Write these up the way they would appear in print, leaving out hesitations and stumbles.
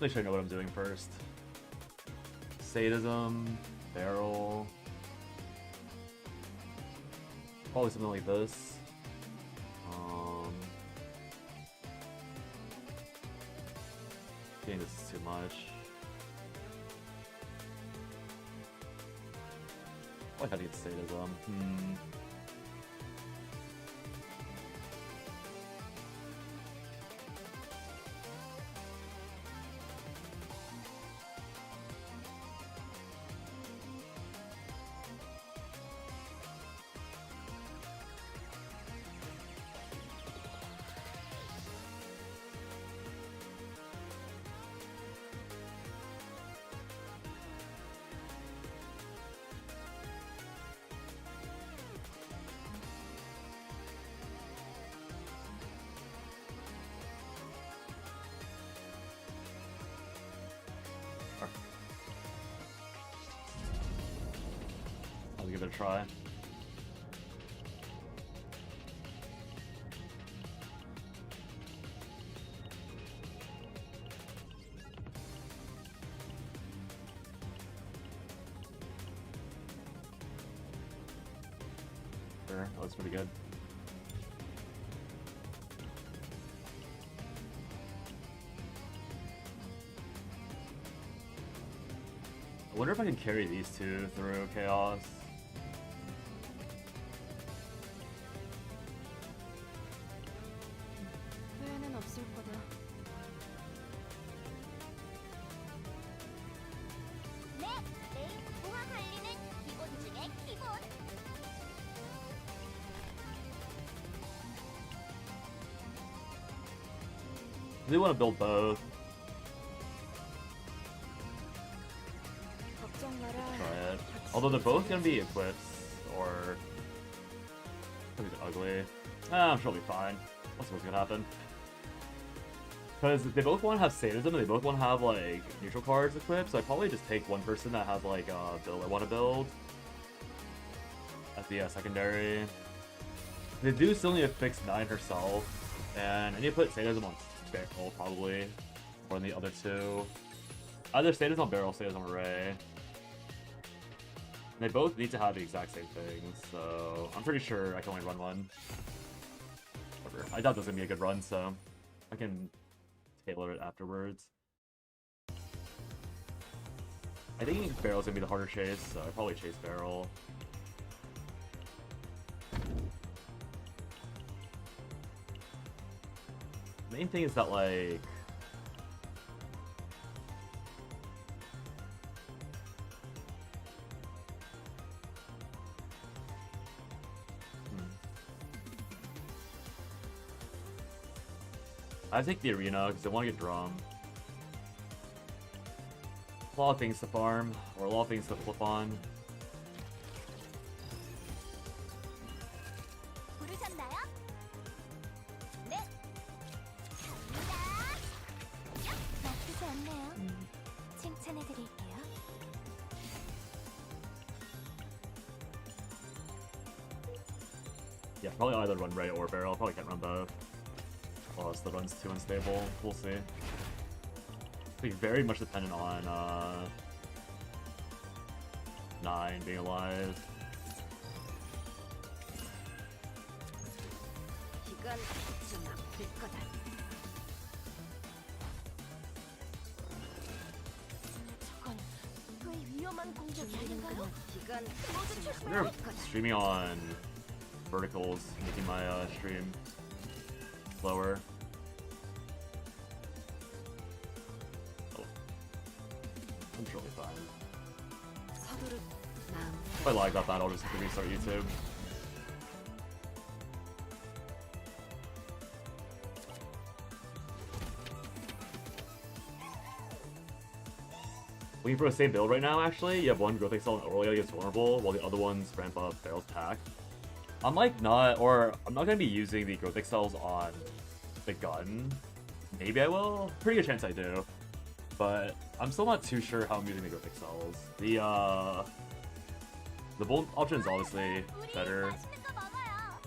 Make sure I know what I'm doing first. Sadism, barrel. Probably something like this. I think this is too much. I like how to get sadism. I'll give it a try. Sure, that looks pretty good. I wonder if I can carry these two through Chaos. 후회는 없을 거다. 네, 내일 보화 관리는 기본 중에 기본. I do want to build both. 걱정 마라. Try it. Although they're both gonna be equips, or something ugly. I'm sure it'll be fine. What's gonna happen? Because they both want to have sadism and they both want to have like neutral cards equipped, so I probably just take one person that has like a build I want to build at the secondary. They do still need to fix 9 herself, and I need to put sadism on barrel probably, or on the other two. Either sadism on barrel, sadism on array. They both need to have the exact same things, so I'm pretty sure I can only run one. Whatever. I doubt this is gonna be a good run, so I can tailor it afterwards. I think barrel's gonna be the harder chase, so I probably chase barrel. Main thing is that like I take the arena because I want to get drum. A lot of things to farm, or a lot of things to flip on. 부르셨나요? 네. 갑니다. 나쁘지 않네요. 칭찬해드릴게요. Yeah, probably either run Ray or barrel. Probably can't run both. Plus the run's too unstable. We'll see. Be very much dependent on 9 being alive. 이건 좀 아플 거다. 저건 꽤 위험한 공격이 아닌가요? 이건 모두 좀 출동. I wonder if streaming on verticals making my stream slower. Oh. I'm sure it'll be fine. 서두르 마음. If I lag that bad, I'll just have to restart YouTube. Looking for a same build right now, actually. You have one growth excel and Aurelia gets vulnerable, while the other ones ramp up Barrel's pack. I'm like not, or I'm not going to be using the growth excels on the gun. Maybe I will. Pretty good chance I do. But I'm still not too sure how I'm using the growth excels. The bolt option is obviously 우리 better. 맛있는 거 먹어요.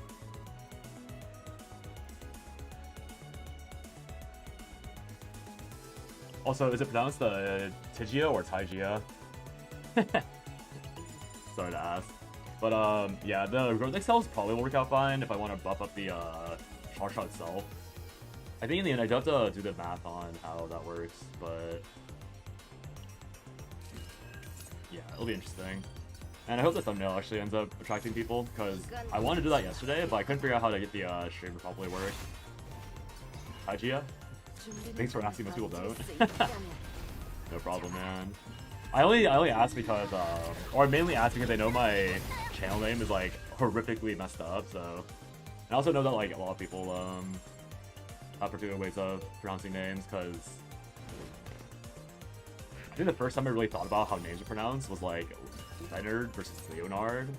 Also, is it pronounced Tigia or Tygia? Sorry to ask. But yeah, the growth excels probably will work out fine if I want to buff up the charge shot itself. I think in the end I do have to do the math on how that works, but yeah, it'll be interesting. And I hope the thumbnail actually ends up attracting people, because I wanted to do that yesterday, but I couldn't figure out how to get the stream to properly work. Hi, Gia. Thanks for asking most people don't. No problem, man. I only asked because, or mainly asked because I know my channel name is like horrifically messed up, so. And I also know that like a lot of people have particular ways of pronouncing names, because I think the first time I really thought about how names are pronounced was like Leonard versus Leonard.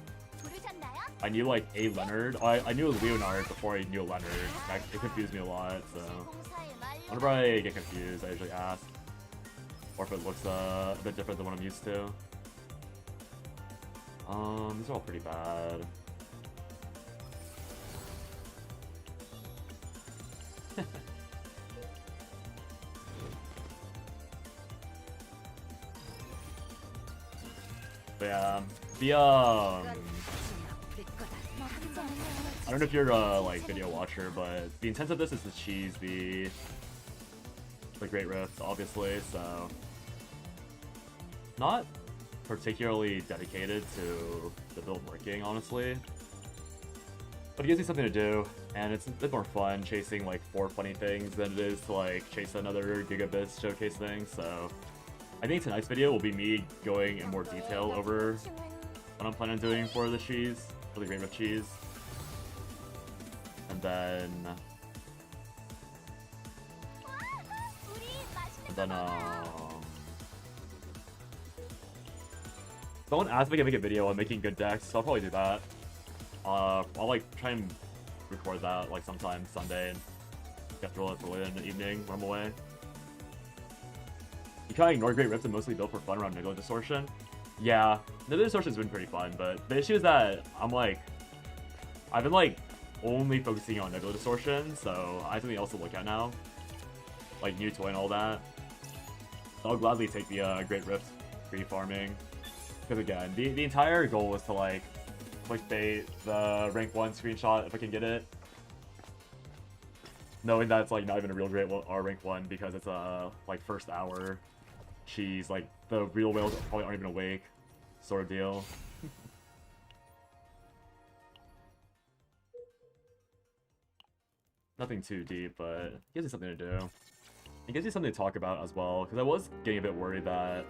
부르셨나요? I knew like a Leonard. I knew a Leonard before I knew a Leonard. It confused me a lot, so. 공사에 말려. Whenever I get confused, I usually ask. Or if it looks a bit different than what I'm used to. These are all pretty bad. But yeah, the I don't know if you're a like video watcher, but the intent of this is to cheese the great rifts, obviously, so not particularly dedicated to the build working, honestly. But it gives me something to do, and it's a bit more fun chasing like 4 funny things than it is to like chase another gigabit showcase thing, so I think tonight's video will be me going in more detail over what I'm planning on doing for the cheese, for the great rift cheese. And then someone asked if I can make a video on making good decks, so I'll probably do that. I'll like try and record that like sometime Sunday and get through it early in the evening when I'm away. You kind of ignore Great Rift and mostly build for fun around Nebula Distortion. Yeah, Nebula Distortion's been pretty fun, but the issue is that I've been like only focusing on Nebula Distortion, so I have something else to look at now. Like new toy and all that. So I'll gladly take the Great Rift free farming. Because again, the entire goal was to like clickbait the rank 1 screenshot if I can get it. Knowing that it's like not even a real great rank 1 because it's a like first hour cheese, like the real whales probably aren't even awake sort of deal. Nothing too deep, but it gives you something to do. It gives you something to talk about as well, because I was getting a bit worried that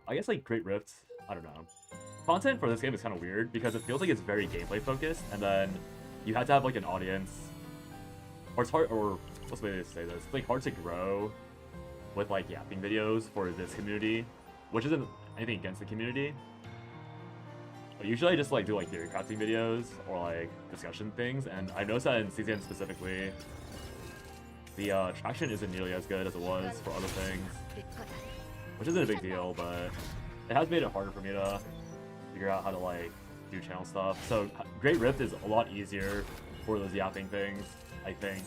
I guess like Great Rift, I don't know. Content for this game is kind of weird because it feels like it's very gameplay focused, and then you have to have like an audience, or it's hard, or what's the way to say this? It's like hard to grow with like yapping videos for this community, which isn't anything against the community. But usually I just like do like theory crafting videos or like discussion things, and I noticed that in CZN specifically, the traction isn't nearly as good as it was for other things, which isn't a big deal, but it has made it harder for me to figure out how to like do channel stuff. So Great Rift is a lot easier for those yapping things, I think,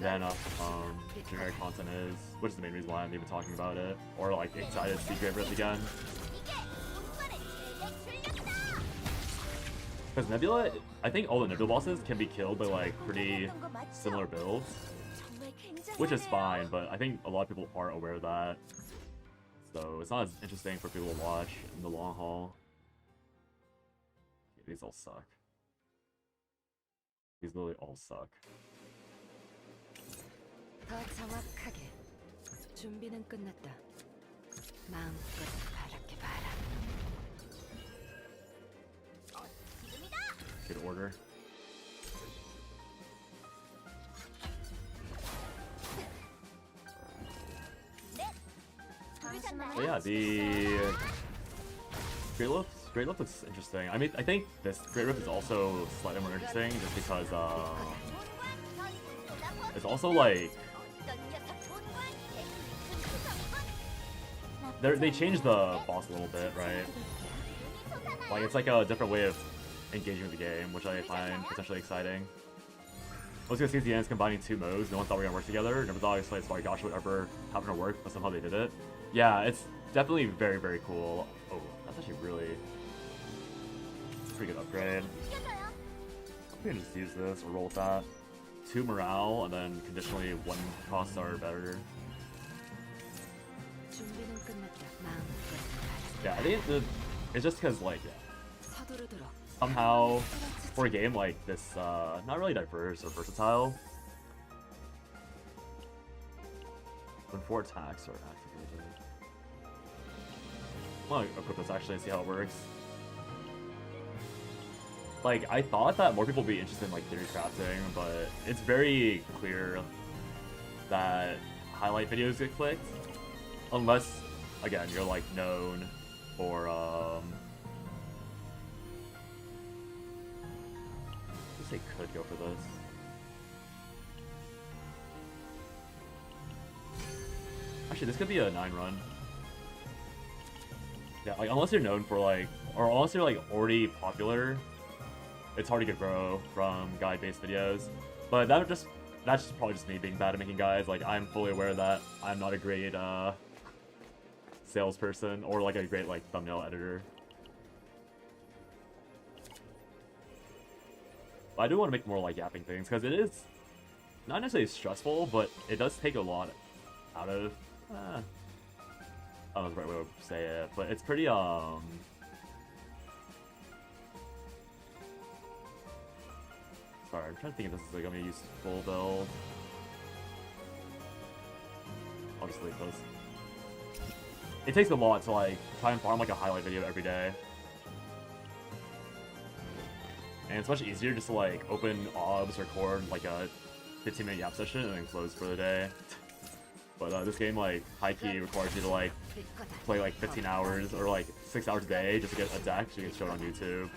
than generic content is, which is the main reason why I'm even talking about it, or like excited to see Great Rift again. Because Nebula, I think all the Nebula bosses can be killed by like pretty similar builds, which is fine, but I think a lot of people aren't aware of that. So it's not as interesting for people to watch in the long haul. Yeah, these all suck. These literally all suck. 더 정확하게 준비는 끝났다. 마음껏 바랄게 봐라. Good order. But yeah, the Great Rift looks interesting. I mean, I think this Great Rift is also slightly more interesting just because it's also like they changed the boss a little bit, right? Like it's like a different way of engaging with the game, which I find potentially exciting. Most of the CCNs combining two modes. No one thought we were gonna work together. Never thought it's like, gosh, would ever happen to work, but somehow they did it. Yeah, it's definitely very, very cool. Oh, that's actually really pretty good upgrade. We can just use this or roll with that. 2 morale, and then conditionally 1 costs are better. 준비는 끝났다. 마음껏 Yeah, I think it's just because, like, 서두르도록. somehow for a game like this, not really diverse or versatile, when 4 attacks are activated. I'm gonna equip this actually and see how it works. Like, I thought that more people would be interested in like theory crafting, but it's very clear that highlight videos get clicked, unless, again, you're like known for I guess they could go for this. Actually, this could be a 9 run. Yeah, like unless you're known for like, or unless you're like already popular, it's hard to get bro from guide-based videos. But that's probably just me being bad at making guides. Like, I'm fully aware that I'm not a great salesperson or like a great like thumbnail editor. But I do want to make more like yapping things because it is not necessarily stressful, but it does take a lot out of. I don't know the right way to say it, but it's pretty Sorry, I'm trying to think if this is like gonna be a useful build. I'll just leave those. It takes a lot to like try and farm like a highlight video every day. And it's much easier just to like open OBS, record like a 15-minute yap session, and then close for the day. But this game like high-key requires you to like play like 15 hours or like 6 hours a day just to get a deck so you can show it on YouTube.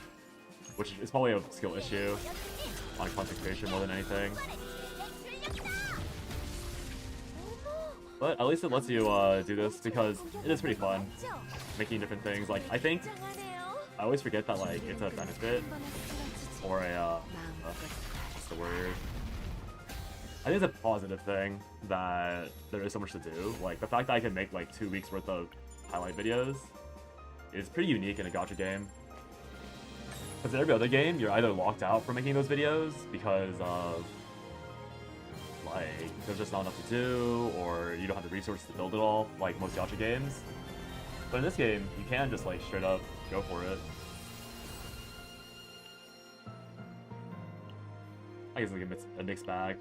Which is probably a skill issue on content creation more than anything. But at least it lets you do this because it is pretty fun making different things. Like, I think I always forget that like it's a benefit or a what's the word? I think it's a positive thing that there is so much to do. Like the fact that I can make like 2 weeks worth of highlight videos is pretty unique in a gacha game. Because in every other game, you're either locked out from making those videos because of, like, there's just not enough to do, or you don't have the resources to build it all, like most gacha games. But in this game, you can just, like, straight up go for it. I guess it's like a mixed bag.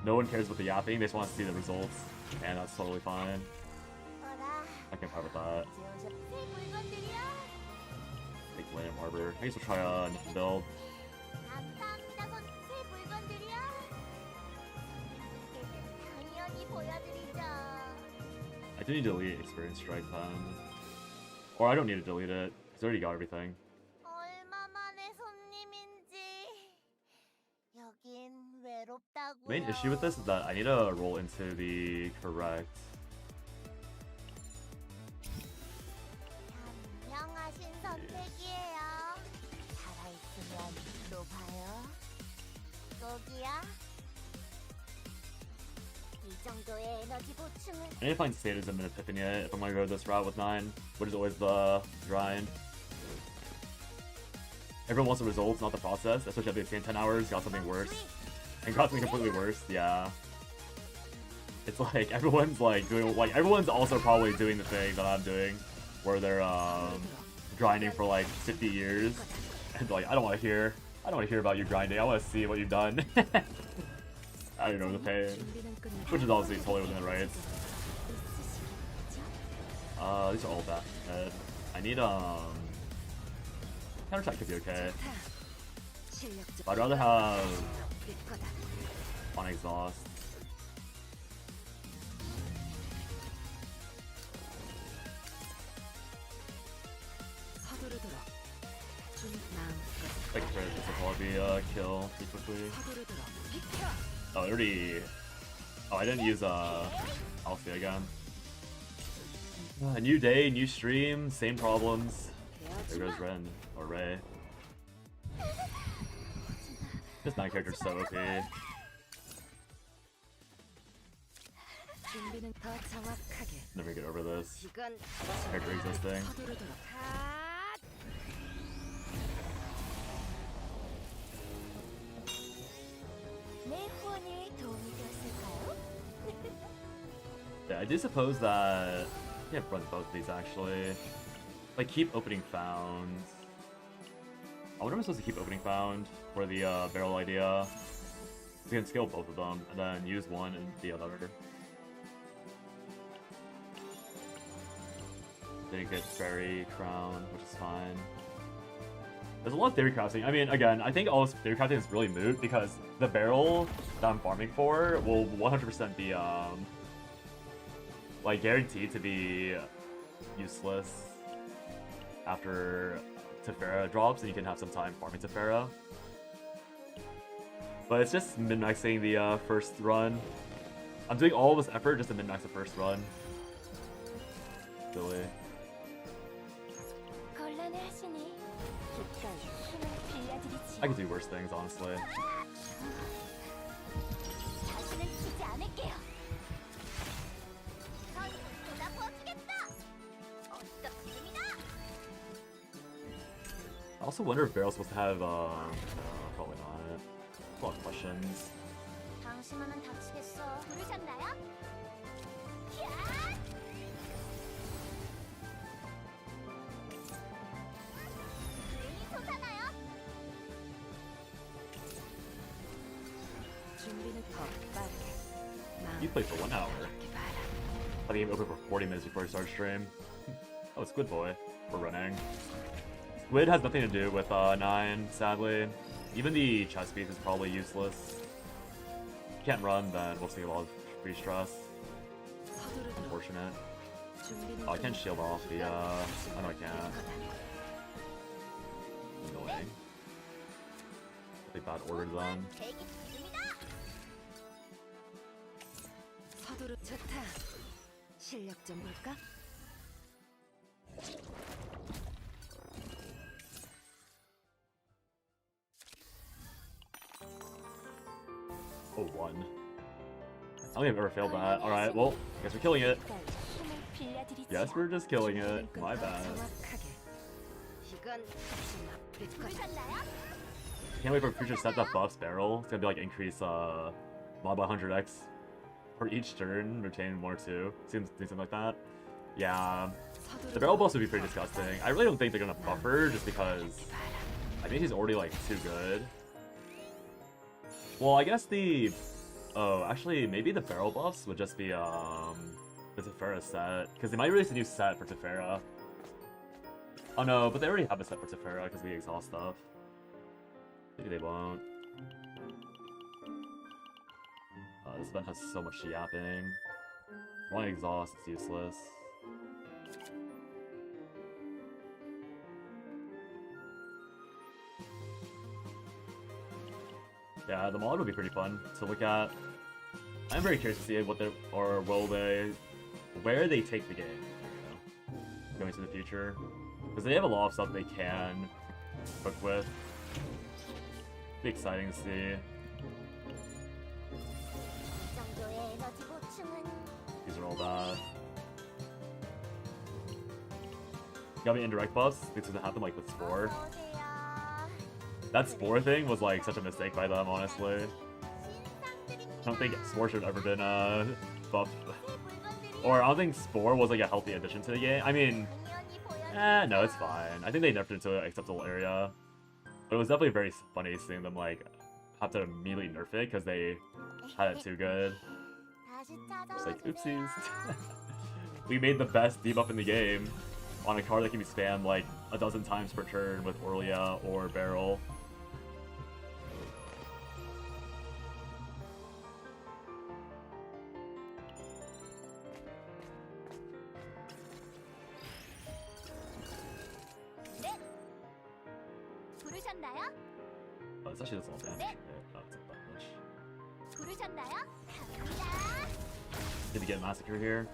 No one cares about the yapping, they just want to see the results, and that's totally fine. I can part with that. Like Land Arbor. I guess we'll try a different build. I do need to delete Experience Strike then. Or I don't need to delete it, because I already got everything. The main issue with this is that I need to roll into the correct. I need to find sadism and epiphany if I'm gonna go this route with 9, which is always the grind. Everyone wants the results, not the process, especially if they spend 10 hours, got something worse. And got something completely worse, yeah. It's like, everyone's like doing, like, everyone's also probably doing the thing that I'm doing, where they're grinding for like 50 years, and like, I don't want to hear about you grinding, I want to see what you've done. I don't know the pain. Which is obviously totally within the rights. These are all bad. I need counterattack could be okay. But I'd rather have on exhaust. I can try this will probably be a kill pretty quickly. Oh, I already. Oh, I didn't use Alfie again. A new day, new stream, same problems. There goes Ren or Ray. This 9 character's so OP. 준비는 더 정확하게. Never get over this. 이건 Character existing. 서두르도록. 갓! 내 후원이 도움이 되었을까요? Yeah, I do suppose that I can't run both of these actually. Like keep opening found. I wonder if I'm supposed to keep opening found for the barrel idea. We can scale both of them and then use one and the other. Didn't get fairy crown, which is fine. There's a lot of theory crafting. I mean, again, I think all this theory crafting is really moot because the barrel that I'm farming for will 100% be like guaranteed to be useless after Tefera drops, and you can have some time farming Tefera. But it's just min-maxing the first run. I'm doing all this effort just to min-max the first run. Silly. 곤란해하시니 기꺼이 힘을 빌려드리지요. I could do worse things, honestly. 다시는 지지 않을게요. 전 돌아보겠다. 어떻습니다. I also wonder if Barrel's supposed to have, no, probably not. A lot of questions. 당신만은 다치겠어. 부르셨나요? 야! 눈이 솟아나요? 준비는 더 빠르게. You played for 1 hour. 마음껏 봐라. I think open for 40 minutes before you start stream. Oh, Squid Boy. We're running. Squid has nothing to do with 9, sadly. Even the chess piece is probably useless. Can't run, then we'll see a lot of free stress. 서두르도록. Unfortunate. 준비는 Oh, I can't shield off the, I know I can't. Annoying. Really bad order done. 대기 중입니다. 서두르. 좋다. 실력 좀 볼까? Oh, 1. I don't think I've ever failed that. Alright, well, guess we're killing it. 기꺼이 힘을 빌려드리지요. Yes, we're just killing it. My bad. 정확하게. 이건 좀 아플 거다. 부르셨나요? Can't wait for future set that buffs barrel. It's gonna be like increase mod by 100x for each turn, retain 1 or 2. Seems something like that. Yeah, the barrel buffs would be pretty disgusting. I really don't think they're gonna buff her just because I think she's already like too good. Well, I guess the actually maybe the barrel buffs would just be the Tefera set because they might release a new set for Tefera. Oh no, but they already have a set for Tefera because of the exhaust stuff. Maybe they won't. This event has so much yapping. One exhaust, it's useless. Yeah, the mod would be pretty fun to look at. I'm very curious to see what they or where they take the game, you know, going into the future, because they have a lot of stuff they can cook with. Be exciting to see. 이 정도의 에너지 보충은 These are all bad. Got me indirect buffs. This doesn't happen like with Spore. 어서 오세요. That Spore thing was like such a mistake by them, honestly. I don't think Spore should have ever been buffed. Or I don't think Spore was like a healthy addition to the game. I mean, no, it's fine. I think they nerfed it to an acceptable area. But it was definitely very funny seeing them like have to immediately nerf it because they had it too good. It's like, oopsies. We made the best debuff in the game on a card that can be spammed like a dozen times per turn with Orlia or Barrel. 부르셨나요? Oh, this actually doesn't all damage. Okay, oh, it's not that much. 부르셨나요? 갑니다. Did we get Massacre here?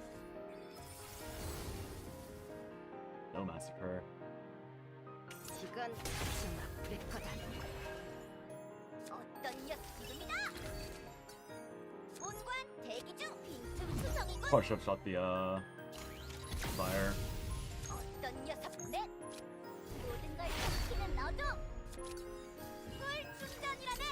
No Massacre. 이건 좀 아플 거다. 어떤 녀석입니다. 본관 대기 중 빈틈 투성. 완성이군. Probably should have shot the fire. 어떤 녀석 넷 모든 걸 삼키는 너도 꿀충전이라네.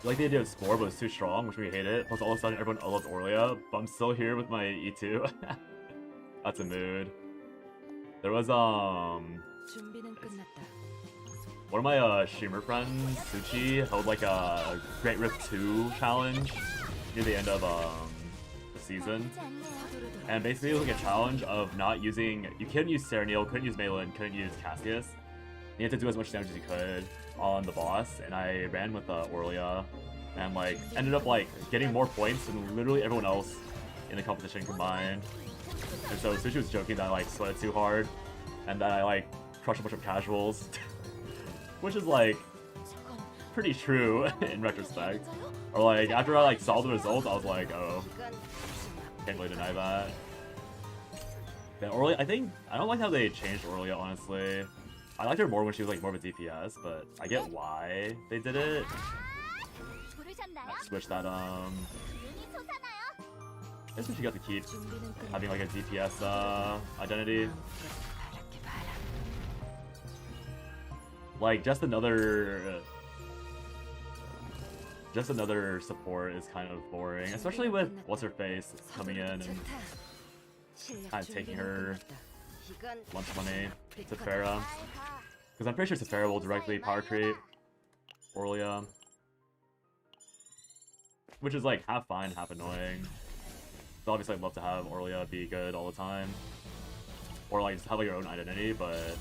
Like the idea of Spore, but it's too strong, which we hate it. Plus all of a sudden everyone loves Aurelia, but I'm still here with my E2. That's a mood. There was 준비는 끝났다. one of my streamer friends, Suchi, held like a Great Rift 2 challenge near the end of the season. 나쁘지 않네요. And basically it was like a challenge of not using, you couldn't use Serenial, couldn't use Malin, couldn't use Cassius. You had to do as much damage as you could on the boss, and I ran with Aurelia and like ended up like getting more points than literally everyone else in the competition combined. And so Sushi was joking that I like sweated too hard and that I like crushed a bunch of casuals. Which is like pretty true in retrospect. Or like after I like saw the results, I was like, oh, 이건 좀 can't really deny that. Yeah, Aurelia, I don't like how they changed Aurelia, honestly. I liked her more when she was like more of a DPS, but I get why they did it. 부르셨나요? Switch that 기운이 솟아나요. I guess we should get to keep 준비는 끝났다. having like a DPS identity. 바랄게 봐라. Like just another support is kind of boring, especially with what's her face coming in and 좋다. 실력 kind of taking 준비는 her 끝났다. 이건 lunch money to Farah. 잘 봐. Because I'm pretty sure Safara will directly power create Aurelia. Which is like half fine, half annoying. So obviously I'd love to have Aurelia be good all the time. Or like just have like your own identity, but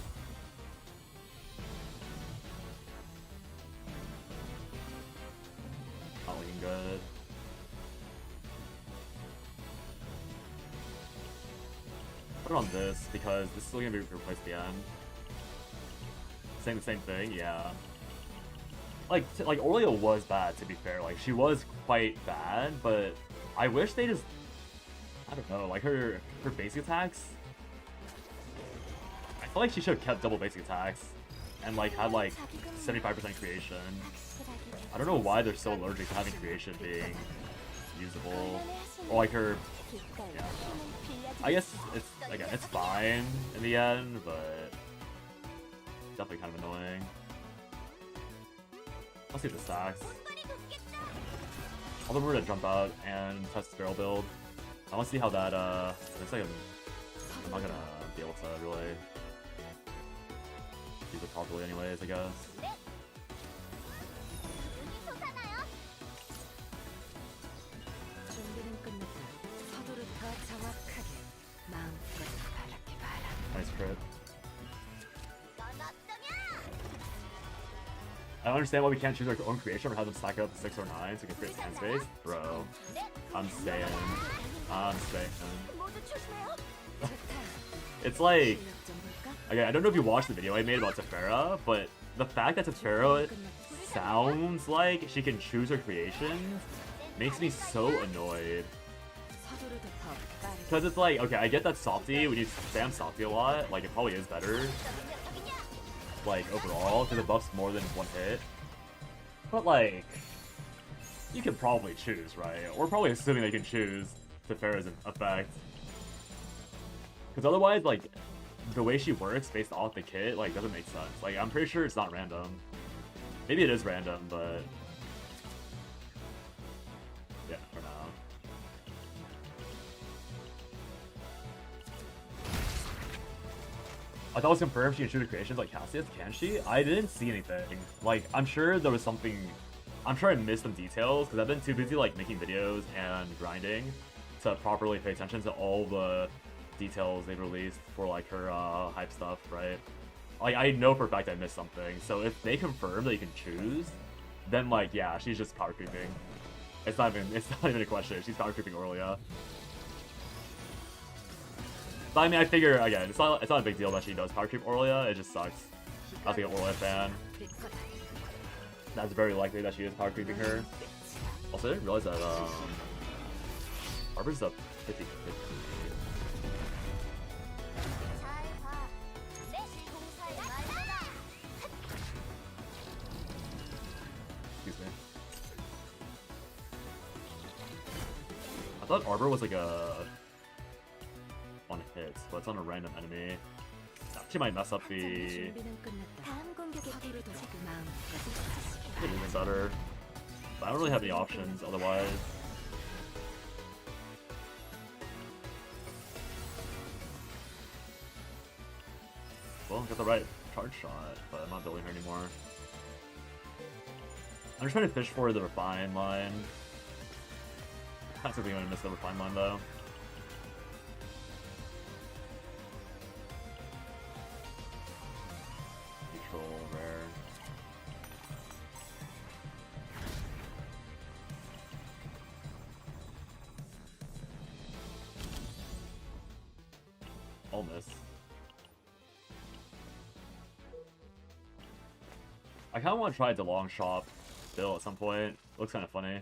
not looking good. Put it on this because this is still gonna be replaced at the end. Saying the same thing, yeah. Like Aurelia was bad, to be fair. Like she was quite bad, but I wish they just, I don't know, like her basic attacks. I feel like she should have kept double basic attacks and like had like 75% creation. I don't know why they're so allergic to having creation being usable, or like her. Yeah, I guess it's fine in the end, but definitely kind of annoying. Let's see the stacks. Although we're gonna jump out and test barrel build. I want to see how that looks like. I'm not gonna be able to really use it properly, anyways. I guess. 기운이 솟아나요. 준비는 끝났다. 서두르 더 정확하게 마음껏 바랄게 봐라. Nice crit. 이건 어떠냐? I don't understand why we can't choose our own creation or have them stack up 6 or 9 so we can create hand space. Bro, I'm saying. 모두 조심해요. It's like, 실력 좀 볼까? again, I don't know if you watched the video I made about Tefera, but the fact that Tefera sounds like she can choose her creations makes me so annoyed. 서두르 더 빠르게. Because it's like, okay, I get that Softy, when you spam Softy a lot, like it probably is better, like overall, because it buffs more than one hit. But like, you can probably choose, right? We're probably assuming they can choose Tefera's effect. Because otherwise, like, the way she works based off the kit, like, doesn't make sense. Like, I'm pretty sure it's not random. Maybe it is random, but yeah, for now. I thought it was confirmed she can shoot her creations like Cassius. Can she? I didn't see anything. Like, I'm sure there was something. I'm sure I missed some details because I've been too busy like making videos and grinding to properly pay attention to all the details they've released for like her hype stuff, right? Like, I know for a fact I missed something. So if they confirm that you can choose, then like, yeah, she's just power creeping. It's not even a question. She's power creeping Aurelia. But I mean, I figure again, it's not a big deal that she does power creep Aurelia. It just sucks. As like an Aurelia fan, that's very likely that she is power creeping her. Also, I didn't realize that Harbor's up 50/50. 잘 봐. 내 공사에 말려라. Excuse me. thought Arbor was like a on hits, but it's on a random enemy. Actually might mess up the 다음 공격의 서두르도 마음까지 it is better. But I don't really have any options otherwise. Well, got the right charge shot, but I'm not building her anymore. I'm just trying to fish for the refine line. Not something I'm gonna miss the refine line though. Neutral, rare. I'll miss. I kind of want to try the long shop bill at some point. Looks kind of funny.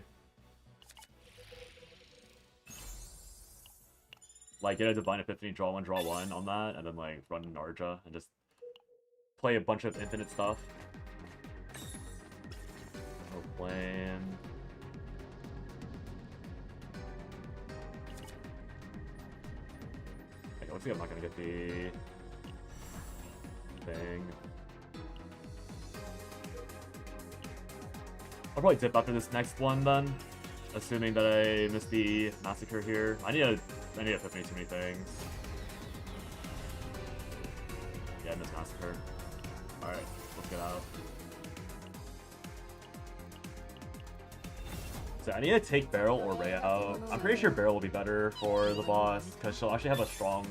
Like, get a Divine Epiphany, draw one on that, and then, like, run Narja and just play a bunch of infinite stuff. No plan. Okay, looks like I'm not gonna get the thing. I'll probably dip after this next one then, assuming that I missed the massacre here. I need to Epiphany too many things. Yeah, I missed massacre. Alright, let's get out. So I need to take Barrel or Ray out. I'm pretty sure Barrel will be better for the boss, because she'll actually have a strong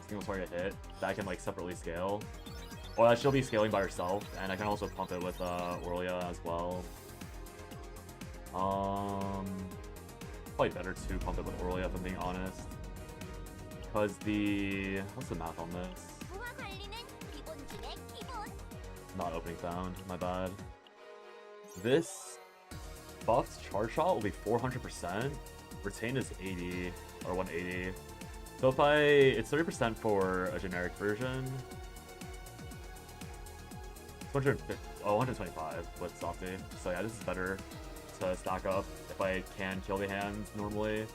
single target hit that I can like separately scale. Or that she'll be scaling by herself, and I can also pump it with Aurelia as well. Probably better to pump it with Aurelia if I'm being honest. Because the... what's the math on this? 부하 관리는 기본 중에 기본. Not opening found, my bad. This buff's charge shot will be 400%. Retain is 80, or 180. So if it's 30% for a generic version. 125 with Softy. So yeah, this is better to stack up if I can kill the hands normally.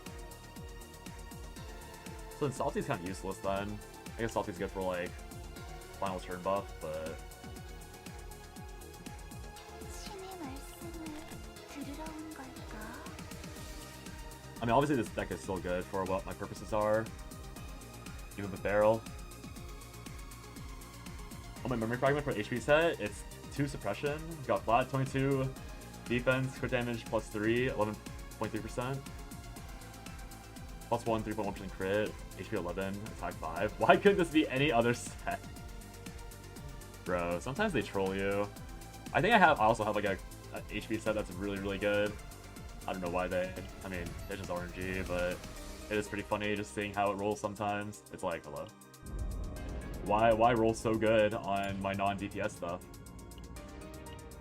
So then Softy's kind of useless then. I guess Softy's good for like final turn buff, but 신의 말씀을 들으러 온 걸까? I mean obviously this deck is still good for what my purposes are. Even with Barrel. On my memory fragment for HP set, it's 2 suppression, got flat, 22 defense, crit damage plus 3, 11.3%. Plus 1, 3.1% crit, HP 11, attack 5. Why couldn't this be any other set? Bro, sometimes they troll you. I think I also have like a HP set that's really, really good. I don't know why I mean, it's just RNG, but it is pretty funny just seeing how it rolls sometimes. It's like, hello. Why roll so good on my non-DPS stuff?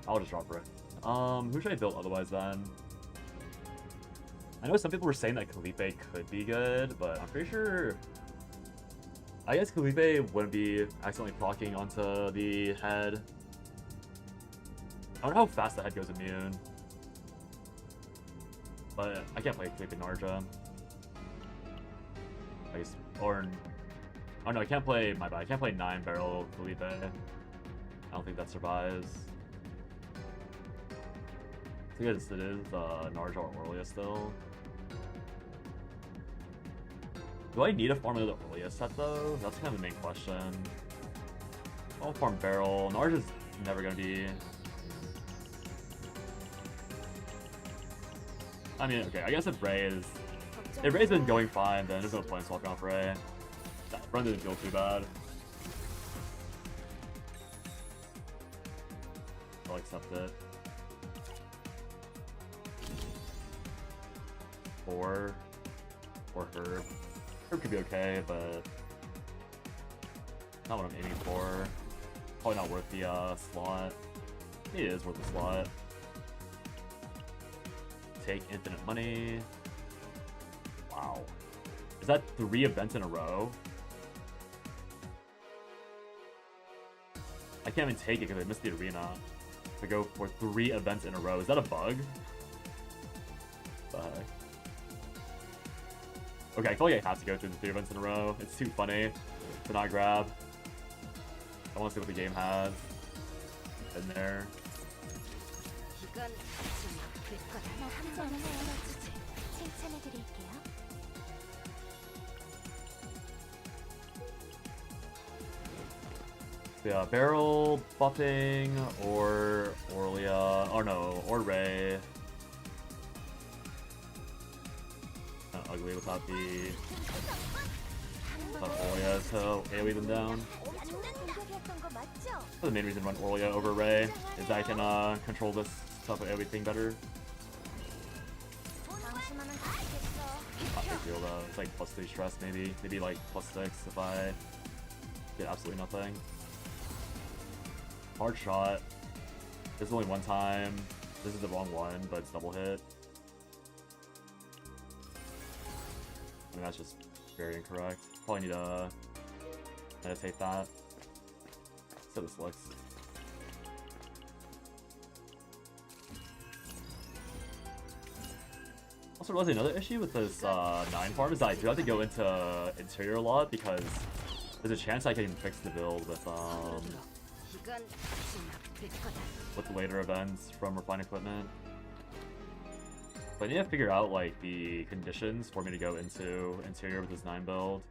I'll just drop Brick. Who should I build otherwise then? I know some people were saying that Kalipe could be good, but I'm pretty sure... I guess Kalipe wouldn't be accidentally proccing onto the head. I don't know how fast the head goes immune. But I can't play Kalipe Narja. I guess, or... oh no, I can't play, my bad, I can't play 9 Barrel Kalipe. I don't think that survives. I guess it is Narja or Aurelia still. Do I need to farm another Aurelia set though? That's kind of the main question. I'll farm Barrel. Narja's never gonna be... I mean, okay, I guess if Ray's been going fine, then there's no point in swapping off Ray. That run didn't feel too bad. I'll accept it. 4 or Herb. Herb could be okay, but not what I'm aiming for. Probably not worth the slot. It is worth the slot. Take infinite money. Wow. Is that 3 events in a row? I can't even take it because I missed the arena. To go for 3 events in a row. Is that a bug? What the heck? Okay, I feel like I have to go through the 3 events in a row. It's too funny to not grab. I want to see what the game has in there. 이건 좀 아플 거다. 나쁘지 않은 거 알아주지. 칭찬해드릴게요. Yeah, barrel buffing or Orlia, or no, or Ray. Kinda ugly without the Orlia to AoE them down. 공격이었던 거 맞죠? The main reason to run Orlia over Ray is I can control this type of AoE thing better. 방심하면 다치겠어. Not big deal though. It's like +3 stress maybe. Maybe like +6 if I get absolutely nothing. Hard shot. This is only one time. This is the wrong one, but it's double hit. I mean, that's just very incorrect. Probably need to meditate that. So this looks. Also, was another issue with this 9 farm is that I do have to go into interior a lot because there's a chance I can fix the build with 이건 좀 아플 거다. with the later events from refined equipment. But I need to figure out like the conditions for me to go into interior with this 9 build.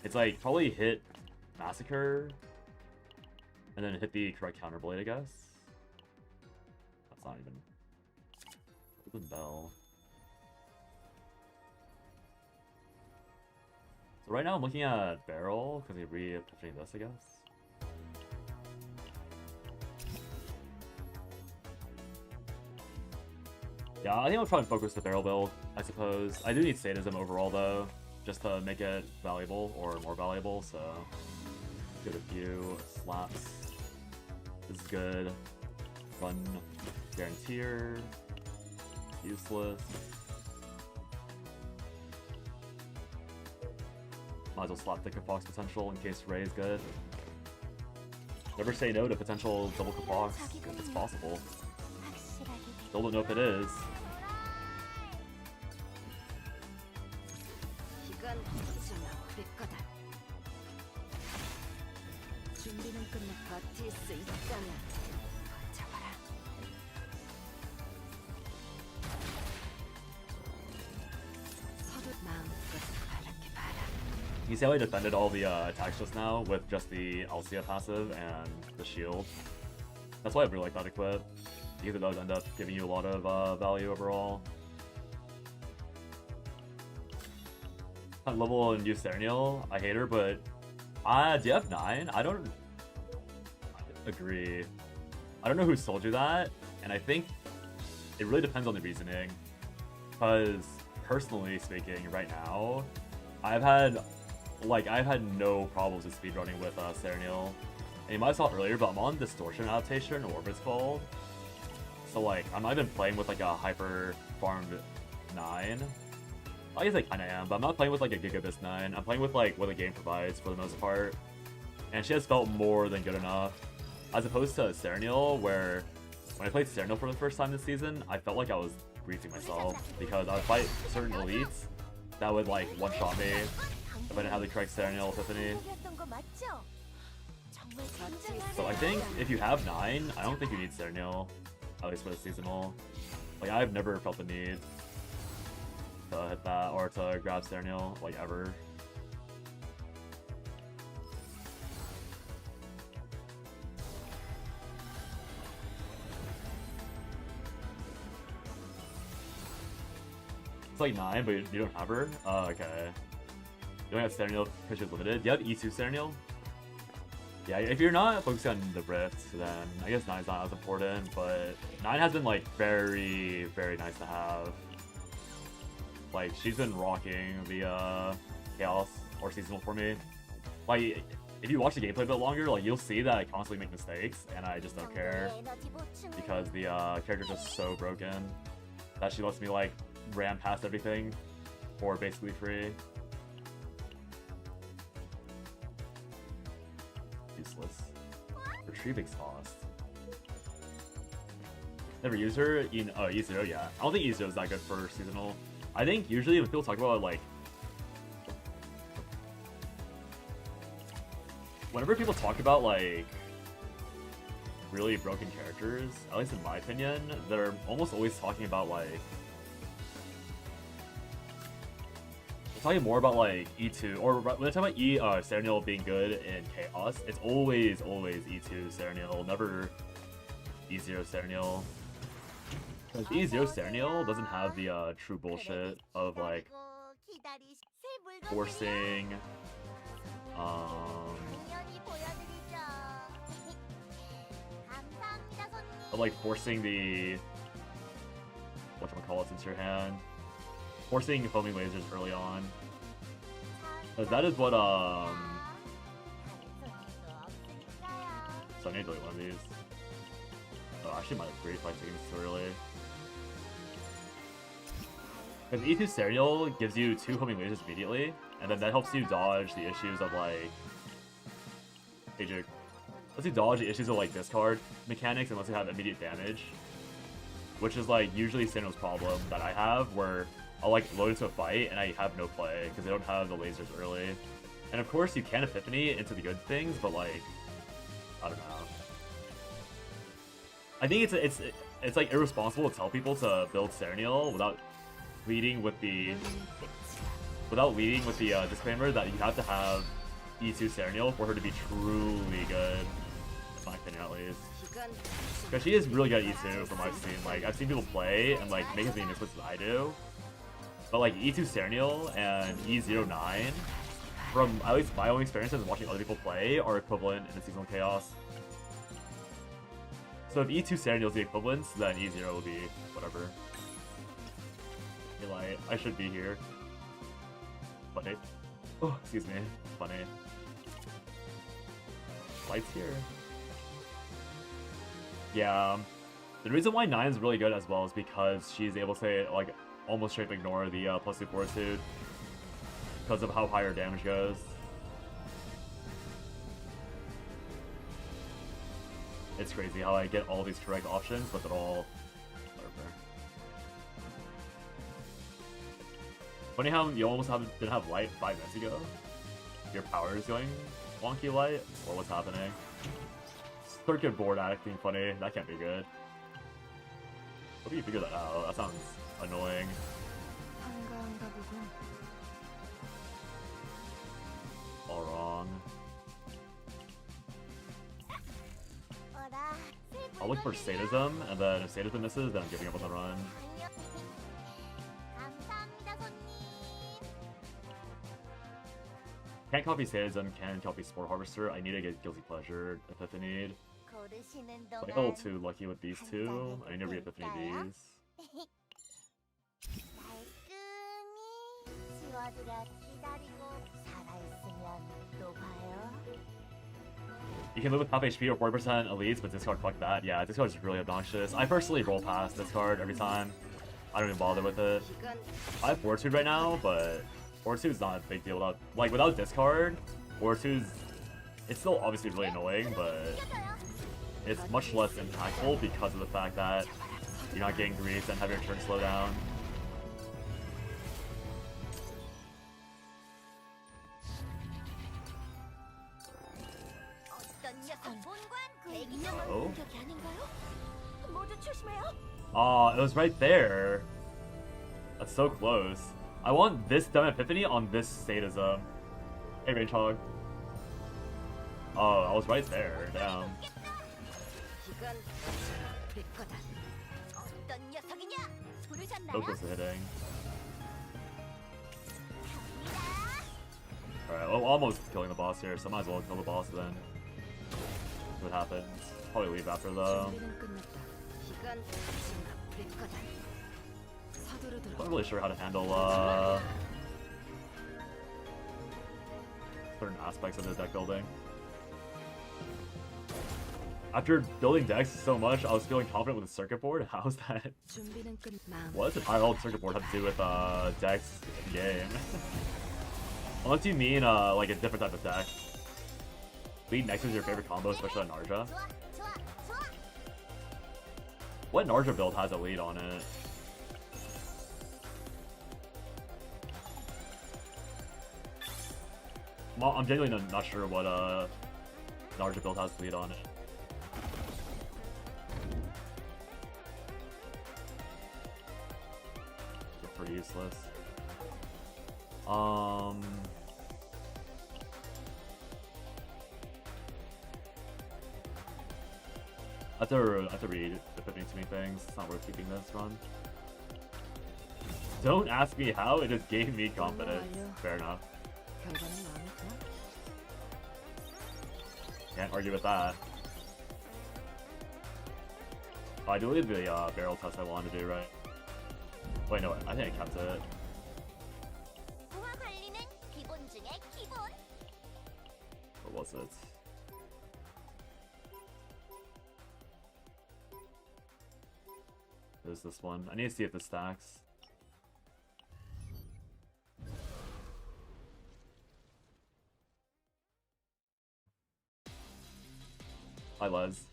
It's like probably hit massacre and then hit the correct counterblade, I guess. That's not even bell. So right now I'm looking at barrel because they re-epiphany this, I guess. Yeah, I think I'll try and focus the barrel build, I suppose. I do need sadism overall, though, just to make it valuable, or more valuable, so... Get a few slaps. This is good. Run Guaranteer. Useless. Might as well slap the Kafox potential in case Ray is good. Never say no to potential double Kafox if it's possible. 확실하게 Still don't know if it is. 이건 좀 아플 거다. 준비는 끝나 버틸 수 있다면 버텨봐라. 서로 마음껏 바라게 봐라. You see how I defended all the attacks just now with just the Alcia passive and the shield? That's why I really like that equip, because it does end up giving you a lot of value overall. Level and use Serenial, I hate her, but DF9, I don't agree. I don't know who told you that, and I think it really depends on the reasoning. Because personally speaking, right now, I've had no problems with speedrunning with Serenial. And you might have saw it earlier, but I'm on Distortion adaptation, or whatever it's called. So like, I'm not even playing with like a hyper farmed 9. I guess I kinda am, but I'm not playing with like a Gigabit 9. I'm playing with like what the game provides for the most part. And she has felt more than good enough. As opposed to Serenial, where when I played Serenial for the first time this season, I felt like I was griefing myself. Because I would fight certain elites that would like one-shot me if I didn't have the correct Serenial epiphany. 공격이었던 거 맞죠? 정말 So I think if you have 9, I don't think you need Serenial. At least for the seasonal. Like, I've never felt the need to hit that or to grab Serenial, like, ever. It's like 9, but you don't have her? Oh, okay. You don't have Serenial because she's limited. Do you have E2 Serenial? Yeah, if you're not focusing on the Rift, then I guess 9's not as important, but 9 has been, like, very, very nice to have. Like, she's been rocking the Chaos or Seasonal for me. Like, if you watch the gameplay a bit longer, like, you'll see that I constantly make mistakes, and I just don't care. Because the character's just so broken that she lets me, like, ram past everything for basically free. Useless. Retrieve exhaust. Never use her. E0, yeah. I don't think E0 is that good for seasonal. I think usually when people talk about like whenever people talk about like really broken characters, at least in my opinion, they're almost always talking about like they're talking more about like E2, or when they talk about Serenial being good in Chaos, it's always E2 Serenial, never E0 Serenial. Because E0 Serenial doesn't have the true bullshit of like forcing forcing the whatchamacallits into your hand, forcing homing lasers early on, because that is what so I need to delete one of these. Oh, actually might have great if I take this too early. Because E2 Serial gives you 2 homing lasers immediately, and then that helps you dodge the issues of like Ajax. Lets you dodge the issues of like discard mechanics unless you have immediate damage. Which is like usually Serial's problem that I have, where I'll like load into a fight and I have no play because they don't have the lasers early. And of course you can Epiphany into the good things, but like I don't know. I think it's like irresponsible to tell people to build Serenial without leading with the disclaimer that you have to have E2 Serenial for her to be truly good. In my opinion, at least. Because she is really good at E2 from what I've seen. Like I've seen people play and like make as many misplays as I do. But like E2 Serenial and E09, from at least my own experiences watching other people play, are equivalent in the seasonal chaos. So if E2 Serenial is the equivalence, then E0 will be whatever. Hey, light, I should be here. Funny. Oh, excuse me. Funny. Light's here. Yeah. The reason why 9 is really good as well is because she's able to like almost straight ignore the +2 fortitude because of how high her damage goes. It's crazy how I get all these correct options, but they're all whatever. Funny how you almost didn't have light 5 minutes ago. Your power is going wonky light, or what's happening? Circuit board acting funny. That can't be good. Hope you figure that out. That sounds annoying. All wrong. I'll look for sadism, and then if sadism misses, then I'm giving up on the run. Can't copy sadism, can copy sport harvester. I need to get guilty pleasure, epiphany. Like a little too lucky with these two. I need to re-epiphany these. You can live with top HP or 40% elites, but discard fuck that. Yeah, discard is really obnoxious. I personally roll past discard every time. I don't even bother with it. I have fortitude right now, but fortitude is not a big deal without discard. Fortitude, it's still obviously really annoying, but it's much less impactful because of the fact that you're not getting grief and have your turn slow down. Oh. Oh, it was right there. That's so close. I want this dumb epiphany on this sadism. Hey, Range Hog. Oh, I was right there. Damn. So close to hitting. Alright, well, almost killing the boss here, so I might as well kill the boss then. See what happens. Probably leave after though. Not really sure how to handle certain aspects of the deck building. After building decks so much, I was feeling confident with the circuit board. How's that? What does an IRL circuit board have to do with decks in game? Unless you mean like a different type of deck. Lead next is your favorite combo, especially on Narja. What Narja build has a lead on it? I'm genuinely not sure what Naruto build has lead on it. They're pretty useless. I have to read the 15 to me things. It's not worth keeping this run. Don't ask me how, it just gave me confidence. Fair enough. Can't argue with that. Oh, I deleted the barrel test I wanted to do, right? Wait, no, I think I kept it. 부하 관리는 기본 중에 기본. What was it? There's this one. I need to see if this stacks. Hi, Les.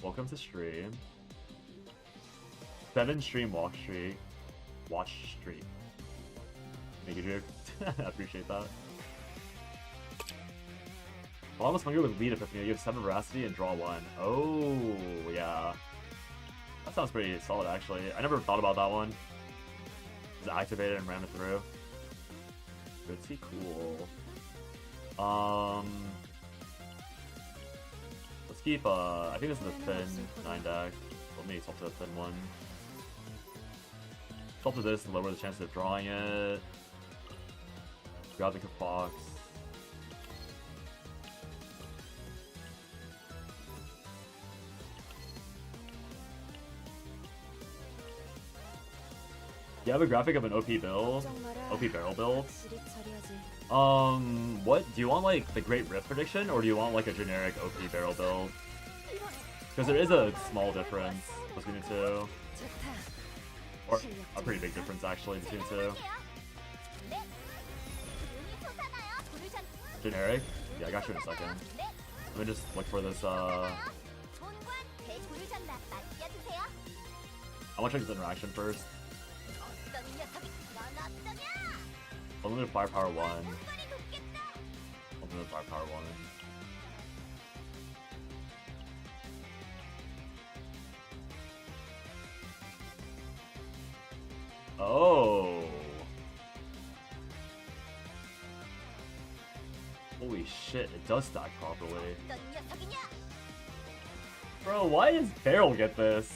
Welcome to stream. 7 stream watch streak. Watch streak. Make a joke. I appreciate that. Well, I was hungry with lead epiphany. You have 7 veracity and draw 1. Oh, yeah. That sounds pretty solid, actually. I never thought about that one. Just activated and ran it through. Pretty cool. Let's keep, I think this is the thin 9 deck. Let me swap to the thin one. Swap to this to lower the chances of drawing it. Grab the box. You have a graphic of an OP build? OP barrel build? What? Do you want like the Great Rift prediction, or do you want like a generic OP barrel build? Because there is a small difference between the two. Or a pretty big difference actually between the two. Generic? Yeah, I got you in a second. Let me just look for this, I want to check this interaction first. Unlimited firepower 1. Unlimited firepower 1. Oh. Holy shit, it does stack properly. Bro, why does Barrel get this?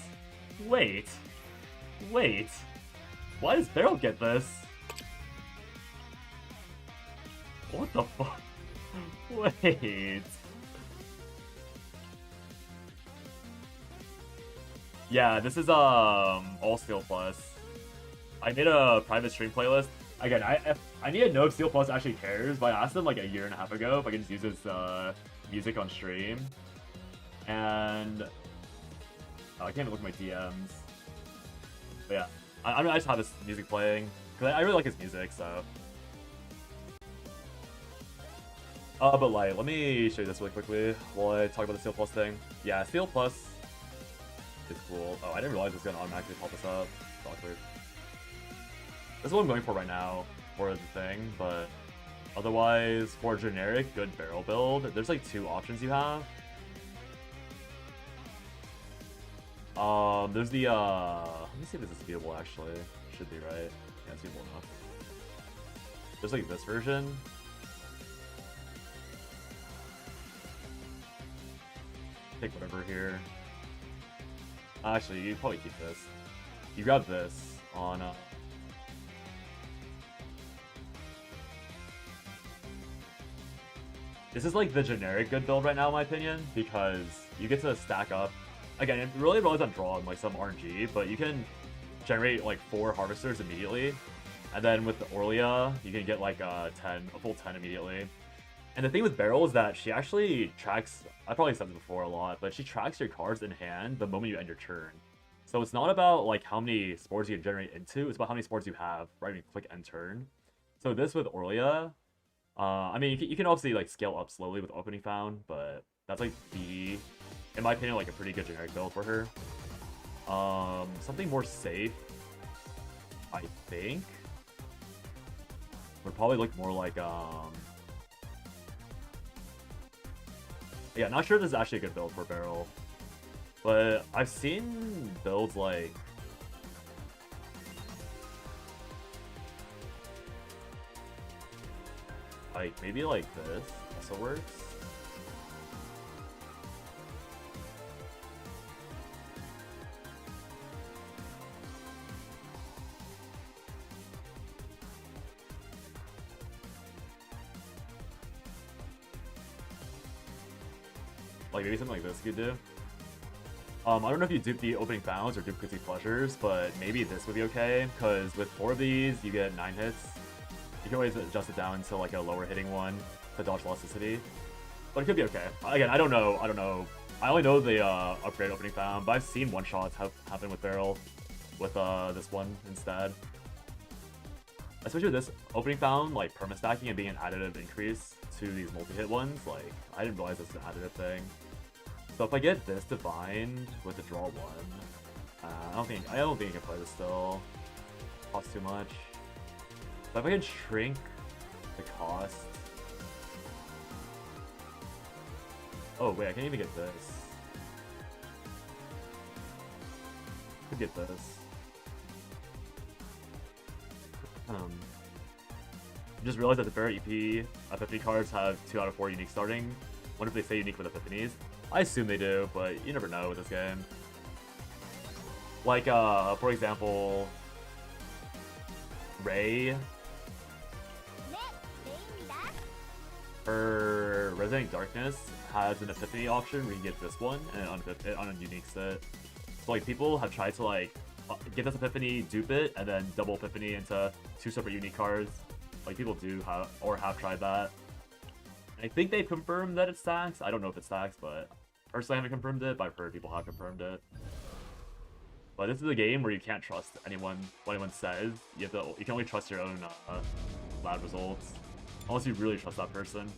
Wait. Wait. Why does Barrel get this? What the fuck? Wait. Yeah, this is all Steel Plus. I made a private stream playlist. Again, I need to know if Steel Plus actually cares, but I asked them like a year and a half ago if I can just use his music on stream. And I can't even look at my DMs. But yeah, I just have this music playing because I really like his music, so. But like, let me show you this really quickly while I talk about the Steel Plus thing. Yeah, Steel Plus is cool. Oh, I didn't realize it was gonna automatically pop this up. It's awkward. This is what I'm going for right now for the thing, but otherwise, for a generic good barrel build, there's like 2 options you have. There's the let me see if this is viewable actually. Should be right. Yeah, it's viewable enough. There's like this version. Take whatever here. Actually, you probably keep this. You grab this on this is like the generic good build right now in my opinion, because you get to stack up. Again, it really relies on draw and like some RNG, but you can generate like 4 harvesters immediately. And then with the Orlia, you can get like a full 10 immediately. And the thing with Barrel is that she actually tracks, I probably said this before a lot, but she tracks your cards in hand the moment you end your turn. So it's not about like how many spores you can generate into, it's about how many spores you have right when you click end turn. So this with Orlia, I mean, you can obviously like scale up slowly with opening found, but that's like in my opinion, like a pretty good generic build for her. Something more safe, I think, would probably look more like Yeah, not sure this is actually a good build for barrel. But I've seen builds like maybe like this also works. Like maybe something like this you could do. I don't know if you dupe the opening bounds or duplicate pleasures, but maybe this would be okay, because with 4 of these, you get 9 hits. You can always adjust it down to like a lower hitting one to dodge elasticity. But it could be okay. Again, I don't know. I only know the upgrade opening bound, but I've seen one-shots happen with barrel with this one instead. Especially with this opening bound, like perma-stacking and being an additive increase to these multi-hit ones, like, I didn't realize this was an additive thing. So if I get this divined with the draw one, I don't think I can play this still. Costs too much. But if I can shrink the cost. Oh wait, I can't even get this. Could get this. Just realized that the Barrett EP Epiphany cards have 2 out of 4 unique starting. What if they say unique with Epiphanies? I assume they do, but you never know with this game. Like, for example, Ray. Her Resident Darkness has an Epiphany option where you can get this one and on a unique set. So like people have tried to like get this Epiphany, dupe it, and then double Epiphany into 2 separate unique cards. Like people do have or have tried that. I think they've confirmed that it stacks. I don't know if it stacks, but personally I haven't confirmed it, but I've heard people have confirmed it. But this is a game where you can't trust anyone, what anyone says. You can only trust your own lab results. Unless you really trust that person.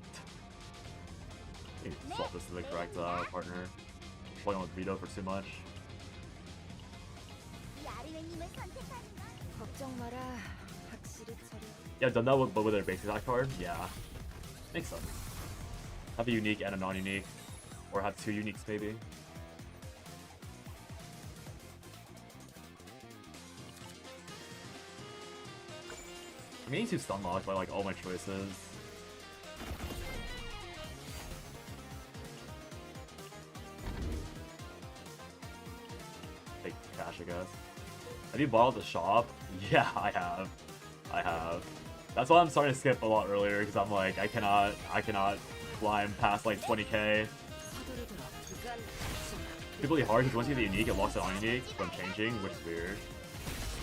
Swap this to the correct partner. Probably won't veto for too much. Yeah, I've done that but with their basic attack card. Yeah. Makes sense. Have a unique and a non-unique. Or have 2 uniques maybe. I'm getting too stun locked by like all my choices. Take cash, I guess. Have you bought at the shop? Yeah, I have. That's why I'm starting to skip a lot earlier, because I'm like, I cannot climb past like 20k. It's really hard because once you get the unique, it locks it on unique from changing, which is weird.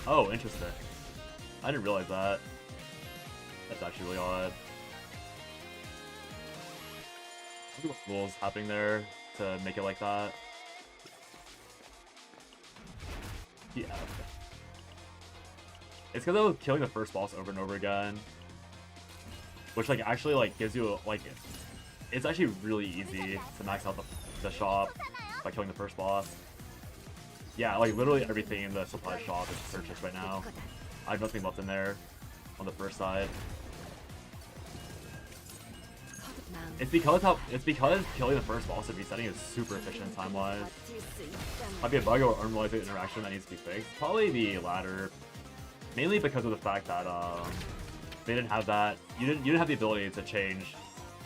Oh, interesting. I didn't realize that. That's actually really odd. I wonder what rules happening there to make it like that. Yeah. It's because I was killing the first boss over and over again, which like actually like gives you like it's actually really easy to max out the shop by killing the first boss. Yeah, like literally everything in the supply shop is purchased right now. I have nothing left in there on the first side. It's because killing the first boss and resetting is super efficient time-wise. Might be a bug or unrealized interaction that needs to be fixed. Probably the latter. Mainly because of the fact that they didn't have that. You didn't have the ability to change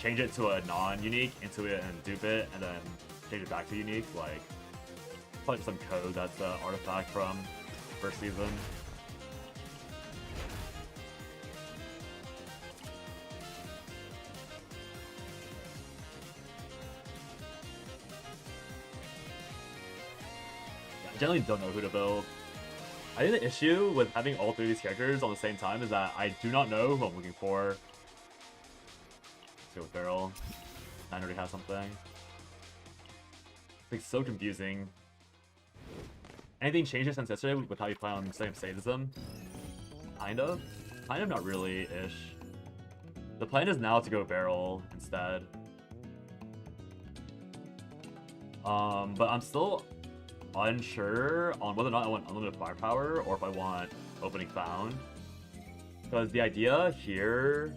it to a non-unique into it and dupe it and then change it back to unique. Like probably just some code that's the artifact from first season. Yeah, I generally don't know who to build. I think the issue with having all 3 of these characters on the same time is that I do not know who I'm looking for. Let's go with Beryl. 9 already has something. It's like so confusing. Anything changes since yesterday with how you plan on setting up sadism? Kind of. Kind of not really-ish. The plan is now to go Beryl instead. But I'm still unsure on whether or not I want unlimited firepower or if I want opening found. Because the idea here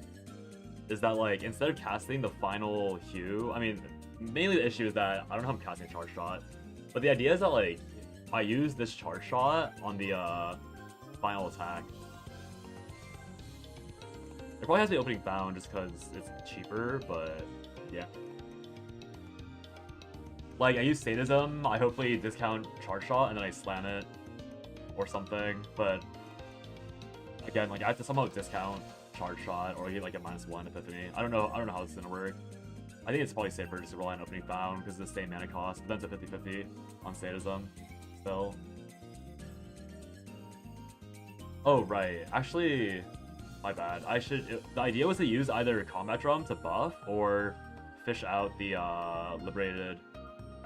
is that like instead of casting the final hue, I mean mainly the issue is that I don't know how I'm casting a charge shot. But the idea is that, like, I use this charge shot on the final attack. It probably has to be opening bound just because it's cheaper, but yeah. Like, I use sadism, I hopefully discount charge shot, and then I slam it or something, but again, like, I have to somehow discount charge shot or get like a -1 epiphany. I don't know how this is gonna work. I think it's probably safer just to rely on opening bound because it's the same mana cost, but then it's a 50-50 on sadism still. Oh right, actually, my bad. The idea was to use either combat drum to buff or fish out the liberated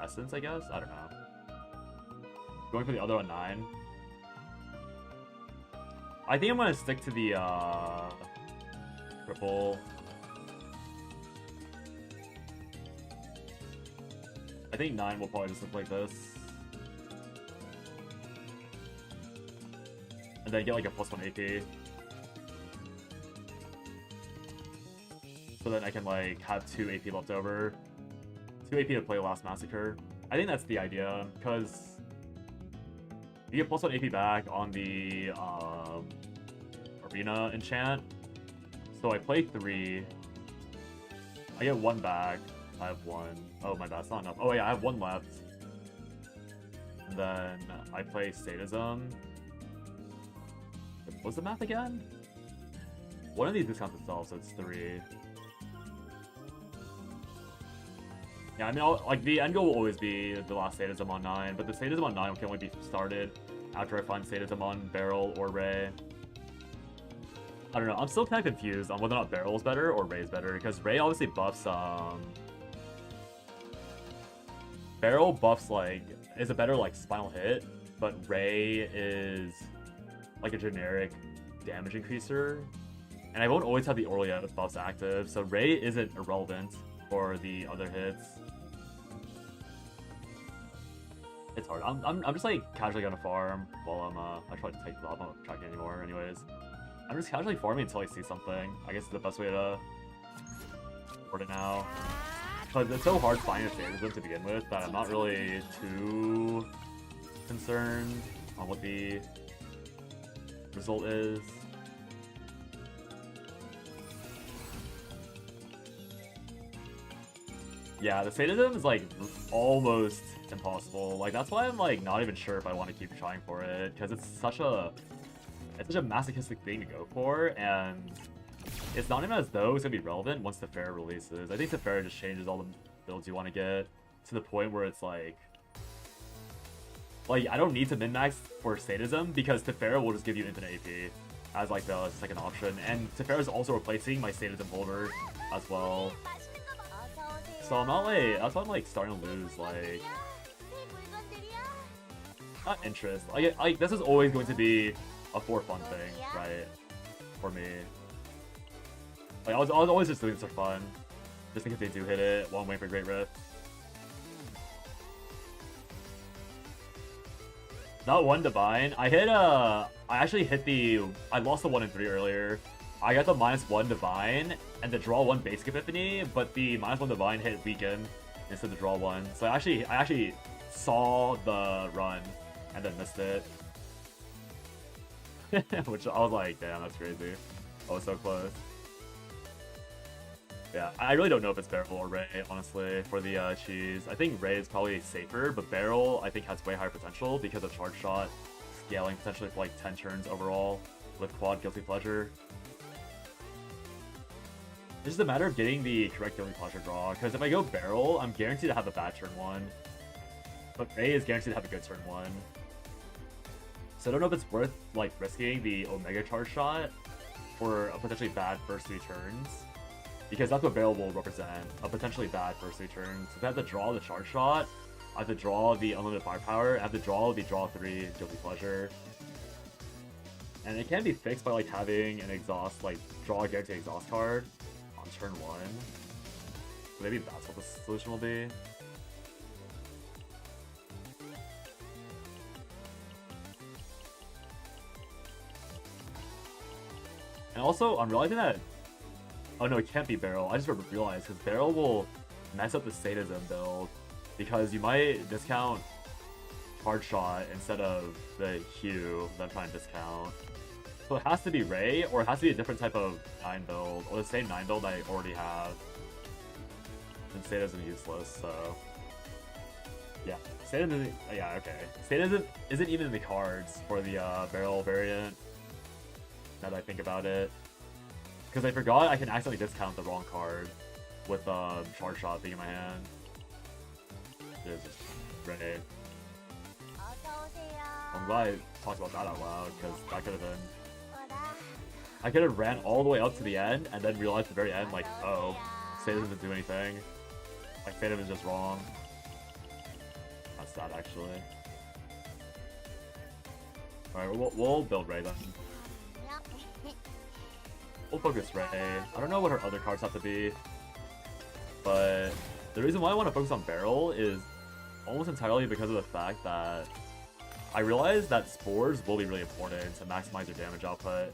essence, I guess? I don't know. Going for the other on 9. I think I'm gonna stick to the triple. I think 9 will probably just look like this. And then get like a +1 AP. So then I can like have 2 AP left over. 2 AP to play Last Massacre. I think that's the idea, because you get +1 AP back on the Arena enchant. So I play 3. I get 1 back. I have 1. Oh my bad, it's not enough. Oh yeah, I have 1 left. And then I play Sadism. What's the math again? One of these discounts itself, so it's 3. Yeah, I mean, like, the end goal will always be the last Sadism on 9, but the Sadism on 9 can only be started after I find Sadism on Barrel or Ray. I don't know, I'm still kind of confused on whether or not Barrel is better or Ray is better, because Ray obviously buffs, Barrel buffs, like, is a better, like, spinal hit, but Ray is, like, a generic damage increaser, and I won't always have the Aurelia buffs active, so Ray isn't irrelevant for the other hits. It's hard. I'm just like casually gonna farm while I'm I try to take the I'm not tracking anymore anyways. I'm just casually farming until I see something. I guess it's the best way to word it now. But it's so hard finding a Sadism to begin with that I'm not really too concerned on what the result is. Yeah, the sadism is like almost impossible. Like, that's why I'm like not even sure if I want to keep trying for it, because it's such a masochistic thing to go for, and it's not even as though it's gonna be relevant once the fair releases. I think the fair just changes all the builds you want to get to the point where it's like I don't need to min-max for sadism because Tefera will just give you infinite AP as like the second option, and Tefera is also replacing my sadism holder as well. So I'm not like, that's why I'm like starting to lose like not interest. Like this is always going to be a for fun thing, right? For me. Like I was always just doing this for fun. Just in case they do hit it while I'm waiting for Great Rift. Not 1 Divine. I actually hit I lost the 1 and 3 earlier. I got the -1 Divine and the draw 1 basic epiphany, but the -1 Divine hit weaken instead of draw 1. So I actually saw the run and then missed it. Which I was like, damn, that's crazy. I was so close. Yeah, I really don't know if it's Barrel or Ray, honestly, for the cheese. I think Ray is probably safer, but Barrel, I think, has way higher potential because of Charge Shot scaling potentially for like 10 turns overall with Quad Guilty Pleasure. It's just a matter of getting the correct Guilty Pleasure draw, because if I go Barrel, I'm guaranteed to have a bad turn 1. But Ray is guaranteed to have a good turn 1. So I don't know if it's worth like risking the Omega Charge Shot for a potentially bad first 3 turns. Because that's what Barrel will represent, a potentially bad first 3 turns. If I have to draw the Charge Shot, I have to draw the Unlimited Firepower, I have to draw the Draw 3 Guilty Pleasure. And it can be fixed by like having an exhaust, like draw a guaranteed exhaust card on turn 1. So maybe that's what the solution will be. And also, I'm realizing that... Oh no, it can't be Barrel. I just realized, because Barrel will mess up the sadism build because you might discount hard shot instead of the hue that I'm trying to discount. So it has to be Ray, or it has to be a different type of 9 build, or the same 9 build I already have. And sadism useless, so yeah, sadism isn't, yeah, okay. Sadism isn't even in the cards for the barrel variant. Now that I think about it, because I forgot I can accidentally discount the wrong card with charge shot being in my hand. It is just Ray. I'm glad I talked about that out loud, because that could have been. I could have ran all the way up to the end and then realized at the very end, like, oh, sadism doesn't do anything. Like, sadism is just wrong. That's sad, actually. Alright, we'll build Ray then. We'll focus Ray. I don't know what her other cards have to be, but the reason why I want to focus on Barrel is almost entirely because of the fact that I realize that spores will be really important to maximize your damage output.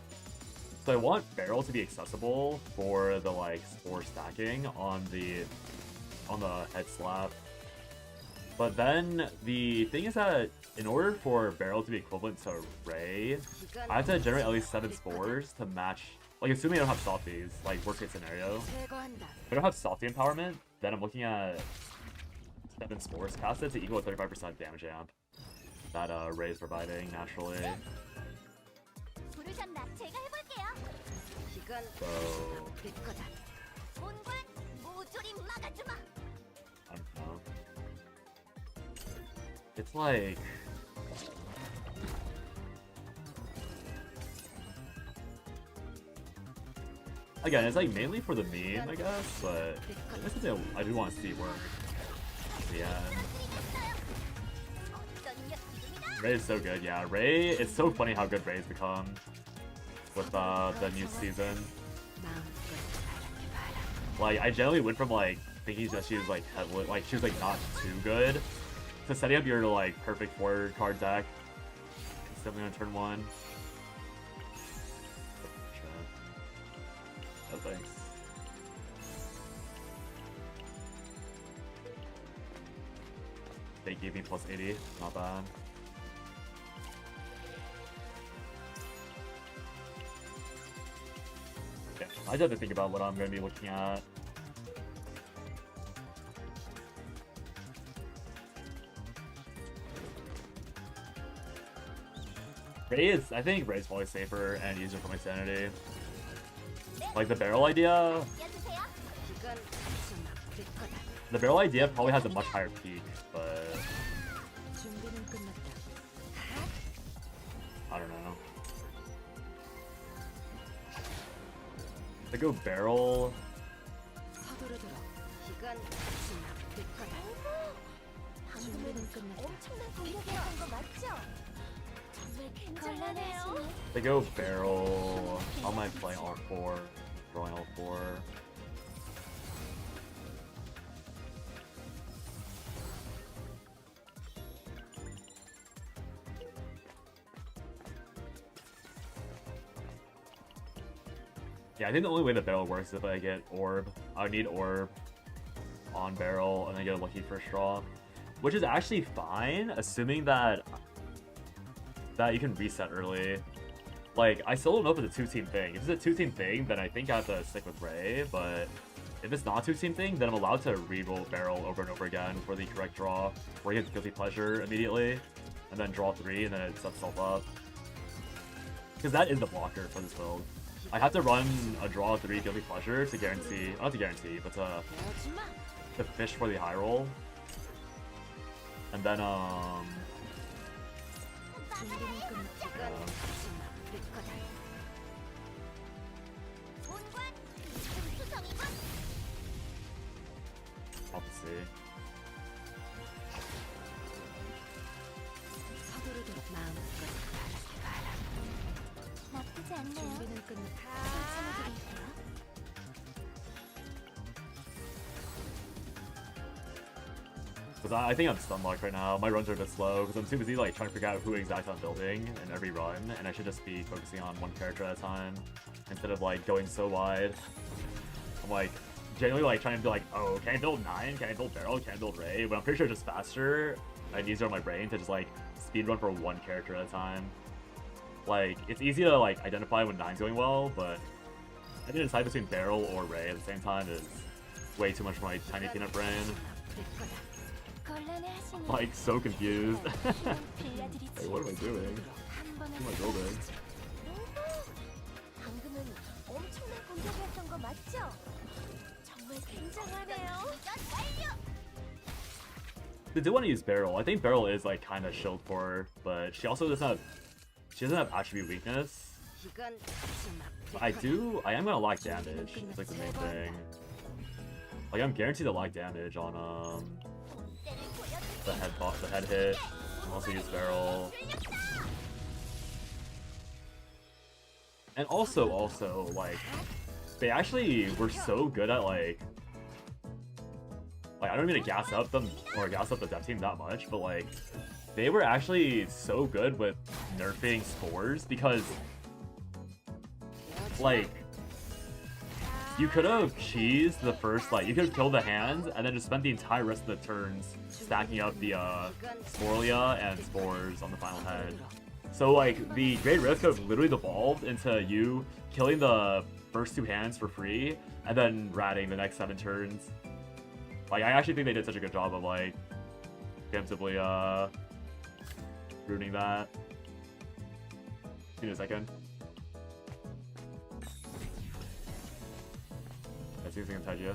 So I want Barrel to be accessible for the like spore stacking on the head slap. But then the thing is that in order for Barrel to be equivalent to Ray, I have to generate at least 7 spores to match. Like, assuming I don't have softies, like worst case scenario. If I don't have softy empowerment, then I'm looking at 7 spores casted to equal a 35% damage amp that Ray is providing naturally. So I don't know. It's like again, it's like mainly for the meme, I guess, but this is something I do want to see work. Yeah. Ray is so good, yeah. Ray, it's so funny how good Ray's become with the new season. Like, I generally went from like thinking that she was like headlit, like she was like not too good, to setting up your like perfect 4-card deck instantly on turn 1. Oh, thanks. They gave me plus 80, not bad. Okay, I just have to think about what I'm going to be looking at. Ray is, I think Ray's probably safer and easier for my sanity. Like the barrel idea, probably has a much higher peak, but I don't know. I go barrel. They go barrel. How am I playing all 4? Drawing all 4. Yeah, I think the only way the barrel works is if I get orb. I would need orb on barrel and then get a lucky first draw, which is actually fine, assuming that you can reset early. Like, I still don't know if it's a 2-team thing. If it's a 2-team thing, then I think I have to stick with Ray, but if it's not a 2-team thing, then I'm allowed to re-roll barrel over and over again for the correct draw, where you get guilty pleasure immediately, and then draw 3, and then it sets itself up. Because that is the blocker for this build. I have to run a draw 3 guilty pleasure to guarantee, not to guarantee, but to fish for the high roll. And then, I'll see. Because I think I'm stun locked right now. My runs are a bit slow because I'm too busy like trying to figure out who exactly I'm building in every run, and I should just be focusing on one character at a time instead of like going so wide. I'm like genuinely like trying to be like, oh, can I build 9? Can I build Barrel? Can I build Ray? But I'm pretty sure it's just faster and easier on my brain to just like speedrun for one character at a time. Like, it's easy to like identify when 9's going well, but I think decide between Barrel or Ray at the same time is way too much for my tiny peanut brain. I'm like so confused. Hey, what am I doing? What am I building? 방금은 엄청난 공격이었던 거 맞죠? 정말 굉장하네요. They do want to use Barrel. I think Barrel is like kind of shield for her, but she also doesn't have attribute weakness. 이건 좀 But I am gonna lock damage. It's like the main thing. Like I'm guaranteed to lock damage on the head hit. I'll also use Barrel. And also like they actually were so good at like I don't mean to gas up them or gas up the dev team that much, but like they were actually so good with nerfing spores because like you could have cheesed the first you could have killed the hands and then just spent the entire rest of the turns stacking up the Sporelia and spores on the final head. So like the Great Rift could have literally devolved into you killing the first 2 hands for free and then ratting the next 7 turns. Like I actually think they did such a good job of like preemptively ruining that. Give me a second. I see something inside you.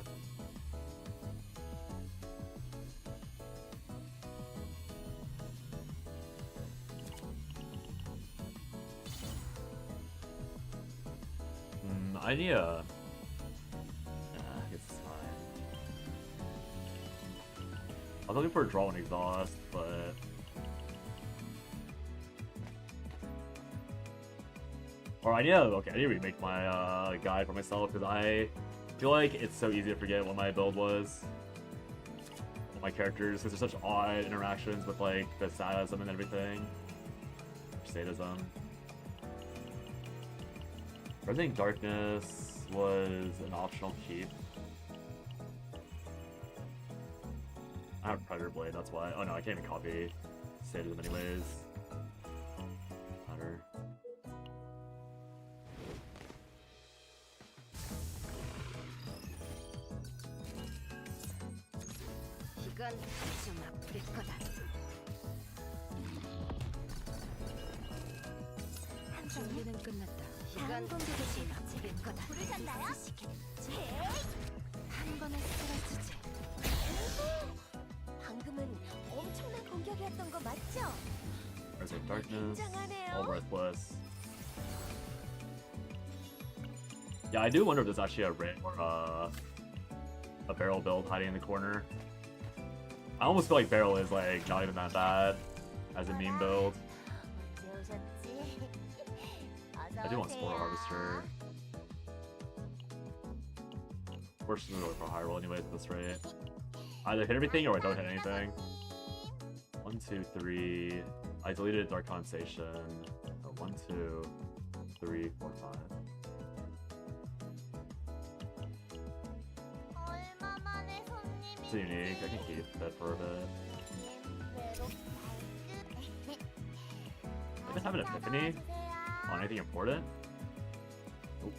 I need a... I guess it's fine. I was looking for a draw and exhaust, but... Or I need to remake my guide for myself, because I feel like it's so easy to forget what my build was. With my characters, because there's such odd interactions with like the sadism and everything. Sadism. I think Darkness was an optional keep. I have Predator Blade, that's why. Oh no, I can't even copy Sadism anyways. Matter. 이건 좀 아플 거다. 준비는 끝났다. 이건 좀 아플 거다. 부르셨나요? 한 번에 쓰러지지. 방금은 엄청난 공격이었던 거 맞죠? There's like Darkness, all Breathless. Yeah, I do wonder if there's actually a Ray or a Barrel build hiding in the corner. I almost feel like Barrel is like not even that bad as a meme build. I do want Spore Harvester. We're just gonna go for a high roll anyways at this rate. Either hit everything or I don't hit anything. 1, 2, 3. I deleted Dark Condensation. So 1, 2, 3, 4, 5. It's unique. I can keep that for a bit. I just have an epiphany on anything important. Nope.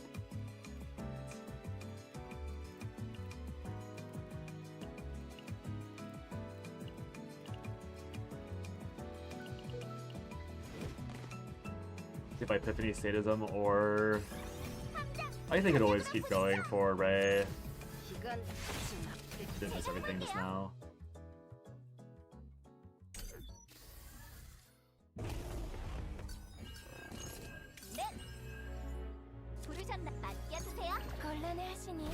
See if I epiphany sadism or I think it always keep going for Ray. Didn't miss everything just now. 부르셨나? 맡겨주세요. 곤란해하시니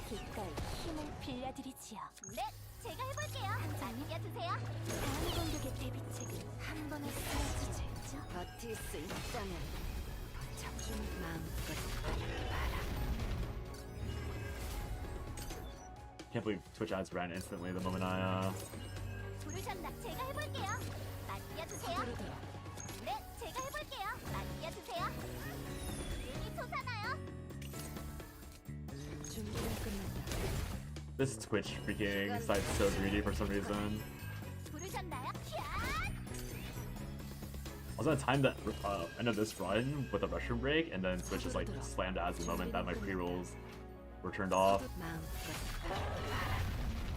기꺼이 힘을 빌려드리지요. 네, 제가 해볼게요. 맡겨주세요. 다음 공격의 대비책은 한 번에 쓰러지지. 버틸 수 있다면 버텨. 마음껏 바라. Can't believe Twitch ads ran instantly the moment I 부르셨나? 제가 해볼게요. 맡겨주세요. 네, 제가 해볼게요. 맡겨주세요. 눈이 솟아나요. 준비는 끝났다. This Twitch freaking site's so greedy for some reason. 부르셨나요? 캬! I was gonna time the end of this run with a restroom break, and then Twitch just like slammed ads the moment that my pre-rolls were turned off.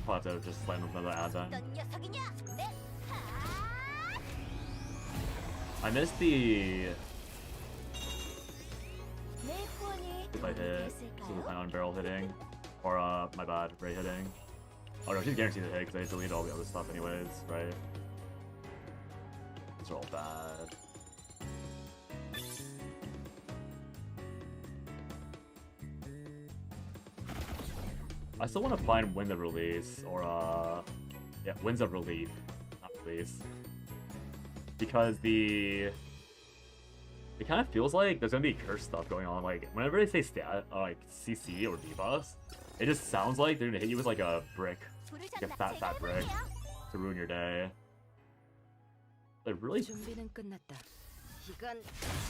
I'll have to just slam another ad then. 어떤 녀석이냐? 네! 하! I missed the 내 후원이 if I hit, so we plan on barrel hitting, or my bad, Ray hitting. Oh no, she's guaranteed to hit because I deleted all the other stuff anyways, right? These are all bad. I still want to find Winds of Release, or yeah, Winds of Relief, not Release. Because it kind of feels like there's gonna be cursed stuff going on. Like whenever they say stat, like CC or debuffs, it just sounds like they're gonna hit you with like a brick, like a fat brick, to ruin your day. Like really, 준비는 끝났다. 이건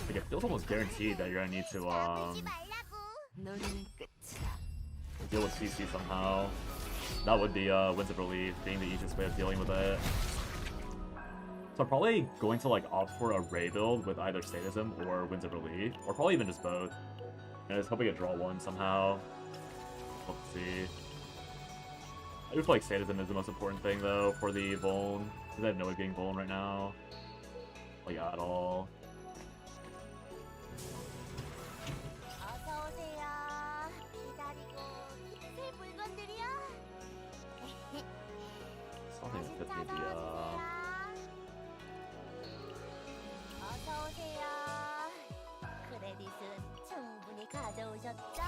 like it feels almost guaranteed that you're gonna need to 아프지 말라고. 너는 끝이다. deal with CC somehow. That would be Winds of Relief being the easiest way of dealing with it. So I'm probably going to like opt for a Ray build with either Sadism or Winds of Relief, or probably even just both. And just hoping to draw one somehow. Let's see. I do feel like Sadism is the most important thing though for the Vuln, because I have no way of getting Vuln right now. Like at all. 어서 오세요. 기다리고 있을 물건들이요. Something 다시 that could be 찾아오세요. 어서 오세요. 크레딧은 충분히 가져오셨죠?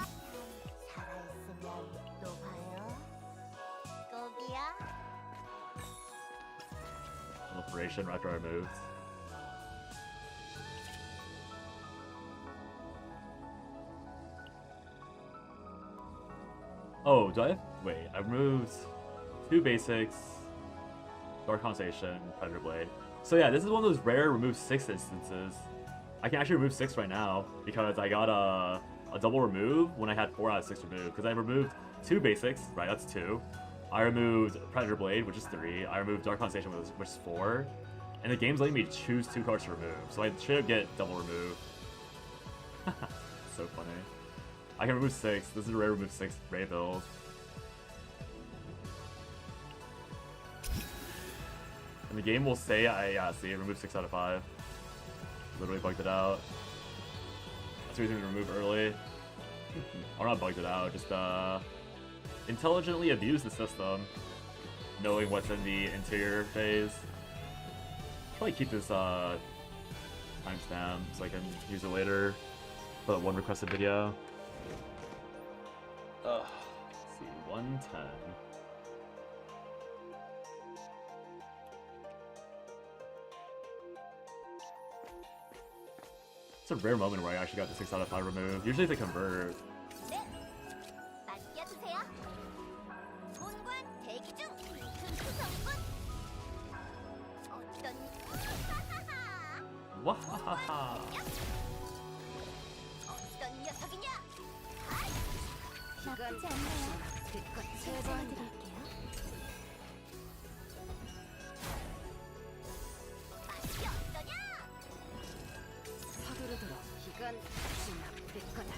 살아있으면 또 봐요. 꼭이야. Proliferation right after I moved. Oh, do I have... Wait, I removed 2 basics, Dark Conversation, Predator Blade. So yeah, this is one of those rare remove 6 instances. I can actually remove 6 right now because I got a double remove when I had 4 out of 6 removed. Because I removed 2 basics, right, that's 2. I removed Predator Blade, which is 3. I removed Dark Conversation, which is 4. And the game's letting me choose 2 cards to remove. So I should get double remove. So funny. I can remove 6. This is a rare remove 6 Ray build. And the game will say, see, remove 6 out of 5. Literally bugged it out. That's the reason we remove early. Or not bugged it out, just intelligently abuse the system, knowing what's in the interior phase. Probably keep this timestamp so I can use it later. Put one requested video. Let's see, 110. It's a rare moment where I actually got the 6 out of 5 removed. Usually they convert. 네. 맡겨주세요. 본관 대기 중. 금수성군. 어떤 Wahahaha. 어떤 녀석이냐? 나쁘지 않네요. 그껏 제거해드릴게요. 맛이 어떠냐? 서두르도록. 이건 지나쁠 거다.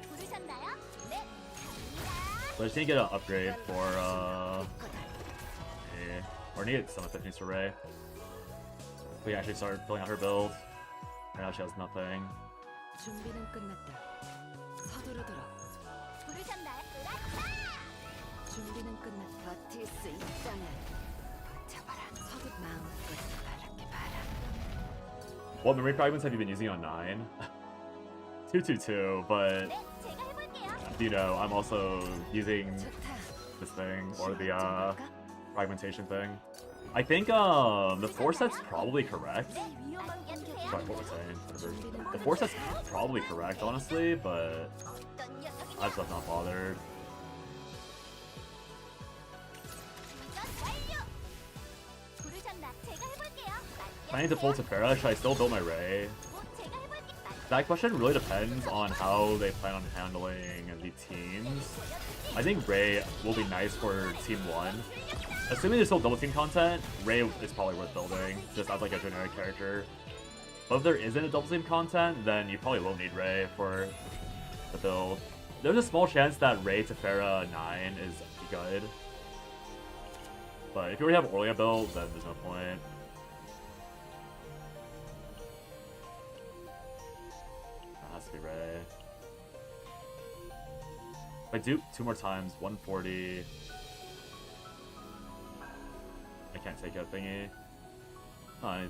부르셨나요? 네. 갑니다. So I just need to get an upgrade for or need some epiphanies for Ray. We can actually start filling out her build. Right now she has nothing. 준비는 끝났다. 서두르도록. 부르셨나요? 으라차! 준비는 끝났다. 버틸 수 있다면 버텨봐라. 서둘 마음껏 바랄게 봐라. What memory fragments have you been using on 9? 222, but 네, 제가 해볼게요. you know, I'm also using 좋다. this thing or the 시간 좀 볼까? fragmentation thing. I think the 4 set's probably correct. 위험한 공격. Sorry, what was I saying? Whatever. The 4 set's probably correct, honestly, but 어떤 녀석이냐? I just have not bothered. 이건 완료. 부르셨나? 제가 해볼게요. Planning to pull Tefera, should I still build my Ray? 제가 해볼게요. That question really depends on how they plan on handling the teams. I think Ray will be nice for Team 1. Assuming there's still double team content, Ray is probably worth building, just as like a generic character. But if there isn't a double team content, then you probably will need Ray for the build. There's a small chance that Ray to Pharah 9 is good. But if you already have Aurelia built, then there's no point. That has to be Ray. If I do 2 more times, 140. I can't take a thingy. None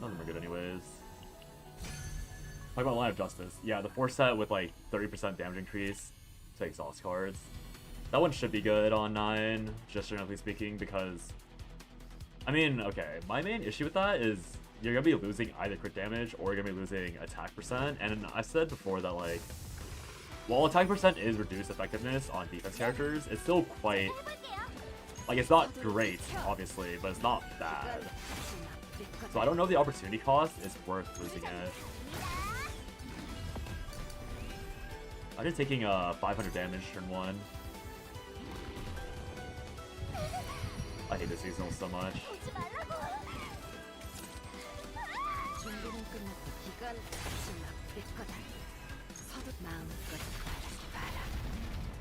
of them are good anyways. Talk about Line of Justice. Yeah, the 4 set with like 30% damage increase to exhaust cards. That one should be good on 9, just generally speaking, because... I mean, okay, my main issue with that is you're gonna be losing either crit damage or you're gonna be losing attack percent, and I said before that, like, while attack percent is reduced effectiveness on defense characters, it's still quite... Like, it's not great, obviously, but it's not bad. So I don't know if the opportunity cost is worth losing it. I'm just taking 500 damage turn 1. I hate this seasonal so much.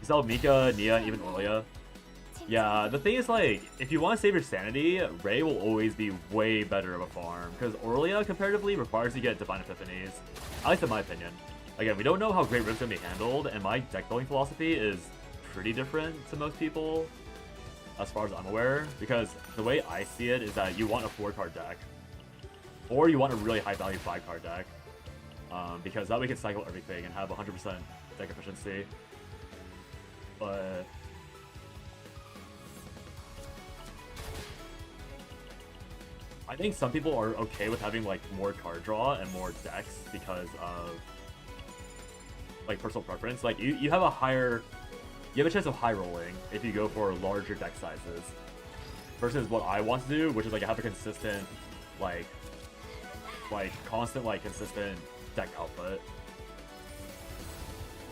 You saw Mika, Nia, and even Aurelia. Yeah, the thing is, like, if you want to save your sanity, Ray will always be way better of a farm, because Aurelia, comparatively, requires you to get Divine Epiphanies. At least in my opinion. Again, we don't know how Great Rift's going to be handled, and my deck building philosophy is pretty different to most people, as far as I'm aware, because the way I see it is that you want a 4-card deck, or you want a really high-value 5-card deck, because that way you can cycle everything and have 100% deck efficiency. But... I think some people are okay with having like more card draw and more decks because of like personal preference. Like you have a chance of high rolling if you go for larger deck sizes versus what I want to do, which is like have a consistent consistent deck output.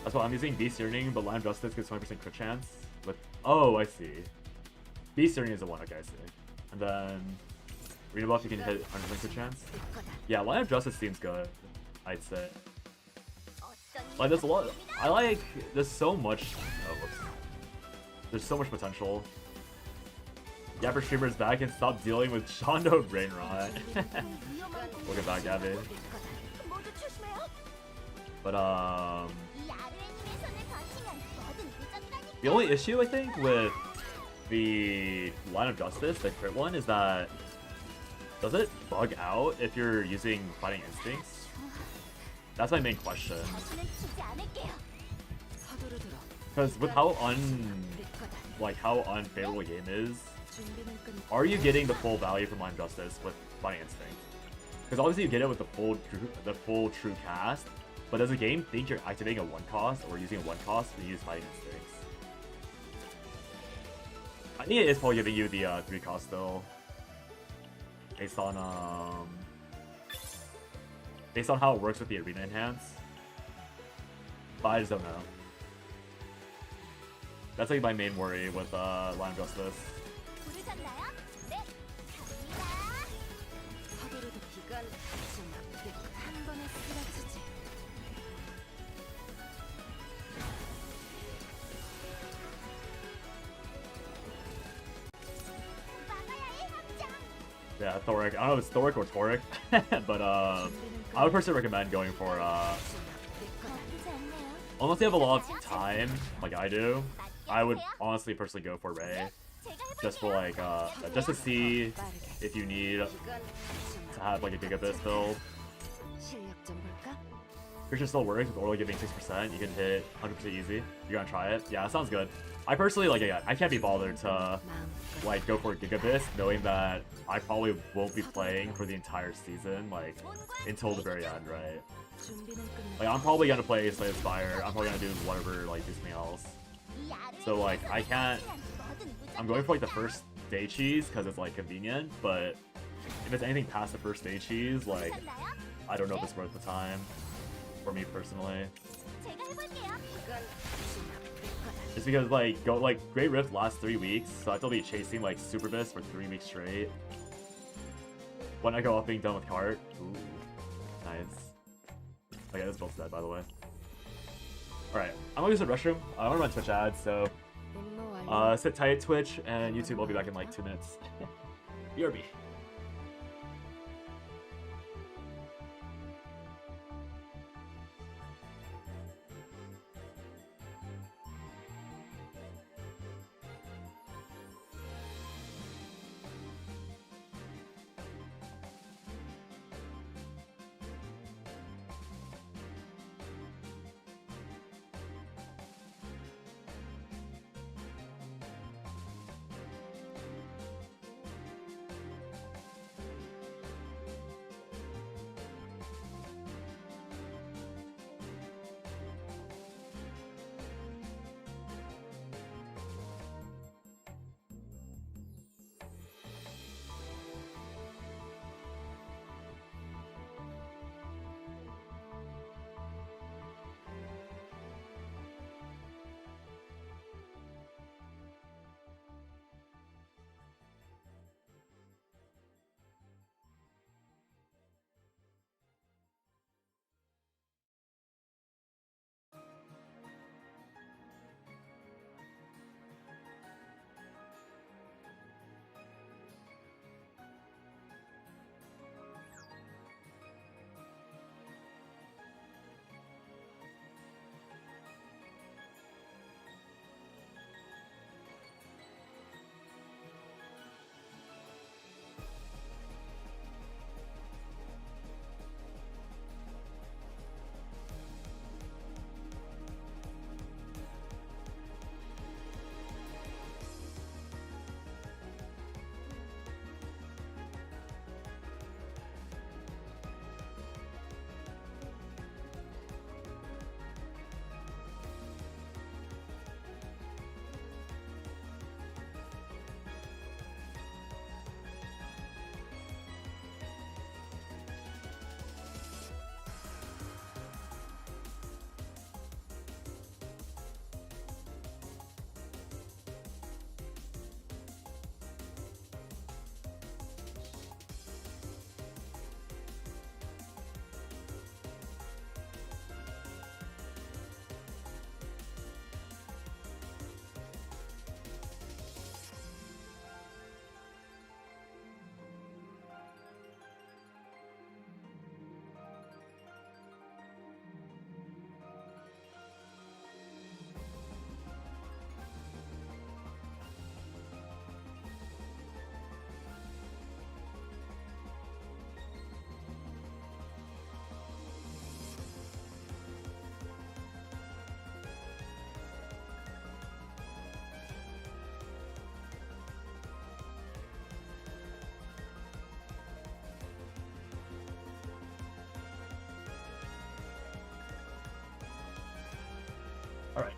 That's why I'm using Beast Yearning, but Line of Justice gives 20% crit chance with... Oh, I see. Beast Yearning is the one, okay, I see. And then... Arena buff, you can hit 100% crit chance. Yeah, Line of Justice seems good, I'd say. Like, there's a lot... There's so much... Oh, whoops. There's so much potential. Yapper Streamer is back and stop dealing with Shondo and Brain Rot. Look at that, Gabby. But, the only issue, I think, with the Line of Justice, the crit one, is that... Does it bug out if you're using Fighting Instincts? That's my main question. Because with how unfavorable the game is, are you getting the full value from Line of Justice with Fighting Instinct? Because obviously you get it with the full true cast, but does the game think you're activating a 1 cost or using a 1 cost to use Fighting Instincts? I think it is probably giving you the 3 cost still. Based on how it works with the arena enhance. But I just don't know. That's like my main worry with Line of Justice. Yeah, Thoric. I don't know if it's Thoric or Toric, but I would personally recommend going for unless you have a lot of time, like I do, I would honestly personally go for Ray, just for like just to see if you need to have like a Gigabit build. Creature still works with Aurelia giving 6%. You can hit 100% easy. You're gonna try it? Yeah, that sounds good. I personally, like, again, I can't be bothered to, like, go for Gigabit, knowing that I probably won't be playing for the entire season, like, until the very end, right? Like, I'm probably gonna play Slay the Spire. I'm probably gonna do whatever, like, do something else. So, like, I can't... I'm going for, like, the first day cheese, because it's, like, convenient, but if it's anything past the first day cheese, like, I don't know if it's worth the time. for me personally. 제가 해볼게요. 이건 다시 나쁠 거다. Just because Great Rift lasts 3 weeks, so I have to be chasing like Super Beast for 3 weeks straight. When I go off being done with cart. Ooh. Nice. Okay, this build's dead by the way. Alright, I'm gonna use the restroom. I wanna run Twitch ads, so 임무 완료. sit tight Twitch and YouTube. I'll be back in like 2 minutes. BRB. Alright.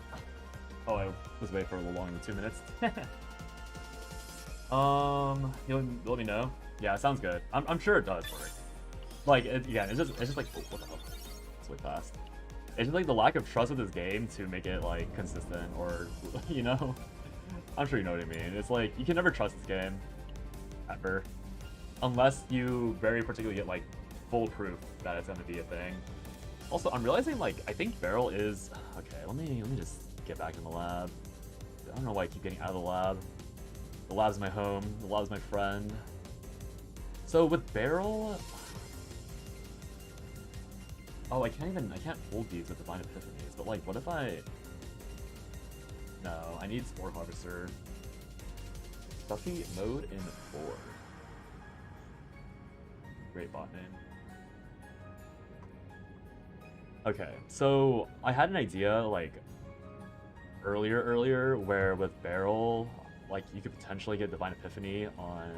Oh, I was away for a little longer than 2 minutes. You'll let me know? Yeah, it sounds good. I'm sure it does work. Like, again, it's just like, oh, what the hell? It's way fast. It's just like the lack of trust with this game to make it like consistent or, you know? I'm sure you know what I mean. It's like, you can never trust this game. Ever. Unless you very particularly get like full proof that it's gonna be a thing. Also, I'm realizing like, I think Barrel is, okay, let me just get back in the lab. I don't know why I keep getting out of the lab. The lab's my home, the lab's my friend. So with Barrel, oh, I can't hold these with Divine Epiphanies, but like, what if no, I need Spore Harvester. Stuffy mode in 4. Great bot name. Okay, so I had an idea like earlier where with Barrel, like you could potentially get Divine Epiphany on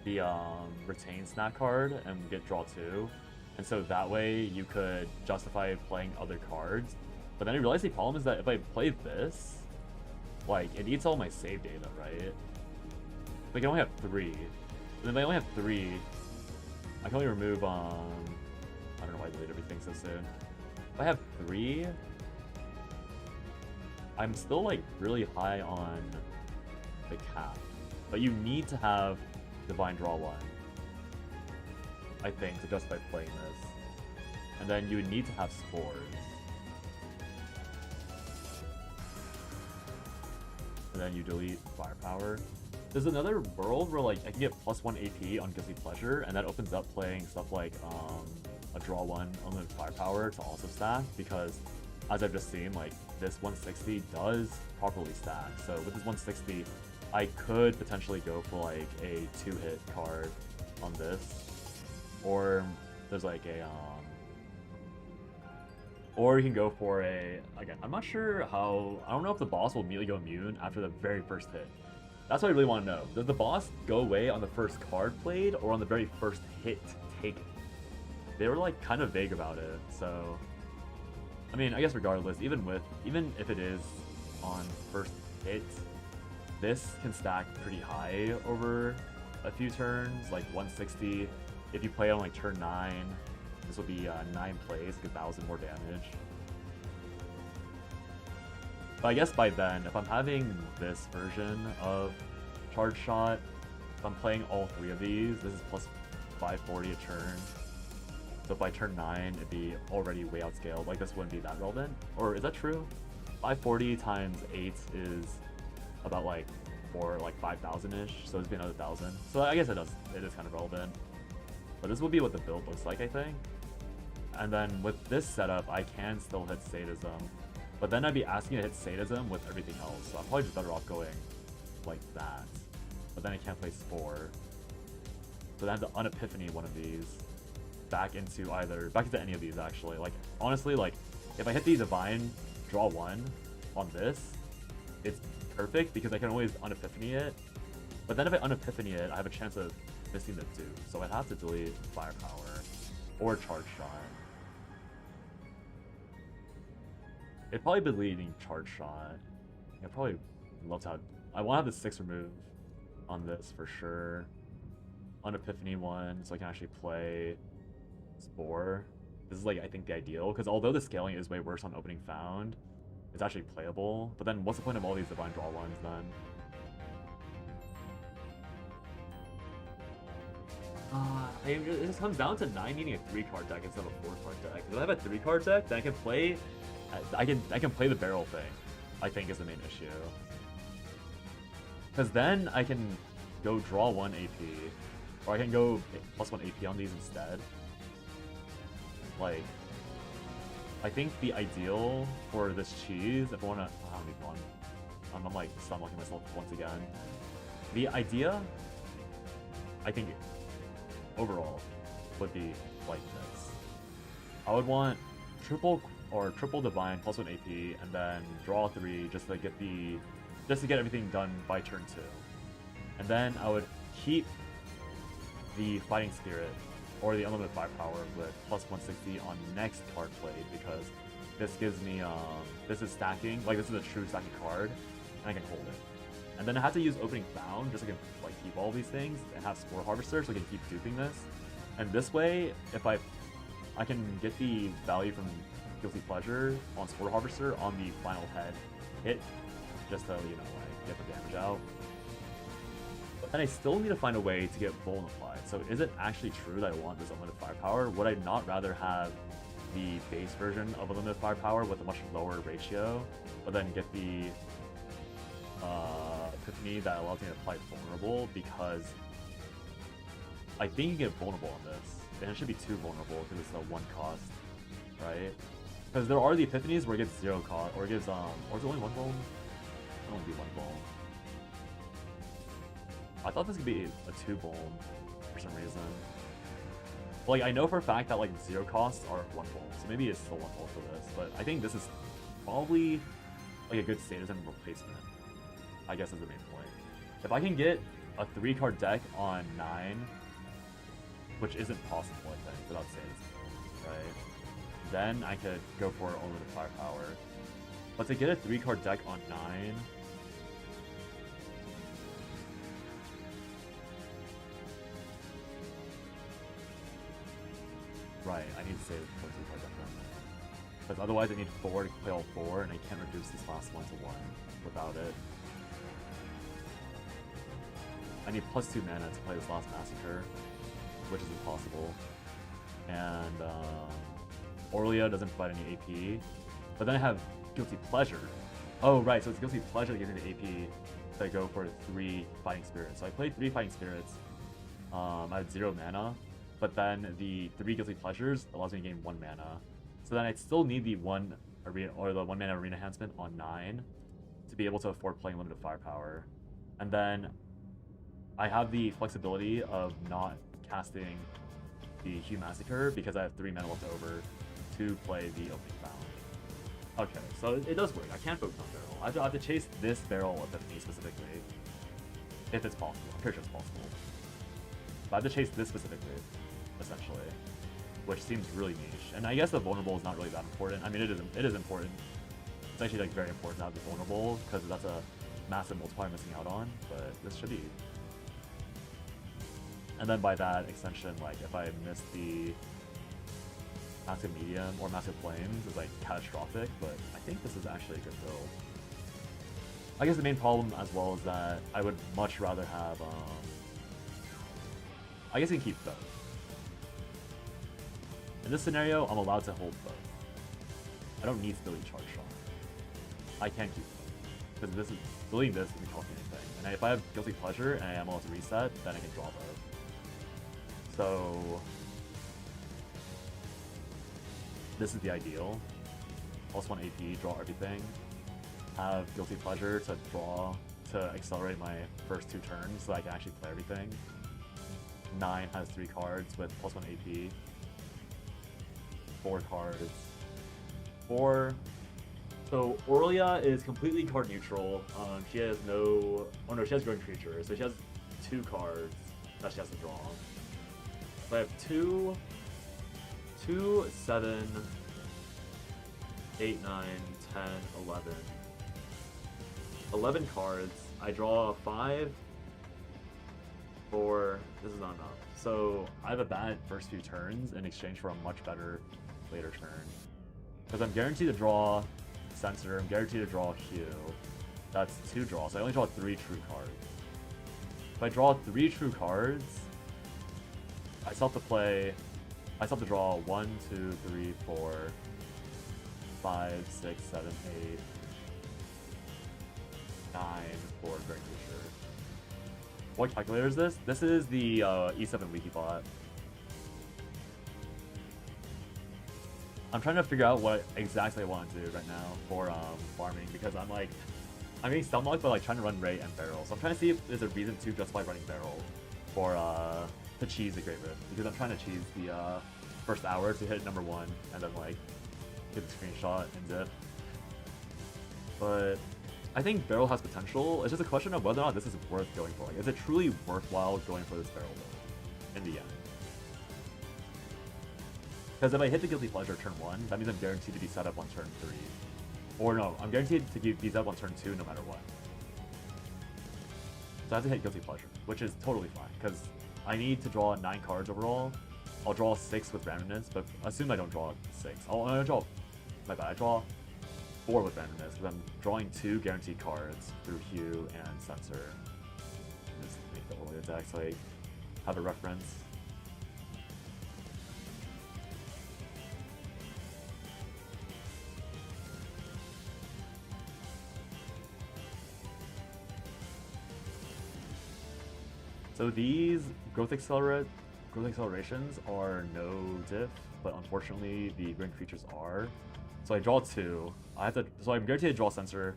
the retain snack card and get draw 2, and so that way you could justify playing other cards. But then I realized the problem is that if I play this, like it eats all my save data, right? Like I only have 3. And if I only have 3, I can only remove why I delete everything so soon. If I have 3, I'm still like really high on the cap. But you need to have Divine Draw 1, I think, to justify playing this. And then you would need to have Spores. And then you delete Firepower. There's another world where like I can get +1 AP on Guilty Pleasure, and that opens up playing stuff like a Draw 1 Unlimited Firepower to also stack, because as I've just seen, like this 160 does properly stack. So with this 160, I could potentially go for like a 2-hit card on this, or there's like a or you can go for a, again, I'm not sure how, I don't know if the boss will immediately go immune after the very first hit. That's what I really want to know. Does the boss go away on the first card played or on the very first hit taken? They were like kind of vague about it, so I mean, I guess regardless, even if it is on first hit, this can stack pretty high over a few turns, like 160. If you play on like turn 9, this will be 9 plays, like 1,000 more damage. But I guess by then, if I'm having this version of Charge Shot, if I'm playing all 3 of these, this is plus 540 a turn. So by turn 9, it'd be already way outscaled. Like, this wouldn't be that relevant. Or is that true? 540 times 8 is about like 5,000-ish. So it'd be another 1,000. So I guess it is kind of relevant. But this will be what the build looks like, I think. And then with this setup, I can still hit Sadism. But then I'd be asking to hit Sadism with everything else. So I'm probably just better off going like that. But then I can't play Spore. So then I have to unepiphany one of these back into any of these, actually. Like, honestly, like, if I hit the Divine Draw 1 on this, it's perfect because I can always unepiphany it. But then if I unepiphany it, I have a chance of missing the 2. So I'd have to delete Firepower or Charge Shot. It'd probably be deleting Charge Shot. I'd probably love to have, I want to have the 6 remove on this for sure. Unepiphany one, so I can actually play Spore. This is like, I think, the ideal, because although the scaling is way worse on opening Found, it's actually playable. But then what's the point of all these Divine Draw ones then? It just comes down to 9 needing a 3-card deck instead of a 4-card deck. If I have a 3-card deck, then I can play the barrel thing, I think, is the main issue. Because then I can go draw 1 AP, or I can go +1 AP on these instead. Like, I think the ideal for this cheese, if I want to, I don't need one. I'm like stunlocking myself once again. The idea, I think, overall, would be like this. I would want triple divine +1 AP, and then draw 3 just to get everything done by turn 2. And then I would keep the Fighting Spirit or the Unlimited Firepower with +160 on next card played, because this gives me this is stacking, like this is a true stacking card, and I can hold it. And then I have to use Opening Found just so I can like keep all these things and have Spore Harvester so I can keep duping this. And this way, if I can get the value from Guilty Pleasure on Spore Harvester on the final head hit, just to, you know, like, get the damage out. But then I still need to find a way to get Vuln applied. So is it actually true that I want this Unlimited Firepower? Would I not rather have the base version of Unlimited Firepower with a much lower ratio, but then get the Epiphany that allows me to apply Vulnerable? Because I think you get vulnerable on this, and it should be 2 vulnerable because it's a 1 cost, right? Because there are the Epiphanies where it gets 0 cost, or it gives or is it only 1 vuln? It only be 1 vuln. I thought this could be a 2 vuln for some reason. But, like, I know for a fact that like 0 costs are 1 vuln, so maybe it's still 1 vuln for this. But I think this is probably like a good Sadism replacement, I guess, is the main point. If I can get a 3-card deck on 9, which isn't possible, I think, without Sadism, right? Then I could go for Unlimited Firepower. But to get a 3-card deck on 9, right, I need save points if I get them. Because otherwise I need 4 to play all 4, and I can't reduce this last one to 1 without it. I need +2 mana to play this last Massacre, which is impossible. And Orlia doesn't provide any AP. But then I have Guilty Pleasure. Oh, right, so it's Guilty Pleasure that gives me the AP to go for 3 Fighting Spirits. So I played 3 Fighting Spirits. I had 0 mana, but then the 3 Guilty Pleasures allows me to gain 1 mana. So then I'd still need the 1 arena or the 1 mana arena enhancement on 9 to be able to afford playing limited firepower. And then I have the flexibility of not casting the Hue Massacre because I have 3 mana left over to play the Opening Bound. Okay, so it does work. I can't focus on Barrel. I have to chase this Barrel Epiphany specifically. If it's possible. I'm pretty sure it's possible. But I have to chase this specifically, essentially. Which seems really niche. And I guess the Vulnerable is not really that important. I mean, it is important. It's actually like very important to have the Vulnerable, because that's a massive multiplier missing out on, but this should be. And then by that extension, like, if I miss the Massive Medium or Massive Flames, is like catastrophic, but I think this is actually a good build. I guess the main problem as well is that I would much rather have, I guess you can keep both. In this scenario, I'm allowed to hold both. I don't need Stability Charge Shot. I can keep both. Because this is, deleting this doesn't cost me anything. And if I have Guilty Pleasure and I am allowed to reset, then I can draw both. So this is the ideal. +1 AP, draw everything. Have Guilty Pleasure to draw, to accelerate my first 2 turns so I can actually play everything. 9 has 3 cards with +1 AP. 4 cards. 4. So Orlia is completely card neutral. She has no... Oh no, she has Growing Creature. So she has 2 cards that she has to draw. So I have 2, 7, 8, 9, 10, 11. 11 cards. I draw 5, 4. This is not enough. So I have a bad first few turns in exchange for a much better later turn. Because I'm guaranteed to draw Censor, I'm guaranteed to draw Hue. That's 2 draws, so I only draw 3 true cards. If I draw 3 true cards, I still have to play, I still have to draw 1, 2, 3, 4, 5, 6, 7, 8, 9 for Growing Creature. What calculator is this? This is the E7 Wiki bot. I'm trying to figure out what exactly I want to do right now for farming, because I'm getting stomach, but like trying to run Ray and Barrel. So I'm trying to see if there's a reason to justify running Barrel for to cheese the Great Rift, because I'm trying to cheese the first hour to hit number 1 and then like get the screenshot and zip. But I think Barrel has potential. It's just a question of whether or not this is worth going for. Like, is it truly worthwhile going for this Barrel build in the end? Because if I hit the Guilty Pleasure turn 1, that means I'm guaranteed to be set up on turn 3. Or no, I'm guaranteed to be set up on turn 2 no matter what. So I have to hit Guilty Pleasure, which is totally fine, because I need to draw 9 cards overall. I'll draw 6 with randomness, but assume I don't draw 6. I'll draw, my bad, I draw 4 with randomness, because I'm drawing 2 guaranteed cards through Hue and Censor. Just make the Orlia deck so I have a reference. So these growth accelerations are no diff, but unfortunately the growing creatures are. So I draw 2. So I'm guaranteed to draw Censor.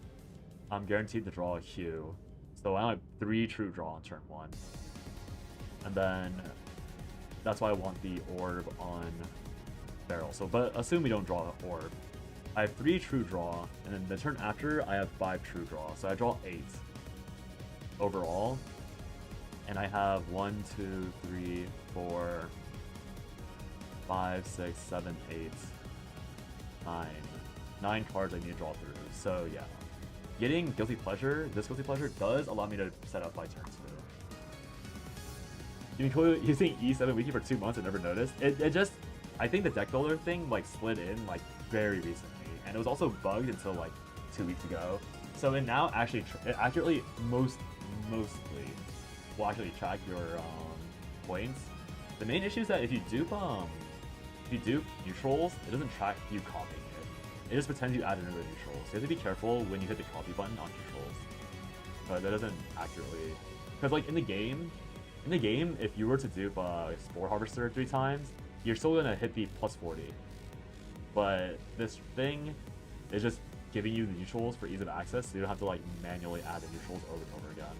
I'm guaranteed to draw Hue. So I have 3 true draw on turn 1. And then that's why I want the orb on Barrel. So but assume we don't draw an orb. I have 3 true draw, and then the turn after I have 5 true draw. So I draw 8 overall. And I have 1, 2, 3, 4, 5, 6, 7, 8, 9. 9 cards I need to draw through. So yeah. Getting Guilty Pleasure, this Guilty Pleasure does allow me to set up my turn 2. You've been using E7 Wiki for 2 months and never noticed? It just, I think the deck builder thing like slid in like very recently, and it was also bugged until like 2 weeks ago. So it now actually it accurately mostly will actually track your points. The main issue is that if you dupe neutrals, it doesn't track you copying it. It just pretends you add another neutral. So you have to be careful when you hit the copy button on neutrals. But that doesn't accurately, because like in the game, if you were to dupe Spore Harvester 3 times, you're still gonna hit the plus 40. But this thing is just giving you the neutrals for ease of access, so you don't have to like manually add the neutrals over and over again.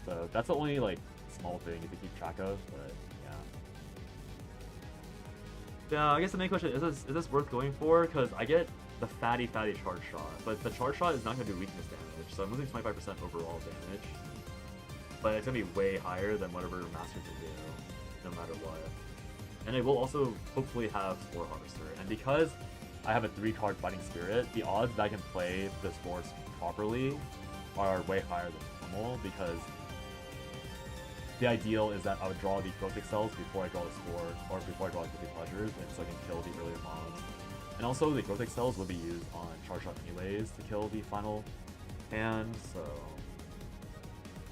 So that's the only like small thing you have to keep track of, but yeah. Yeah, I guess the main question is this worth going for? Because I get the fatty charge shot, but the charge shot is not gonna do weakness damage, so I'm losing 25% overall damage. But it's gonna be way higher than whatever Master can do, no matter what. And it will also hopefully have Spore Harvester. And because I have a 3-card Fighting Spirit, the odds that I can play the spores properly are way higher than normal, because the ideal is that I would draw the Growth Cells before I draw the Spore, or before I draw the Pleasures, and so I can kill the earlier mobs. And also the Growth Cells will be used on Charge Shot anyways to kill the final hand, so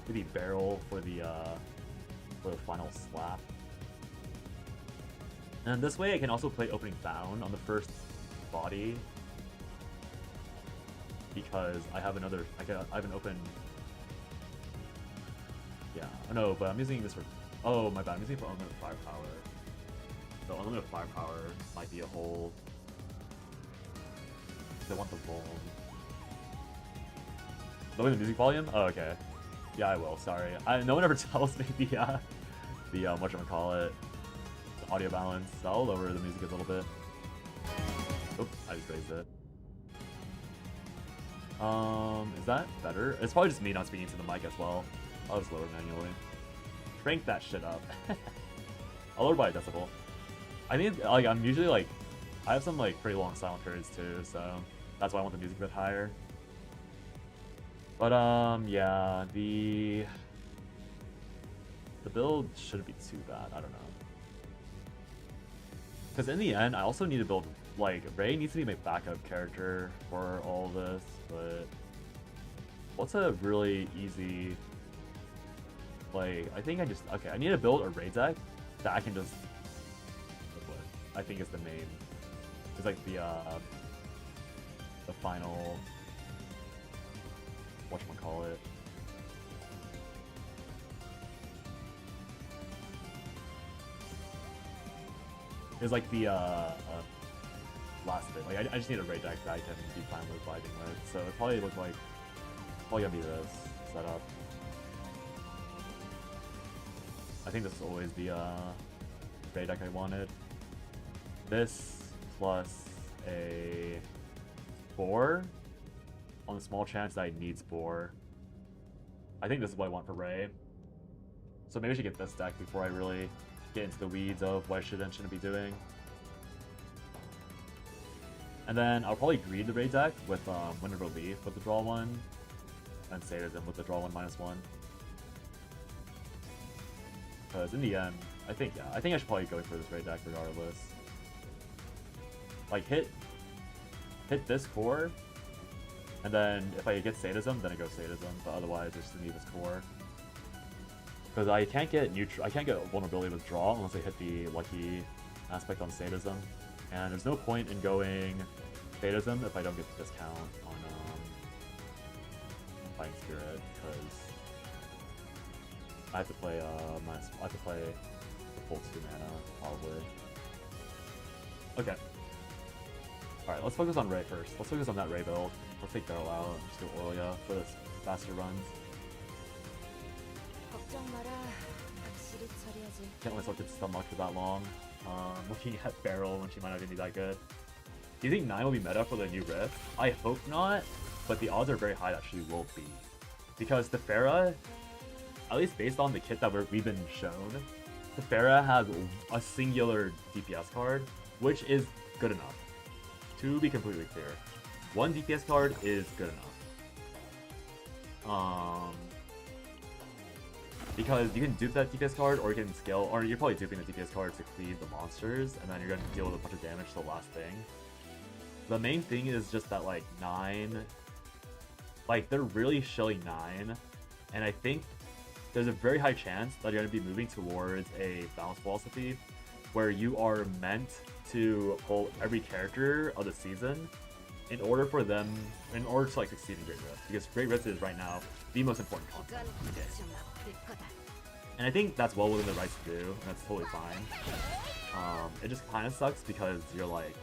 maybe Barrel for the final slap. And this way I can also play Opening Bound on the first body, because I have another, I have an open, yeah, no, but I'm using this for, oh my bad, I'm using it for unlimited firepower. So unlimited firepower might be a whole, they want the volume. Lower the music volume? Oh, okay. Yeah, I will, sorry. No one ever tells me the whatchamacallit, the audio balance. So I'll lower the music a little bit. Oop, I just raised it. Is that better? It's probably just me not speaking to the mic as well. I'll just lower it manually. Crank that shit up. I'll lower by a decibel. I think, like, I'm usually, like, I have some, like, pretty long silent periods too, so that's why I want the music a bit higher. But, yeah, the build shouldn't be too bad, I don't know. Because in the end, I also need to build, like, Ray needs to be my backup character for all this, but what's a really easy, like, I think okay, I need to build a Ray deck that I can just, what I think is the main, it's like the final, whatchamacallit, is like the last bit. Like I just need a Ray deck that I can be fine with vibing with. So it probably look like probably gonna be this setup. I think this will always be Ray deck I wanted. This plus a Spore on the small chance that I need Spore. I think this is what I want for Ray. So maybe I should get this deck before I really get into the weeds of what I should and shouldn't be doing. And then I'll probably greed the Ray deck with Wind of Relief with the draw 1, and Sadism with the draw 1/1. Because in the end, I think I should probably go for this Ray deck regardless. Like hit this core, and then if I get Sadism, then I go Sadism. But otherwise, I just need this core. Because I can't get vulnerability with draw unless I hit the lucky aspect on Sadism, and there's no point in going Sadism if I don't get the discount on Fighting Spirit, because I have to play the full 2 mana probably. Okay. All right, let's focus on Ray first. Let's focus on that Ray build. Let's take Barrel out and just go Aurelia for this faster runs. Can't let myself get stomached for that long. Looking at Barrel when she might not even be that good. Do you think 9 will be meta for the new Rift? I hope not, but the odds are very high that she will be. Because the Pharah, at least based on the kit that we've been shown, the Pharah has a singular DPS card, which is good enough. To be completely clear, 1 DPS card is good enough. Because you can dupe that DPS card, or you can scale, or you're probably duping the DPS card to cleave the monsters, and then you're going to deal with a bunch of damage to the last thing. The main thing is just that, like, 9... Like, they're really shilling 9, and I think there's a very high chance that you're going to be moving towards a balance philosophy where you are meant to pull every character of the season in order to like succeed in Great Rift, because Great Rift is right now the most important content in the game. And I think that's well within the rights to do, and that's totally fine. It just kind of sucks because you're like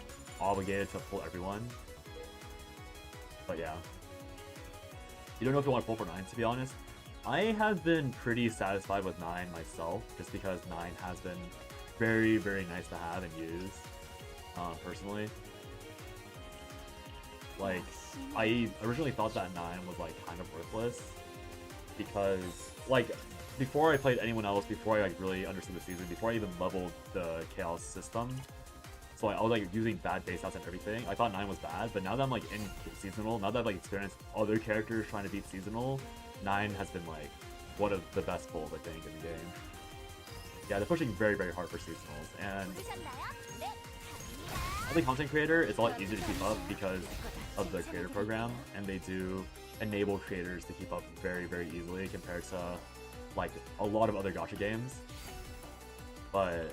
obligated to pull everyone. But yeah. You don't know if you want to pull for 9, to be honest. I have been pretty satisfied with 9 myself, just because 9 has been very, very nice to have and use, personally. Like, I originally thought that 9 was, like, kind of worthless, because, like, before I played anyone else, before I, like, really understood the season, before I even leveled the Chaos system, so I was, like, using bad base stats and everything, I thought 9 was bad, but now that I'm, like, in Seasonal, now that I've, like, experienced other characters trying to beat Seasonal, 9 has been, like, one of the best pulls, I think, in the game. Yeah, they're pushing very, very hard for Seasonals, and as a content creator, it's a lot easier to keep up because of the creator program, and they do enable creators to keep up very, very easily compared to, like, a lot of other gacha games. But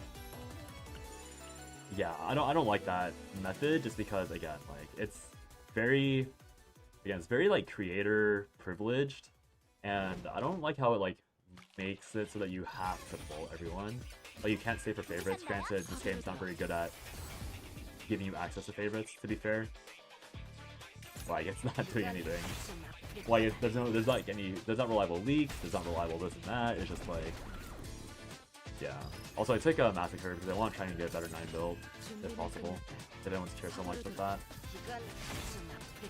yeah, I don't like that method, just because, again, like, it's very like creator privileged, and I don't like how it, like, makes it so that you have to pull everyone. Like, you can't save for favorites. Granted, this game's not very good at giving you access to favorites, to be fair. Like, it's not doing anything. Like, there's not reliable leaks, there's not reliable this and that, it's just like, yeah. Also, I took a Massacre because I want to try and get a better 9 build, if possible. If anyone's cared so much with that.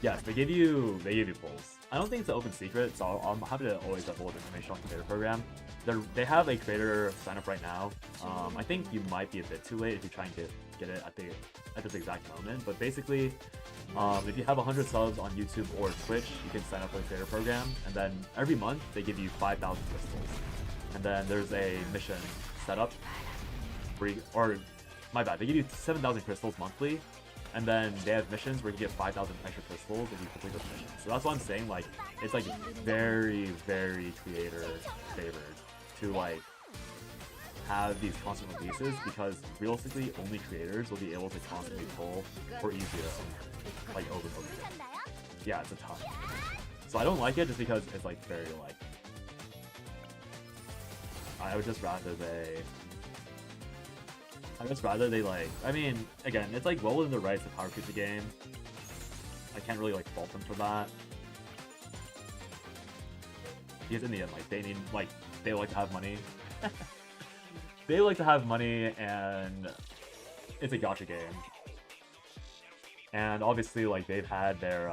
Yes, they give you pulls. I don't think it's an open secret, so I'm happy to always divulge information on the creator program. They have a creator sign up right now. I think you might be a bit too late if you try and get it at this exact moment. But basically, if you have 100 subs on YouTube or Twitch, you can sign up for the creator program, and then every month they give you 5,000 crystals. And then there's a mission setup where they give you 7,000 crystals monthly. And then they have missions where you get 5,000 extra crystals if you complete those missions. So that's what I'm saying, like, it's, like, very, very creator favored to, like, have these constant releases, because realistically only creators will be able to constantly pull for easier, like, over and over again. Yeah, it's a ton. So I don't like it just because it's, like, very, like, I would just rather they like, I mean, again, it's like well within the rights to power creep the game. I can't really like fault them for that. Because in the end, like, they like to have money. They like to have money, and it's a gacha game. And obviously, like, they've had their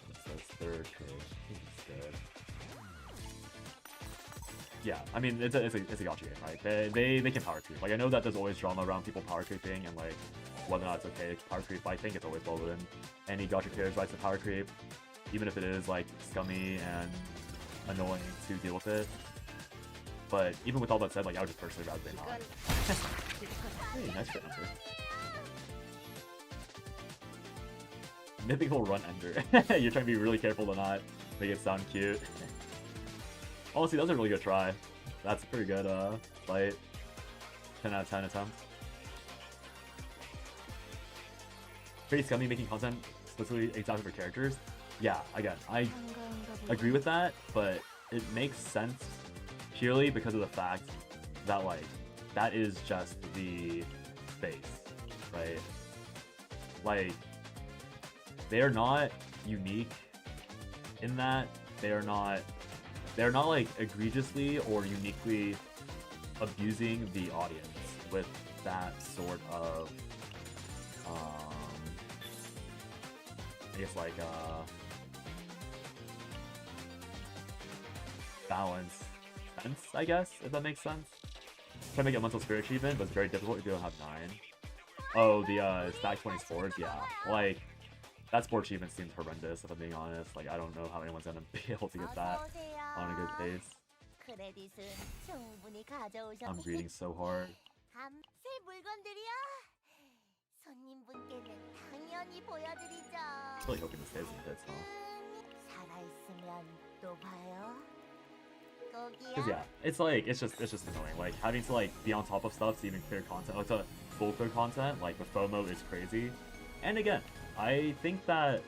what's this, third trade. Good. Yeah, I mean, it's a gacha game, right? They can power creep. Like, I know that there's always drama around people power creeping and, like, whether or not it's okay to power creep, but I think it's always well within any gacha creator's rights to power creep, even if it is, like, scummy and annoying to deal with it. But even with all that said, like, I would just personally rather they not. Hey, nice crit number. Mythical run ender. You're trying to be really careful to not make it sound cute. Honestly, that was a really good try. That's a pretty good fight. 10 out of 10 attempt. Pretty scummy making content specifically exactly for characters. Yeah, again, I agree with that, but it makes sense purely because of the fact that, like, that is just the base, right? Like, they are not unique in that they're not like egregiously or uniquely abusing the audience with that sort of I guess, like, balance sense, I guess, if that makes sense. Try to make a mental spirit achievement, but it's very difficult if you don't have 9. Oh, the stack 20 swords, yeah. Like, that sport achievement seems horrendous, if I'm being honest. Like, I don't know how anyone's gonna be able to get that on a good pace. 크레딧은 충분히 I'm 가져오셨. reading so hard. 새 물건들이요. 손님분께는 당연히 보여드리죠. Really hoping this stays in hits, huh? 살아있으면 또 봐요. Cause yeah, it's like it's just annoying. Like having to like be on top of stuff to even clear content, like to full clear content, like with FOMO is crazy. And again, I think that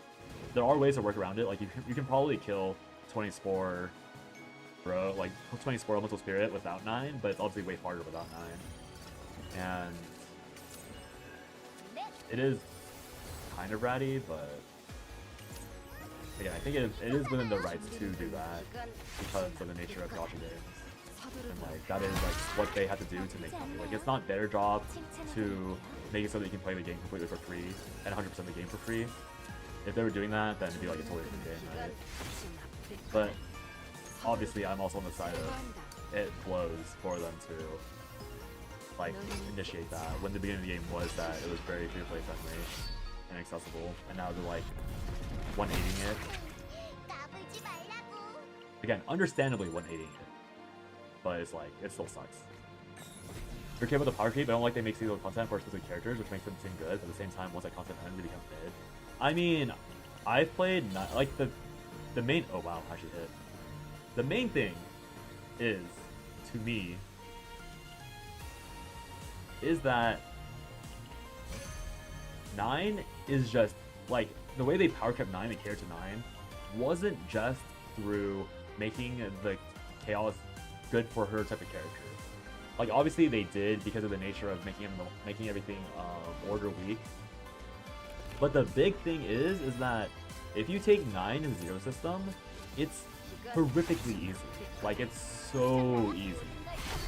there are ways to work around it. Like you can probably kill 20 Spore, bro, like 20 Spore Elemental Spirit without 9, but it's obviously way harder without 9. And it is kind of ratty, but again, I think it is within the rights to do that because of the nature of gacha games. And like that is like what they had to do to make money. Like it's not their job to make it so that you can play the game completely for free and 100% the game for free. If they were doing that, then it'd be like a totally different game, right? But obviously, I'm also on the side of it flows for them to like initiate that. When the beginning of the game was that it was very free-to-play friendly and accessible, and now they're like 180ing it. 까불지 말라고. Again, understandably 180ing it, but it's like it still sucks. You're okay with the power creep, but I don't like they make seasonal content for specific characters, which makes them seem good. But at the same time, once that content ends, it becomes mid. I mean, I've played like the main. Oh wow, actually hit. The main thing is, to me, is that 9 is just like the way they power kept 9 and cared to 9 wasn't just through making the chaos good for her type of character. Like obviously they did because of the nature of making everything order weak. But the big thing is that if you take 9 in Zero System, it's horrifically easy. Like it's so easy.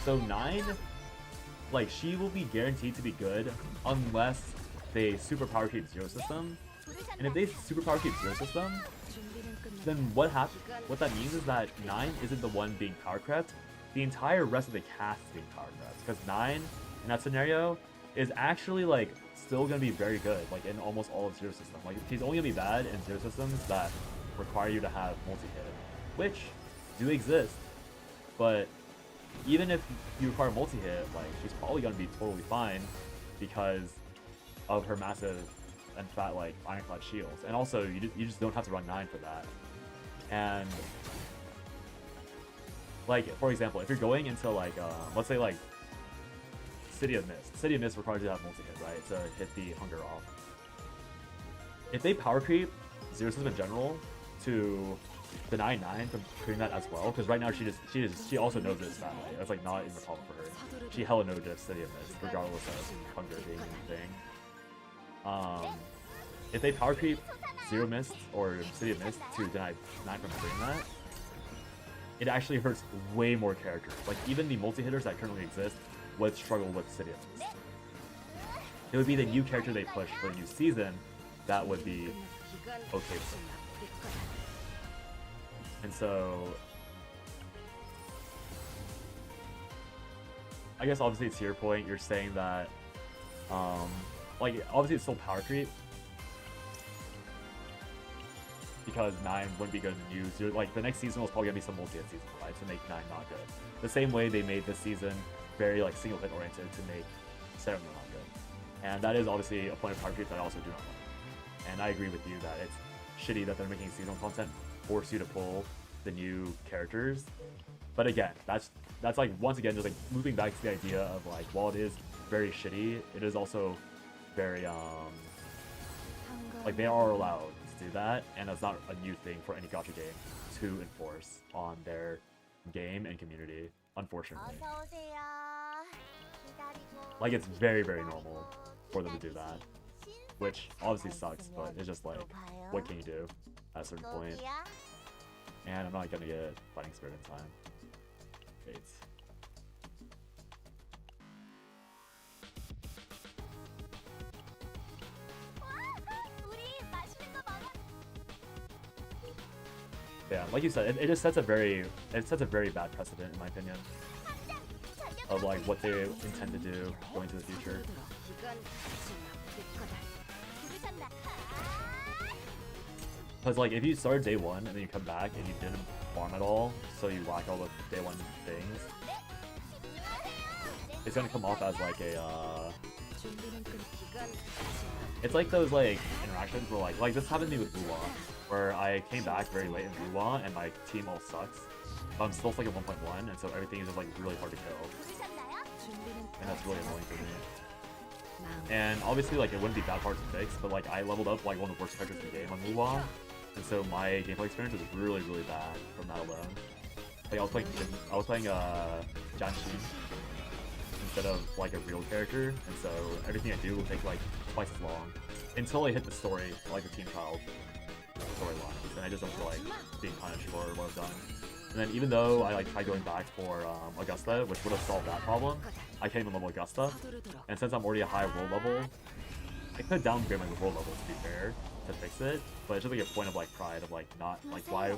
So 9, like she will be guaranteed to be good unless they super power creep Zero System. And if they super power creep Zero System, then what that means is that 9 isn't the one being power crept. The entire rest of the cast is being power crept. Because 9 in that scenario is actually like still gonna be very good, like in almost all of Zero System. Like she's only gonna be bad in Zero Systems that require you to have multi-hit, which do exist. But even if you require multi-hit, like she's probably gonna be totally fine because of her massive and fat like ironclad shields. And also you just don't have to run 9 for that. And like for example, if you're going into like let's say like City of Mist. City of Mist requires you to have multi-hit, right? To hit the hunger off. If they power creep Zero System in general to deny 9 from doing that as well, because right now she also knows it's that way. It's like not even a problem for her. She hella knows just City of Mist, regardless of hunger being anything. If they power creep Zero Mist or City of Mist to deny 9 from doing that, it actually hurts way more characters. Like even the multi-hitters that currently exist would struggle with City of Mist. It would be the new character they push for a new season that would be okay with it. And so I guess obviously to your point, you're saying that like obviously it's still power creep because 9 wouldn't be good in the new. Like the next season was probably gonna be some multi-hit season, right? To make 9 not good. The same way they made this season very like single hit oriented to make Saturn not good. And that is obviously a point of power creep that I also do not like. And I agree with you that it's shitty that they're making seasonal content force you to pull the new characters. But again, that's like once again just like looping back to the idea of like while it is very shitty, it is also very like they are allowed to do that, and that's not a new thing for any gacha game to enforce on their game and community, unfortunately. Like it's very, very normal for them to do that, which obviously sucks, but it's just like, what can you do at a certain point? And I'm not gonna get Fighting Spirit in time. Fates. Yeah, like you said, it just sets a very bad precedent in my opinion of like what they intend to do going to the future. Because like if you started day 1 and then you come back and you didn't farm at all, so you lack all the day 1 things, it's gonna come off as like a it's like those like interactions where like this happened to me with Wuwa, where I came back very late in Wuwa and my team all sucks. But I'm still stuck at 1.1, and so everything is just like really hard to kill. And that's really annoying for me. And obviously like it wouldn't be that hard to fix, but like I leveled up like one of the worst characters in the game on Wuwa. And so my gameplay experience was really, really bad from that alone. Like I was playing Janshin instead of like a real character, and so everything I do will take like twice as long until I hit the story, like the Teen Child storyline, and I just don't feel like being punished for what I've done. And then even though I like tried going back for Augusta, which would have solved that problem, I can't even level Augusta. And since I'm already a high world level, I could downgrade my world level to be fair to fix it. But it's just like a point of like pride of like not like why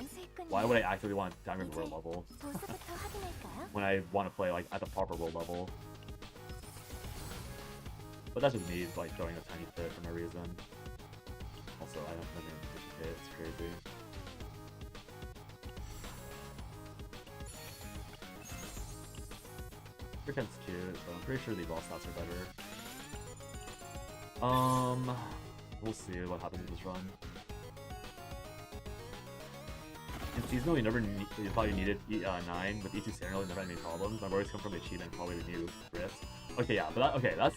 would I actively want to downgrade the world level when I want to play like at the proper world level? But that's just me like throwing a tiny fit for no reason. Also, I don't know, it's crazy. Freakin's cute, but I'm pretty sure the boss stats are better. We'll see what happens in this run. In seasonal, you thought you needed 9 with E2 Serial, you never had any problems. I've always come from the achievement, probably the new Rift. Okay, yeah, but that's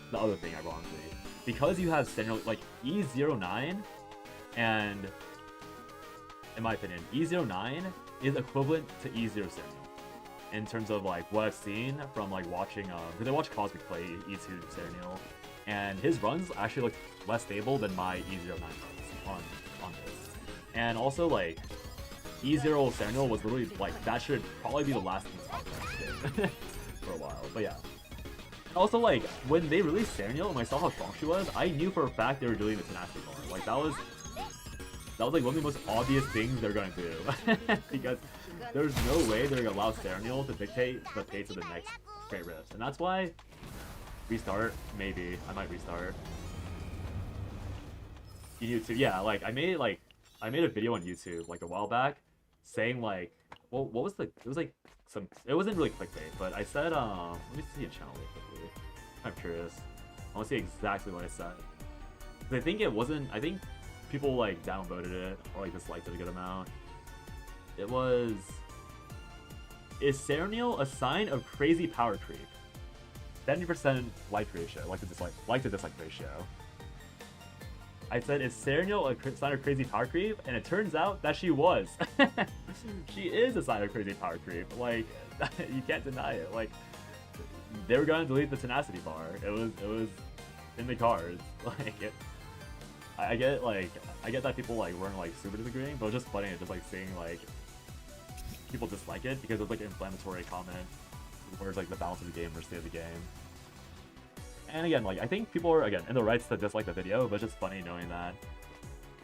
the other thing, ironically. Because you have Serial, like E09, and in my opinion, E09 is equivalent to E0 Serial. In terms of like what I've seen from like watching, because I watch Cosmic play E2 Serial, and his runs actually look less stable than my E09 runs on this. And also like E0 Serial was literally like that should probably be the last thing did for a while. But yeah. Also like when they released Serial and I saw how strong she was, I knew for a fact they were doing the tenacity bar. Like that was like one of the most obvious things they're gonna do because there's no way they're gonna allow Serial to dictate the pace of the next Great Rift, and that's why restart. Maybe I might restart. YouTube, yeah. Like I made a video on YouTube like a while back, saying like, well, what was the? It was like some. It wasn't really clickbait, but I said, let me see a channel really quickly. I'm curious. I want to see exactly what I said. I think it wasn't. I think people like downvoted it or like disliked it a good amount. It was, is Serial a sign of crazy power creep? 70% like ratio, like to dislike ratio. I said, is Serial a sign of crazy power creep? And it turns out that she was. She is a sign of crazy power creep. Like, you can't deny it. Like, they were gonna delete the tenacity bar. It was in the cards. Like, I get that people like weren't like super disagreeing, but it was just funny just like seeing like people dislike it because it's like an inflammatory comment towards like the balance of the game or state of the game. And again, like I think people are again in the rights to dislike the video, but it's just funny knowing that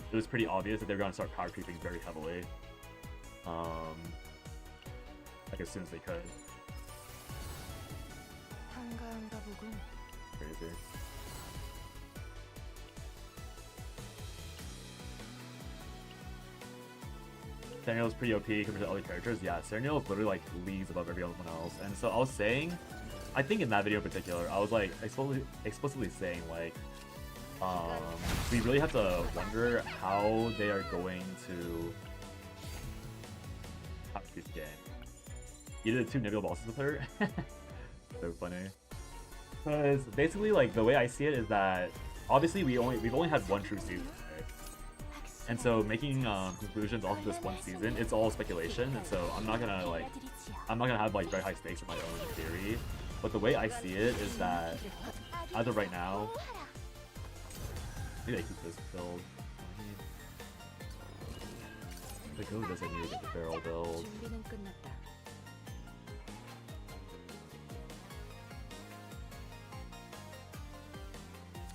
it was pretty obvious that they're gonna start power creeping very heavily. Like as soon as they could. Crazy. Serial is pretty OP compared to other characters. Yeah, Serial is literally like leagues above everyone else. And so I was saying, I think in that video in particular, I was like explicitly saying like, we really have to wonder how they are going to beat the game. You did 2 Nebula bosses with her. So funny. Because basically, like the way I see it is that obviously we've only had one true season. And so making conclusions off of this one season, it's all speculation, and so I'm not gonna have like very high stakes in my own theory. But the way I see it is that as of right now, maybe I keep this build. Like who doesn't need to get the barrel build?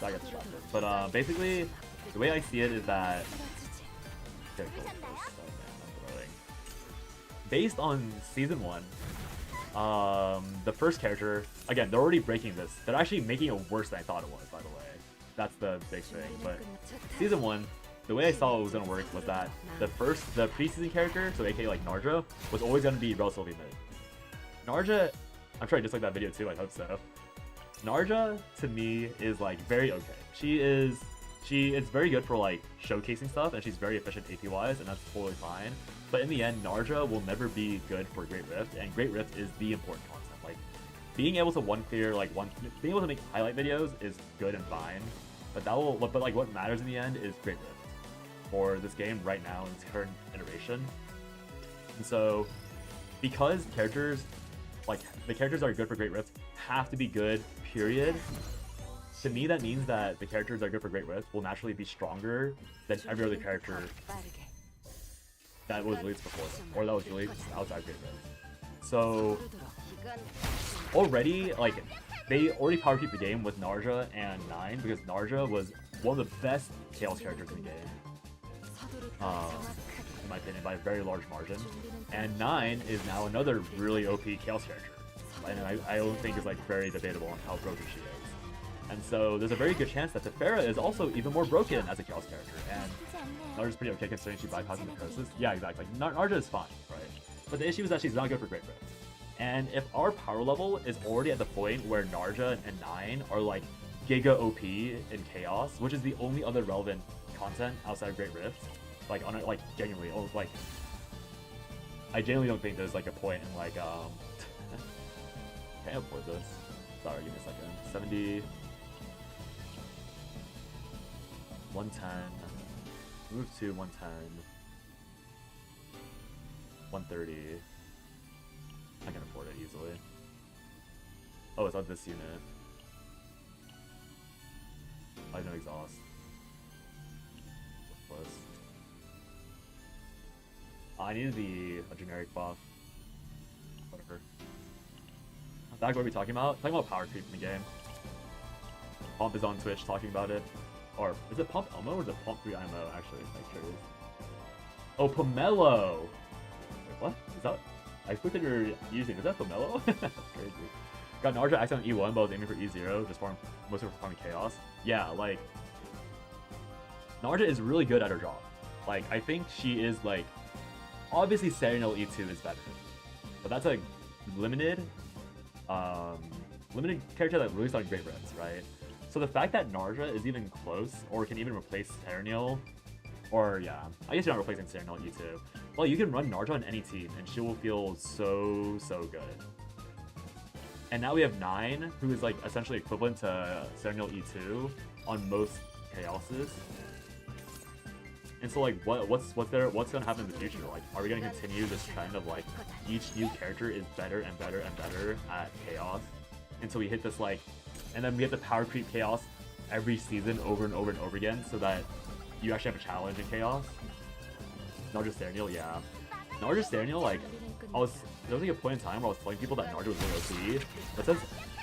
I got distracted. But basically, the way I see it is that based on season 1, the first character, again, they're already breaking this. They're actually making it worse than I thought it was, by the way. That's the big thing. But season 1, the way I saw it was gonna work was that the preseason character, so aka like Narja, was always gonna be relatively mid. Narja, I'm sure I dislike that video too, I hope so. Narja, to me, is like very okay. It's very good for like showcasing stuff, and she's very efficient AP wise, and that's totally fine. But in the end, Narja will never be good for Great Rift, and Great Rift is the important content. Like, being able to being able to make highlight videos is good and fine, but like what matters in the end is Great Rift for this game right now in its current iteration. And so, because the characters that are good for Great Rift have to be good, period. To me, that means that the characters that are good for Great Rift will naturally be stronger than every other character that was released before them, or that was released outside Great Rift. So already, like, they already power creep the game with Narja and 9, because Narja was one of the best Chaos characters in the game, in my opinion, by a very large margin. And 9 is now another really OP Chaos character, and I don't think is like very debatable on how broken she is. And so there's a very good chance that Tefera is also even more broken as a Chaos character, and Narja's pretty okay considering she bypassing necrosis. Yeah, exactly. Narja is fine, right? But the issue is that she's not good for Great Rift. And if our power level is already at the point where Narja and 9 are like Giga OP in Chaos, which is the only other relevant content outside of Great Rift, like on it, like genuinely, like I genuinely don't think there's like a point in like can't afford this. Sorry, give me a second. 70, 110, move to 110, 130. I can afford it easily. Oh, it's on this unit. I have no exhaust. Plus, I need a generic buff. Whatever. Back what are we talking about? Talking about power creep in the game. Pump is on Twitch talking about it. Or is it Pump Elmo or is it Pump 3 IMO actually? Make sure it is. Oh, Pomelo! Wait, what? Is that? I clicked that you're using. Is that Pomelo? That's crazy. Got Narja accident on E1, but I was aiming for E0, just mostly for farming Chaos. Yeah, like, Narja is really good at her job. Like, I think she is like, obviously Serenal E2 is better, but that's a limited character that released on Great Rifts, right? So the fact that Narja is even close, or can even replace Serenal, or yeah, I guess you're not replacing Serenal E2. Well, you can run Narja on any team, and she will feel so good. And now we have 9, who is like essentially equivalent to Serenal E2 on most Chaoses. And so like, what's gonna happen in the future? Like, are we gonna continue this trend of like each new character is better and better and better at Chaos until we hit this like, and then we have to power creep Chaos every season over and over and over again so that you actually have a challenge in Chaos? Narja Serenal, yeah. Narja Serenal, like, there was like a point in time where I was telling people that Narja was really OP, but since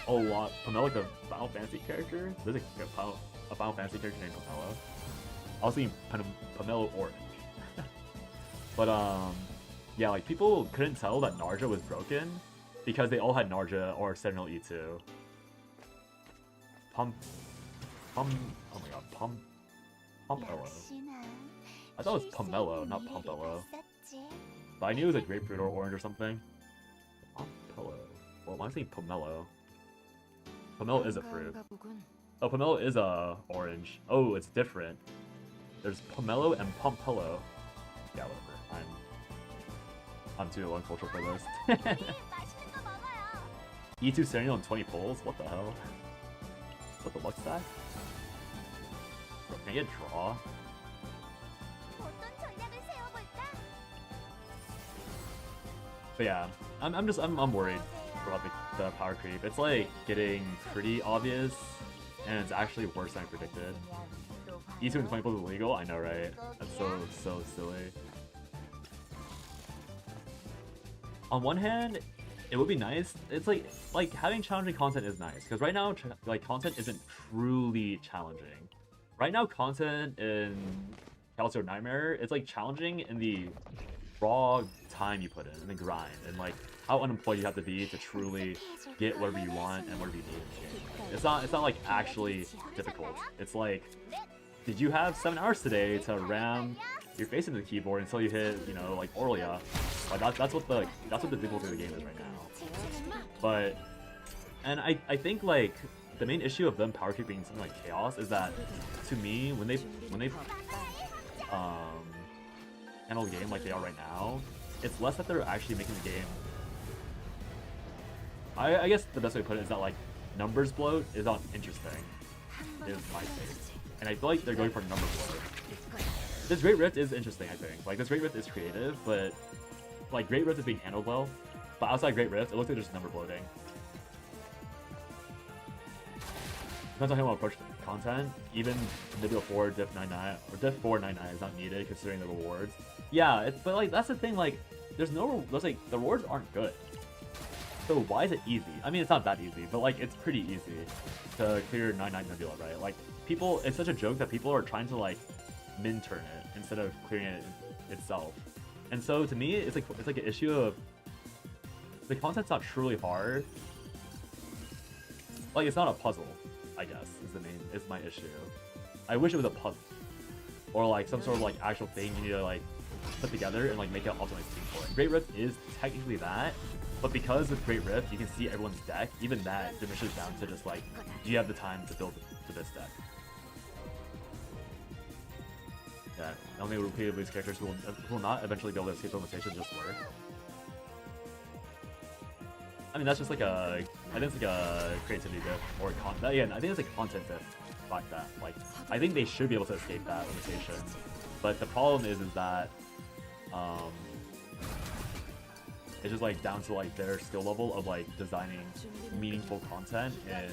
a lot, Pomelo, like the Final Fantasy character, there's a Final Fantasy character named Pomelo. I was thinking Pomelo Orange. But yeah, like people couldn't tell that Narja was broken because they all had Narja or Serenal E2. Oh my god, Pumpello. I thought it was Pomelo, not Pumpello. But I knew it was a grapefruit or orange or something. Pumpello. Well, am I saying Pomelo? Pomelo is a fruit. Oh, Pomelo is a orange. Oh, it's different. There's Pomelo and Pumpello. Yeah, whatever. I'm too uncultured for this. E2 Serenal and 20 pulls? What the hell? What the what's that? Bro, can I get a draw? But yeah, I'm worried about the power creep. It's like getting pretty obvious, and it's actually worse than I predicted. E2 and 20 pulls is illegal? I know, right? That's so silly. On one hand, it would be nice. It's like having challenging content is nice, because right now like content isn't truly challenging. Right now, content in Calcio Nightmare, it's like challenging in the raw time you put in the grind, and like how unemployed you have to be to truly get whatever you want and whatever you need in the game. It's not like actually difficult. It's like did you have 7 hours today to ram your face into the keyboard until you hit, you know, like Aurelia? Like that's what the difficulty of the game is right now. But and I think like the main issue of them power creeping something like Chaos is that, to me, when they handle the game like they are right now, it's less that they're actually making the game. I guess the best way to put it is that like numbers bloat is not interesting, is my take, and I feel like they're going for number bloat. This Great Rift is interesting, I think. Like this Great Rift is creative, but like Great Rift is being handled well. But outside Great Rift, it looks like there's just number bloating. Depends on how you want to approach the content. Even Nibio 4 Diff 99 or Diff 499 is not needed considering the rewards. Yeah, but like that's the thing. Like there's like the rewards aren't good. So why is it easy? I mean, it's not that easy, but like it's pretty easy to clear 99 Nebula, right? Like people, it's such a joke that people are trying to like min turn it instead of clearing it itself. And so to me, it's like an issue of the content's not truly hard. Like it's not a puzzle, I guess is my issue. I wish it was a puzzle or like some sort of like actual thing you need to like put together and like make an optimized team for it. Great Rift is technically that. But because with Great Rift, you can see everyone's deck, even that diminishes down to just like, do you have the time to build to this deck? Yeah, only repeatedly characters who will not eventually be able to escape the limitation just work. I mean, that's just like I think it's like a creativity diff or again, I think it's like content diff like that. Like, I think they should be able to escape that limitation. But the problem is that, it's just like down to like their skill level of like designing meaningful content in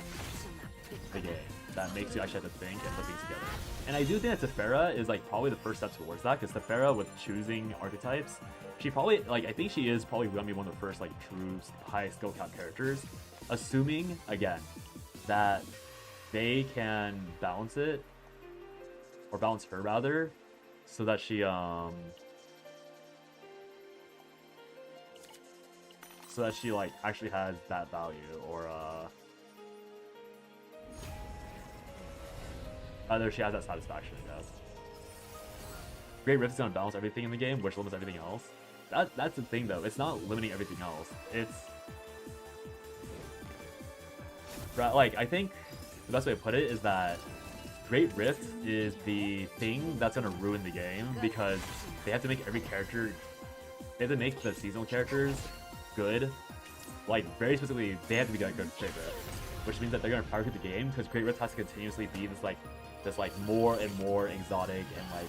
the game that makes you actually have to think and put things together. And I do think that Tefera is like probably the first step towards that, because Tefera with choosing archetypes, she probably like I think she is probably gonna be one of the first like true high skill cap characters, assuming again that they can balance it or balance her rather, so that she like actually has that value, or either she has that satisfaction, I guess. Great Rift is gonna balance everything in the game, which limits everything else. That's the thing though, it's not limiting everything else. It's like, I think the best way to put it is that Great Rift is the thing that's gonna ruin the game, because they have to make every character, they have to make the seasonal characters good. Like very specifically, they have to be good at Great Rift, which means that they're gonna power creep the game, because Great Rift has to continuously be this more and more exotic and like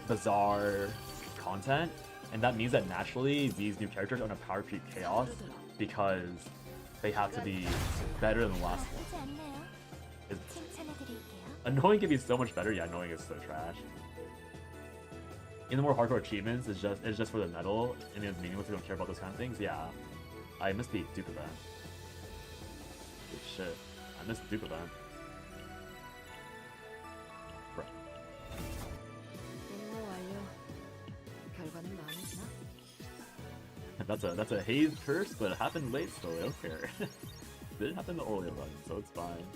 bizarre content, and that means that naturally these new characters are gonna power creep Chaos because they have to be better than the last one. Annoying can be so much better. Yeah, annoying is so trash. In the more hardcore achievements, it's just for the medal, and it's meaningless. We don't care about those kind of things. Yeah, I missed the dupe event. Good shit, I missed the dupe event. Bro. That's a haze curse, but it happened late, so I don't care. Didn't happen to Oreo run, so it's fine.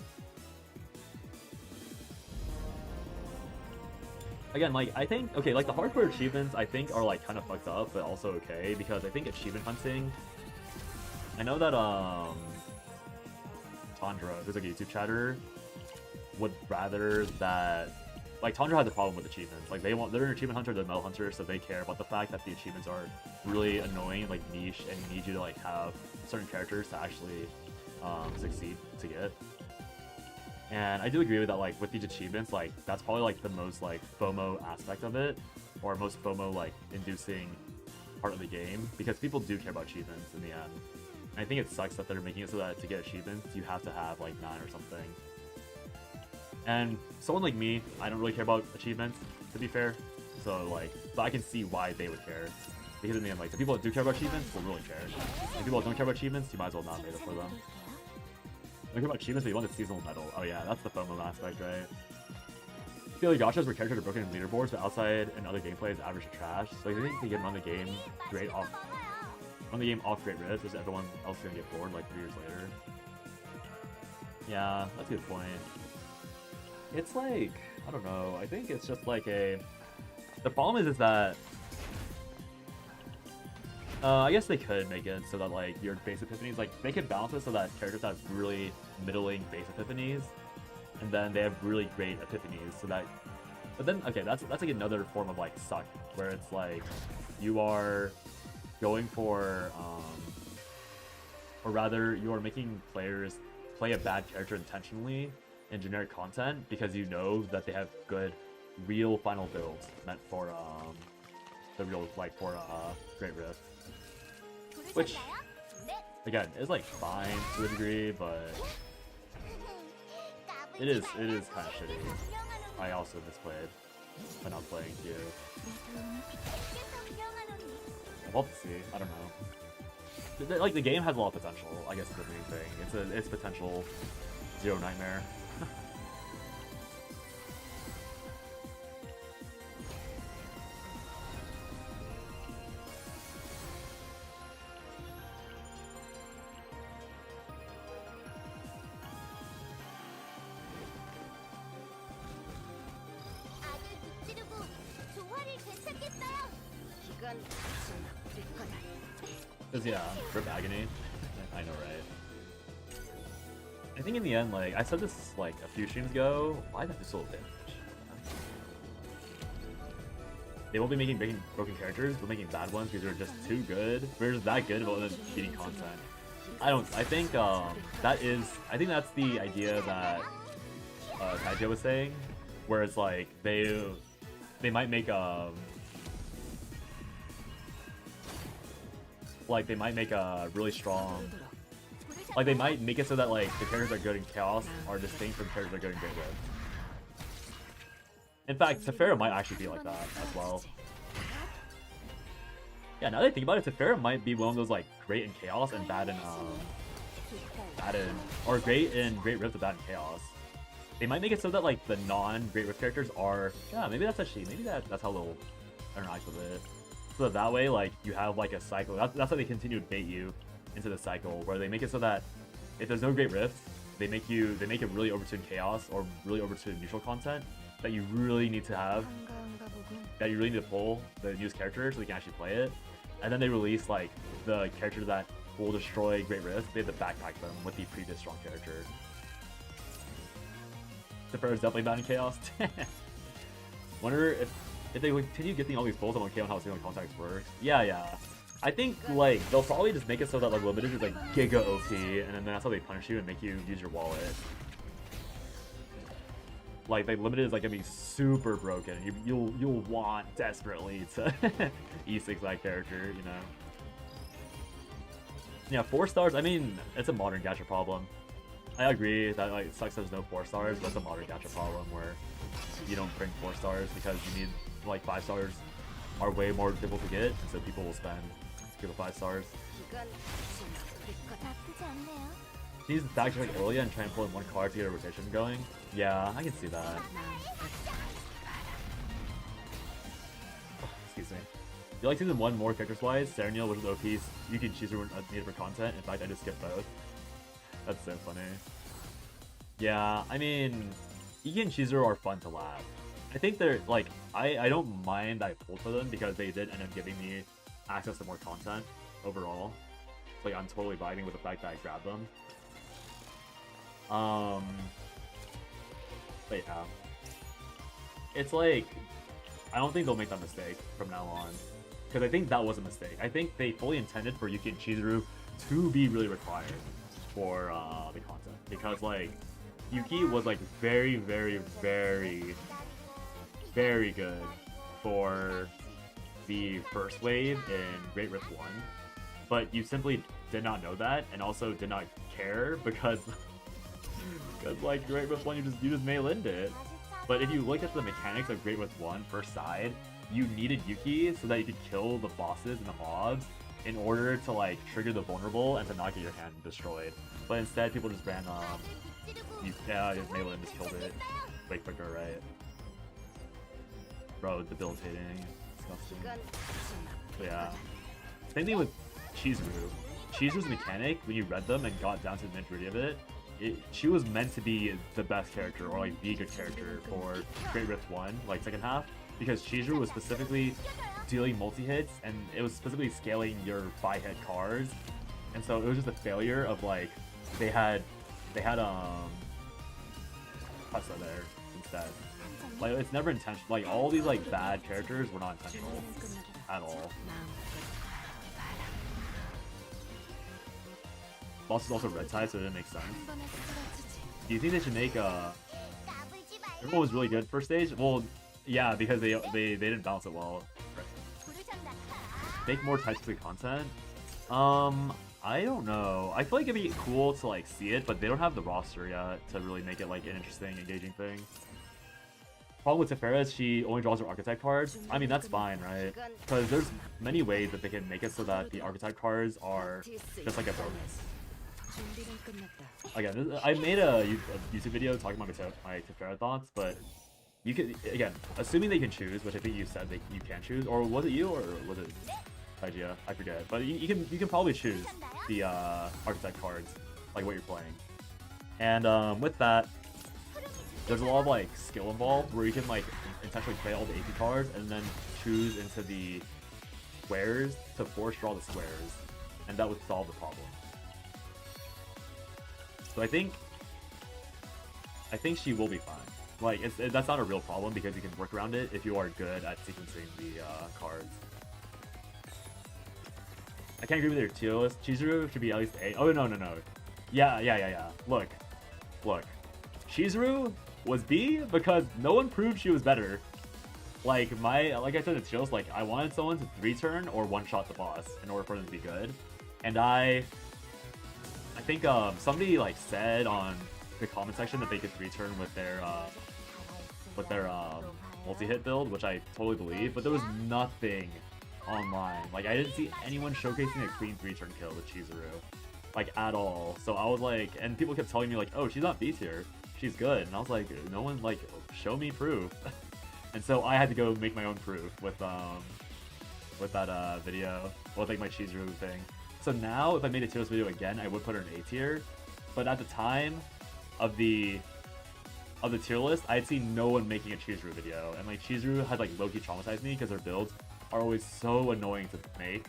Again, like, I think, okay, like, the hardcore achievements, I think, are, like, kind of fucked up, but also okay, because I think achievement hunting, I know that, Tundra, who's like a YouTube chatter, would rather that, like, Tundra has a problem with achievements. Like, they're an achievement hunter, they're a metal hunter, so they care about the fact that the achievements are really annoying, like, niche, and need you to, like, have certain characters to actually, succeed to get. And I do agree with that, like, with these achievements, like, that's probably, like, the most, like, FOMO aspect of it, or most FOMO, like, inducing part of the game, because people do care about achievements in the end. And I think it sucks that they're making it so that to get achievements, you have to have, like, 9 or something. And someone like me, I don't really care about achievements, to be fair, so, like, but I can see why they would care. Because in the end, like, the people that do care about achievements will really care. And people that don't care about achievements, you might as well not make it for them. Don't care about achievements, but you want the seasonal medal. Oh yeah, that's the FOMO aspect, right? I feel like gachas where characters are broken in leaderboards, but outside and other gameplay is average to trash. So I think they can run the game off Great Rift, because everyone else is gonna get bored like 3 years later. Yeah, that's a good point. It's like, I don't know. I think it's just like a... The problem is that... I guess they could make it so that like your base epiphanies, like they could balance it so that characters have really middling base epiphanies, and then they have really great epiphanies. So that, but then okay, that's like another form of like suck, where it's like you are going for, or rather you are making players play a bad character intentionally in generic content because you know that they have good, real final builds meant for the real like for Great Rift. Which, again, is like fine to a degree, but it is kind of shitty. I also misplayed by not playing Q. We'll have to see. I don't know. Like the game has a lot of potential. I guess is the main thing. It's potential zero nightmare. 악을 무찌르고 조화를 되찾겠어요. 이건 좀 아플 거다. Cause yeah, Rip Agony. I know, right? I think in the end, like I said this like a few streams ago, why did I do so little damage? They won't be making broken characters, but making bad ones because they're just too good. We're just that good about them beating content. I think that's the idea that Taija was saying, where it's like they might make like they might make a really strong, like they might make it so that like the characters that are good in Chaos are distinct from characters that are good in Great Rift. In fact, Teferi might actually be like that as well. Yeah, now that I think about it, Teferi might be one of those like great in Chaos and bad in or great in Great Rift but bad in Chaos. They might make it so that like the non-Great Rift characters are, yeah, maybe that's how they'll interact with it. So that way, like you have like a cycle. That's how they continue to bait you into the cycle, where they make it so that if there's no Great Rift, they make it really overtune Chaos or really overtune neutral content that you really need to have, that you really need to pull the newest character so they can actually play it. And then they release like the character that will destroy Great Rift. They have to backpack them with the previous strong character. The first is definitely bad in Chaos. Wonder if they continue getting all these pulls on KO and how single contacts works. Yeah. I think like they'll probably just make it so that like limited is like giga OP, and then that's how they punish you and make you use your wallet. Like limited is like gonna be super broken. You'll want desperately to E6 that character, you know. Yeah, 4 stars. I mean, it's a modern gacha problem. I agree that like it sucks there's no 4 stars, but it's a modern gacha problem where you don't bring 4 stars because you need like 5 stars are way more difficult to get, and so people will spend to get the 5 stars. 이건 좀 아플 거다. 나쁘지 않네요. Use the tactic like early and try and pull in one card to get a rotation going. Yeah, I can see that. Excuse me. You like season 1 more characters wise? Serenial, which is OP, you can choose your needed for content. In fact, I just skipped both. That's so funny. Yeah, I mean, Iki and Chizuru are fun to laugh. I think they're like, I don't mind that I pulled for them because they did end up giving me access to more content overall. Like I'm totally vibing with the fact that I grabbed them. But yeah, it's like I don't think they'll make that mistake from now on, because I think that was a mistake. I think they fully intended for Yuki and Chizuru to be really required for the content, because like Yuki was like very good for the first wave in Great Rift 1, but you simply did not know that and also did not care because like Great Rift 1 you just melee-linned it. But if you look at the mechanics of Great Rift 1 first side, you needed Yuki so that you could kill the bosses and the mobs in order to like trigger the vulnerable and to not get your hand destroyed. But instead people just ran melee and just killed it way quicker, right? Bro, debilitating, disgusting. 이건 좀 아플 But yeah. 거다. Same thing with Chizuru. Chizuru's mechanic, when you read them and got down to the nitty-gritty of it, she was meant to be the best character, or like the good character for Great Rift 1, like second half, because Chizuru was specifically dealing multi-hits, and it was specifically scaling your buy-hit cards, and so it was just a failure of like, they had Pasa there instead. Like, it's never intentional. Like, all these like bad characters were not intentional at all. Boss is also red type, so it didn't make sense. Do you think they should make everyone was really good first stage? Well, yeah, because they didn't balance it well. Make more type-specific content. I don't know. I feel like it'd be cool to like see it, but they don't have the roster yet to really make it like an interesting, engaging thing. Problem with Tefera is she only draws her archetype cards. I mean, that's fine, right? Because there's many ways that they can make it so that the archetype cards are just like a bonus. Again, I made a YouTube video talking about my Tefera thoughts, but you can, again, assuming they can choose, which I think you said you can choose, or was it you, or was it Hygia? I forget. But you can probably choose the archetype cards, like what you're playing. And with that, there's a lot of like skill involved where you can like intentionally play all the AP cards and then choose into the squares to force draw the squares, and that would solve the problem. So I think she will be fine. Like, that's not a real problem because you can work around it if you are good at sequencing the cards. I can't agree with your tier list. Chizuru should be at least A. Oh, no. Yeah. Look. Chizuru was B because no one proved she was better. Like I said in tier list, like, I wanted someone to 3-turn or one-shot the boss in order for them to be good. And I think somebody like said on the comment section that they could 3-turn with their multi-hit build, which I totally believe, but there was nothing online. Like, I didn't see anyone showcasing a clean 3-turn kill with Chizuru, like, at all. So I was like, and people kept telling me like, oh, she's not B tier, she's good, and I was like, no one, like, show me proof. And so I had to go make my own proof with that video, with like my Chizuru thing. So now, if I made a tier list video again, I would put her in A tier. But at the time of the tier list, I had seen no one making a Chizuru video, and like Chizuru had like low-key traumatized me because their builds are always so annoying to make.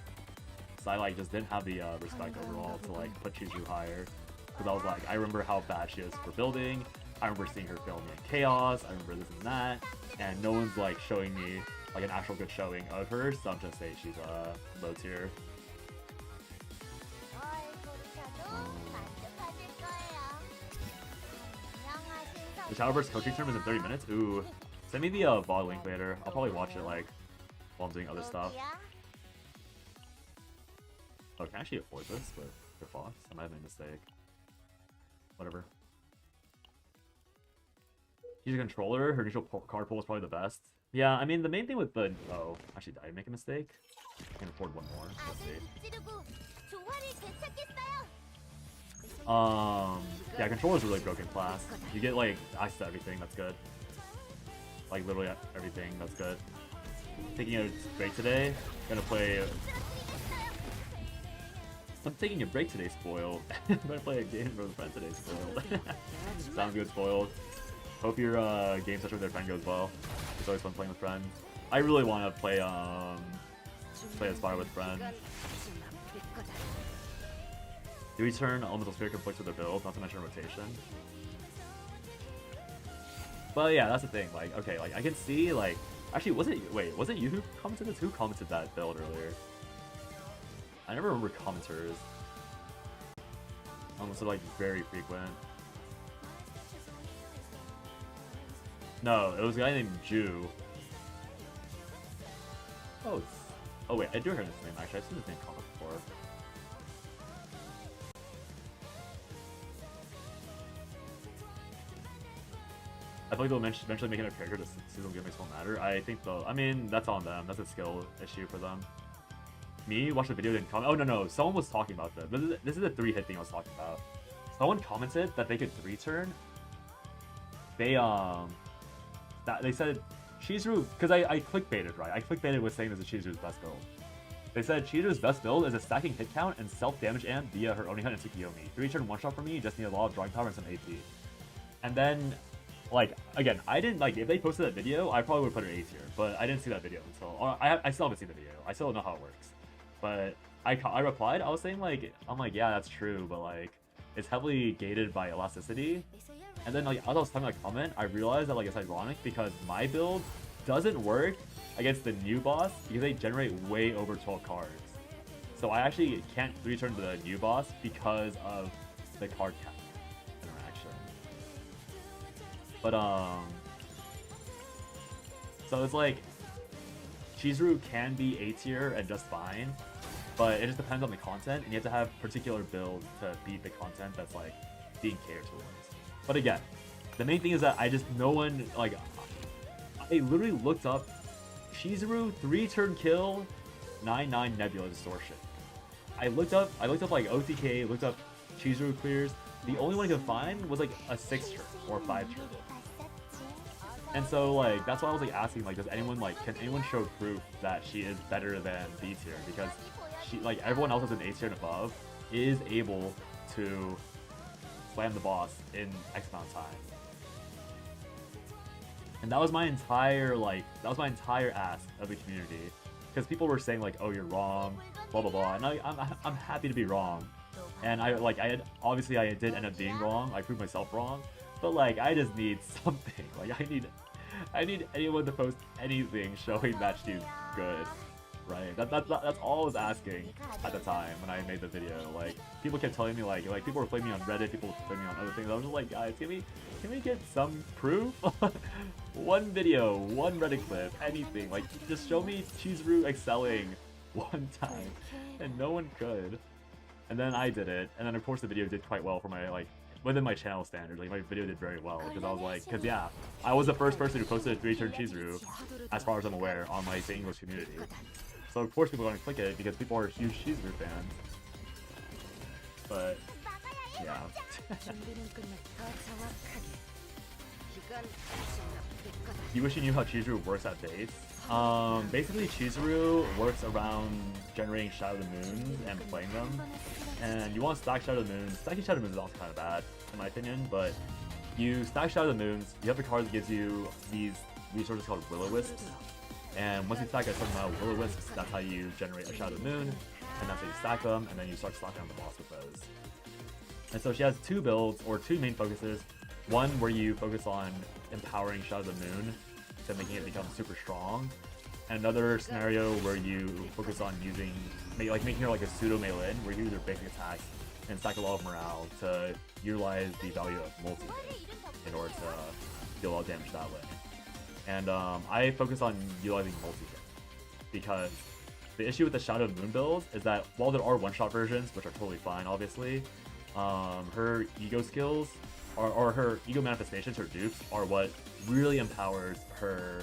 So I like just didn't have the respect overall to like put Chizuru higher, because I was like, I remember how bad she is for building. I remember seeing her fail me in chaos. I remember this and that, and no one's like showing me like an actual good showing of her. So I'm just saying she's low tier. The Shadowverse coaching term is in 30 minutes? Ooh. Send me the VOD link later. I'll probably watch it like while I'm doing other stuff. Oh, I can actually afford this with the Fox. I might have made a mistake. Whatever. She's a controller. Her initial card pull is probably the best. Yeah, I mean, the main thing with the... Oh, actually, did I make a mistake? I can afford one more. Let's see. Yeah, controller's a really broken class. You get like access to everything, that's good. Like literally everything, that's good. Taking a break today. Gonna play. I'm taking a break today, spoiled. I'm gonna play a game with a friend today, spoiled. Sounds good, spoiled. Hope your game session with their friend goes well. It's always fun playing with friends. I really want to play Aspire with friends. Do we turn Elemental Spirit conflicts with their build, not to mention rotation? But yeah, that's the thing, like, okay, like, I can see, like, actually, was it you who commented this? Who commented that build earlier? I never remember commenters. Almost like very frequent. No, it was a guy named Ju. Oh, wait, I do hear his name, actually. I've seen his name comment before. I feel like they'll eventually make it a character that season gimmicks won't matter. I think they'll. I mean, that's on them. That's a skill issue for them. Me, watch the video, didn't comment. Oh, no. Someone was talking about that. This is a 3-hit thing I was talking about. Someone commented that they could 3-turn. They said Chizuru, because I clickbaited, right? I clickbaited with saying this is Chizuru's best build. They said Chihiru's best build is a stacking hit count and self-damage amp via her Onihan and Tsukiyomi. 3-turn one-shot for me, you just need a lot of drawing power and some AP. And then, like, again, I didn't, like, if they posted that video, I probably would put her A tier, but I didn't see that video until, or I still haven't seen the video. I still don't know how it works. But I replied, I was saying, like, I'm like, yeah, that's true, but, like, it's heavily gated by elasticity. And then, like, as I was typing that comment, I realized that, like, it's ironic because my build doesn't work against the new boss because they generate way over 12 cards. So I actually can't 3-turn the new boss because of the card count interaction. But, so it's like, Chizuru can be A tier and just fine, but it just depends on the content, and you have to have particular builds to beat the content that's, like, being catered towards. But again, the main thing is that no one, like, I literally looked up Chizuru 3-turn kill 9-9 Nebula Distortion. I looked up like OTK, looked up Chizuru clears. The only one I could find was like a 6-turn or 5-turn. And so, like, that's why I was like asking, like, can anyone show proof that she is better than B tier? Because she, like, everyone else that's an A tier and above is able to slam the boss in X amount of time. And that was my entire ask of the community, because people were saying, like, oh, you're wrong, blah blah blah, and I'm happy to be wrong. And I did end up being wrong. I proved myself wrong, but, like, I just need something. Like, I need anyone to post anything showing that she's good, right? That's all I was asking at the time when I made the video. Like, people kept telling me, like people were playing me on Reddit, people were playing me on other things. I was just like, guys, can we get some proof? One video, one Reddit clip, anything. Like, just show me Chizuru excelling one time, and no one could. And then I did it, and then of course the video did quite well for my, like, within my channel standards. Like, my video did very well, because I was like, yeah, I was the first person who posted a 3-turn Chizuru, as far as I'm aware, on, like, the English community. So of course people are going to click it because people are huge Chizuru fans. But yeah. You wish you knew how Chizuru works at base. Basically Chizuru works around generating Shadow of the Moons and playing them. And you want to stack Shadow of the Moons. Stacking Shadow of the Moons is also kind of bad, in my opinion, but you stack Shadow of the Moons, you have a card that gives you these resources called Will-O-Wisps. And once you stack a certain amount of Will-O-Wisps, that's how you generate a Shadow of the Moon, and that's how you stack them, and then you start stacking on the boss with those. And so she has two builds, or two main focuses. One where you focus on empowering Shadow of the Moon to making it become super strong. And another scenario where you focus on making her like a pseudo melee, where you use her basic attacks and stack a lot of morale to utilize the value of multi-hit in order to deal a lot of damage that way. And I focus on utilizing multi-hit because the issue with the Shadow of the Moon build is that while there are one-shot versions, which are totally fine, obviously, her ego skills or her ego manifestations, her dupes, are what really empowers her.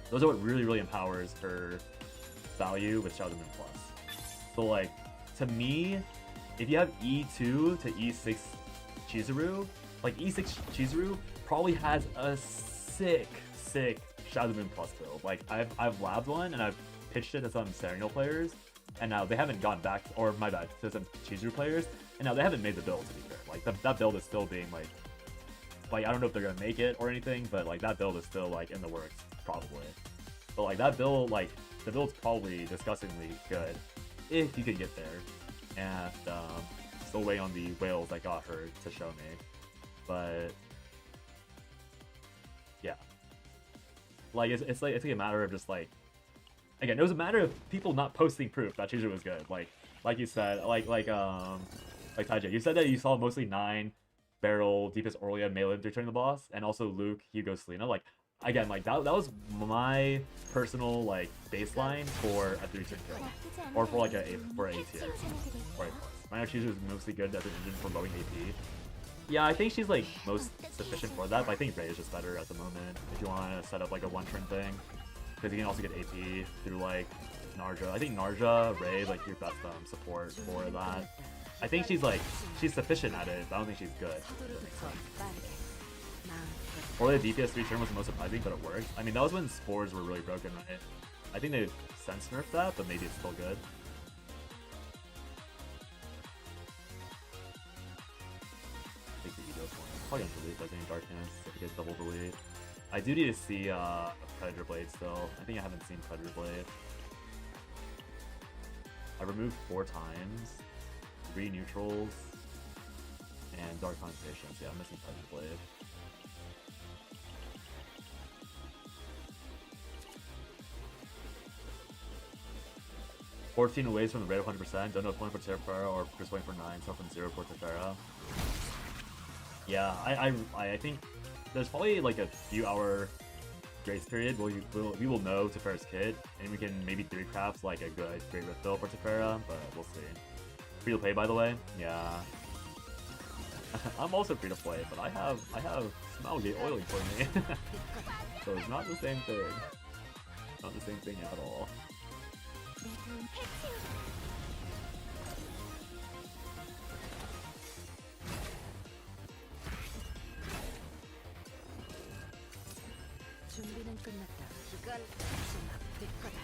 Those are what really empowers her value with Shadow of the Moon Plus. So, like, to me, if you have E2 to E6 Chizuru, like, E6 Chizuru probably has a sick Shadow of the Moon Plus build. Like, I've labbed one and I've pitched it to some Serenal players, and now they haven't gone back, or my bad, to some Chizuru players, and now they haven't made the build, to be fair. Like, that build is still being, like, I don't know if they're gonna make it or anything, but, like, that build is still, like, in the works, probably. But, like, that build, like, the build's probably disgustingly good, if you could get there. And, still waiting on the whales that got her to show me. But, yeah. Like, it's like a matter of just, like, again, it was a matter of people not posting proof that Chizuru was good. Like you said, like Taijay, you said that you saw mostly 9 barrel deepest Orlia melee returning the boss, and also Luke, Hugo, Selena. Like, again, like that was my personal, like, baseline for a 3-turn kill, or for like a tier, or A plus. I know Chizuru is mostly good as an engine for blowing AP. Yeah, I think she's, like, most sufficient for that, but I think Ray is just better at the moment if you want to set up, like, a one-turn thing. Because you can also get AP through, like, Narja. I think Narja, Ray, like, your best support for that. I think she's sufficient at it, but I don't think she's good. If that makes sense. Or the DPS 3-turn was the most surprising, but it worked. I mean, that was when spores were really broken, right? I think they sense nerfed that, but maybe it's still good. Take the ego point. Probably gonna delete, I think, Dark Hands if it gets double delete. I do need to see Predator Blade still. I think I haven't seen Predator Blade. I removed 4 times, 3 neutrals, and Dark Connotations. Yeah, I'm missing Predator Blade. "14 aways from the rate of 100%. Don't know if 1 for Terrafera or just waiting for 9. So from 0 for Terrafera." Yeah, I think there's probably like a few hour grace period where we will know Tefera's kit, and we can maybe Theorycraft like a good great refill for Tefera, but we'll see. Free to play, by the way. Yeah. I'm also free to play, but I have Smilegate oiling for me. So it's not the same thing. Not the same thing at all. 준비는 끝났다. 이건 좀 아플 거다.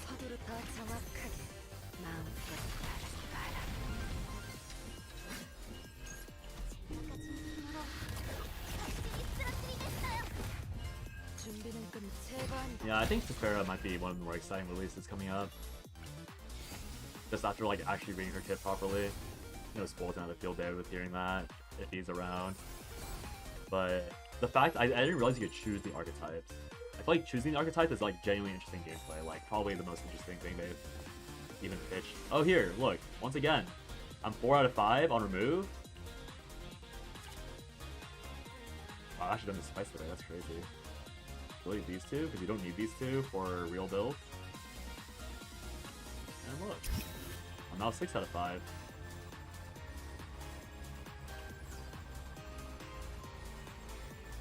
서두르 더 정확하게 마음껏 바라봐라. 준비는 끝. 제거한다. Yeah, I think Tefera might be one of the more exciting releases coming up. Just after like actually reading her kit properly. You know, Spoil's gonna have a field day with hearing that if he's around. But the fact I didn't realize you could choose the archetypes. I feel like choosing the archetype is like genuinely interesting gameplay, like probably the most interesting thing they've even pitched. Oh, here, look, once again, I'm 4 out of 5 on remove. Wow, I actually done the spice today, that's crazy. Really, these two? Because you don't need these two for real build. And look, I'm now 6 out of 5.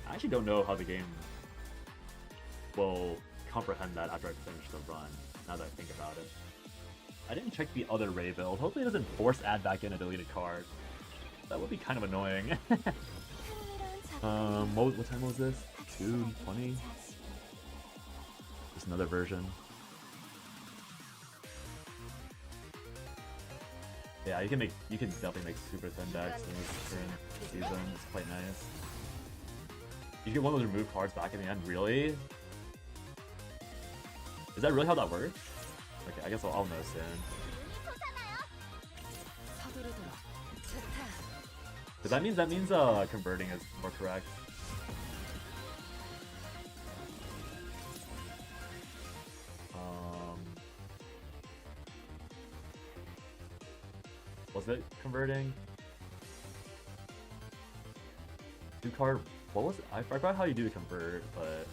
I actually don't know how the game will comprehend that after I finish the run, now that I think about it. I didn't check the other Ray build. Hopefully it doesn't force add back in a deleted card. That would be kind of annoying. What time was this? 2:20? Just another version. Yeah, you can definitely make super thin decks in this current season. It's quite nice. You get one of those removed cards back in the end, really? Is that really how that works? Okay, I guess I'll know soon. But that means converting is more correct. Was it converting? 2-card. What was it? I forgot how you do the convert, but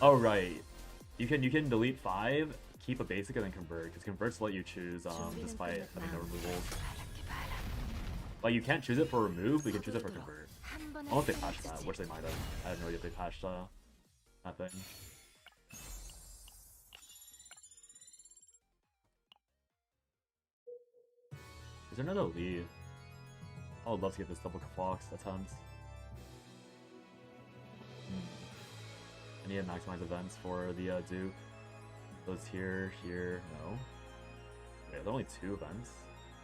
oh right, you can delete 5, keep a basic, and then convert. Because converts let you choose despite having no removals. Like you can't choose it for remove, but you can choose it for convert. Unless they patched that, which they might have. I have no idea if they patched that thing. Is there another lead? I would love to get this double Fox attempt. I need to maximize events for the Duke. Those here, no. Wait, there are only 2 events?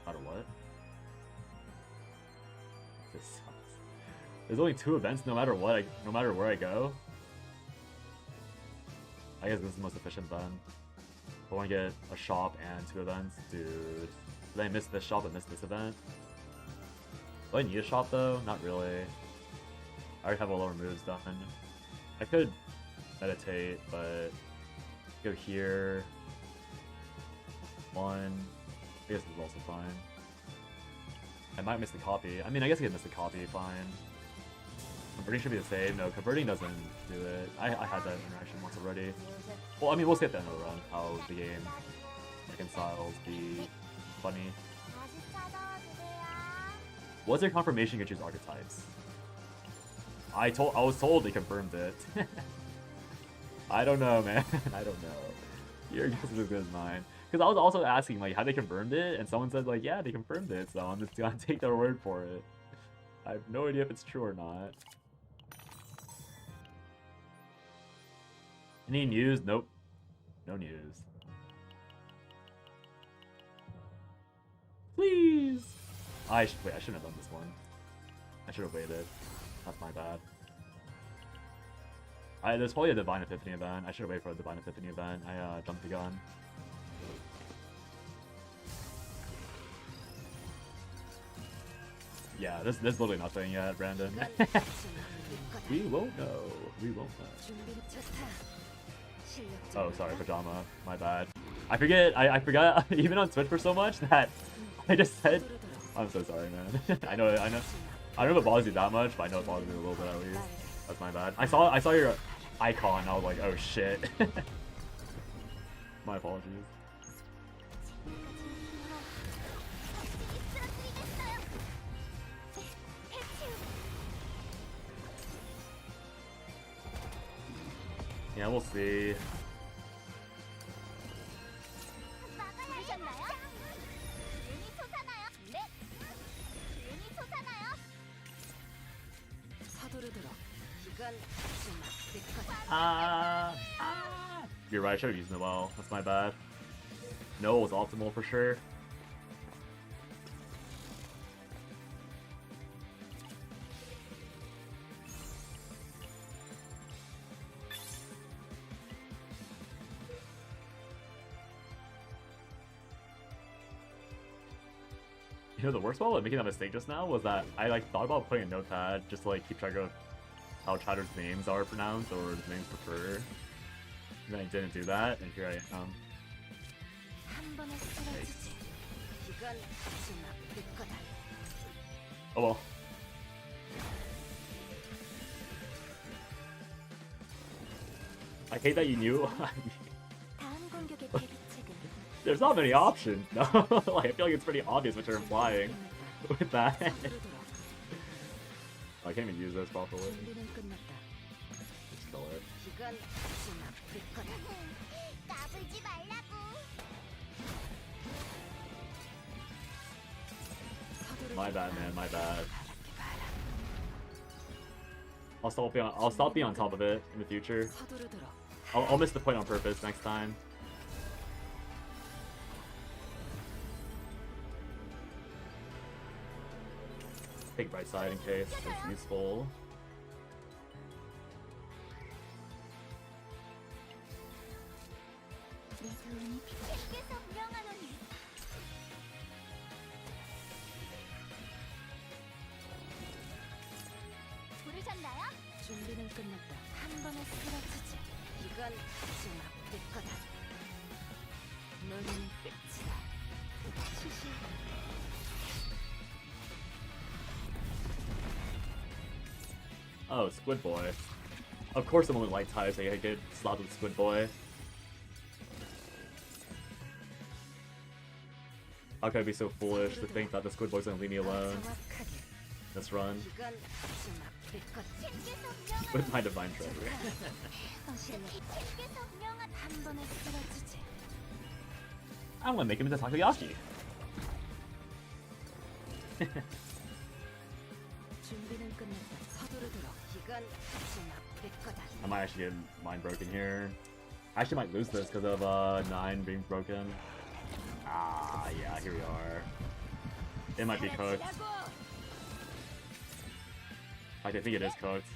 No matter what? This sucks. There's only 2 events no matter what, no matter where I go? I guess this is the most efficient then. I want to get a shop and 2 events? Dude. Did I miss this shop and miss this event? Do I need a shop though? Not really. I already have all our moves done. I could meditate, but go here. 1. I guess this is also fine. I might miss the copy. I mean, I guess I could miss the copy, fine. Converting should be the same. No, converting doesn't do it. I had that interaction once already. Well, I mean, we'll see at the end of the run how the game reconciles the funny. Was there confirmation you could choose archetypes? I was told they confirmed it. I don't know, man. I don't know. Your guess is as good as mine. Because I was also asking, like, how they confirmed it, and someone said, like, yeah, they confirmed it, so I'm just gonna take their word for it. I have no idea if it's true or not. Any news? Nope. No news. Please! Wait, I shouldn't have done this one. I should have waited. That's my bad. There's probably a Divine Epiphany event. I should have waited for a Divine Epiphany event. I jumped the gun. Yeah, there's literally nothing yet, Brandon. We won't know. We won't know. Oh, sorry, Pajama. My bad. I forgot even on Twitch for so much that I just said. I'm so sorry, man. I know. I don't know if it bothers you that much, but I know it bothers me a little bit at least. That's my bad. I saw your icon. I was like, oh shit. My apologies. Yeah, we'll see. You're right, I should have used Noel. That's my bad. Noel was optimal for sure. You know, the worst part of making that mistake just now was that I thought about putting a notepad just to keep track of how Chatter's names are pronounced or his names preferred. And then I didn't do that, and here I am. Oh well. I hate that you knew. There's not many options, no? I feel like it's pretty obvious what you're implying with that. I can't even use this properly. Just kill it. My bad, man. My bad. I'll stop being on top of it in the future. I'll miss the point on purpose next time. Take right side in case it's useful. Oh, Squid Boy. Of course someone with light types, I get slapped with Squid Boy. How could I be so foolish to think that the Squid Boy's gonna leave me alone? Let's run. With my Divine Treasure. I wanna make him into Takoyaki. I might actually get mine broken here. I actually might lose this because of 9 being broken. Ah, yeah, here we are. It might be cooked. I think it is cooked.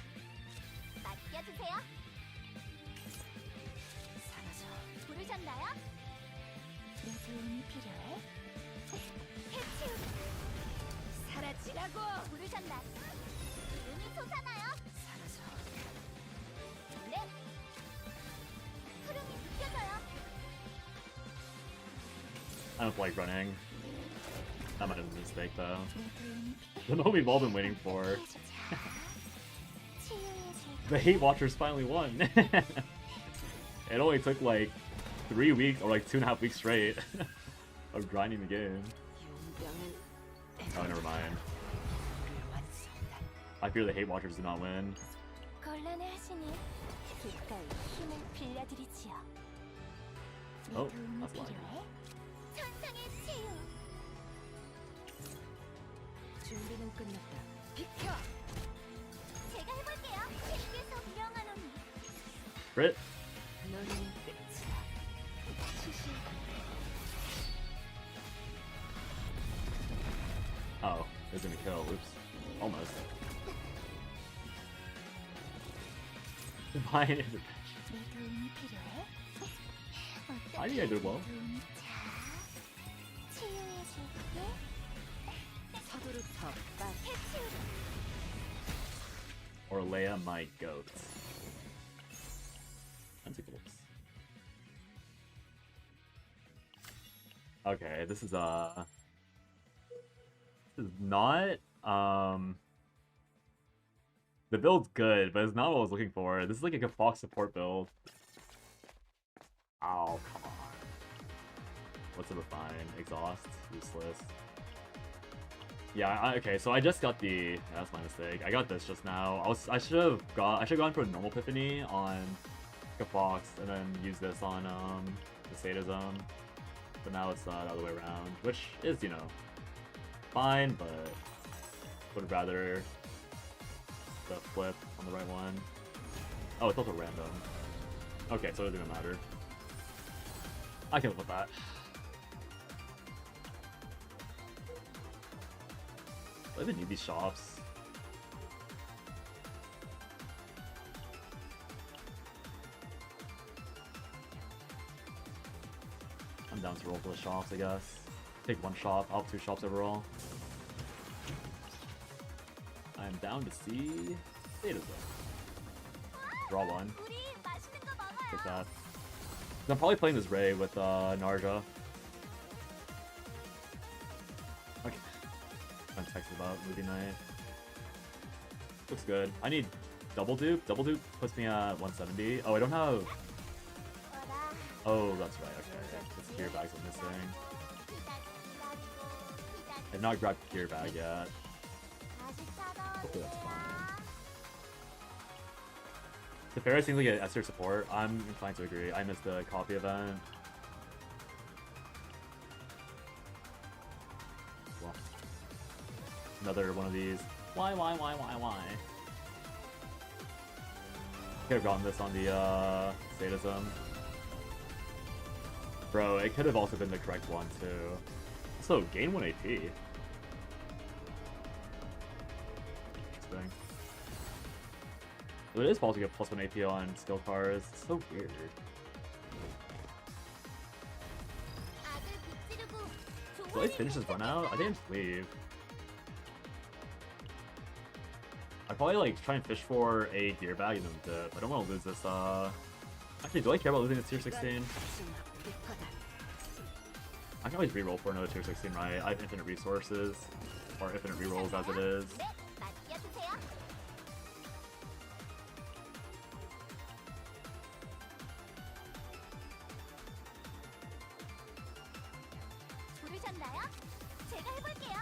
I don't like running. That might have been a mistake though. The moment we've all been waiting for. The Hate Watchers finally won. It only took like 3 weeks or like 2.5 weeks straight of grinding the game. Oh, never mind. I fear the Hate Watchers did not win. Oh, that's lying. Crit. was gonna kill. Oops. Almost. Divine intervention. 내 도움이 필요해? I think I did well. 자, 치유해줄게. 서두르터 빨리. Or Leia my goat. Tentacles. Okay, this is not the build's good, but it's not what I was looking for. This is like a Fox support build. Oh, come on. What's a refine? Exhaust? Useless. Yeah, okay, so I just got the... Yeah, that's my mistake. I got this just now. I should have gone for a normal Epiphany on a Fox, and then use this on the Sadism. But now it's the other way around, which is, you know, fine, but would rather the flip on the right one. Oh, it's also random. Okay, so it doesn't even matter. I can live with that. Do I even need these shops? I'm down to roll for the shops, I guess. Take one shop, I'll have 2 shops overall. I'm down to see Data Zone. Draw one. 우리 맛있는 거 먹어요. Take that. I'm probably playing this Ray with Narja. Okay. I'm texting about movie night. Looks good. I need double dupe. Double dupe puts me at 170. Oh, I don't have. 어라. Oh, that's right. Okay. It's gear bags I'm missing. I've not grabbed gear bag yet. 다시 Hopefully that's 찾아오세요. fine. The Ferris seems like an S tier support. I'm inclined to agree. I missed the coffee event. Well, another one of these. Why? Could have gotten this on the sadism. Bro, it could have also been the correct one too. So gain 1 AP. Interesting. Well, it is possible to get plus 1 AP on skill cards. It's so weird. 아들 빗지르고 Will I finish this run out? I think I just leave. I'd probably like try and fish for a gear bag and then dip. I don't want to lose this. Actually, do I care about losing this tier 16? I can always reroll for another tier 16, right? I have infinite resources, or infinite rerolls as it is. 네, 맡겨주세요. 부르셨나요? 제가 해볼게요.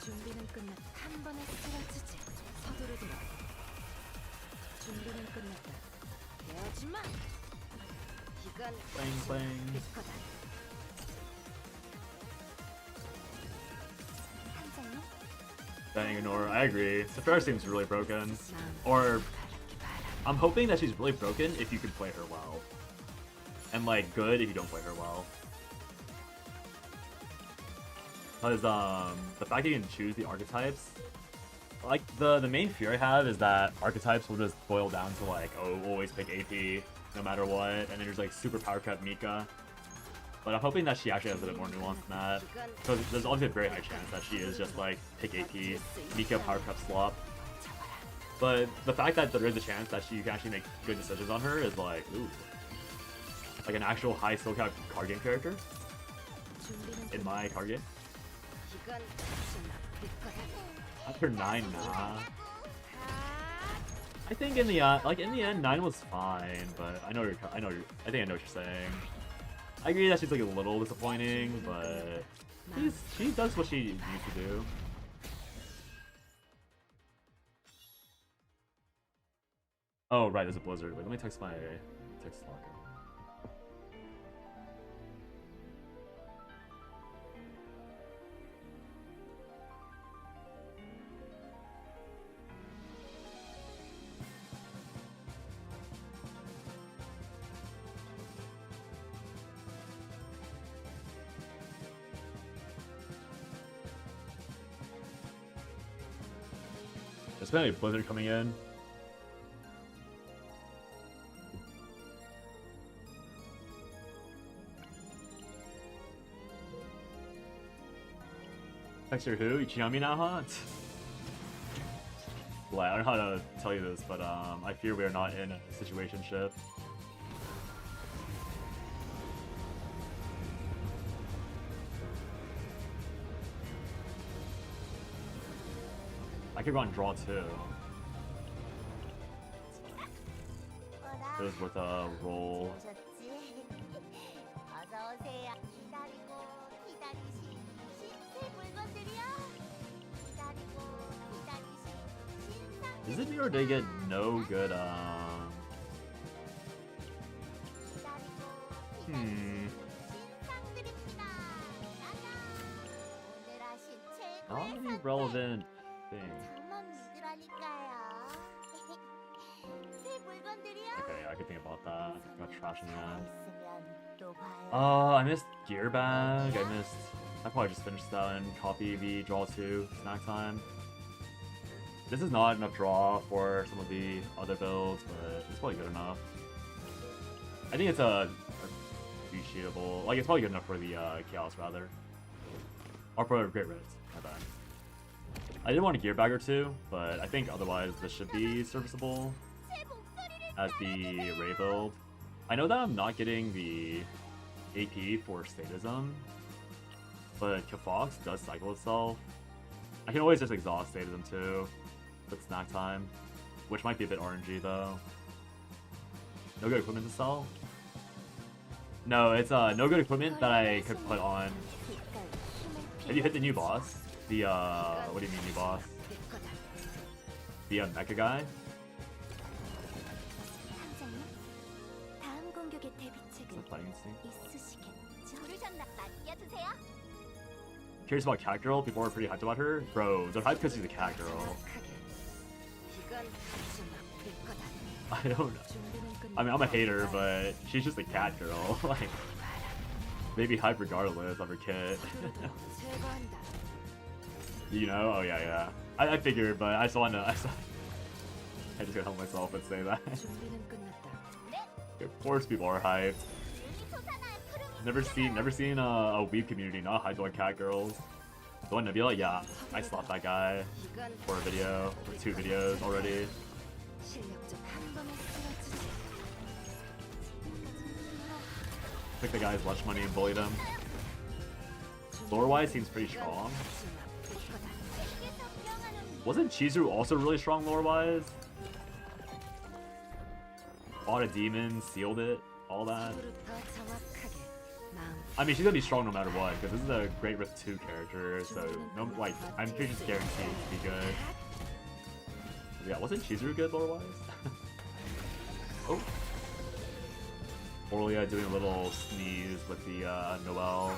준비는 끝났다. 한 번에 쓰러지지. 서두르더라. 준비는 끝났다. 배우지 마. 이건 Bang. 거다. 한장님, Dang, ignore. I agree. The fair seems really broken. Or I'm hoping that she's really broken if you can play her well. And like good if you don't play her well. Because the fact that you can choose the archetypes, like the main fear I have is that archetypes will just boil down to like, oh, always pick AP no matter what, and then there's like super power cut Mika. But I'm hoping that she actually has a bit more nuance than that. Because there's obviously a very high chance that she is just like pick AP, Mika power cut swap. But the fact that there is a chance that she can actually make good decisions on her is like, ooh. Like an actual high skill cap card game character in my card game. 이건 거다. After 9, nah. I think in the end 9 was fine, but I think I know what you're saying. I agree that she's like a little disappointing, but she does what she needs to do. Oh right, there's a blizzard. Wait, let me text my text lock. There's been a blizzard coming in. Texture who? You cheating on me now, huh? Well, I don't know how to tell you this, but I fear we are not in a situationship. I could run draw too. It was worth a roll. 어서오세요. 기다리고 기다리신 새 물건들이요. 기다리고 기다리신 신상. Is it me or did I get no good 신상드립니다. 오늘 하신 not 최고의 any 선택. relevant things. 저만 믿으라니까요. 새 물건들이요. Okay, I could think about that. Got trash in the end. 있으면 또 봐요. I missed gear bag. I probably just finished that and copy the draw 2 snack time. This is not enough draw for some of the other builds, but it's probably good enough. I think it's appreciable. Like it's probably good enough for the chaos rather, or for Great Reds. My bad. I did want a gear bag or two, but I think otherwise this should be serviceable 새 목소리를 as the Ray build. I know that I'm not getting the AP for statism, but Kafox does cycle itself. I can always just exhaust statism too with snack time, which might be a bit RNG though. No good equipment to sell? No, it's no good equipment that I could put on. Have you hit the new boss? The what do you mean new boss? The mecha guy? 함장님, 다음 공격의 Is 대비책은 that fighting instinct? 있으시겠죠? 부르셨나? 맡겨주세요. Curious about Cat Girl? People are pretty hyped about her? Bro, they're hyped because she's a cat girl. 이건 아주 나쁠 거다. I don't know. I mean, I'm a hater, but she's just a cat girl. Like, maybe hype regardless of her kit. 제거한다. You know? Oh yeah, yeah. I figured, but I just wanna. I just gotta help myself and say that. 준비는 끝났다. Of course, people are hyped. Never seen a weeb community not hyped on cat girls. The one Nebula, yeah, I slapped that guy 이건 for a video, or 2 videos already. 실력 좀 한 번에 쓰러지지. Took the guy's lunch money and bullied him. Lore-wise, seems pretty strong. 아주 나쁠 거다. Wasn't Chizuru also really strong lore-wise? Fought a demon, sealed it, all that. 서로 더 정확하게 마음 I mean, she's gonna be strong no matter what, because this is a Great Rift 2 character, so no, like, I'm pretty just guaranteed to be good. Yeah, wasn't Chizuru good lore-wise? Oh. Aurelia doing a little sneeze with the Noel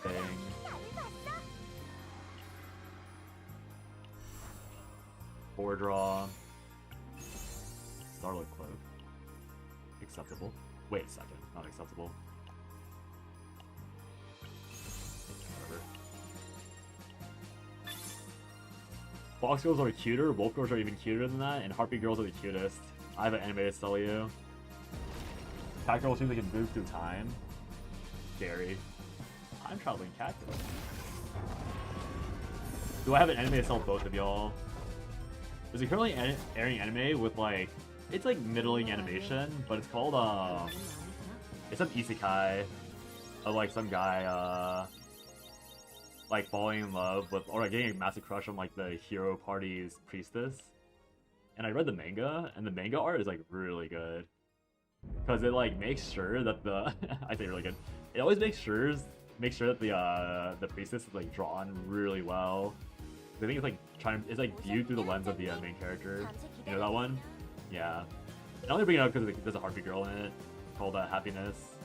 thing. Forward draw. Starlight Cloak. Acceptable. Wait a second, not acceptable. Whatever. Fox girls are cuter, wolf girls are even cuter than that, and harpy girls are the cutest. I have an anime to sell you. Cat girls seem they can move through time. Scary. I'm traveling cat girl. Do I have an anime to sell both of y'all? There's a currently airing anime with like, it's like middling animation, but it's called it's some isekai of like some guy like falling in love with, or like getting a massive crush on like the hero party's priestess. And I read the manga, and the manga art is like really good. Because it like makes sure that the I think really good. It always makes sure that the priestess is like drawn really well. I think it's like it's like viewed through the lens of the main character. You know that one? Yeah. I only bring it up because there's a harpy girl in it called Happiness.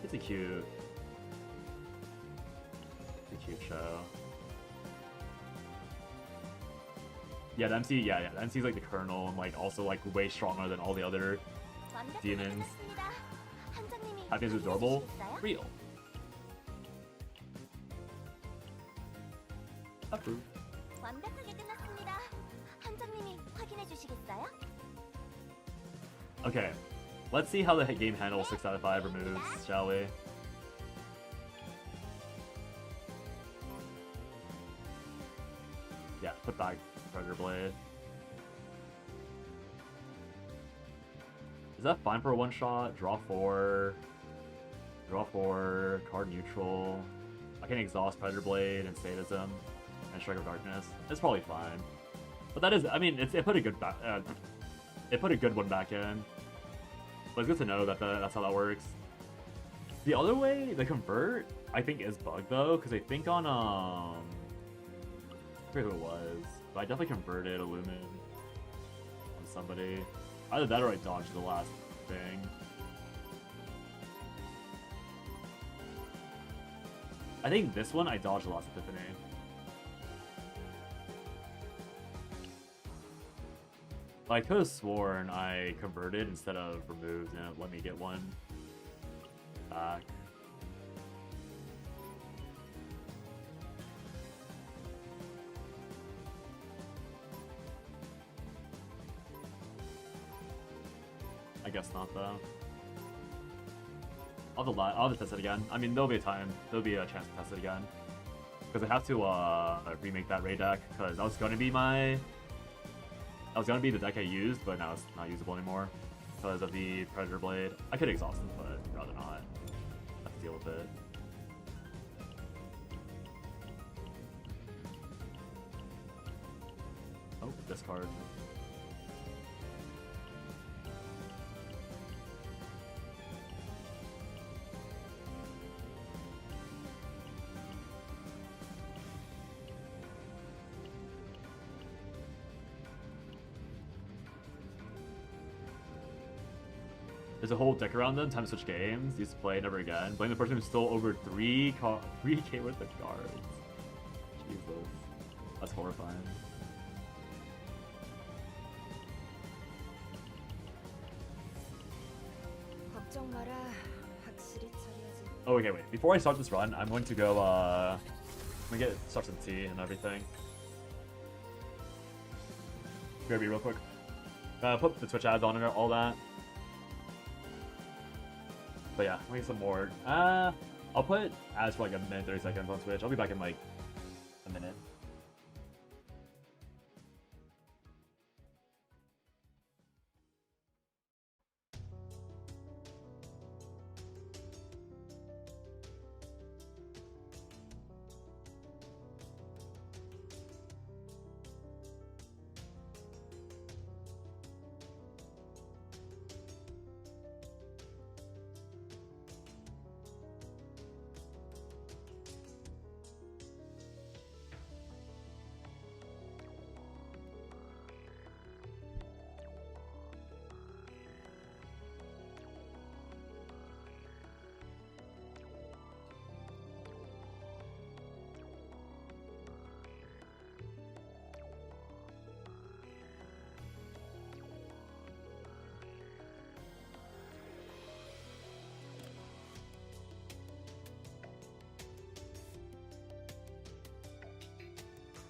It's a cute show. Yeah, the MC, yeah, the MC's like the colonel and like also like way stronger than all the other demons. Happiness is adorable. Real. Approve. 완벽하게 끝났습니다. 한정님이 확인해 주시겠어요? Okay, let's see how the game handles 6 out of 5 removes, shall we? Yeah, put back Predator Blade. Is that fine for a one shot? Draw 4, card neutral. I can exhaust Predator Blade and Sadism and Strike of Darkness. It's probably fine. But that is, I mean, it put a good back, it put a good one back in. But it's good to know that that's how that works. The other way, the convert, I think is bugged though, because I think on I forget who it was, but I definitely converted a Lumen on somebody. Either that or I dodged the last thing. I think this one I dodged the last Epiphany. But I could have sworn I converted instead of removed and it let me get one back. I guess not though. I'll have to test it again. I mean, there'll be a time, there'll be a chance to test it again. Because I have to remake that raid deck, because that was gonna be the deck I used, but now it's not usable anymore because of the Predator Blade. I could exhaust it, but I'd rather not have to deal with it. Oh, discard. There's a whole deck around them, time to switch games, used to play, never again. Blame the person who stole over 3k worth of cards. Jesus. That's horrifying. Oh, okay, wait. Before I start this run, I'm going to go, I'm gonna start some tea and everything. BRB real quick. Put the Twitch ads on and all that. But yeah, let me get some more. I'll put ads for like a minute, 30 seconds on Twitch. I'll be back in like a minute.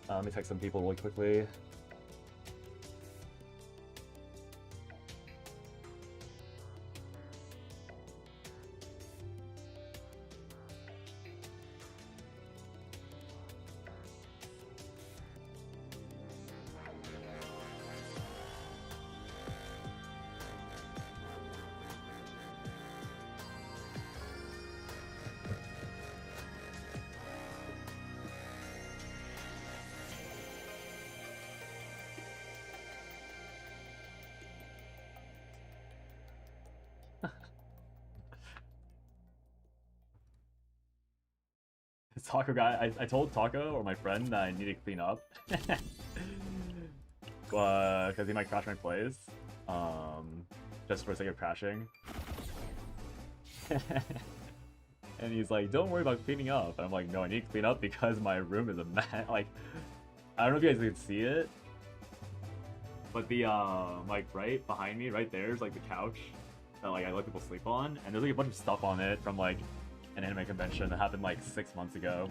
Let me text some people really quickly. Taco guy, I told Taco or my friend that I need to clean up because he might crash my plays, just for the sake of crashing. And he's like, "Don't worry about cleaning up." And I'm like, "No, I need to clean up because my room is a mess." Like, I don't know if you guys can see it, but the like right behind me, right there is like the couch that like I let people sleep on, and there's like a bunch of stuff on it from like an anime convention that happened like 6 months ago.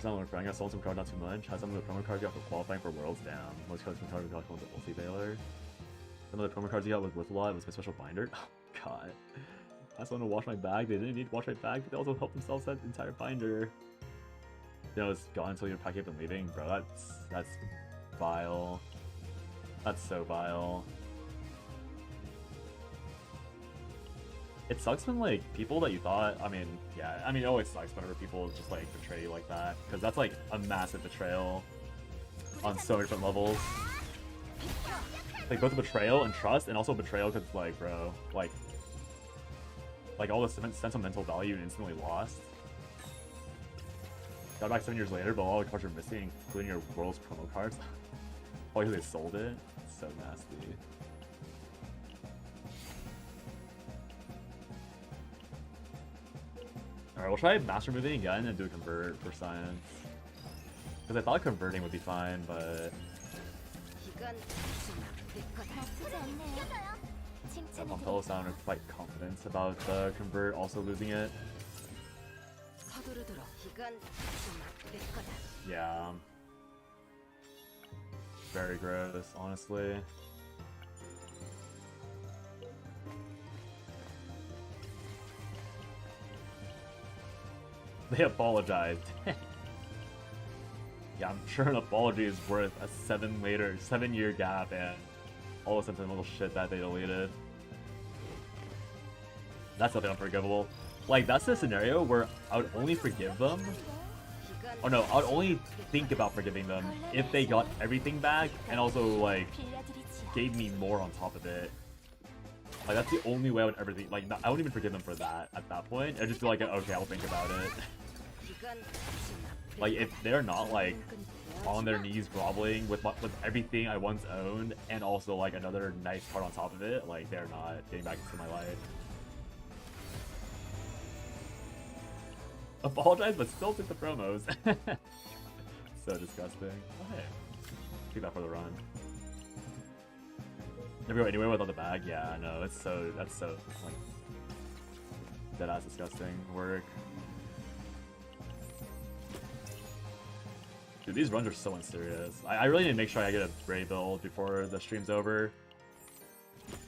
when we're I sold some cards not too much. Had some of the promo cards you got for qualifying for Worlds down. Most cards from cards we got from the Ulti Baylor. Some of the promo cards you got was worth a lot. It was my special binder. Oh god. I just want to wash my bag. They didn't need to wash my bag, but they also helped themselves that entire binder. You know, it's gone until you're packing up and leaving, bro. That's vile. That's so vile. It sucks when, like, people that you thought, I mean, it always sucks whenever people just, like, betray you like that. Because that's, like, a massive betrayal on so many different levels. Like, both betrayal and trust, and also betrayal because, like, bro, like all the sentimental value instantly lost. Got back 7 years later, but all the cards are missing, including your World's promo cards. Oh, because they sold it? It's so nasty. Alright, we'll try master moving again and do a convert for science. Because I thought converting would be fine, but my fellow sounded quite confident about the convert also losing it. Yeah. Very gross, honestly. They apologized. Yeah, I'm sure an apology is worth a 7-year gap and all the sentimental shit that they deleted. That's something unforgivable. Like, that's the scenario where I would only forgive them. Oh no, I would only think about forgiving them if they got everything back and also, like, gave me more on top of it. Like, that's the only way I would ever think. Like, I wouldn't even forgive them for that at that point. I'd just be like, okay, I'll think about it. Like, if they're not, like, on their knees groveling with everything I once owned and also, like, another nice card on top of it, like, they're not getting back into my life. Apologize, but still took the promos. So disgusting. Oh, hey. Keep that for the run. Never go anywhere without the bag? Yeah, no, that's so, like, deadass disgusting work. Dude, these runs are so unserious. I really need to make sure I get a Bray build before the stream's over.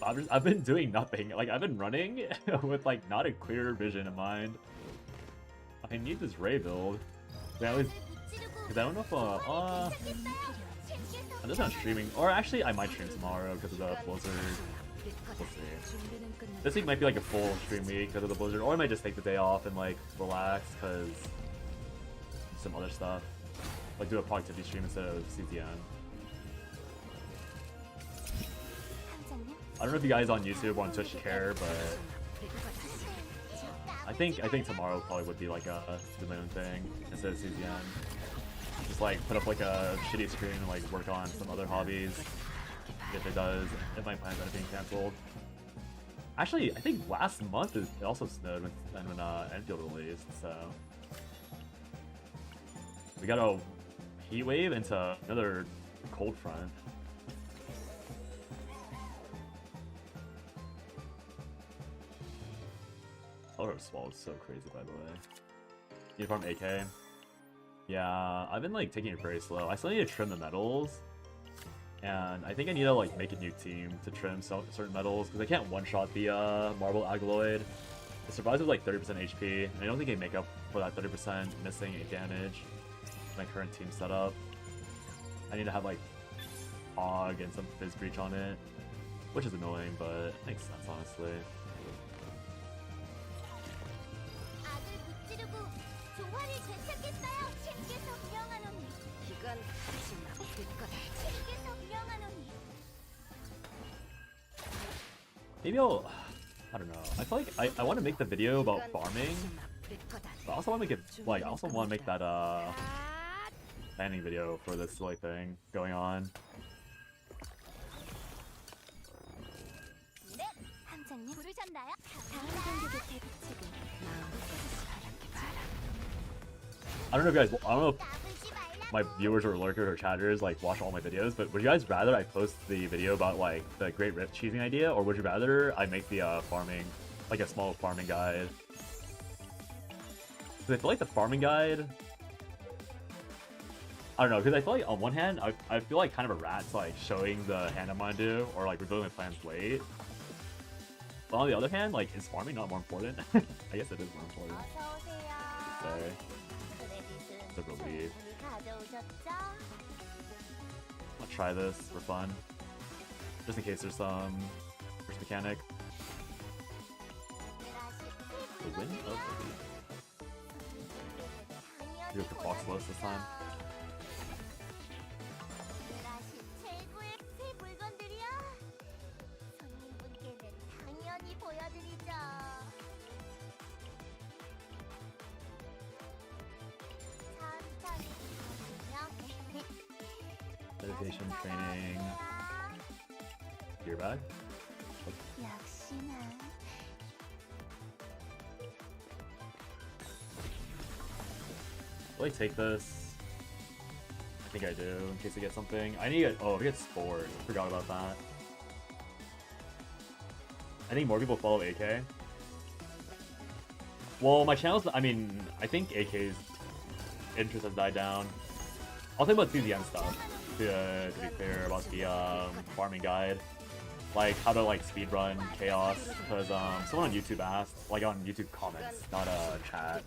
I've been doing nothing. Like, I've been running with, like, not a clear vision in mind. I need this Ray build. Because I don't know if, I'm just not streaming. Or actually, I might stream tomorrow because of the blizzard. We'll see. This week might be like a full stream week because of the blizzard. Or I might just take the day off and, like, relax because some other stuff. Like, do a productivity stream instead of CTN. I don't know if you guys on YouTube or on Twitch care, but I think tomorrow probably would be like the main thing instead of CZN. Just like put up like a shitty screen and like work on some other hobbies. If it does, if my plans end up being cancelled. Actually, I think last month it also snowed when Enfield released, so we got a heat wave into another cold front. Color of Swallow is so crazy, by the way. Uniform AK. Yeah, I've been like taking it very slow. I still need to trim the medals, and I think I need to like make a new team to trim certain medals because I can't one-shot the Marble Agaloid. It survives with like 30% HP, and I don't think I make up for that 30% missing damage. My current team setup. I need to have like Og and some Fizz Breach on it, which is annoying, but makes sense honestly. Maybe I don't know. I feel like I want to make the video about farming, but I also want to make it like I also want to make that planning video for this silly thing going on. I don't know if you guys. I don't know if my viewers or lurkers or chatters like watch all my videos, but would you guys rather I post the video about like the Great Rift cheesing idea, or would you rather I make the farming, like a small farming guide? Because I feel like the farming guide I don't know, because I feel like on one hand, I feel like kind of a rat to like showing the hand I'm gonna do or like revealing my plans late. But on the other hand, like, is farming not more important? I guess it is more important. 어서 오세요. Okay. 크레딧은 The relief. 충분히 가져오셨죠? I'll try this for fun. Just in case there's some first mechanic. The wind of the leaf. You go for Foxless this time. 최고의 새 물건들이야. 손님분께는 당연히 보여드리죠. 천천히 가보세요. Meditation training. Gear bag. 역시나. Will I take this? I think I do, in case I get something. I need oh, I get Sport. Forgot about that. I think more people follow AK. Well, my channel's, I mean, I think AK's interest has died down. I'll talk about CZN stuff, to be clear, about the farming guide. Like, how to, like, speedrun Chaos, because someone on YouTube asked, like, on YouTube comments, not a chat.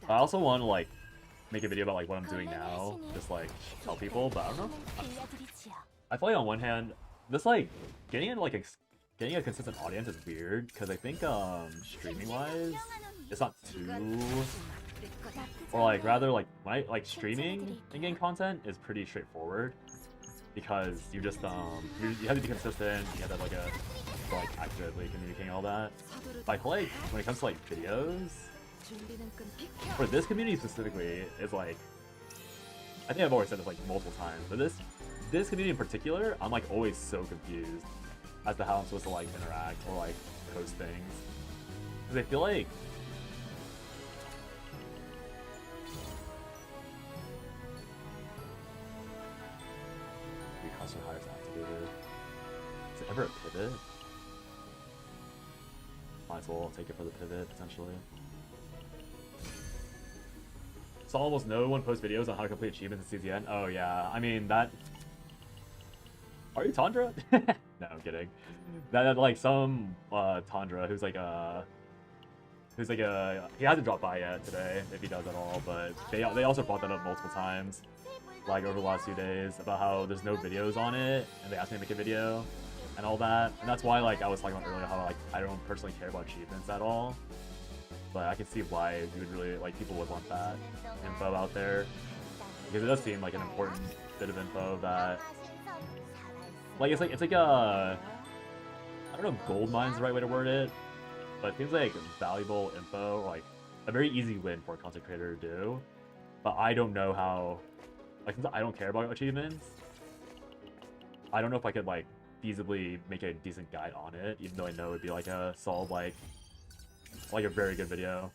I also want to, like, make a video about, like, what I'm doing now, just, like, tell people, but I don't know. I feel like on one hand, this, like, getting a consistent audience is weird, because I think, streaming-wise, it's not too... Or, like, rather, like, when I, like, streaming and getting content is pretty straightforward, because you just, you have to be consistent, you have to have, like, like, actively communicating all that. But I feel like, when it comes to, like, videos, for this community specifically, is like, I think I've always said this, like, multiple times, but this community in particular, I'm, like, always so confused as to how I'm supposed to, like, interact or, like, post things. Because I feel like, custom hires activated. Is it ever a pivot? Might as well take it for the pivot, potentially. So almost no one posts videos on how to complete achievements in CZN. Oh yeah, I mean that... Are you Tundra? No, I'm kidding. That like some Tundra who's like a... He hasn't dropped by yet today, if he does at all, but they also brought that up multiple times, like over the last few days, about how there's no videos on it, and they asked me to make a video, and all that, and that's why, like, I was talking about earlier how, like, I don't personally care about achievements at all, but I can see why you would really, like, people would want that info out there, because it does seem like an important bit of info that, like, it's like a, I don't know if gold mine's the right way to word it, but it seems like valuable info, or like a very easy win for a content creator to do. But I don't know how, like, since I don't care about achievements, I don't know if I could like feasibly make a decent guide on it, even though I know it'd be like a solid, like a very good video.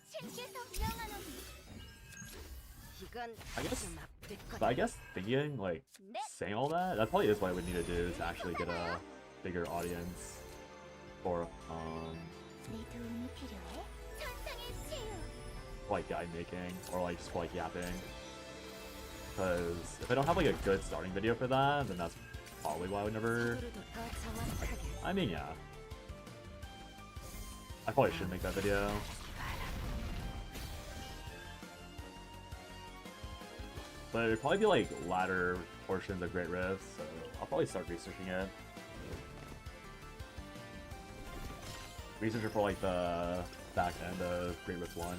I guess thinking, like, saying all that, that probably is what I would need to do to actually get a bigger audience for like guide making, or like just like yapping. Because if I don't have like a good starting video for that, then that's probably why I would never... I mean, yeah. I probably should make that video. But it'd probably be like latter portions of Great Rifts, so I'll probably start researching it. Researcher for like the back end of Great Rift 1.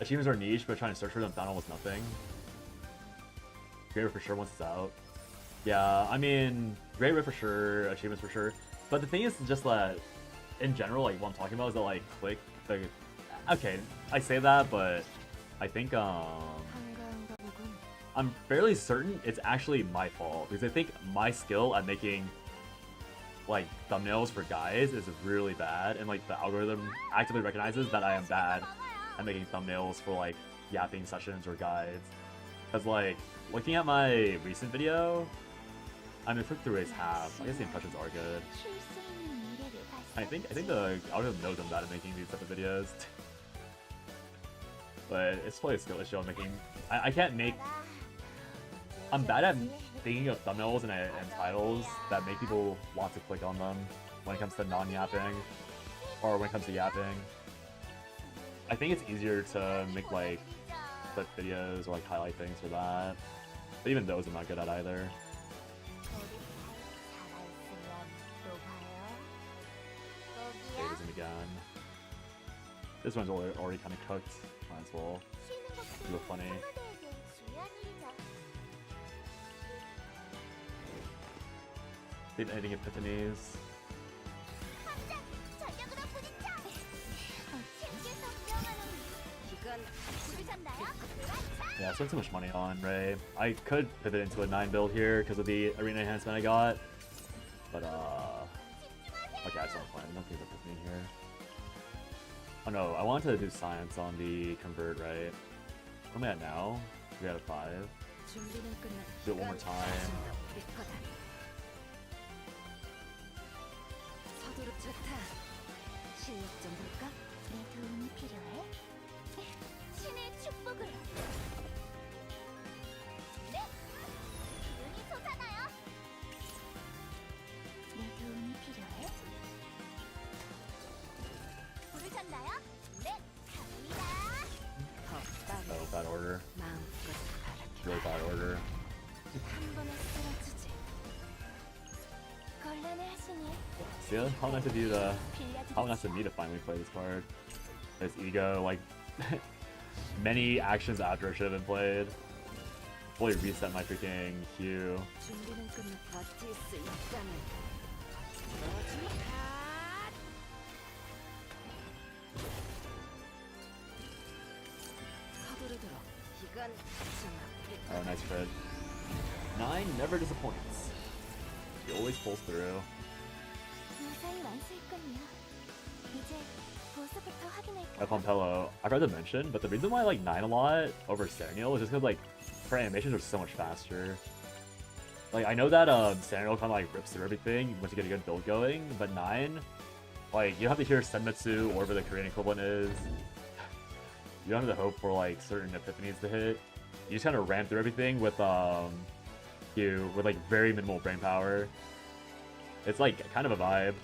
Achievements are niche, but trying to search for them found almost nothing. Great Rift for sure once it's out. Yeah, I mean, Great Rift for sure, achievements for sure. But the thing is just that, in general, like, what I'm talking about is that, like, click the... Okay, I say that, but I think, I'm fairly certain it's actually my fault. Because I think my skill at making like thumbnails for guys is really bad, and like the algorithm actively recognizes that I am bad at making thumbnails for like yapping sessions or guides. Cause like looking at my recent video, I mean click through rate's half. I guess the impressions are good. 쉴 수 있는 미래를 I think the algorithm knows I'm bad at making these type of videos. But it's probably a skill issue I'm making. I can't make. I'm bad at thinking of thumbnails and titles that make people want to click on them when it comes to non-yapping or when it comes to yapping. I think it's easier to make like clip videos or like highlight things for that. But even those I'm not good at either. Save isn't again. This one's already kind of cooked. Might as well do it funny. Did anything epiphanies? Yeah, I spent too much money on Ray. I could pivot into a 9 build here because of the arena enhancement I got. But okay, I saw the plan. Nothing's epiphany here. Oh no, I wanted to do science on the convert, right? What am I at now? 3 out of 5. Do it one more time. 실력 좀 볼까? 내 도움이 필요해? 신의 축복을. 네, 기운이 솟아나요. 내 도움이 필요해? 부르셨나요? 네, 갑니다. Oh, bad order. 마음껏 바라켜. Really bad order. 한 번에 쓰러지지. 곤란해 하시니 See how nice of you to, how nice of me to finally play this card. This ego, like many actions after it should have been played. Fully reset my freaking Q. 준비는 끝나 버틸 수 있다면 너지? 서두르도록 이건 좀 Oh, nice crit. 9 never disappoints. He always pulls through. 무사히 완수했군요. 이제 보스부터 확인할게요. At Pompello, I forgot to mention, but the reason why I like 9 a lot over Serenial is just because like her animations are so much faster. Like I know that Serenial kind of like rips through everything once you get a good build going, but 9, like you don't have to hear Senmetsu or whatever the Korean equivalent is. You don't have to hope for like certain epiphanies to hit. You just kind of ram through everything with with like very minimal brain power. It's like kind of a vibe.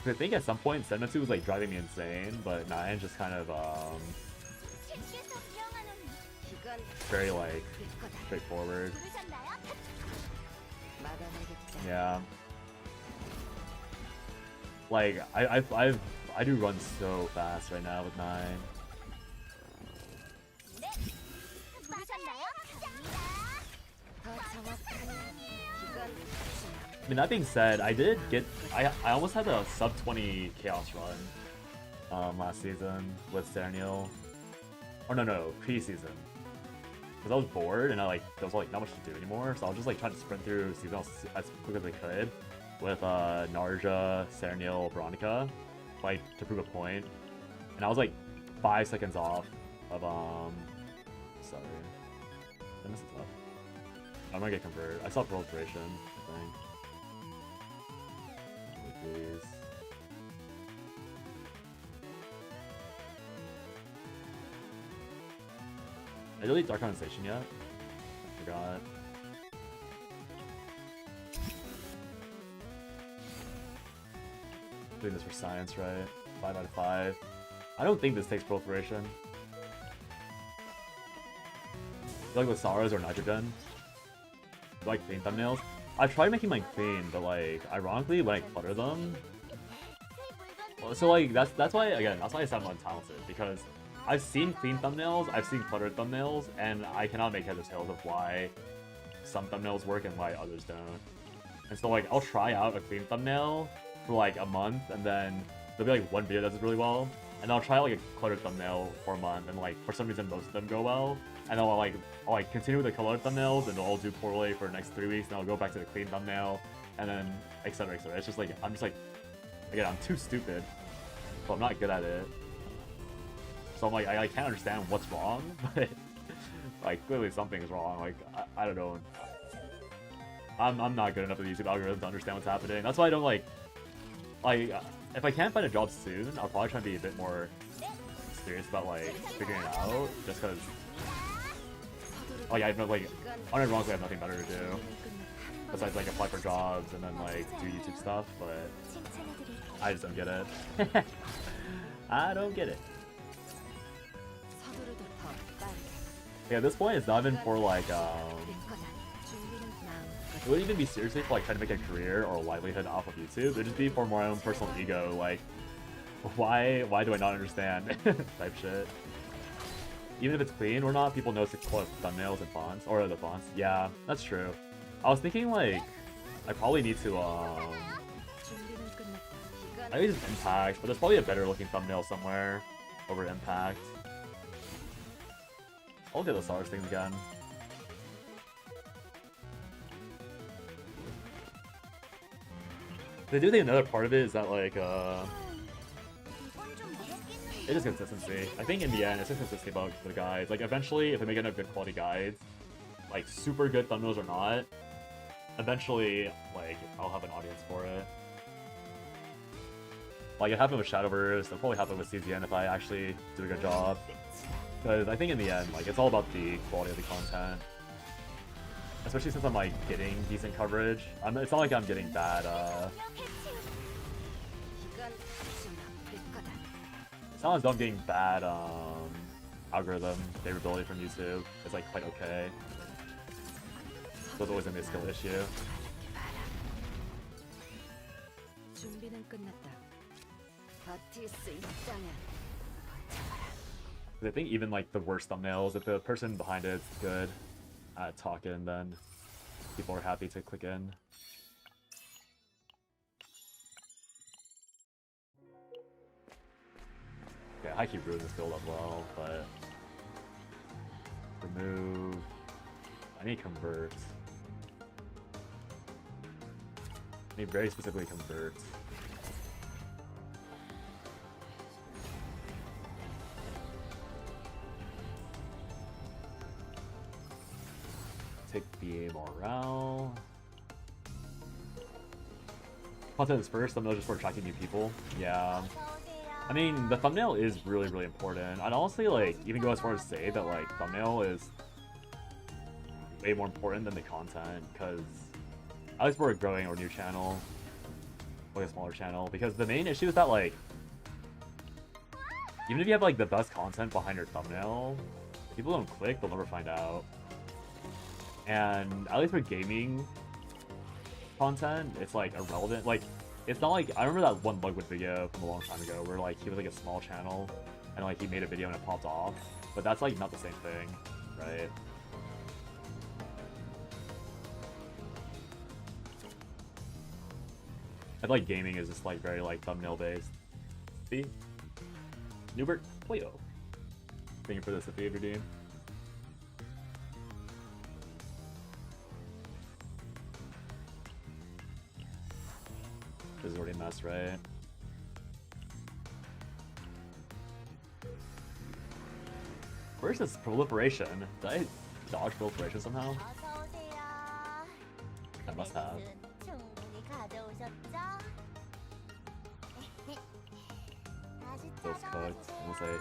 I think at some point Senmetsu was like driving me insane, but 9 just kind of 책에서 명하노니 이건 very like 될 거다. straightforward. 부르셨나요? 막아내겠다. Yeah. Like I do run so fast right now with 9. 네, 부르셨나요? 갑니다. 더 정확한 이건 I mean, that being said, I did get I almost had a sub 20 chaos run last season with Serenial. Or no, pre-season. Because I was bored and there was like not much to do anymore, so I was just like trying to sprint through season as quick as I could with Narja, Serenial, Veronica, like to prove a point. And I was like 5 seconds off of sorry. I messed this up. I'm gonna get converted. I saw proliferation, I think. Please. Did I delete Dark Condensation yet? I forgot. Doing this for science, right? 5 out of 5. I don't think this takes proliferation. Like with Saras or Nitrogen. Like clean thumbnails. I tried making mine clean, but like ironically when I clutter them, so like that's why I said I'm untalented, because I've seen clean thumbnails, I've seen cluttered thumbnails, and I cannot make heads or tails of why some thumbnails work and why others don't. And so like I'll try out a clean thumbnail for like a month, and then there'll be like one video that does really well, and I'll try like a cluttered thumbnail for a month, and like for some reason most of them go well, and I'll continue with the colored thumbnails, and they'll all do poorly for the next 3 weeks, and I'll go back to the clean thumbnail, and then etc. etc. It's just like I'm just like, again, I'm too stupid, but I'm not good at it. So I'm like, I can't understand what's wrong, but like clearly something's wrong. Like I don't know. I'm not good enough at the YouTube algorithm to understand what's happening. That's why I don't like if I can't find a job soon, I'll probably try to be a bit more serious about like figuring it out, just because like I know like unironically I have nothing better to do besides like apply for jobs and then like do YouTube stuff, but I just don't get it. I don't get it. Yeah, at this point it's not even for like it wouldn't even be seriously for like trying to make a career or a livelihood off of YouTube. It would just be for my own personal ego, like why do I not understand type shit. Even if it's clean or not, people notice the thumbnails and fonts or the fonts. Yeah, that's true. I was thinking like I probably need to I use Impact, but there's probably a better looking thumbnail somewhere over Impact. I'll look at the stars things again. I do think another part of it is that like it is consistency. I think in the end it's just consistency about the guides. Like eventually if they make enough good quality guides, like super good thumbnails or not, eventually like I'll have an audience for it. Like it happened with Shadowverse, it'll probably happen with CZN if I actually do a good job. Because I think in the end, like it's all about the quality of the content. Especially since I'm like getting decent coverage. It's not like I'm getting bad it's not as though I'm getting bad algorithm favorability from YouTube. It's like quite okay. So it's always gonna be a skill issue. I think even like the worst thumbnails, if the person behind it is good at talking, then people are happy to click in. Okay, high key ruined this build up well, but remove. I need convert. I need very specifically convert. Take BA morale. Content is first, thumbnail just for attracting new people. Yeah. I mean, the thumbnail is really, really important. I'd honestly like even go as far as say that like thumbnail is way more important than the content, because at least for a growing or new channel, like a smaller channel, because the main issue is that like even if you have like the best content behind your thumbnail, if people don't click, they'll never find out. And at least for gaming content, it's like irrelevant. Like, it's not like I remember that one Lugwood video from a long time ago where like he was like a small channel and like he made a video and it popped off, but that's like not the same thing, right? I feel like gaming is just like very like thumbnail based. See, Newbert Playo. Thank you for this, Sophia Verdeen. This is already a mess, right? Where's this proliferation? Did I dodge proliferation somehow? I must have. Those cooked. We'll say.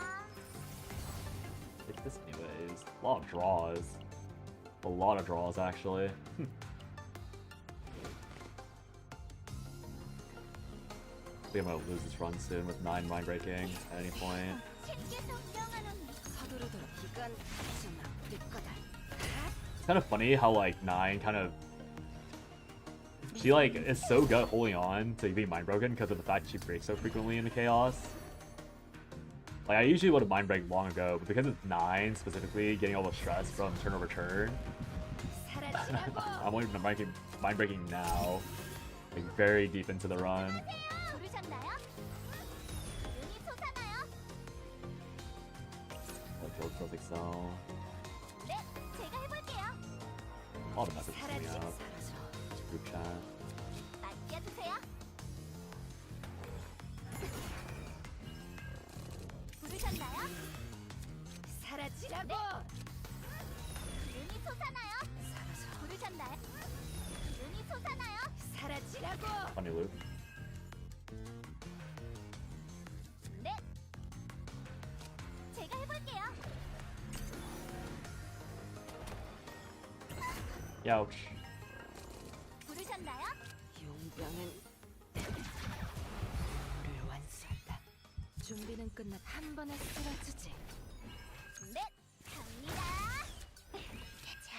Take this anyways. A lot of draws. A lot of draws, actually. I think I'm gonna lose this run soon with 9 mind breaking at any point. It's kind of funny how like 9 kind of she like is so good at holding on to being mind broken because of the fact she breaks so frequently in the chaos. Like I usually would have mind break long ago, but because it's 9 specifically, getting all the stress from turn over turn, I'm only mind breaking now, like very deep into the run. Build Excel. All the messages coming up. Group chat. 말해주세요. 부르셨나요? 사라지라고. 눈이 솟아나요? 사라져. 부르셨나요? 눈이 솟아나요? 사라지라고. Funny loop. 네. 제가 해볼게요. Ouch. 부르셨나요? 용병은 우리를 완수한다. 준비는 끝났. 한 번에 쓰러지지. 네. 갑니다. 자,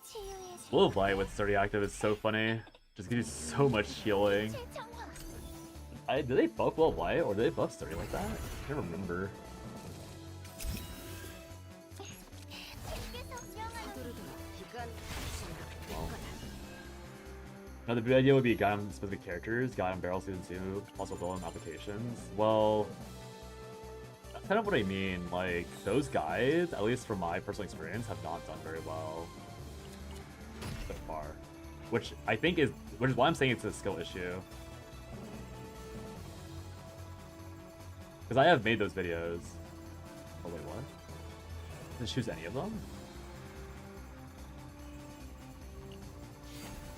치유의 Blow of Light with 30 active is so funny. Just gives you so much healing. 실정화. Did they buff Blow of Light or did they buff 30 like that? I can't remember. 계속 명하는 서두르도 이건 Well. Now the big idea would be guide on specific characters, guide on Barrel Season 2, also build on applications. Well, that's kind of what I mean. Like, those guides, at least from my personal experience, have not done very well so far. Which I think is, which is why I'm saying it's a skill issue. Because I have made those videos. Oh wait, what? Just choose any of them?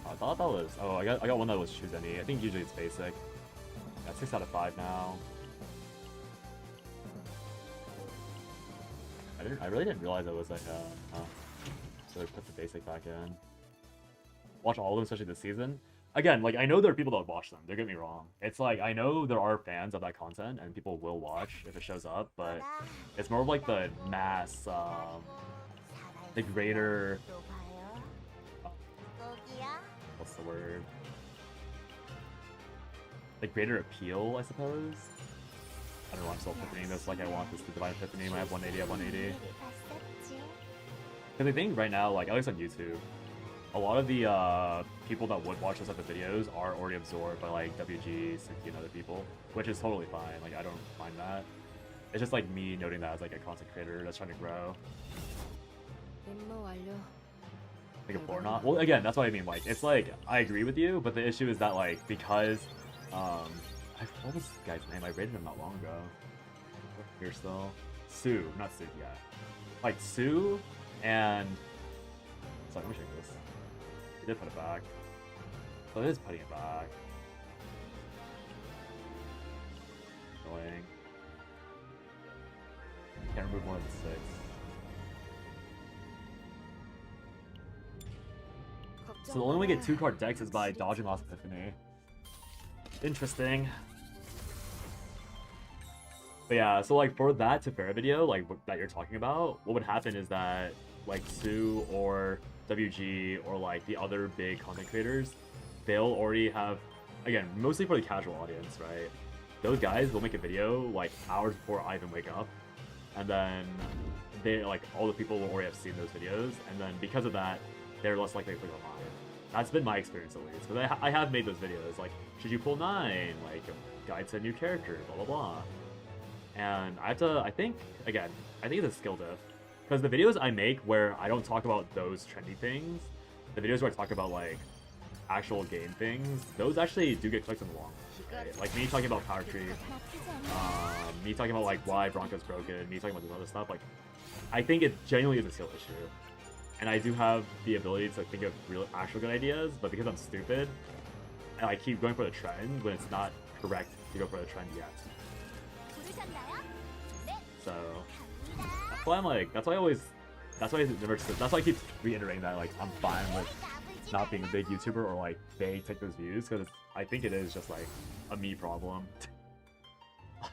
I thought that was. Oh, I got one that was choose any. I think usually it's basic. Got 6 out of 5 now. I really didn't realize it was like so I put the basic back in. Watch all of them, especially this season. Again, like I know there are people that watch them. Don't get me wrong. It's like I know there are fans of that content and people will watch if it shows up, but it's more of like the mass, the greater. 또 봐요. 거기야. What's the word? Like greater appeal, I suppose. I don't know. I'm still epiphanying this like I want this to divine epiphany when I have 180 at 180. 봤었지. Because I think right now, like at least on YouTube, a lot of the people that would watch those type of videos are already absorbed by like WG, Suki, and other people, which is totally fine. Like I don't mind that. It's just like me noting that as like a content creator that's trying to grow. 임무 완료. Like a or not. Well, again, that's what I mean. Like it's like I agree with you, but the issue is that like because what was this guy's name? I rated him not long ago. Here still, Sue, not Sue. Yeah, like Sue and. Sorry, let me check this. He did put it back. So it is putting it back. Annoying. Can't remove more than 6. So the only way to get 2-card decks is by dodging Lost Epiphany. Interesting. But yeah, so like for that Tefera video, like that you're talking about, what would happen is that like Sue or WG or like the other big content creators, they'll already have, again, mostly for the casual audience, right? Those guys will make a video like hours before I even wake up, and then they like all the people will already have seen those videos, and then because of that, they're less likely to click on mine. That's been my experience at least, because I have made those videos like should you pull 9, like guide to a new character, blah blah blah, and I think it's a skill diff. Because the videos I make where I don't talk about those trendy things, the videos where I talk about like actual game things, those actually do get clicked in the long run, right? Like me talking about Power Tree, me talking about like why Bronco's broken, me talking about this other stuff, like I think it genuinely is a skill issue. And I do have the ability to think of real actual good ideas, but because I'm stupid, and I keep going for the trend when it's not correct to go for the trend yet. So that's why I'm like, that's why I keep reiterating that like I'm fine with not being a big YouTuber or like they take those views, because I think it is just like a me problem.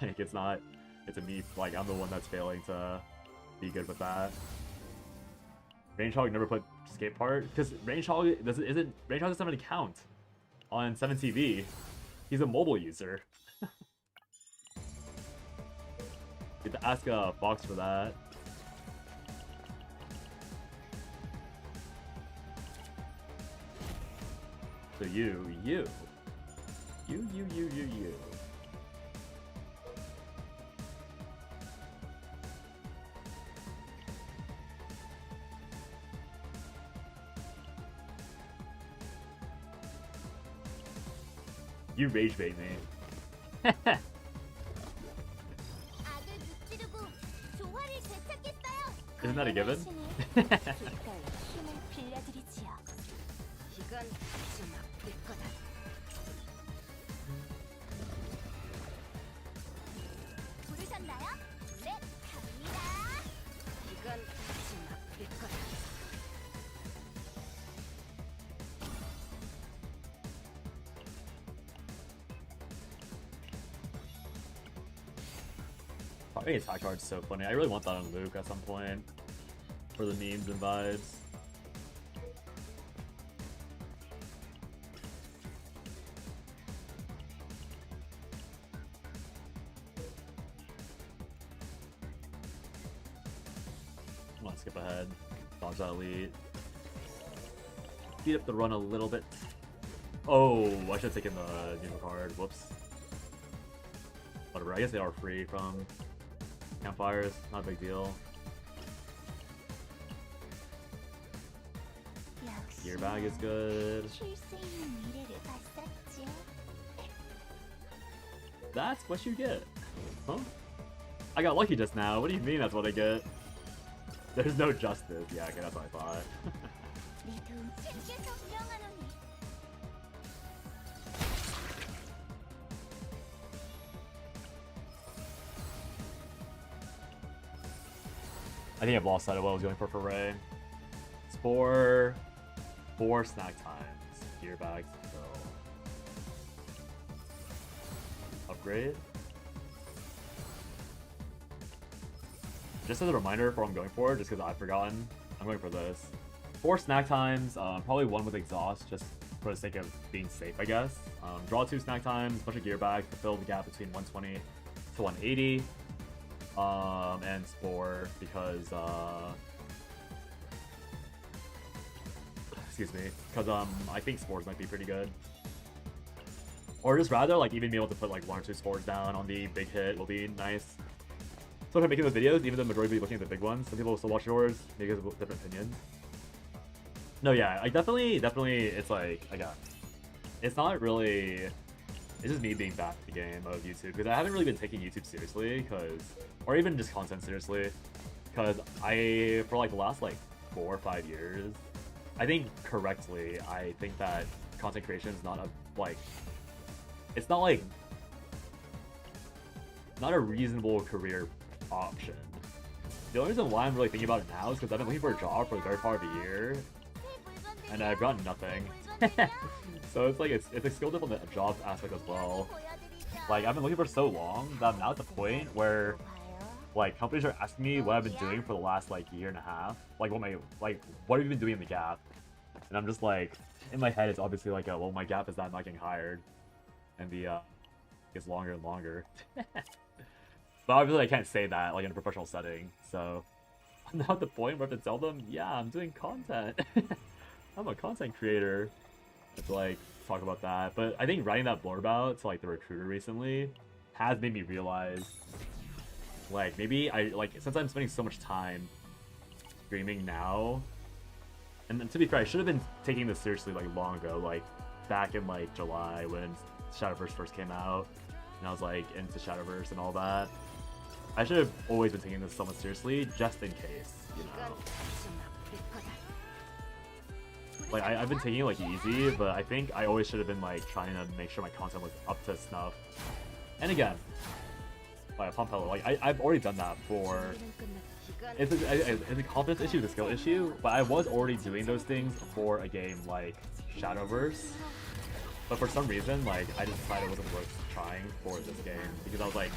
Like it's not, it's a me, like I'm the one that's failing to be good with that. Range Hog never put skate part because Range Hog doesn't have an account on 7TV. He's a mobile user. You have to ask Fox for that. So you. You rage bait me. 악을 무찌르고 조화를 되찾겠어요. Isn't that a given? 깃발 힘을 빌려드리지요. 이건 좀 아플 거다. 부르셨나요? 네, 갑니다. 이건 좀 아플 거다. Probably attack card's so funny. I really want that on Luke at some point for the memes and vibes. I'm gonna skip ahead. Dodge that elite. Speed up the run a little bit. Oh, I should have taken the Nemo card. Whoops. Whatever, I guess they are free from campfires. Not a big deal. Gear bag is good. 쉴 수 있는 미래를 봤었죠. That's what you get. Huh? I got lucky just now. What do you mean that's what I get? There's no justice. Yeah, okay, that's what I thought. 내 도움 주께서 명하노니. I think I've lost sight of what I was going for Ray. It's four snack times. Gear bags, so upgrade. Just as a reminder for what I'm going for, just because I've forgotten, I'm going for this. 4 snack times, probably 1 with exhaust, just for the sake of being safe, I guess. Draw 2 snack times, bunch of gear bags to fill the gap between 120 to 180. And Spore, because, excuse me, because, I think Spores might be pretty good. Or just rather, like, even be able to put, like, 1 or 2 Spores down on the big hit will be nice. So if I'm making those videos, even though the majority will be looking at the big ones, some people will still watch yours, maybe because of different opinions. No, yeah, I definitely, it's like, again, it's not really, it's just me being bad at the game of YouTube, because I haven't really been taking YouTube seriously, or even just content seriously, because for like the last like 4 or 5 years, I think correctly, I think that content creation is not it's not like, not a reasonable career option. The only reason why I'm really thinking about it now is because I've been looking for a job for the very part of the year, and I've gotten nothing. So it's like, it's a skill dip on the job aspect as well. Like, I've been looking for so long that I'm now at the point where, like, companies are asking me what I've been doing for the last, like, year and a half. Like, what have you been doing in the gap? And I'm just like, in my head, it's obviously like, well, my gap is that I'm not getting hired. And the, gets longer and longer. But obviously I can't say that, like, in a professional setting, so I'm now at the point where I have to tell them, yeah, I'm doing content. I'm a content creator. It's like, talk about that. But I think writing that blurb out to, like, the recruiter recently has made me realize, like, maybe since I'm spending so much time streaming now, and to be fair, I should have been taking this seriously, like, long ago, like, back in, like, July when Shadowverse first came out, and I was, like, into Shadowverse and all that. I should have always been taking this somewhat seriously, just in case, you know. Like, I've been taking it, like, easy, but I think I always should have been, like, trying to make sure my content was up to snuff. And again, like, Pump Hello, like, I've already done that for... It's a confidence issue, it's a skill issue, but I was already doing those things for a game like Shadowverse. But for some reason, like, I just decided it wasn't worth trying for this game, because I was like,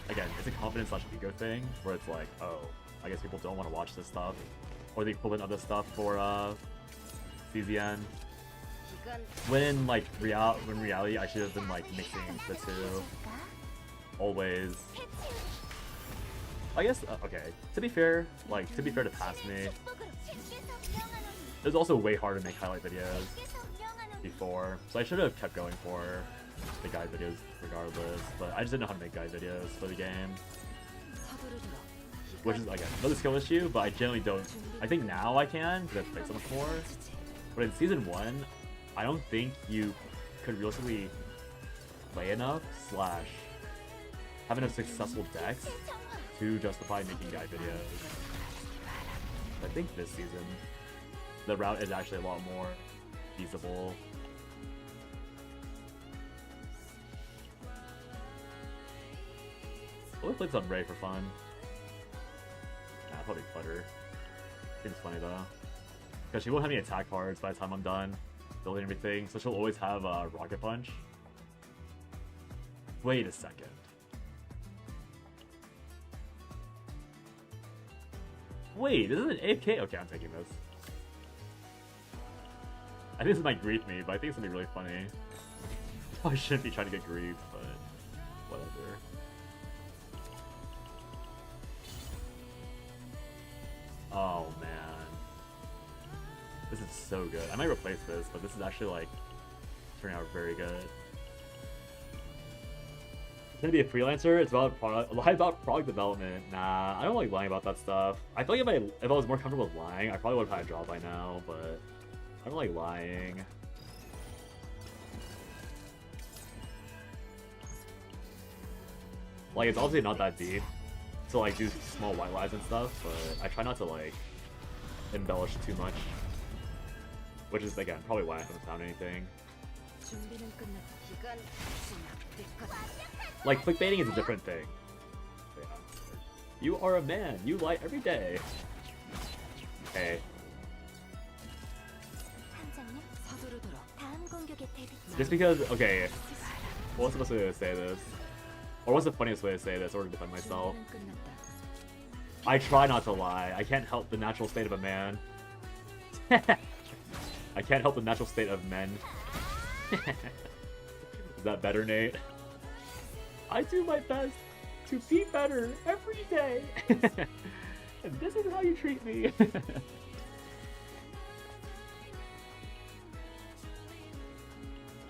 again, it's a confidence/ego thing, where it's like, oh, I guess people don't want to watch this stuff, or the equivalent of this stuff for, CZN. When, like, in reality, I should have been, like, mixing the two. Always. I guess, okay, to be fair to pass me, it was also way harder to make highlight videos before, so I should have kept going for the guide videos regardless, but I just didn't know how to make guide videos for the game. Which is, again, another skill issue, but I generally don't. I think now I can, because I've played so much more. But in Season 1, I don't think you could realistically play enough slash have enough successful decks to justify making guide videos. I think this season the route is actually a lot more feasible. We'll play some Ray for fun. Nah, probably Clutter. Seems funny though. Because she won't have any attack cards by the time I'm done building everything, so she'll always have Rocket Punch. Wait a second. Wait, this is an AFK? Okay, I'm taking this. I think this might grief me, but I think it's gonna be really funny. I shouldn't be trying to get griefed, but whatever. Oh man. This is so good. I might replace this, but this is actually like turning out very good. It's gonna be a freelancer. It's about product. Lie about product development. Nah, I don't like lying about that stuff. I feel like if I was more comfortable with lying, I probably would have had a job by now. But I don't like lying. Like it's obviously not that deep to like do small white lies and stuff, but I try not to like embellish too much. Which is again probably why I haven't found anything. Like clickbaiting is a different thing. Yeah. You are a man. You lie every day. Hey. Just because, okay, what's the best way to say this? Or what's the funniest way to say this, or to defend myself? I try not to lie. I can't help the natural state of a man. I can't help the natural state of men. Is that better, Nate? I do my best to be better every day. And this is how you treat me.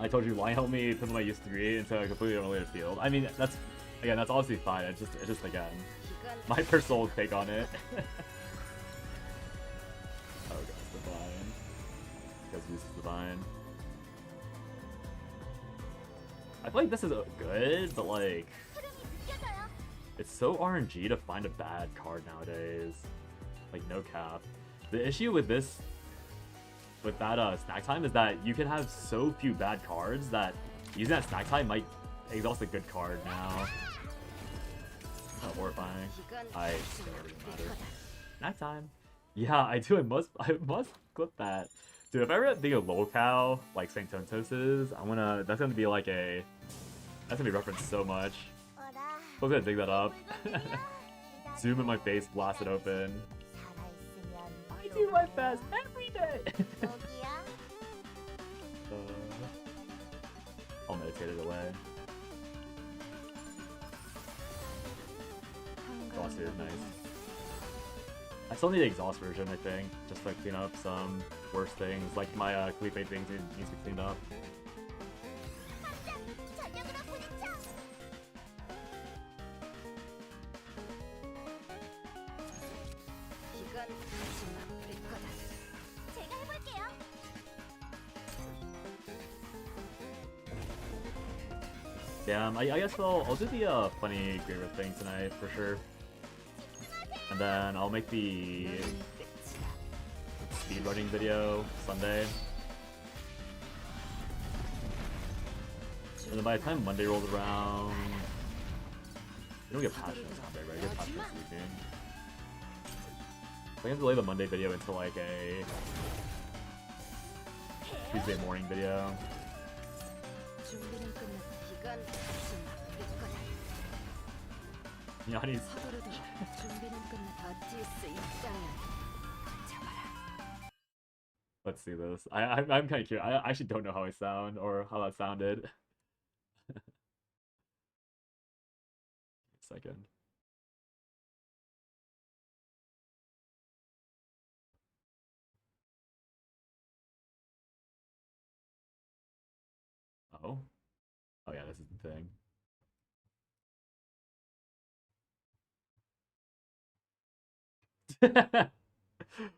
I told you, why help me put my use degree into a completely unrelated field? I mean, that's obviously fine. It's just again, my personal take on it. Oh, God, divine. Because this is divine. I feel like this is good, but like, it's so RNG to find a bad card nowadays. Like, no cap. The issue with this, with that snack time, is that you can have so few bad cards that using that snack time might exhaust a good card now. Kind of horrifying. I don't really matter. Snack time. Yeah, I do. I must clip that. Dude, if I ever think of lolcow, like St. Tontos is, that's gonna be like that's gonna be referenced so much. I was gonna dig that up. Zoom in my face, blast it open. I do my best every day! I'll meditate it away. Exhaust is nice. I still need the exhaust version, I think, just to clean up some worse things, like my clickbait things needs to be cleaned up. Damn, I guess I'll do the funny Greater thing tonight for sure. And then I'll make the speedrunning video Sunday. And then by the time Monday rolls around, you don't get passionate on Monday, right? You get passionate this evening. I can delay the Monday video into like a Tuesday morning video. Yanni's. Let's see this. I'm kind of curious. I actually don't know how I sound or how that sounded. Second. Oh. Oh yeah, this is the thing.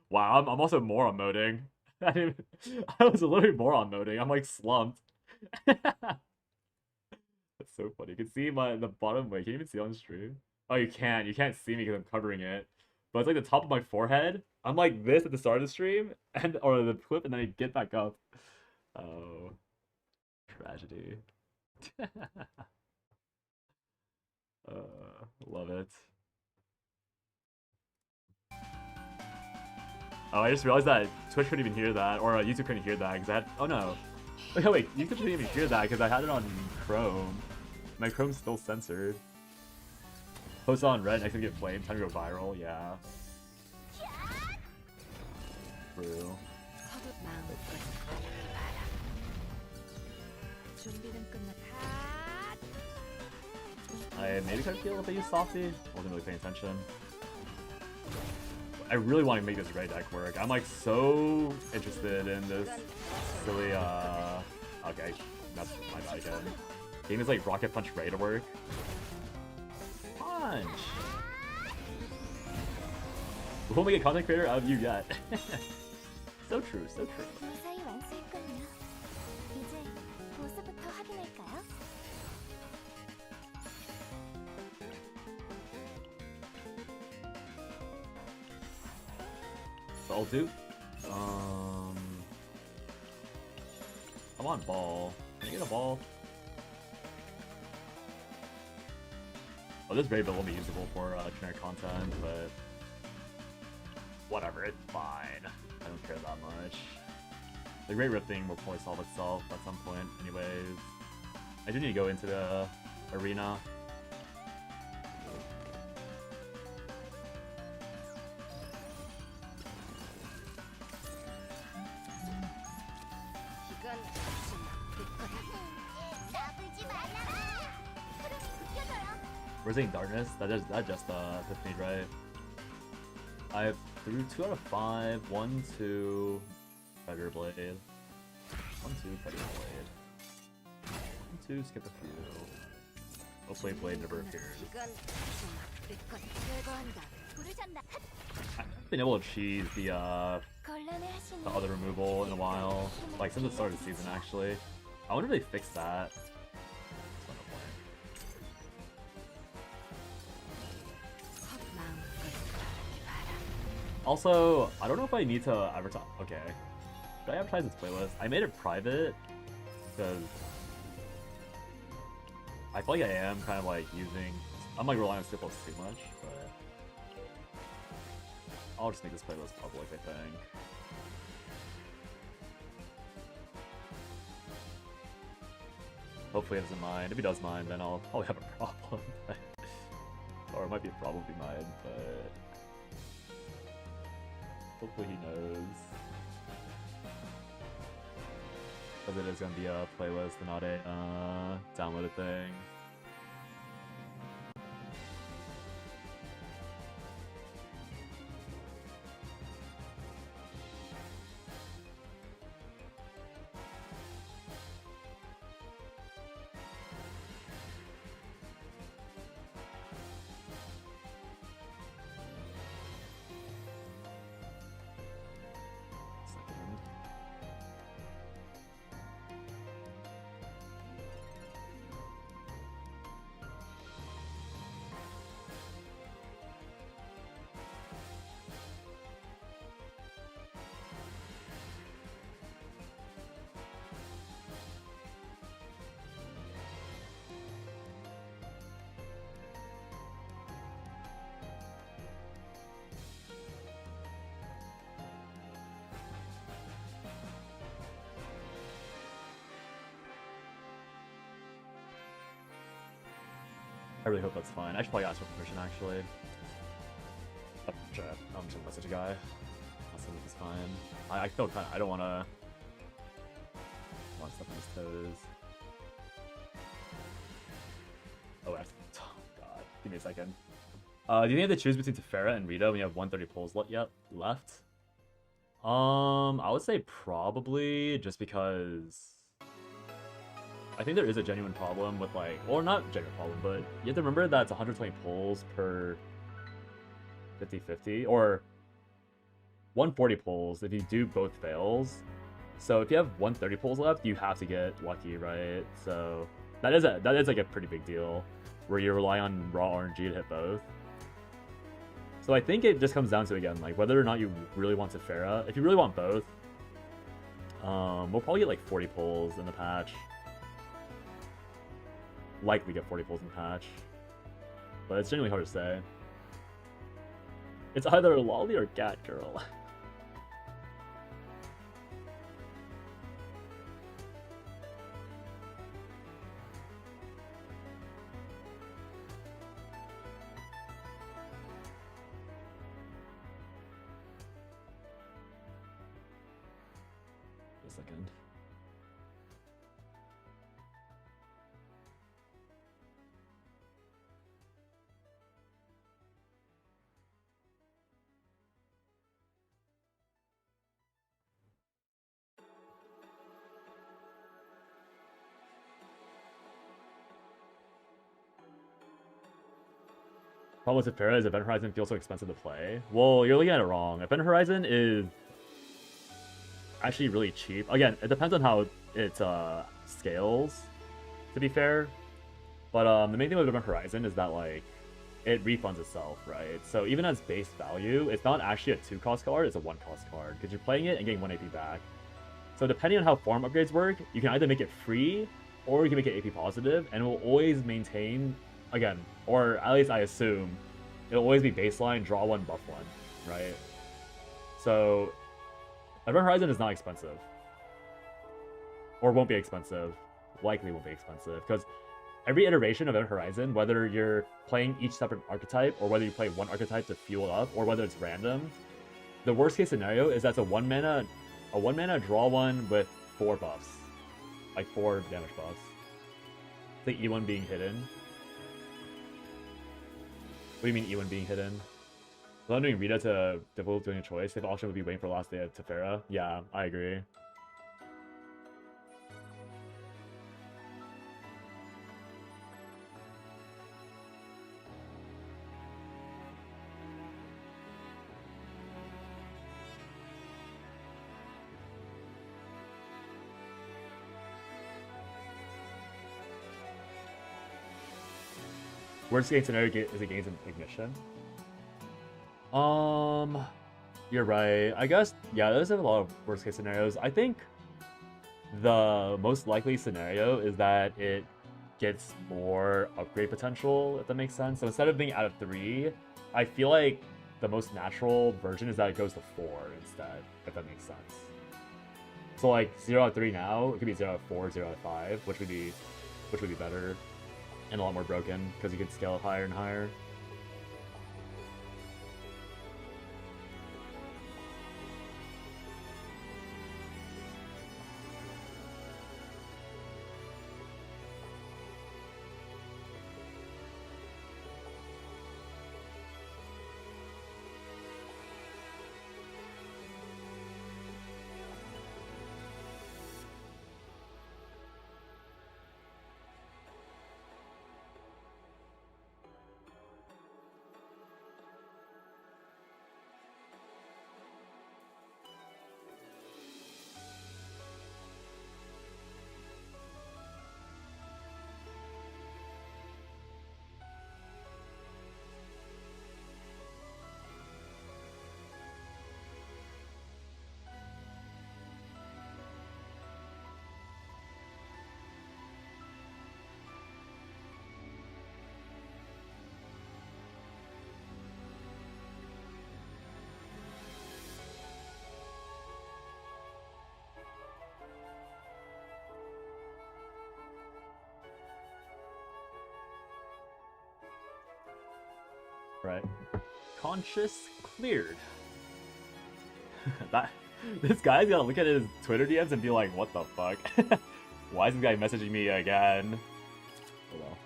Wow, I'm also more on moding. I was a little bit more on moding. I'm like slumped. That's so funny. You can see the bottom. Wait, can you even see on stream? Oh, you can't. You can't see me because I'm covering it. But it's like the top of my forehead. I'm like this at the start of the stream, and or the clip, and then I get back up. Oh, tragedy. Love it. Oh, I just realized that Twitch couldn't even hear that, or YouTube couldn't hear that because I had. Oh no. Wait, YouTube couldn't even hear that because I had it on Chrome. My Chrome's still censored. Post on Red, next to get flamed, time to go viral, yeah. True. I maybe could feel if I use Softy. Wasn't really paying attention. I really want to make this raid deck work. I'm like so interested in this silly okay, that's my bad again. Game is like Rocket Punch ready to work. Punch! We won't make a content creator out of you yet. So true, so true. 무사히 완수했군요. 이제 보스부터 확인할까요? So I'll do. I want ball. Can I get a ball? Oh, this Raven will be usable for generic content, but whatever, it's fine. I don't care that much. The Great Rift thing will probably solve itself at some point, anyways. I do need to go into the arena. 이건 좀 아플 거다. 나불지 말라라. 흐름이 느껴져요. Resident Darkness, that just Epiphany, right? I threw 2 out of 5, 1, 2, Predator Blade. 1, 2, Predator Blade. 1, 2, skip a few. Hopefully Blade never appears. 이건 좀 아플 거다. 제거한다. 부르셨나? I haven't been able to cheese the 곤란해하시는 other removal in a while. Like since the start of the season actually. I wonder if they fix that. That's not a point. Also, I don't know if I need to advertise. Okay. Should I advertise this playlist? I made it private because I feel like I am kind of like using. I'm like relying on steelplus too much, but I'll just make this playlist public, I think. Hopefully he doesn't mind. If he does mind, then I'll probably have a problem. Or it might be a problem if he mind, but hopefully he knows. Because it is going to be a playlist and not a downloaded thing. I really hope that's fine. I should probably ask for permission, actually. I'm just message a guy. I'll see if it's fine. I feel kind of, I don't want to step on his toes. Oh, oh god. Give me a second. Do you think you have to choose between Tefera and Rita when you have 130 pulls left? I would say probably, just because I think there is a genuine problem with like, or not genuine problem, but you have to remember that it's 120 pulls per 50-50, or 140 pulls if you do both fails. So if you have 130 pulls left, you have to get lucky, right? So That is like a pretty big deal, where you rely on raw RNG to hit both. So I think it just comes down to, again, like whether or not you really want Tefera. If you really want both, we'll probably get like 40 pulls in the patch. Likely get 40 pulls in the patch, but it's genuinely hard to say. It's either Lolly or Gat Girl. A second. Problem with Tefera is Event Horizon feels so expensive to play. Well, you're looking at it wrong. Event Horizon is actually really cheap. Again, it depends on how it scales, to be fair. But the main thing with Event Horizon is that, like, it refunds itself, right? So even as base value, it's not actually a 2-cost card, it's a 1-cost card, because you're playing it and getting 1 AP back. So depending on how farm upgrades work, you can either make it free, or you can make it AP positive, and it will always maintain, again, or at least I assume, it'll always be baseline, draw 1, buff 1, right? So Event Horizon is not expensive. Or won't be expensive. Likely won't be expensive, because every iteration of Event Horizon, whether you're playing each separate archetype, or whether you play one archetype to fuel up, or whether it's random, the worst case scenario is that's a 1 mana draw 1 with 4 buffs. Like 4 damage buffs. The E1 being hidden. What do you mean E1 being hidden? Without doing Rita to difficult doing a choice, the option would be waiting for the last day of Tefera. Yeah, I agree. Worst case scenario is it gains ignition. You're right. I guess, yeah, there's a lot of worst case scenarios. I think the most likely scenario is that it gets more upgrade potential, if that makes sense. So instead of being out of 3, I feel like the most natural version is that it goes to 4 instead, if that makes sense. So like 0 out of 3 now, it could be 0 out of 4, 0 out of 5, which would be better. And a lot more broken, because you can scale it higher and higher. Right. Conscious cleared. This guy's gotta look at his Twitter DMs and be like, what the fuck? Why is this guy messaging me again? Oh well.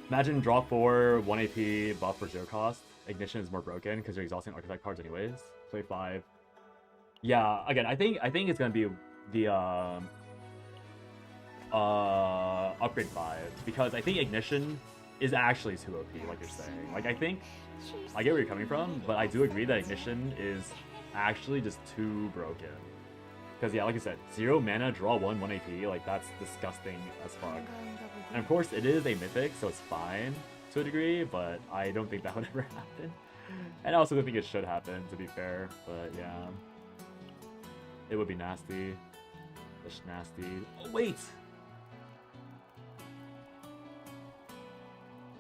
Imagine draw 4, 1 AP, buff for 0 cost. Ignition is more broken because you're exhausting archetype cards anyways. Play 5. Yeah, again, I think it's gonna be the upgrade 5, because I think Ignition is actually too OP, like you're saying. Like, I think I get where you're coming from, but I do agree that Ignition is actually just too broken. Because yeah, like I said, 0 mana, draw 1 AP, like that's disgusting as fuck. And of course, it is a mythic, so it's fine to a degree, but I don't think that would ever happen. And I also don't think it should happen, to be fair, but yeah. It would be nasty. It's nasty. Oh, wait!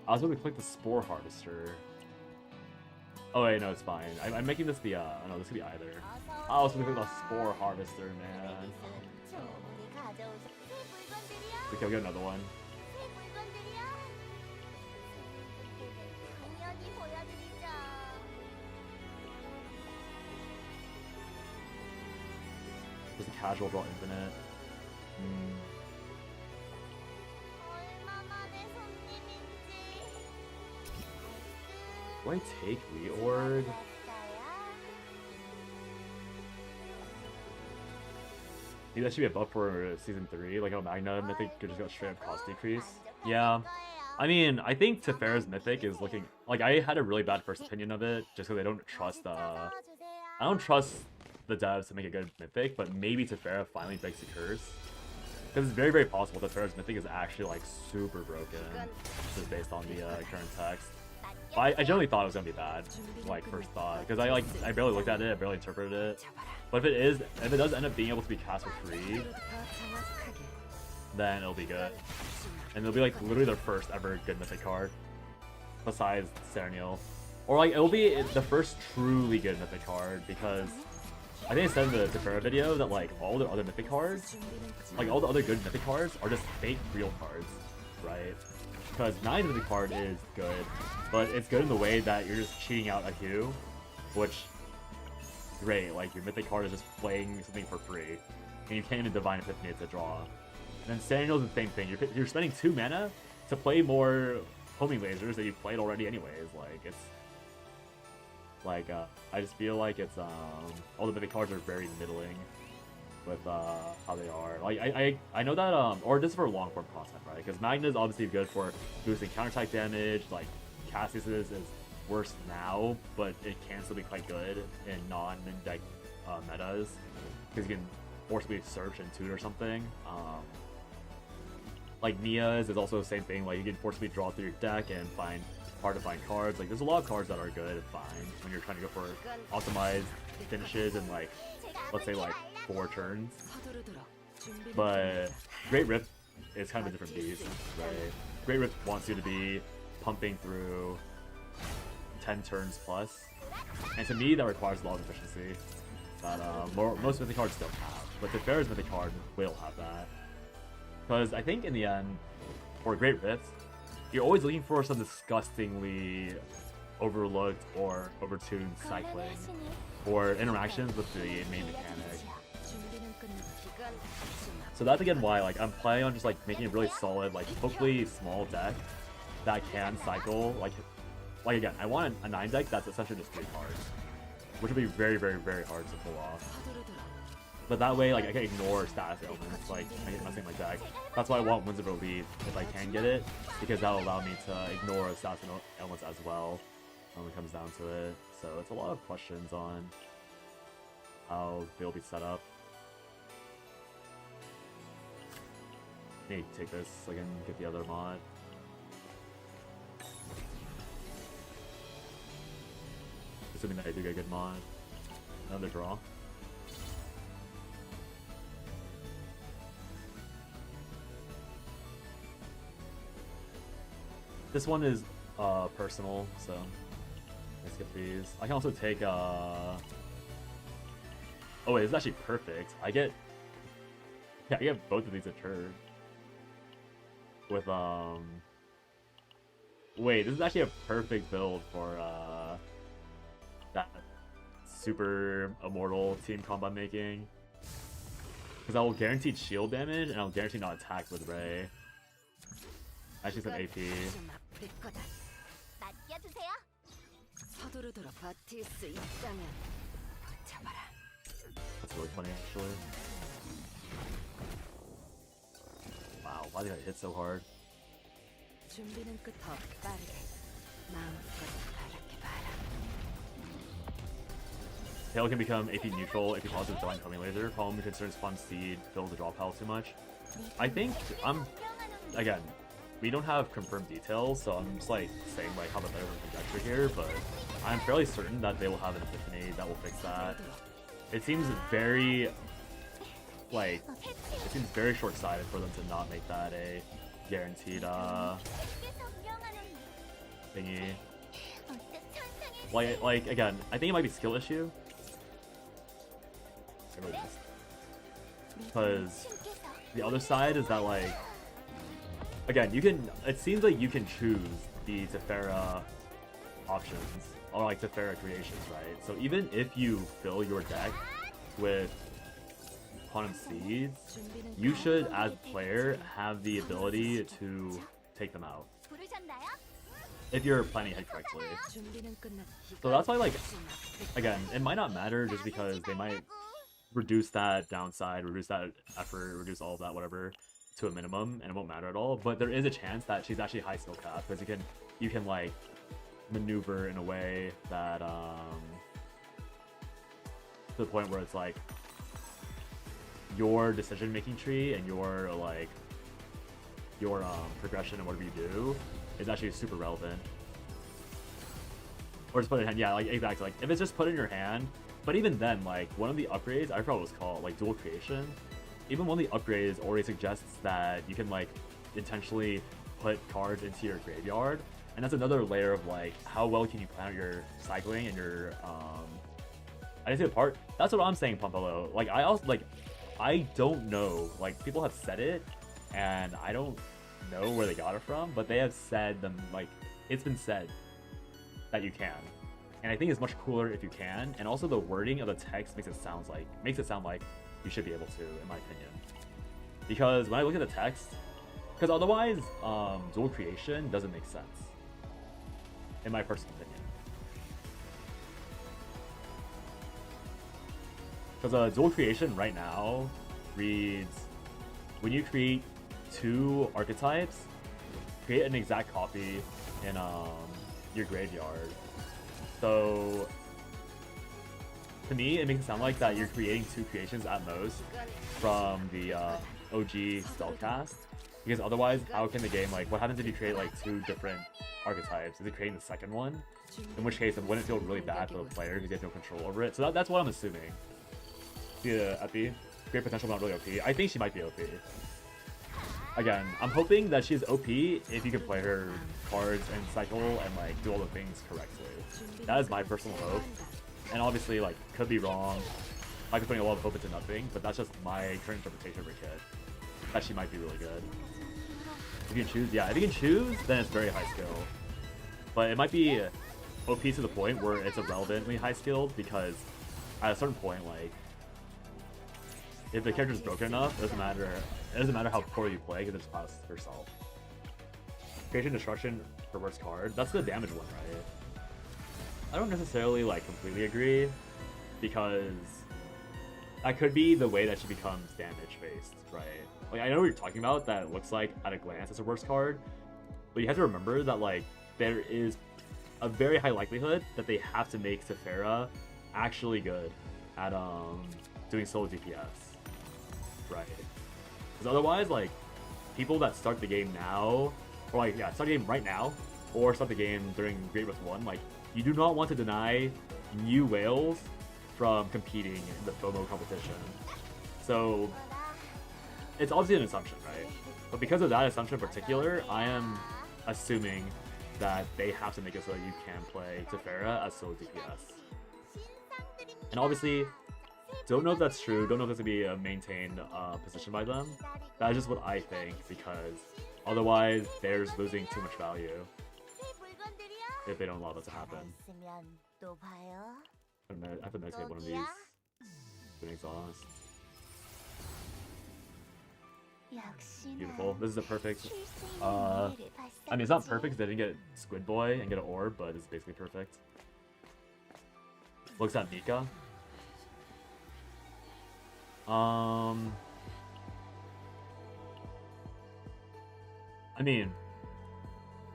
I was going to click the Spore Harvester. Oh wait, no, it's fine. I'm making this the, no, this could be either. I was going to click the Spore Harvester, man. Okay, we'll get another one. Just a casual draw infinite. Do I take reorg? Maybe that should be a buff for season 3, like how Magna Mythic could just go straight up cost decrease. Yeah. I mean, I think Tefera's Mythic is looking like I had a really bad first opinion of it just because I don't trust I don't trust the devs to make a good Mythic, but maybe Tefera finally breaks the curse. Because it's very, very possible Tefera's Mythic is actually like super broken, just based on the current text. I generally thought it was gonna be bad, like first thought, because I barely looked at it, I barely interpreted it. But if it does end up being able to be cast for free, then it'll be good, and it'll be like literally their first ever good mythic card, besides Serenial, or like it'll be the first truly good mythic card, because I think I said in the Tefera video that like all the other mythic cards, like all the other good mythic cards, are just fake real cards, right? Because 9 mythic card is good, but it's good in the way that you're just cheating out a Hue, which, great, like your mythic card is just playing something for free, and you can't even Divine Epiphany to draw. And then Serenial is the same thing, you're spending 2 mana to play more homing lasers that you've played already anyways, like, it's, like, I just feel like it's, all the mythic cards are very middling with, how they are. Like, I know that, or this is for long form content, right? Because Magna is obviously good for boosting counterattack damage, like, Cassius is worse now, but it can still be quite good in non-deck metas, because you can forcibly search and tutor or something. Like Nia's is also the same thing, like you can forcibly draw through your deck and find hard to find cards. Like there's a lot of cards that are good and fine when you're trying to go for optimized finishes in like, let's say like 4 turns. But Great Rift is kind of a different beast, right? Great Rift wants you to be pumping through 10 turns plus, and to me that requires a lot of efficiency that most mythic cards don't have, but Tefera's mythic card will have that, because I think in the end for Great Rift you're always looking for some disgustingly overlooked or overtuned cycling or interactions with the main mechanic. So that's again why like I'm planning on just like making a really solid, like hopefully small deck that can cycle, like again, I want a 9 deck that's essentially just 3 cards, which would be very, very, very hard to pull off. But that way, like I can ignore status ailments, like I get messing my deck. That's why I want Winds of Relief if I can get it, because that'll allow me to ignore status ailments as well when it comes down to it. So it's a lot of questions on how they'll be set up. Hey, take this so I can get the other mod. Assuming that I do get a good mod. Another draw. This one is personal, so I skip these. I can also take oh wait, this is actually perfect. I get both of these a turn. With wait, this is actually a perfect build for that super immortal team combo making, because I will guarantee shield damage and I'll guarantee not attack with Ray. Actually some AP. That's really funny actually. Wow, why did I hit so hard? Tail can become AP neutral if you pause with Divine Homing Laser. Problem concerns spawn seed, fill the draw pile too much. I think again, we don't have confirmed details, so I'm just like saying like how the better conjecture here, but I'm fairly certain that they will have an epiphany that will fix that. It seems very short-sighted for them to not make that a guaranteed thingy. Like again, I think it might be skill issue. Because the other side is that like again, it seems like you can choose the Tefera options or like Tefera creations, right? So even if you fill your deck with Quantum Seeds, you should as a player have the ability to take them out if you're planning ahead correctly. So that's why, like, again, it might not matter just because they might reduce that downside, reduce that effort, reduce all of that, whatever, to a minimum, and it won't matter at all. But there is a chance that she's actually high skill cap because you can like maneuver in a way that to the point where it's like your decision making tree and your progression and whatever you do is actually super relevant. Or just put it in hand, yeah, like exactly. Like if it's just put in your hand, but even then, like one of the upgrades, I forgot what it was called, like dual creation. Even one of the upgrades already suggests that you can like intentionally put cards into your graveyard, and that's another layer of like how well can you plan out your cycling and your I didn't see the part. That's what I'm saying, Pampalo. Like I don't know. Like people have said it, and I don't know where they got it from, but they have said them like it's been said that you can, and I think it's much cooler if you can. And also the wording of the text makes it sound like you should be able to, in my opinion. Because when I look at the text, because otherwise, dual creation doesn't make sense, in my personal opinion. Because dual creation right now reads, when you create 2 archetypes, create an exact copy in your graveyard. So to me, it makes it sound like that you're creating 2 creations at most from the OG spellcast. Because otherwise, how can the game, like, what happens if you create like 2 different archetypes? Is it creating the second one? In which case, it wouldn't feel really bad for the player because you have no control over it. So that's what I'm assuming. The Epi, great potential, not really OP. I think she might be OP. Again, I'm hoping that she's OP if you can play her cards and cycle and like do all the things correctly. That is my personal hope. And obviously, like, could be wrong. Might be putting a lot of hope into nothing, but that's just my current interpretation of her kit. That she might be really good. If you can choose, yeah, if you can choose, then it's very high skill. But it might be OP to the point where it's irrelevantly high skilled because at a certain point, like, if the character's broken enough, it doesn't matter how poorly you play because it's class herself. Creation Destruction for worst card. That's the damage one, right? I don't necessarily like completely agree because that could be the way that she becomes damage based, right? Like I know what you're talking about, that it looks like at a glance it's a worst card, but you have to remember that like there is a very high likelihood that they have to make Tefera actually good at doing solo DPS, right? Because otherwise, like people that start the game now, or like start the game right now, or start the game during Great Rift 1, like you do not want to deny new whales from competing in the FOMO competition. So it's obviously an assumption, right? But because of that assumption in particular, I am assuming that they have to make it so that you can play Tefera as solo DPS. And obviously, don't know if that's true, don't know if that's going to be a maintained position by them. That's just what I think, because otherwise, there's losing too much value if they don't allow that to happen. I have to meditate one of these. Good exhaust. Beautiful. This is a perfect. I mean, it's not perfect because they didn't get Squid Boy and get an orb, but it's basically perfect. Looks at Mika. I mean,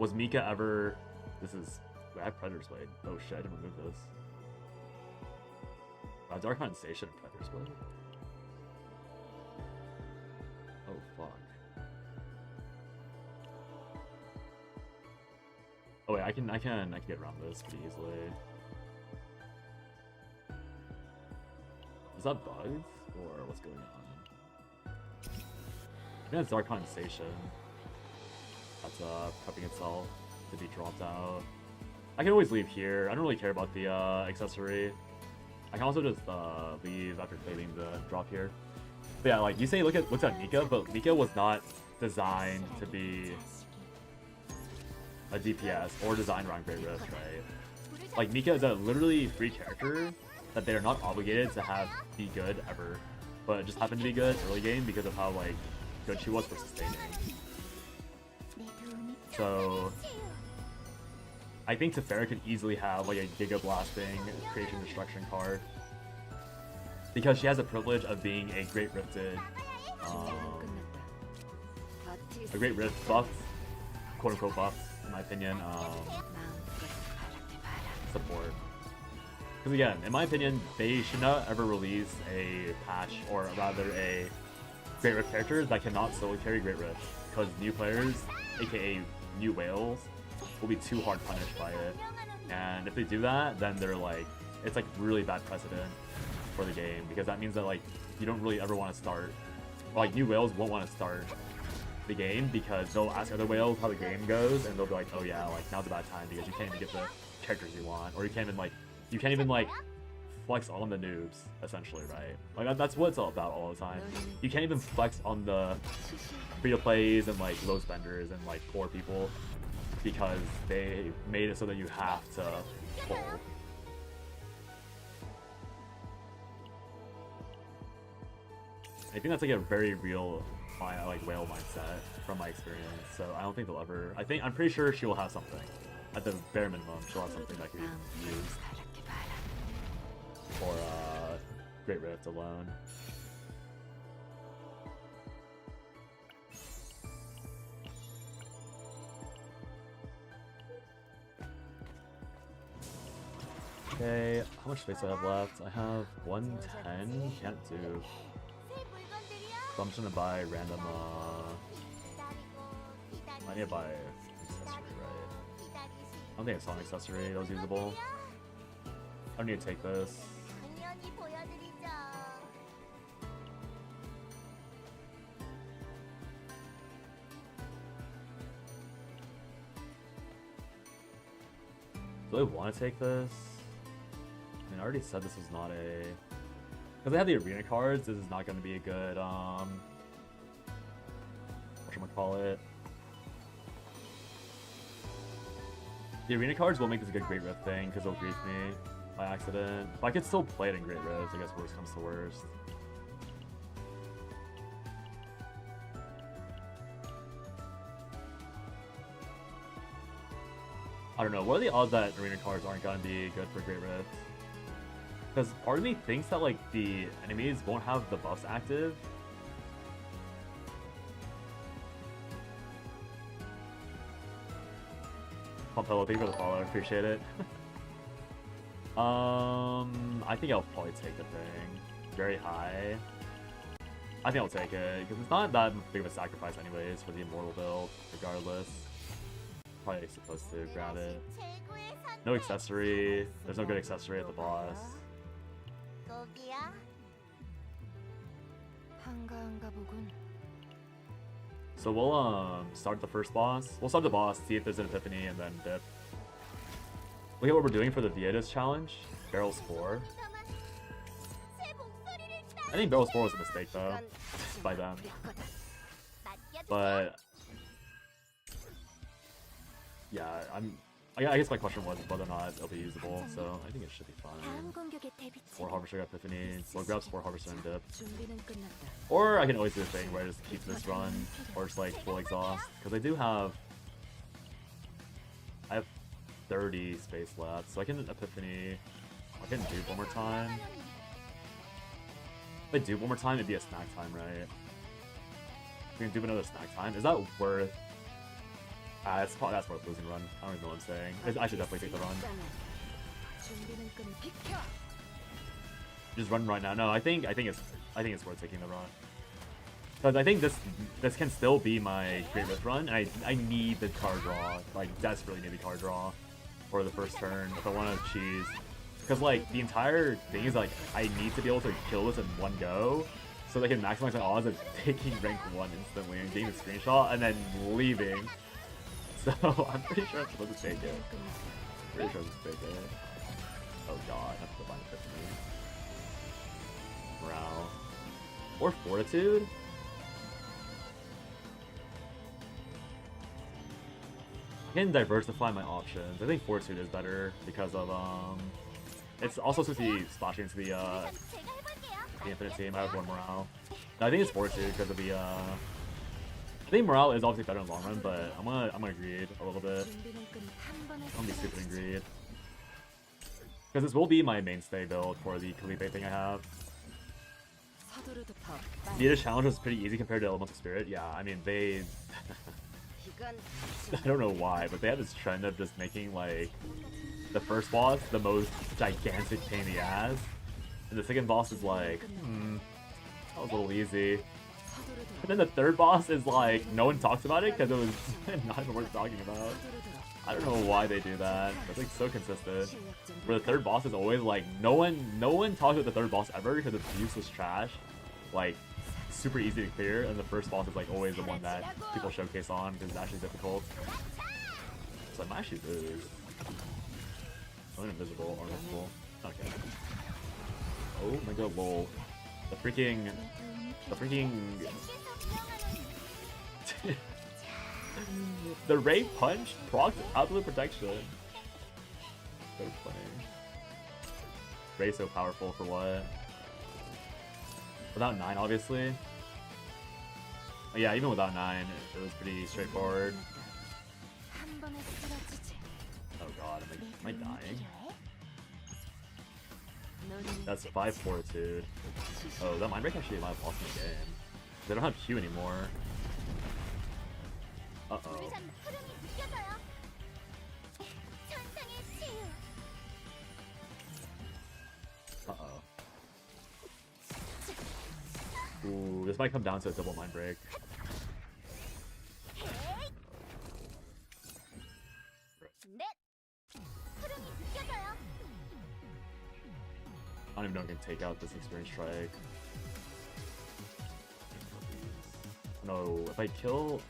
was Mika ever? This is. Wait, I have Predator's Blade. Oh shit! I didn't remove this. Dark Condensation and Predator Split. Oh fuck. Oh wait, I can get around this pretty easily. Is that bugs or what's going on? I think that's Dark Condensation. That's prepping itself to be dropped out. I can always leave here. I don't really care about the accessory. I can also just leave after claiming the drop here. But yeah, like you say, look at Mika, but Mika was not designed to be a DPS or designed around Great Rift, right? Like Mika is a literally free character that they are not obligated to have be good ever, but it just happened to be good early game because of how like good she was for sustaining. So I think Teferi could easily have like a Giga Blasting Creation Destruction card because she has the privilege of being a Great Rifted, a Great Rift buff, quote unquote buff, in my opinion, support. Because again, in my opinion, they should not ever release a patch, or rather a Great Rift character that cannot solo carry Great Rift, because new players, aka new whales, will be too hard punished by it. And if they do that, then they're like, it's like really bad precedent for the game, because that means that like you don't really ever want to start, or, like new whales won't want to start the game because they'll ask other whales how the game goes, and they'll be like, oh yeah, like now's a bad time because you can't even get the characters you want, or you can't even like flex on the noobs, essentially, right? Like that's what it's all about all the time. You can't even flex on the free-to-plays and like low spenders and like poor people because they made it so that you have to pull. I think that's like a very real like whale mindset from my experience. So I don't think they'll ever. I'm pretty sure she will have something. At the bare minimum, she'll have something that can be used for Great Rift alone. Okay, how much space do I have left? I have 110. Can't do. So I'm just gonna buy random. I need to buy accessory, right? I don't think I saw an accessory that was usable. I don't need to take this. Do I want to take this? I mean, I already said this was not a... Because I have the arena cards, this is not going to be a good, whatchamacallit? The arena cards will make this a good Great Rift thing, because they'll grief me by accident. But I could still play it in Great Rift, I guess worst comes to worst. I don't know, what are the odds that arena cards aren't going to be good for Great Rift? Because part of me thinks that like the enemies won't have the buffs active. Pompello, thank you for the follow, I appreciate it. I think I'll probably take the thing. Very high. I think I'll take it, because it's not that big of a sacrifice anyways for the Immortal build, regardless. Probably supposed to grab it. No accessory. There's no good accessory at the boss. So we'll start the first boss. We'll start the boss, see if there's an epiphany, and then dip. Look at what we're doing for the Vietas challenge. Barrel Spore. I think Barrel Spore was a mistake though, by them. But yeah, I guess my question was whether or not it'll be usable, so I think it should be fine. Spore Harvester got Epiphany, so I'll grab Spore Harvester and dip. Or I can always do a thing where I just keep this run, or just like full exhaust, because I have 30 space left, so I can Epiphany, I can dupe one more time. If I dupe one more time, it'd be a snack time, right? We can dupe another snack time. Is that worth... that's worth losing run. I don't even know what I'm saying. I should definitely take the run. Just run right now. No, I think it's worth taking the run. Because I think this can still be my Great Rift run. And I need the card draw. Like, desperately need the card draw for the first turn if I want to cheese. Because, like, the entire thing is, like, I need to be able to kill this in one go so they can maximize my odds of taking rank 1 instantly and getting the screenshot and then leaving. So, I'm pretty sure I'm supposed to take it. Pretty sure I'm supposed to take it. Oh god, I have to find Epiphany. Morale. Or Fortitude? I can diversify my options. I think Fortitude is better because of, it's also supposed to be splashing into the Infinite team. I have more Morale. No, I think it's Fortitude because of the, I think Morale is obviously better in the long run, but I'm gonna greed a little bit. I'm gonna be stupid and greed. Because this will be my mainstay build for the Kalipe thing I have. Vita challenge was pretty easy compared to Elemental Spirit. Yeah, I mean, they... I don't know why, but they have this trend of just making, like, the first boss the most gigantic pain in the ass. And the second boss is like, that was a little easy. And then the third boss is like, no one talks about it because it was not even worth talking about. I don't know why they do that. It's like so consistent. Where the third boss is always like, no one talks about the third boss ever because it's useless trash. Like, super easy to clear, and the first boss is like always the one that people showcase on because it's actually difficult. So I might actually lose. I'm invisible or invisible. Okay. Oh my god, lol. The freaking the Ray Punch procs absolute protection. So funny. Ray's so powerful for what? Without 9, obviously. But yeah, even without 9, it was pretty straightforward. Oh god, am I dying? That's 5 Fortitude. Oh, that Mind Break actually might have lost the game. They don't have Q anymore. Uh-oh. Uh-oh. Ooh, this might come down to a double Mind Break. I don't even know if I can take out this Experience Strike. No, if I kill...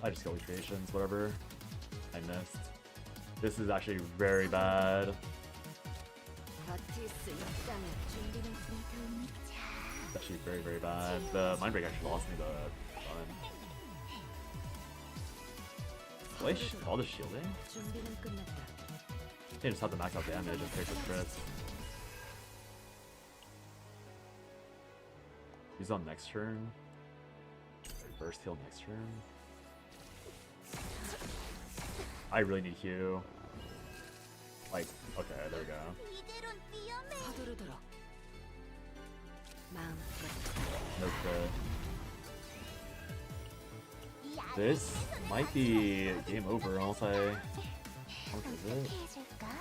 I just kill Recreations, whatever. I missed. This is actually very bad. It's actually very, very bad. The Mind Break actually lost me the run. All the shielding? They just have to max out damage and take the crits. He's on next turn. Burst heal next turn. I really need Q. Like, okay, there we go. No crit. This might be game over unless I... How much is it?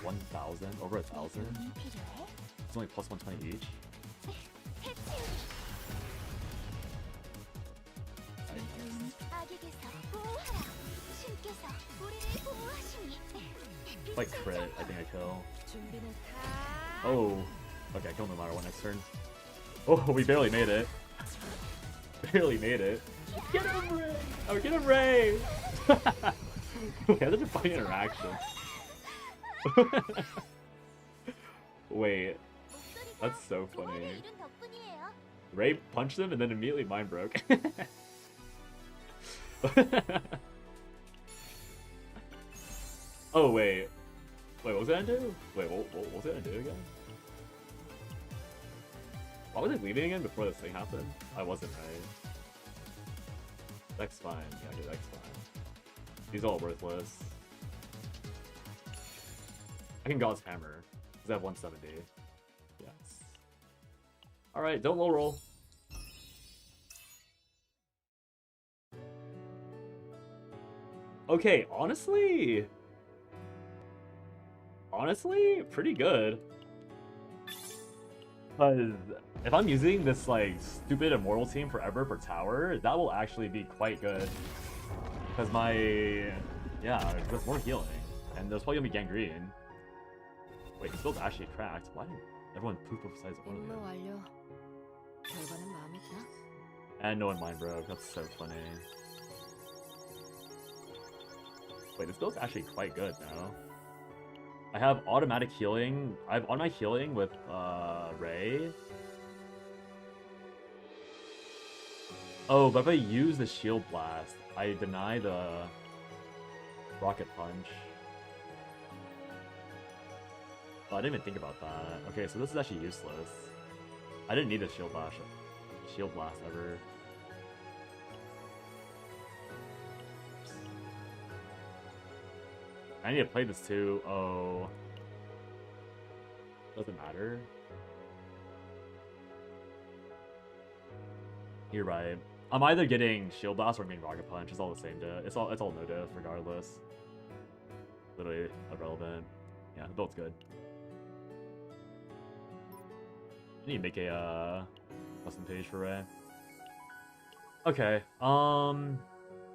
1,000? Over 1,000? It's only plus 120 each. Like crit, I think I kill. Oh, okay, I kill no matter what next turn. Oh, we barely made it. Barely made it. Get him, Ray! Oh, get him, Ray! We had such a funny interaction. Wait, that's so funny. Ray punched him and then immediately mind broke. Oh wait, what was that gonna do? Wait, what was it gonna do again? Why was it leaving again before this thing happened? I wasn't right. That's fine. Yeah, okay, that's fine. These are all worthless. I can God's Hammer because I have 170. Yes. All right, don't low roll. Okay, honestly, pretty good. Because if I'm using this like stupid immortal team forever for tower, that will actually be quite good. Because my there's more healing, and there's probably gonna be gangrene. Wait, this build's actually cracked. Why did everyone poop besides one of 임무 them? 완료. 결과는 마음에 드나? And no one mind broke. That's so funny. Wait, this build's actually quite good now. I have automatic healing. I have automatic healing with Ray. Oh, but if I use the shield blast, I deny the rocket punch. Oh, I didn't even think about that. Okay, so this is actually useless. I didn't need a shield blast ever. I need to play this too. Oh. Doesn't matter. You're right. I'm either getting Shield Blast or getting Rocket Punch. It's all the same diff. It's all no diff regardless. Literally irrelevant. Yeah, the build's good. I need to make a custom page for Ray. Okay.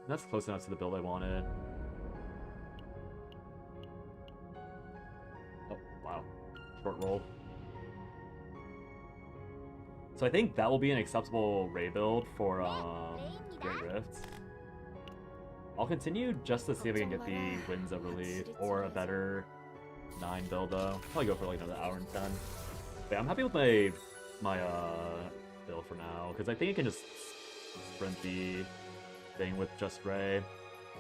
That's close enough to the build I wanted. Oh, wow. Short roll. So I think that will be an acceptable Ray build for Great Rift. I'll continue just to see if I can get the Winds of Relief or a better 9 build though. Probably go for like another hour and 10. But yeah, I'm happy with my build for now because I think I can just sprint the thing with just Ray.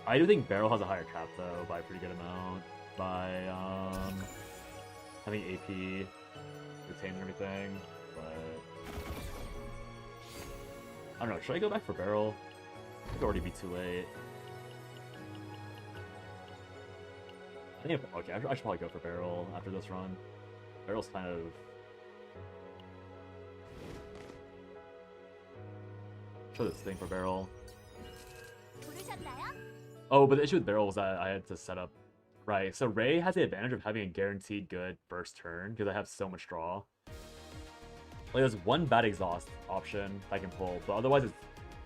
I do think Barrel has a higher cap though by a pretty good amount by having AP retain and everything, but I don't know, should I go back for Barrel? It could already be too late. I think okay, I should probably go for Barrel after this run. Barrel's kind of show this thing for Barrel. 부르셨나요? Oh, but the issue with Barrel was that I had to set up right. So Ray has the advantage of having a guaranteed good first turn because I have so much draw. Like there's one bad exhaust option I can pull, but otherwise it's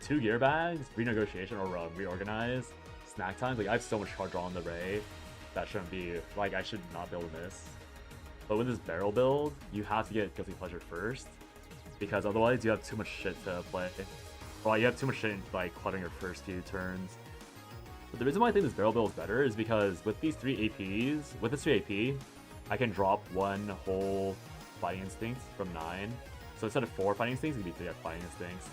2 gear bags, renegotiation or reorganize, snack times. Like I have so much card draw on the Ray that shouldn't be like I should not be able to miss. But with this Barrel build, you have to get Guilty Pleasure first because otherwise you have too much shit to play. Well, you have too much shit like cluttering your first few turns. But the reason why I think this Barrel build is better is because with these 3 APs, with this 3 AP, I can drop 1 whole Fighting Instinct from 9. So instead of 4 Fighting Instincts, it can be 3 Fighting Instincts.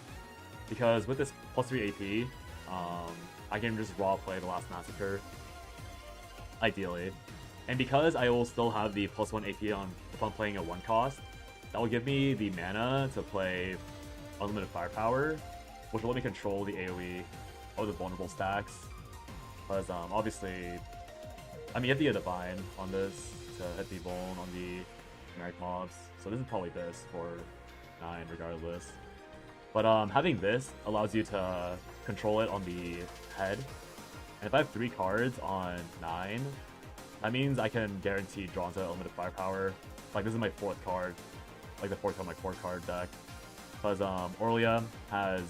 Because with this plus 3 AP, I can just raw play the last Massacre. Ideally. And because I will still have the plus 1 AP on if I'm playing a 1 cost, that will give me the mana to play Unlimited Firepower, which will let me control the AoE of the vulnerable stacks. Because obviously, I mean you have to get a Divine on this to hit the vuln on the generic mobs. So this is probably this for 9 regardless. But having this allows you to control it on the head. And if I have 3 cards on 9, that means I can guarantee draw into Unlimited Firepower. Like this is my 4th card, like the 4th of my 4-card deck. Because Orlia has,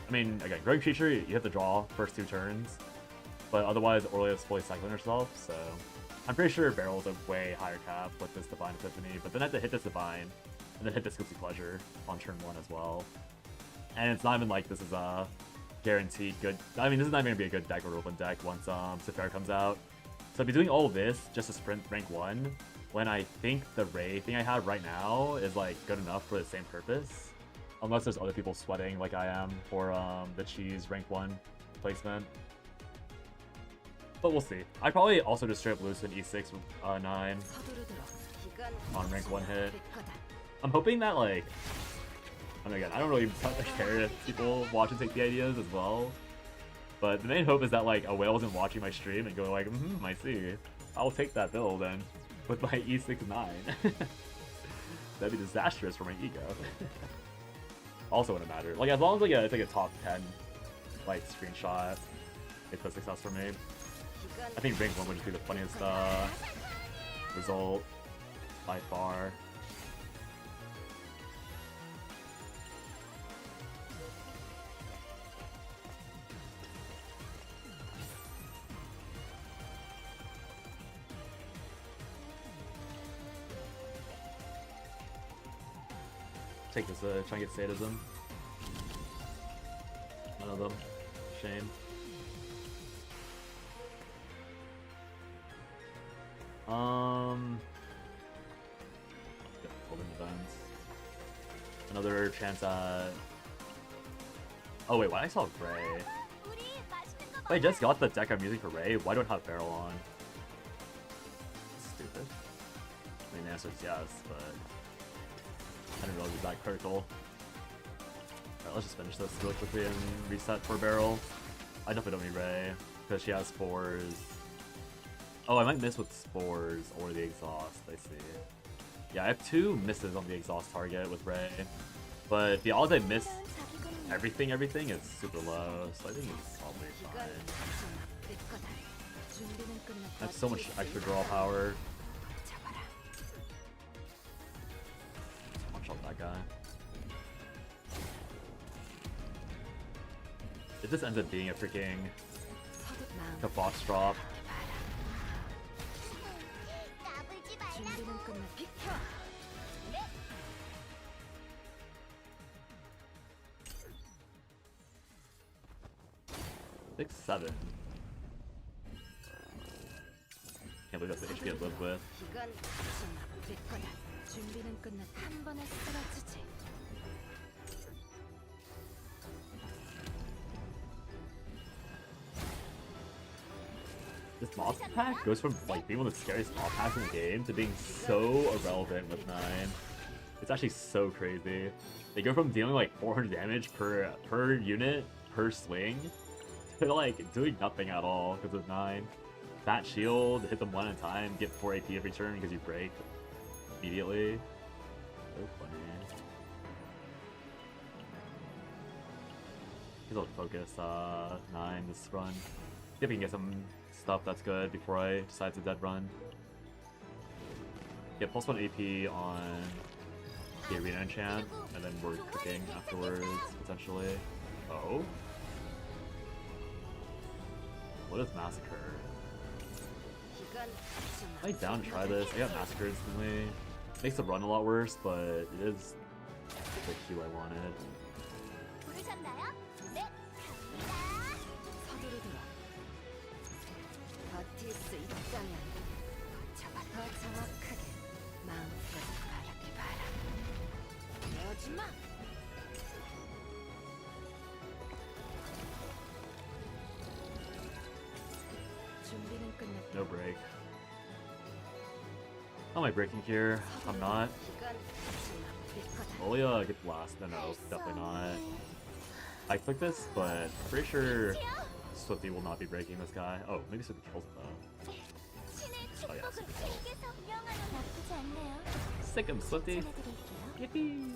I mean, again, Growing Creature, you have to draw first 2 turns. But otherwise, Orlia is fully cycling herself, so I'm pretty sure Barrel's a way higher cap with this Divine Epiphany. But then I have to hit this Divine, and then hit this Guilty Pleasure on turn 1 as well. And it's not even like this is a guaranteed good. I mean, this is not even gonna be a good deck or Roland deck once Sephara comes out. So I'll be doing all of this just to sprint rank 1 when I think the Ray thing I have right now is like good enough for the same purpose. Unless there's other people sweating like I am for the cheese rank 1 placement. But we'll see. I probably also just straight up lose an E6 9 on rank 1 hit. I'm hoping that like, I mean again, I don't really care if people watch and take the ideas as well. But the main hope is that like a whale wasn't watching my stream and going like, I see. I'll take that build then with my E6 9. That'd be disastrous for my ego. Also wouldn't matter. Like as long as it's like a top 10 like screenshot, it's a success for me. I think rank 1 would just be the funniest result by far. Take this, try and get sadism. None of them. Shame. Golden events. Another chance at. Oh wait, why I saw Ray? 우리 맛있는 거 I just got the deck I'm using for Ray. Why don't I have Barrel on? Stupid. I mean, the answer is yes, but I didn't realize it was that critical. Alright, let's just finish this really quickly and reset for Barrel. I definitely don't need Ray because she has Spores. Oh, I might miss with Spores or the Exhaust. I see. Yeah, I have 2 misses on the Exhaust target with Ray, but the odds I miss everything is super low, so I think it's probably fine. I have so much extra draw power. One shot that guy. If this ends up being a freaking a box drop, 까불지 말라고. 준비는 끝났. 비켜. 6, 7. Can't believe that's the HP I live with. 이건 좀 아플 거다. 준비는 끝났. 한 번에 쓰러지지. This boss pack goes from like being one of the scariest boss packs in the game to being so irrelevant with 9. It's actually so crazy. They go from dealing like 400 damage per unit per swing to like doing nothing at all because of 9. Fat shield, hit them one at a time, get 4 AP every turn because you break immediately. So funny. He's on focus 9 this run. See if we can get some stuff that's good before I decide to dead run. Get +1 AP on the arena enchant, and then we're cooking afterwards, potentially. Oh? What is Massacre? 이건 좀 Am I down to try this? I got Massacre instantly. Makes the run a lot worse, but it is the Q I wanted. 부르셨나요? 네, 갑니다. 서두르더라. 버틸 수 있다면 버텨봐. 더 정확하게 마음껏 바라기 바라. 내어지 마. 준비는 끝났다. No break. How am I breaking here? I'm not. 이건 좀 아플 거다. Olia get blast. No, definitely not. I click this, but pretty sure Swifty will not be breaking this guy. Oh, maybe Swifty kills him though. 신의 Oh, yeah, 축복을 내게서 명하는 나쁘지 않네요. Sick him, Swifty. 전해드릴게요. Yippee!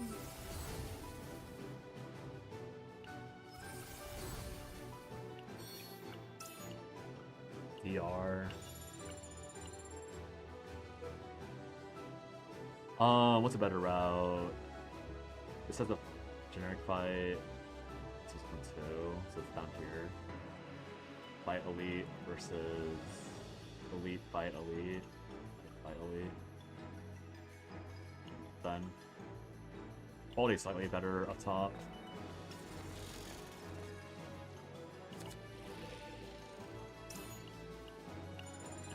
DR. What's a better route? This has a generic fight. This is 1-2, so it's down here. Fight elite versus elite fight elite. Fight elite. Then quality is slightly better up top.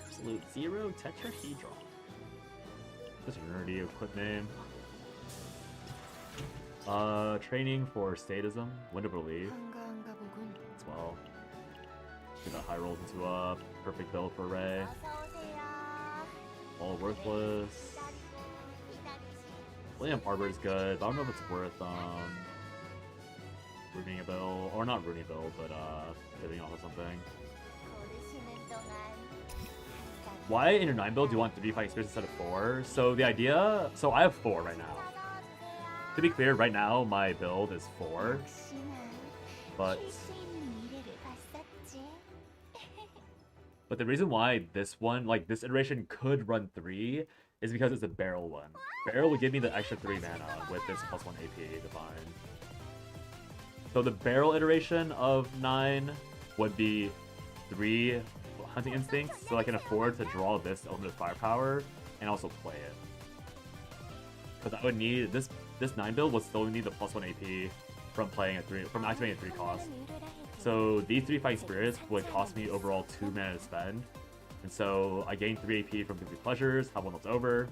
Absolute zero tetrahedron. This is a nerdy equip name. Training for statism, wind of relief 한가한가 보군. as well. Get that high rolls into a perfect build for Ray. 어서 오세요. All worthless. 기다리시. William Arbor is good, but I don't know if it's worth ruining a build, or not ruining a build, but hitting off of something. 고르시는 동안 항상 Why in your 9 build do you want 3 fighting spirits instead of 4? So the idea, so I have 4 right now. 찾아주세요. To be clear, right now my build is 4, 혹시나 but 쉴수 있는 미래를 봤었지. the reason why this one, like this iteration could run 3 is because it's a barrel one. Barrel would give me the extra 3 mana with this +1 AP divine. So the barrel iteration of 9 would be 3 hunting instincts, so I can afford to draw this ultimate firepower and also play it. Because I would need this this 9 build would still need the +1 AP from playing at 3 from activating at 3 cost. So these 3 fighting spirits would cost me overall 2 mana to spend. And so I gain 3 AP from Guilty Pleasures, have one left over.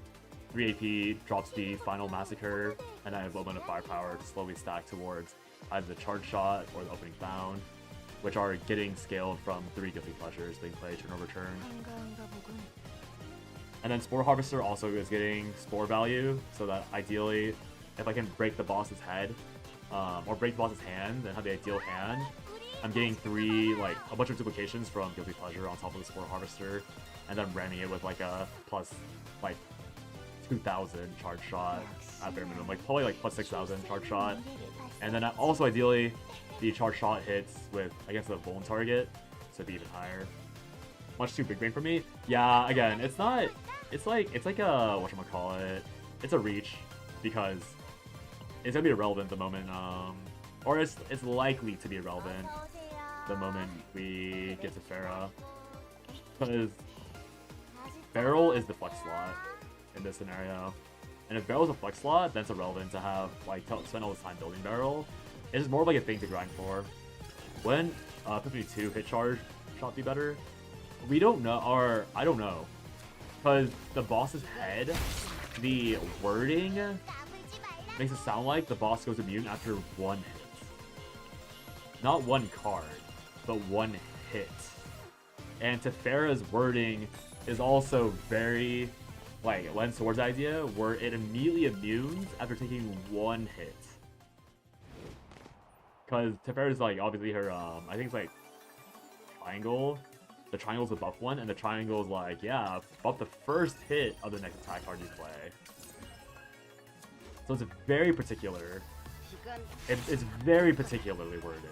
3 AP drops the final massacre, and I have a little bit of firepower to slowly stack towards either the charge shot or the opening bound, which are getting scaled from 3 Guilty Pleasures being played turn over turn. And then Spore Harvester also is getting spore value, so that ideally, if I can break the boss's head, or break the boss's hand and have the ideal hand, I'm getting 3, like, a bunch of duplications from Guilty Pleasure on top of the Spore Harvester, and then ramming it with like a plus, like, 2,000 charge shot at bare minimum, like probably like plus 6,000 charge shot. And then also ideally, the charge shot hits with, I guess, the vuln target, so it'd be even higher. Much too big brain for me. Yeah, again, it's not. It's like a whatchamacallit. It's a reach because it's gonna be irrelevant the moment, or it's likely to be irrelevant the moment we get to Pharah, because Barrel is the flex slot in this scenario. And if Barrel's a flex slot, then it's irrelevant to have, like, spend all this time building Barrel. It's just more of like a thing to grind for. When 52 hit charge shot be better? We don't know, or I don't know. Because the boss's head, the wording makes it sound like the boss goes immune after 1 hit. Not 1 card, but 1 hit. And Tefera's wording is also very, like, Len Sword's idea, where it immediately immunes after taking 1 hit. Because Tefera's, like, obviously her, I think it's, like, triangle. The triangle's the buff one, and the triangle's like, yeah, buff the first hit of the next attack card you play. So it's very particular. It's very particularly worded.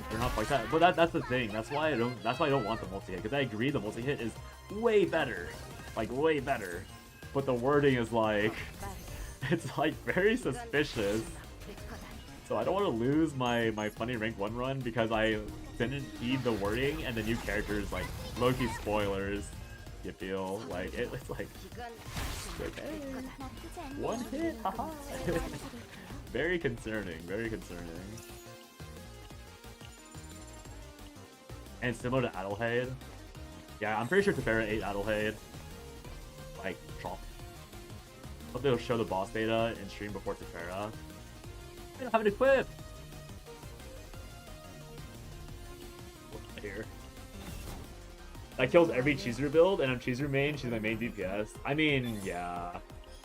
They're not like that, but that's the thing. That's why I don't want the multi-hit, because I agree the multi-hit is way better, like way better. But the wording is like, it's like very suspicious. So I don't want to lose my funny rank 1 run because I didn't heed the wording and the new characters, like, low-key spoilers, you feel? Like, it's like, hey, 1 hit, haha. Very concerning, very concerning. And similar to Adelheid. Yeah, I'm pretty sure Tefera ate Adelheid. Like, chomp. Hope they'll show the boss data in stream before Tefera. I don't have an equip! Here. That kills every Chizuru build, and I'm Chizuru main, she's my main DPS. I mean, yeah.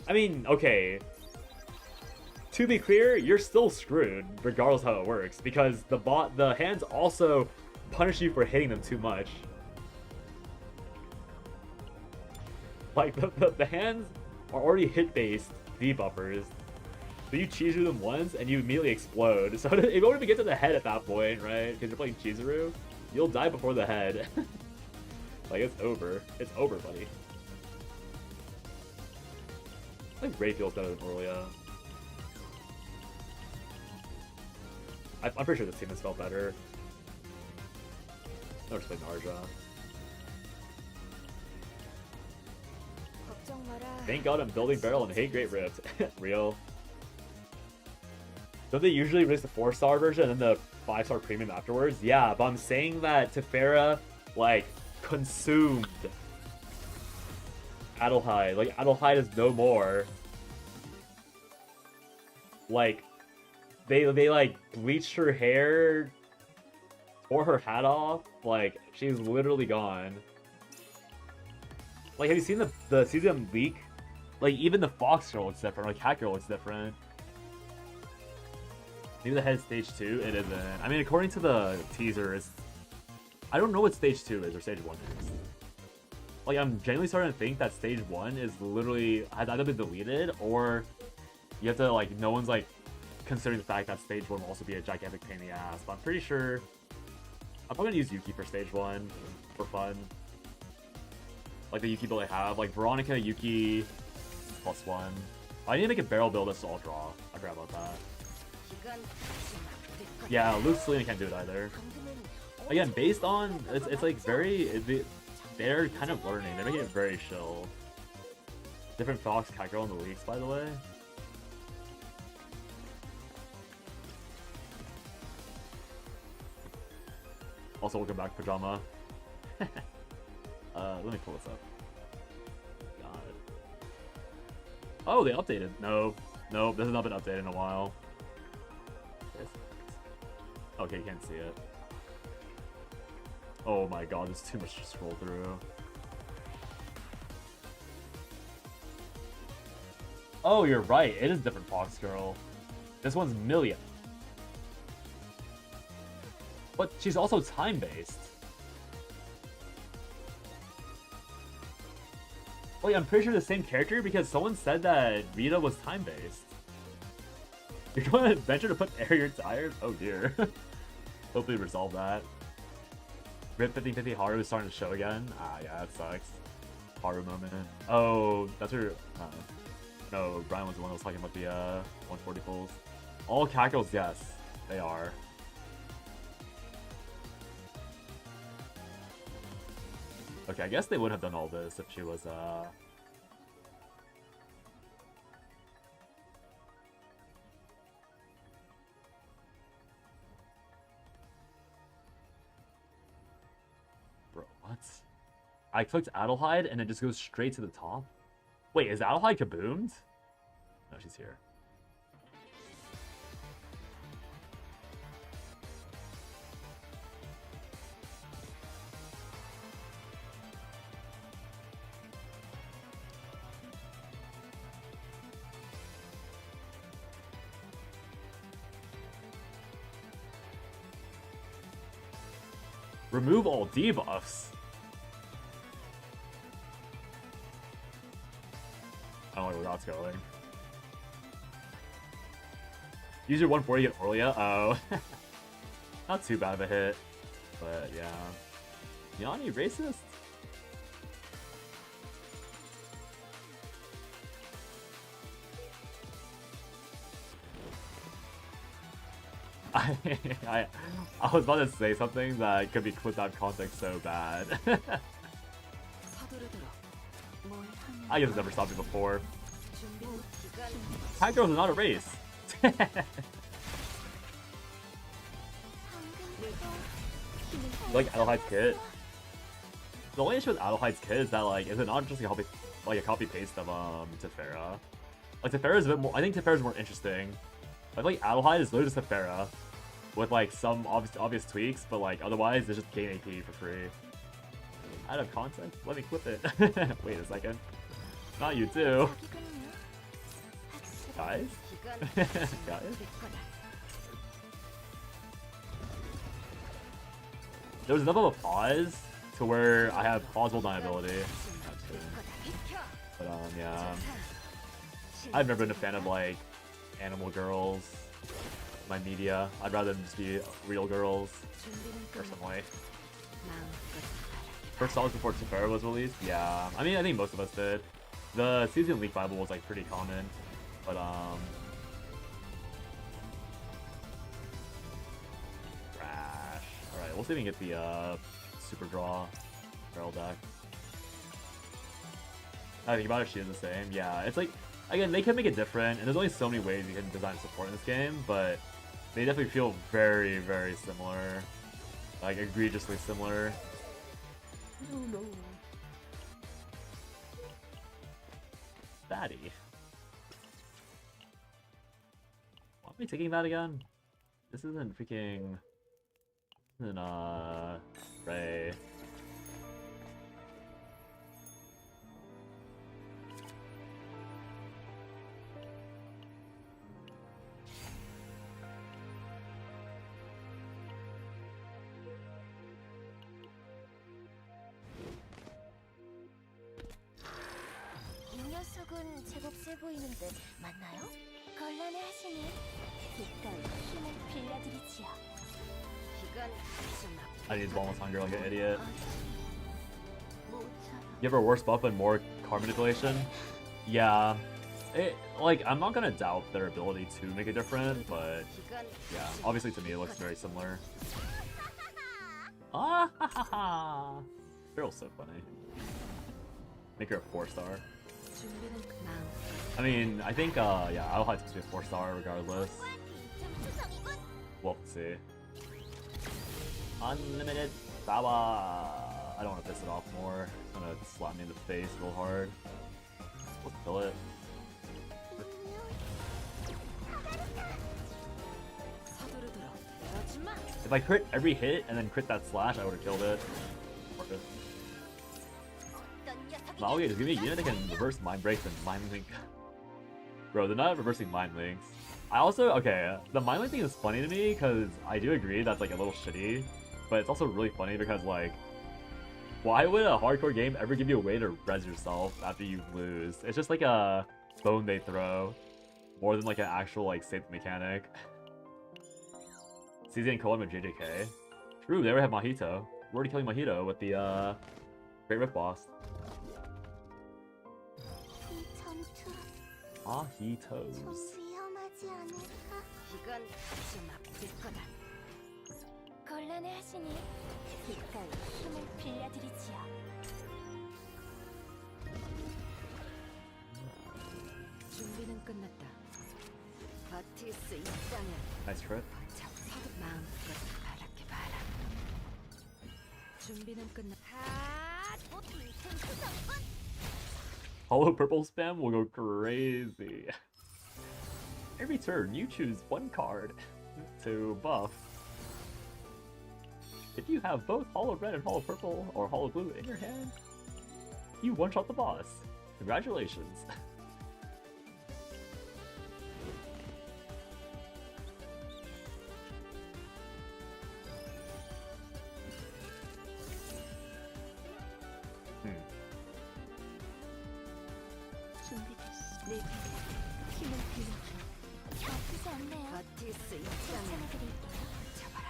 I mean, okay. To be clear, you're still screwed, regardless how it works, because the hands also punish you for hitting them too much. Like, the hands are already hit-based debuffers. So you Chizuru them once, and you immediately explode. So if you want to get to the head at that point, right, because you're playing Chizuru, you'll die before the head. Like, it's over. It's over, buddy. I think Ray feels better than Aurelia. I'm pretty sure this team has felt better. I'll just play Narja. Thank God I'm building Barrel and hate Great Rift. Real. Don't they usually release the 4-star version and then the 5-star premium afterwards? Yeah, but I'm saying that Tefera, like, consumed Adelheid. Like, Adelheid is no more. Like, they like bleached her hair, tore her hat off. Like, she's literally gone. Like, have you seen the season leak? Like, even the Fox girl looks different. Like, Cat girl looks different. Maybe the head stage 2? It isn't. I mean, according to the teaser, it's... I don't know what stage 2 is or stage 1 is. Like, I'm genuinely starting to think that stage 1 is literally... has either been deleted, or you have to, like, no one's, like, considering the fact that stage 1 will also be a gigantic pain in the ass. But I'm pretty sure... I'm probably gonna use Yuki for stage 1 for fun. Like the Yuki build I have. Like, Veronica, Yuki, +1. I need to make a barrel build that's all draw. I forgot about that. Yeah, Luke Selena can't do it either. Again, based on it's like very they're kind of learning. They're making it very chill. Different Fox Cat Girl in the leaks, by the way. Also, welcome back, Pajama. Let me pull this up. God. Oh, they updated. No, this has not been updated in a while. Okay, you can't see it. Oh my god, there's too much to scroll through. Oh, you're right. It is different Fox Girl. This one's Million. But she's also time-based. Wait, I'm pretty sure the same character because someone said that Rita was time-based. You're going to venture to put air in your tires? Oh dear. Hopefully resolve that. Rip 50/50 Haru is starting to show again. Ah, yeah, that sucks. Haru moment. Oh, that's her. No, Brian was the one that was talking about the 140 pulls. All cackles, yes, they are. Okay, I guess they would have done all this if she was Bro, what? I clicked Adelheid and it just goes straight to the top? Wait, is Adelheid kaboomed? No, she's here. Remove all debuffs. I don't know where that's going. Use your 140 get Aurelia. Oh. Not too bad of a hit. But yeah. Yanni, racist? I was about to say something that could be clipped out of context so bad. I guess I've never stopped it before. Tag Girls is not a race. You like Adelheid's kit? The only issue with Adelheid's kit is that like, is it not just a copy paste of Tefera? Like Tefera is a bit more. I think Tefera is more interesting. I feel like Adelheid is literally just Tefera with like some obvious tweaks, but like otherwise it's just gain AP for free. Out of content? Let me clip it. Wait a second. Not you too. Guys? Guys? There was enough of a pause to where I have plausible deniability. But yeah. I've never been a fan of like animal girls in my media. I'd rather them just be real girls, personally. First songs before Tefera was released? Yeah. I mean, I think most of us did. The Season League Bible was like pretty common, but trash. Alright, we'll see if we can get the super draw barrel deck. I think about it, she is the same. Yeah, it's like, again, they can make it different, and there's only so many ways you can design support in this game, but they definitely feel very, very similar. Like, egregiously similar. Oh no. Batty. Why am I taking that again? This isn't freaking... This isn't, Ray. 제법 세 보이는데 맞나요? 곤란해 하시니 일단 힘을 빌려드리지요. I need Balance Hunger like an idiot. Give her worse buff and more card manipulation? Yeah. Like, I'm not gonna doubt their ability to make it different, but yeah, obviously to me it looks very similar. Ah ha ha ha! Cheryl's so funny. Make her a 4-star. I mean, I think, yeah, Adelheid's supposed to be a 4-star regardless. We'll see. Unlimited power. I don't want to piss it off more. It's gonna slap me in the face real hard. Let's kill it. If I crit every hit and then crit that slash, I would have killed it. Worth it. Nah, okay, just give me a unit that can reverse mind breaks and mind link. Bro, they're not reversing mind links. I also, okay, the mind link thing is funny to me because I do agree that's like a little shitty, but it's also really funny because like, why would a hardcore game ever give you a way to res yourself after you lose? It's just like a bone they throw, more than like an actual like safe mechanic. CZ and Colin with JJK. True, they already have Mahito. We're already killing Mahito with the Great Rift boss. Mahitos. 좀 위험하지 않을까? 이건 좀 아플 거다. 곤란해하시니 기꺼이 힘을 빌려드리지요. 준비는 끝났다. 버틸 수 있다면 Nice crit. 서둘 마음껏 바라봐. 준비는 끝났다. 뭐 빈틈 구성꾼. Hollow purple spam will go crazy. Every turn, you choose one card to buff. If you have both hollow red and hollow purple or hollow blue in your hand, you one-shot the boss. Congratulations. 준비됐어. 내 힘을 빌려줘. 나쁘지 않네요. 버틸 수 있다면 추천해드릴게요. 잡아라.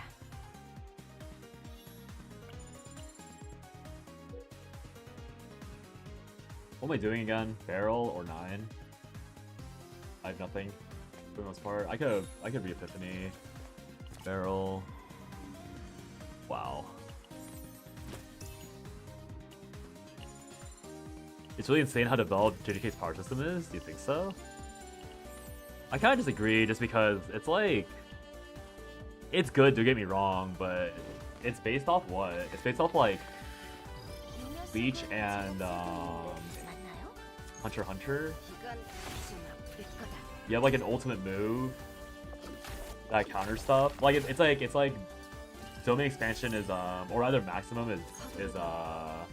What am I doing again? Barrel or 9? I have nothing for the most part. I could be Epiphany. Barrel. Wow. It's really insane how developed JDK's power system is. Do you think so? I kind of disagree just because it's like... It's good, don't get me wrong, but it's based off what? It's based off like Bleach and Hunter x Hunter. 이건 좀 아플 거다. You have like an ultimate move that counters stuff. Like it's like domain expansion is or rather maximum is 이건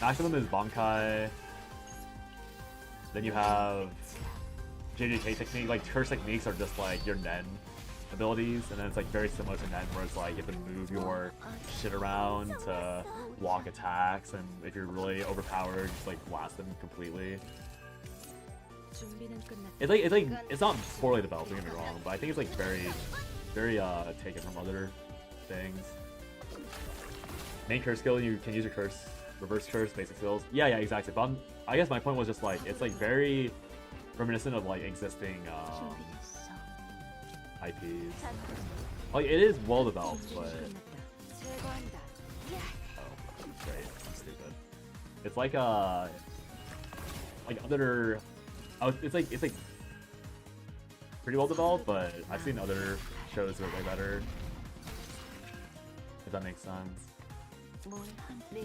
maximum is Bankai. Then you have JJK technique. Like curse techniques are just like your Nen abilities, and then it's like very similar to Nen, where it's like you have to move your shit around to block attacks, and if you're really overpowered, just like blast them completely. 준비는 끝났다. It's not poorly developed, don't get me wrong, but I think it's like very taken from other things. Main curse skill, you can use your curse, reverse curse, basic skills. Yeah, exactly. But I guess my point was just like it's like very reminiscent of like existing 준비됐어. IPs. Like it is well developed, 준비는 but 끝났다. 제거한다. oh, great, I'm stupid. It's like other. It's like pretty well developed, but I've seen other shows that are way better. If that makes sense. 내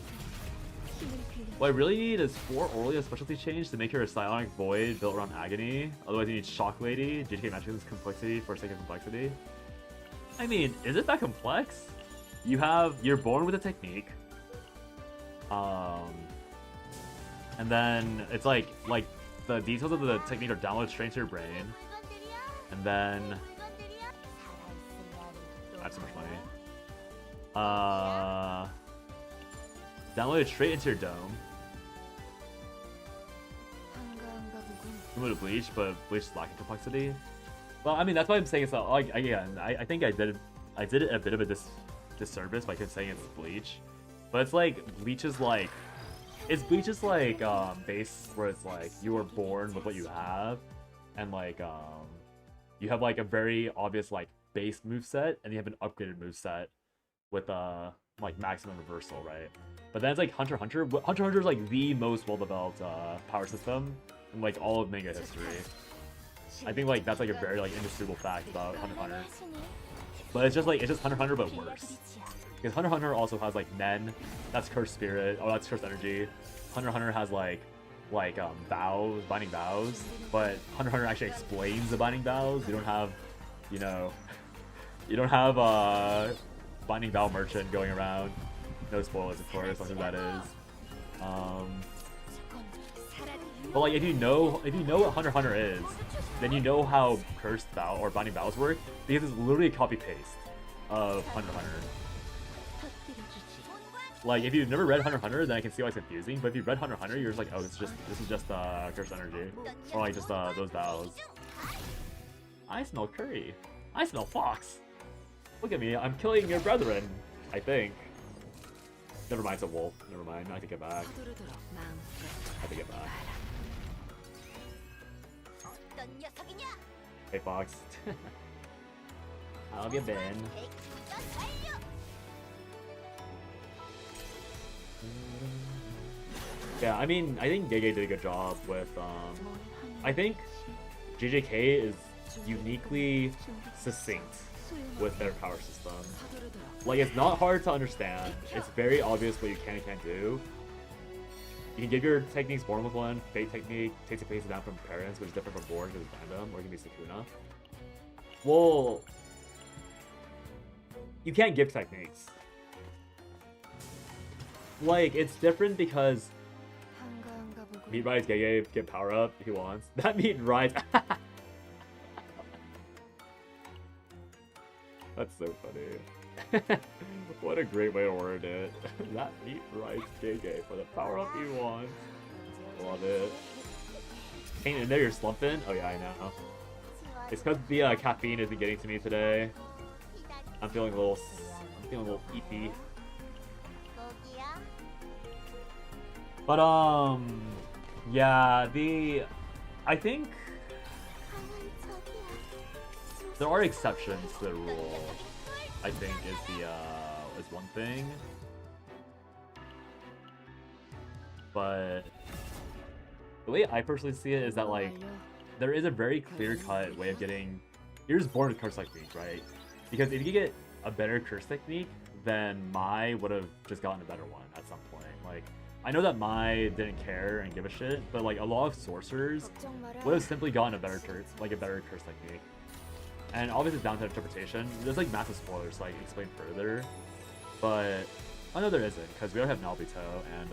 힘을 빌려. What I really need is 4 Aurelia specialty change to make her a psionic void built around Agony. Otherwise, you need Shock Lady, JDK Magic's complexity for sake of complexity. I mean, is it that complex? You're born with a technique. And then it's like the details of the technique are downloaded straight into your brain. And then I have so much money. Download it straight into your dome. 한가한가 보군. Similar to Bleach, but Bleach is lacking complexity. Well, I mean that's why I'm saying it's not, like again. I think I did it a bit of a disservice by saying it's Bleach, but it's like Bleach's like base where it's like you were born with what you have, and like you have like a very obvious like base moveset, and you have an upgraded moveset with like maximum reversal, right? But then it's like Hunter x Hunter. Hunter x Hunter is like the most well-developed power system in like all of manga history. I think like that's like a very like indisputable fact about Hunter x Hunter. 하시니 But it's just like, it's just Hunter x Hunter but worse. Because Hunter x Hunter also has like Nen, that's Cursed Spirit, oh that's Cursed Energy. Hunter x Hunter has like vows, binding vows, but Hunter x Hunter actually explains the binding vows. You don't have, you know, you don't have binding vow merchant going around. No spoilers, of course, something that is. But like, if you know what Hunter x Hunter is, then you know how cursed vow or binding vows work, because it's literally a copy paste of Hunter x Hunter. Like, if you've never read Hunter x Hunter, then I can see why it's confusing. But if you've read Hunter x Hunter, you're just like, oh, this is just cursed energy, or like just those vows. I smell curry. I smell fox. Look at me, I'm killing your brethren. I think. Never mind, it's a wolf. Never mind. I take it back. I take it back. Hey, fox. How have you been? Yeah, I mean, I think Gege did a good job with, I think JJK is uniquely succinct with their power system. Like, it's not hard to understand. It's very obvious what you can and can't do. You can give your techniques born with one. Fate technique takes a pace down from parents, which is different from born because it's random, or it can be Sukuna. Well, you can't give techniques. Like, it's different because Meat rides Gege, get power up if he wants. That Meat rides. That's so funny. What a great way to word it. That Meat rides Gege for the power up he wants. Love it. Ain't in there you're slumping? Oh yeah, I know. It's because the caffeine isn't getting to me today. I'm feeling a little eepy. But yeah, I think there are exceptions to the rule. I think is one thing, but the way I personally see it is that like there is a very clear-cut way of getting. You're just born with curse technique, right? Because if you get a better curse technique, then Mai would have just gotten a better one at some point. Like, I know that Mai didn't care and give a shit, but like a lot of sorcerers would have simply gotten a better curse technique. And obviously it's down to interpretation. There's like massive spoilers, so I can explain further. But I know there isn't, because we don't have Nalbito and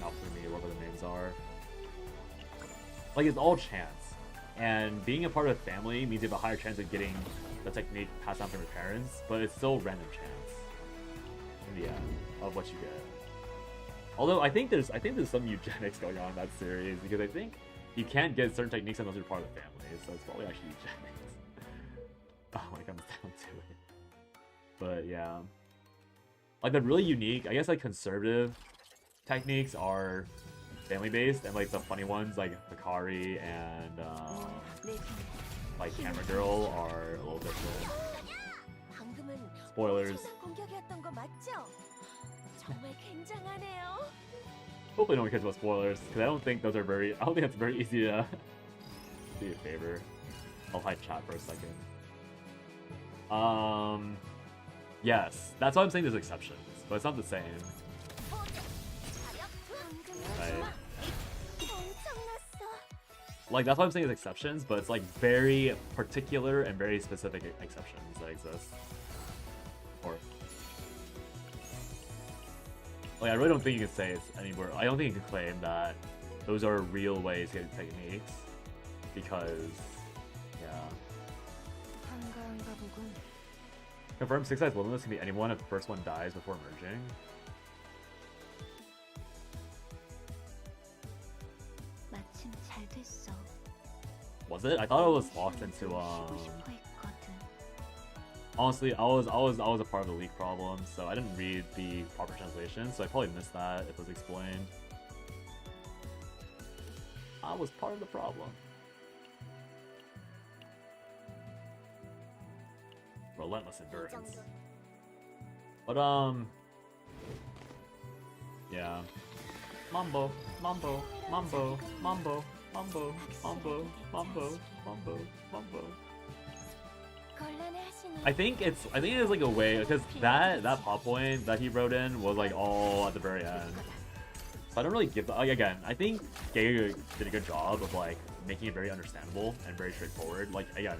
Nalfumi, whatever the names are. Like, it's all chance. And being a part of a family means you have a higher chance of getting the technique passed down from your parents, but it's still random chance in the end of what you get. Although I think there's some eugenics going on in that series, because I think you can't get certain techniques unless you're part of the family, so it's probably actually eugenics. When it comes down to it. But yeah. Like, the really unique, I guess like conservative techniques are family-based, and like the funny ones like Hikari and like Camera Girl are a little different. Spoilers. Hopefully no one cares about spoilers, because I don't think that's very easy to do you a favor. I'll hide chat for a second. Yes, that's why I'm saying there's exceptions, but it's not the same. Right. Like, that's why I'm saying there's exceptions, but it's like very particular and very specific exceptions that exist. Or like, I really don't think you can say it's anywhere. I don't think you can claim that those are real ways to get techniques, because yeah. Confirm 6-size wilderness can be anyone if the first one dies before merging. Was it? I thought it was locked into honestly, I was a part of the leak problem, so I didn't read the proper translation, so I probably missed that if it was explained. I was part of the problem. Relentless endurance. But yeah. Mambo, mambo, mambo, mambo, mambo, mambo, mambo, mambo, mambo. I think it's like a way, because that plot point that he wrote in was like all at the very end. So I don't really give the, like, again, I think Gege did a good job of like making it very understandable and very straightforward. Like, again,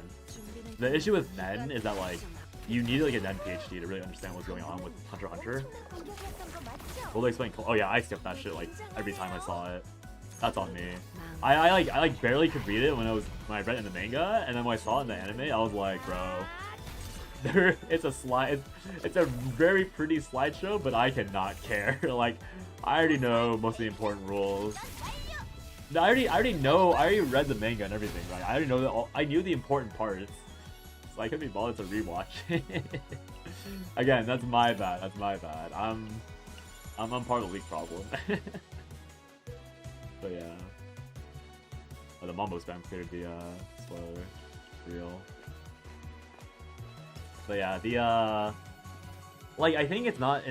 the issue with Nen is that like you need like a Nen PhD to really understand what's going on with Hunter x Hunter. Will they explain? Oh yeah, I skipped that shit like every time I saw it. That's on me. I like barely could read it when I read it in the manga, and then when I saw it in the anime, I was like, bro, it's a slide. It's a very pretty slideshow, but I cannot care. Like, I already know most of the important rules. I already know. I already read the manga and everything, right? I already know that. I knew the important parts, so I couldn't be bothered to rewatch it. Again, that's my bad. That's my bad. I'm part of the leak problem. But yeah. Oh, the Mambo spam cleared the spoiler reel. But yeah, the like, I think it's not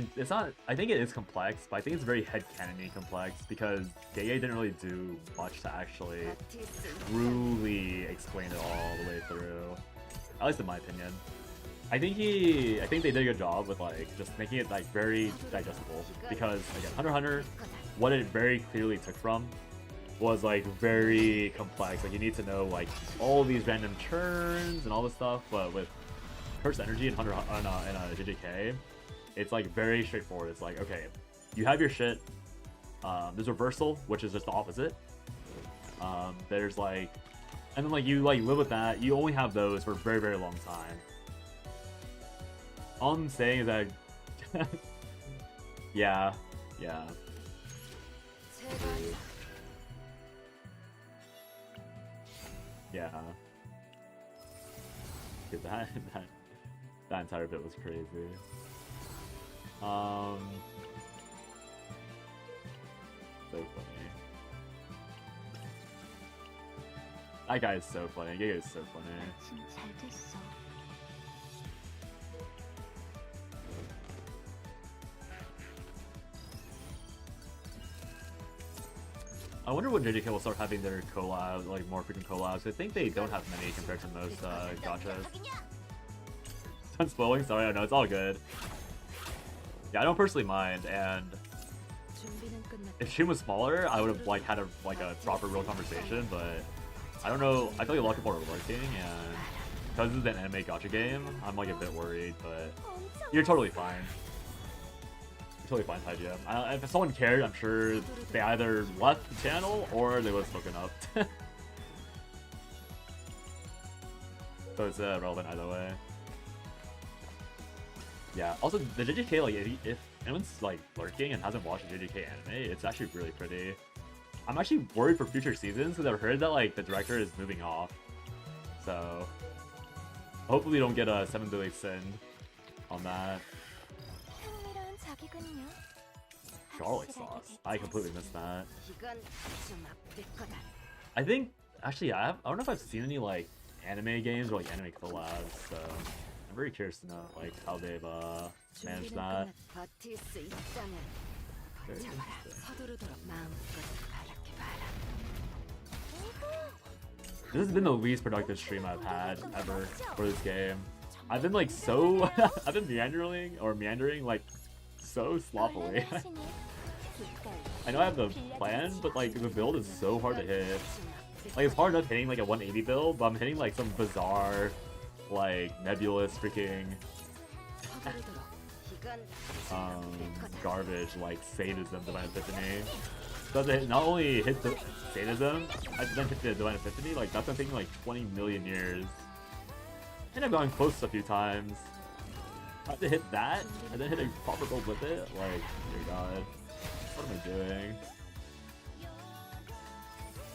I think it is complex, but I think it's very headcanon-y complex because Gege didn't really do much to actually truly explain it all the way through. At least in my opinion. I think they did a good job with like just making it like very digestible, because again, Hunter x Hunter, what it very clearly took from was like very complex. Like, you need to know like all these random turns and all this stuff, but with Curse Energy and Hunter and JJK, it's like very straightforward. It's like, okay, you have your shit. There's reversal, which is just the opposite. There's like, and then like you like live with that. You only have those for a very, very long time. All I'm saying is that yeah. Yeah. Dude, that entire bit was crazy. So funny. That guy is so funny. Gege is so funny. I wonder when JJK will start having their collabs, like more frequent collabs. I think they don't have many compared to most gachas. I'm spoiling, sorry, I know, it's all good. Yeah, I don't personally mind, and if Shin was smaller, I would have like had a proper real conversation, but I don't know, I feel like a lot of people are lurking, and because it's an anime gacha game, I'm like a bit worried, but you're totally fine. Totally fine, Taijia. If someone cared, I'm sure they either left the channel or they would have spoken up. So it's relevant either way. Yeah. Also, the JJK, like, if anyone's like lurking and hasn't watched a JJK anime, it's actually really pretty. I'm actually worried for future seasons because I've heard that like the director is moving off. So hopefully, we don't get a 7 Deadly Sin on that. Garlic sauce. I completely missed that. I think, actually, I don't know if I've seen any like anime games or like anime collabs, so I'm very curious to know like how they've managed that. This has been the least productive stream I've had ever for this game. I've been like so I've been meandering like so sloppily. I know I have the plan, but like the build is so hard to hit. Like, it's hard enough hitting like a 180 build, but I'm hitting like some bizarre, like nebulous freaking garbage like sadism Divine Epiphany. So to not only hit the sadism, I then hit the Divine Epiphany. Like, that's been taking like 20 million years. And I've gone close a few times. I have to hit that and then hit a proper build with it. Like, dear God. What am I doing?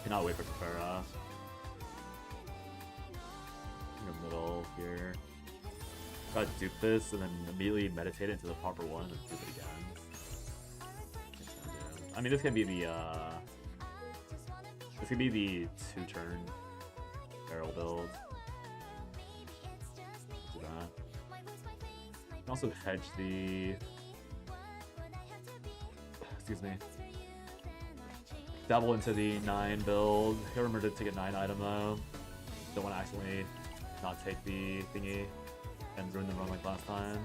Cannot wait for Kafera. In the middle here. Gotta dupe this and then immediately meditate into the proper one and dupe it again. I mean, this can be the this could be the 2-turn barrel build. Do that. You can also hedge the. Excuse me. Dabble into the 9 build. I remember to take a 9 item though. Don't want to accidentally not take the thingy and ruin the run like last time.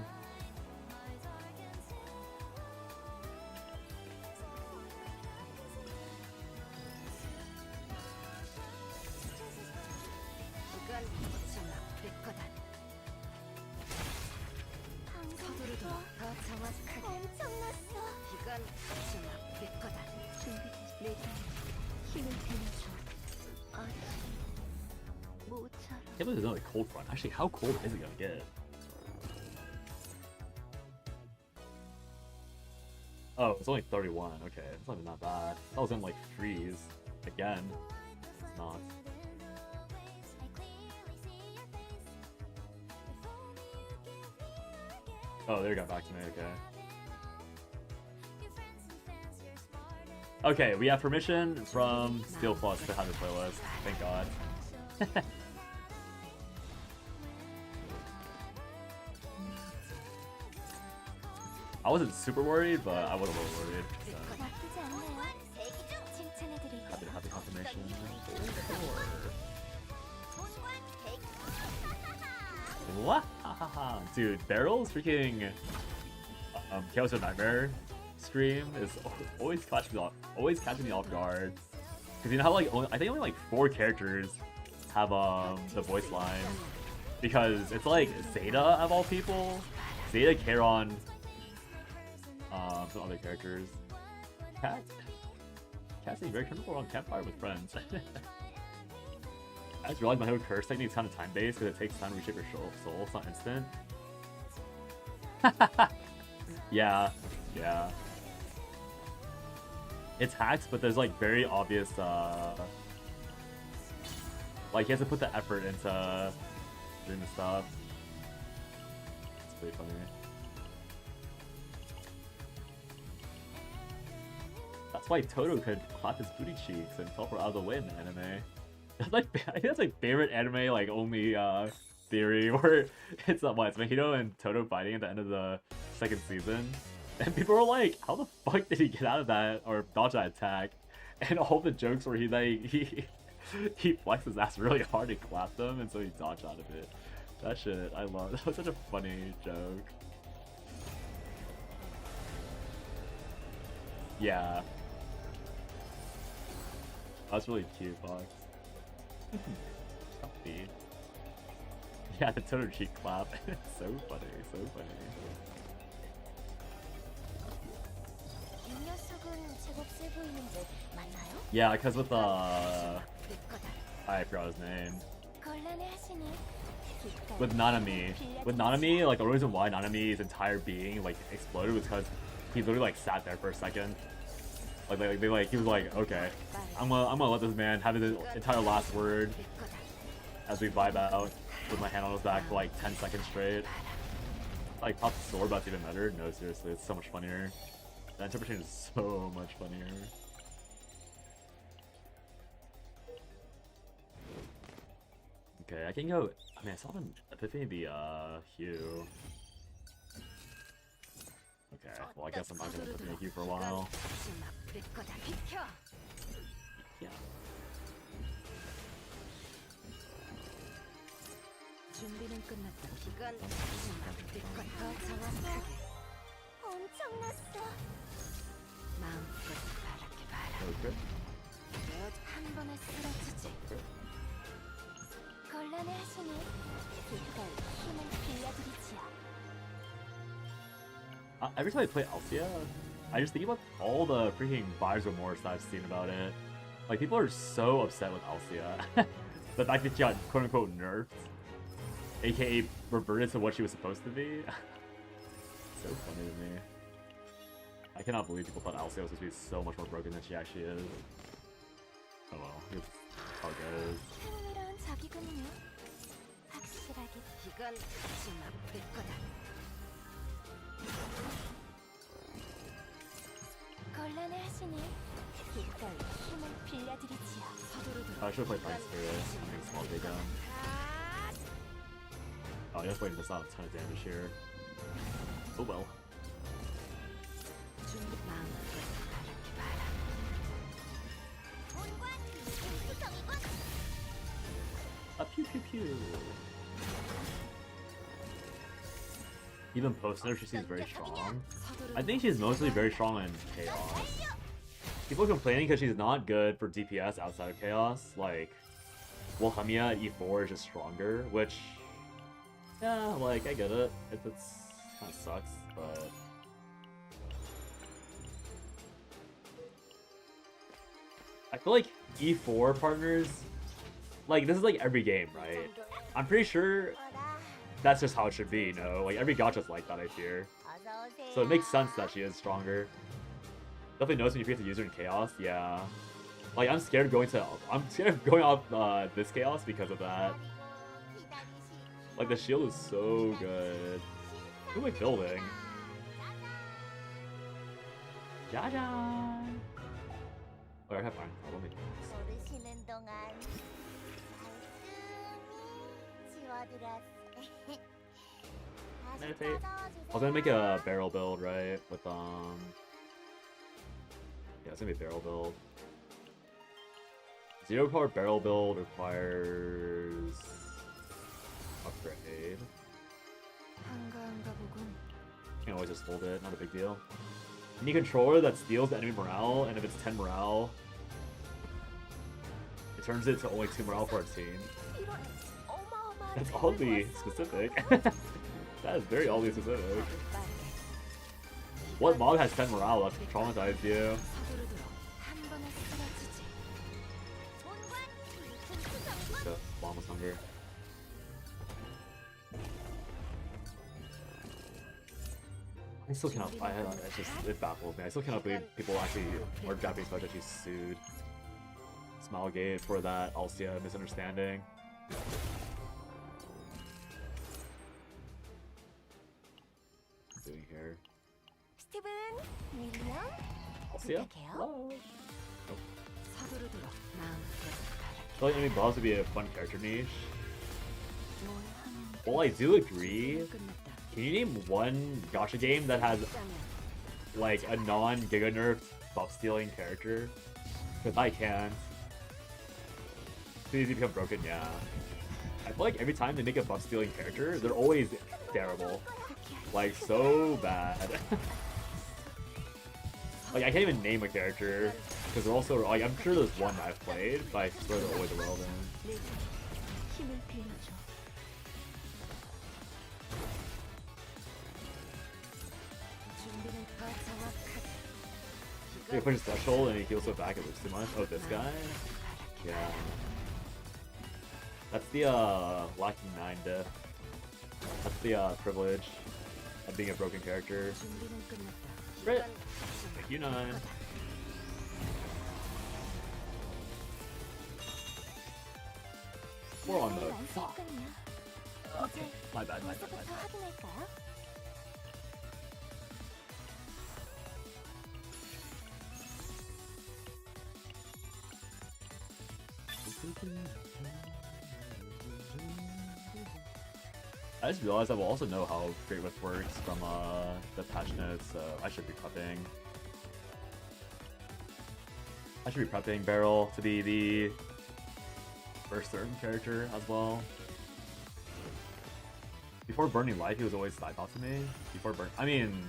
이건 정확할 거다. 서두르도 더 정확하게. 엄청났어. 이건 정확할 거다. 준비됐어. 내가 힘을 빌려줘. 아직 모처럼. Can't believe there's another cold front. Actually, how cold is it gonna get? Oh, it's only 31. Okay, it's not bad. That was in like freeze again. It's not. Oh, there got back to me. Okay. Okay, we have permission from steelplus to have the playlist. Thank God. I wasn't super worried, but I was a little worried. So. 나쁘지 않네요. 대기 중 칭찬해드릴게요. Happy confirmation. 본관 대기. What? Dude, Barrel's freaking Chaos of Nightmare stream is always catching me off guard. Cause you know how like I think only like 4 characters have the voice line, because it's like Zeta of all people, Zeta, Charon, some other characters. Cat saying very comfortable on campfire with friends. I just realized my whole curse technique is kind of time based because it takes time to reshape your soul. It's not instant. Yeah. It's hacks, but there's like very obvious like he has to put the effort into doing the stuff. It's pretty funny. That's why Toto could clap his booty cheeks and teleport out of the way in the anime. Like, I think that's like favorite anime like only theory where it's it's Mahito and Toto fighting at the end of the 2nd season, and people were like, how the fuck did he get out of that or dodge that attack? And all the jokes where he flexed his ass really hard and clapped them, and so he dodged out of it. That shit, I love. That was such a funny joke. Yeah. That's really cute, Fox. Stuffy. Yeah, the Toto cheek clap. So funny, so funny. 이 녀석은 제법 세 보이는데 맞나요? Yeah, because with I forgot his name. 곤란해하시니 With Nanami, like the reason why Nanami's entire being like exploded was because he literally like sat there for a second. He was like, okay, I'm gonna let this man have his entire last word as we vibe out with my hand on his back for like 10 seconds straight. Like pop the sword, but that's even better. No, seriously, it's so much funnier. The interpretation is so much funnier. Okay, I can go. I mean, I saw them Epiphany the Hue. Okay, well, I guess I'm not gonna Epiphany Hue for a while. Yeah. 준비는 끝났다. 이건 정확할 거다. 더 정확하게. 엄청났어. 마음껏 바라게 바라. Okay. 한 번에 쓰러지지. 곤란해하시니 이걸 힘을 빌려드리지요. Every time I play Althea, I just think about all the freaking vibes remorse that I've seen about it. Like, people are so upset with Althea. The fact that she got quote-unquote nerfed, aka reverted to what she was supposed to be. So funny to me. I cannot believe people thought Althea was supposed to be so much more broken than she actually is. Oh well, it's how it goes. 흥미로운 적이군요. 확실하게 이건 정확할 거다. 곤란해하시니 이걸 힘을 빌려드리지요. I should have played Fire Spirit. I'm being small big gun. Oh, you're playing this out a ton of damage here. Oh well. 준비 마음껏 바라게 바라. 본관 수성이군. Pew pew pew. Even post nerf, she seems very strong. I think she's mostly very strong in Chaos. People complaining because she's not good for DPS outside of Chaos. Like, well, Hamiya at E4 is just stronger, which, yeah, like, I get it. It's kind of sucks, but... I feel like E4 partners, like, this is like every game, right? I'm pretty sure that's just how it should be, you know? Like, every gacha's like that, I fear. So it makes sense that she is stronger. Definitely notice when you forget to use her in Chaos, yeah. Like, I'm scared of going off this Chaos because of that. Like, the shield is so good. Who am I building? Jaja! Oh, I have fine. Oh, let me. 모르시는 동안 말씀히 지워드렸어. Meditate. I was gonna make a barrel build, right? With yeah, it's gonna be a barrel build. Zero power barrel build requires upgrade. 한가한가 보군. Can always just hold it, not a big deal. You need a controller that steals the enemy morale, and if it's 10 morale, it turns it to only 2 morale for our team. That's oddly specific. That is very oddly specific. What mob has 10 morale that's traumatized you? The bomb was hunger. I still cannot. It baffles me. I still cannot believe people actually, or Japanese folks actually sued Smilegate for that Alcia misunderstanding. What's doing here? 스티븐, 윌리엄, Alcia? 부탁해요. Hello. Nope. 서두르도록 마음껏 I feel like enemy boss would be a fun character niche. 뭘 하면 Well, I do agree. 끝났다. Can you name one gacha game that has like a non-Giga Nerf buff stealing character? Because I can't. Too easy to become broken, yeah. I feel like every time they make a buff stealing character, they're always terrible. Like, so bad. Like, I can't even name a character. Because they're also, like, I'm sure there's one I've played, but I swear they're always irrelevant. 힘을 빌려줘. 준비는 더 정확하게. You push a special and he heals so back it looks too much. Oh, this guy? Yeah. That's the lacking 9 diff. That's the privilege of being a broken character. 준비는 끝났다. Crit! Thank you, 9. We're on mode. Fuck. Okay. My bad, my bad, my 벌써부터 bad. 확인할까요? I just realized I will also know how Great Whip works from the patch notes, so I should be prepping. I should be prepping Barrel to be the first certain character as well. Before Burning Light, he was always side top to me. I mean,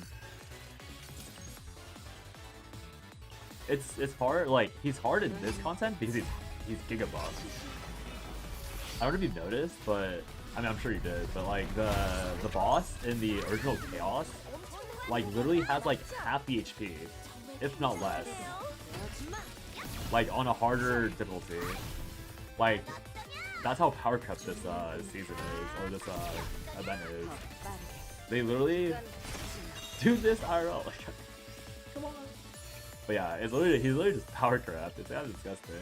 it's hard. Like, he's hard in this content because he's Giga buff. I don't know if you've noticed, but I mean, I'm sure you did. But like the boss in the original Chaos, like literally has like half the HP, if not less. Like on a harder difficulty. Like that's how power crept this season is, or this event is. They literally do this IRL. Like, come on. But yeah, he's literally just power crept. It's kind of disgusting.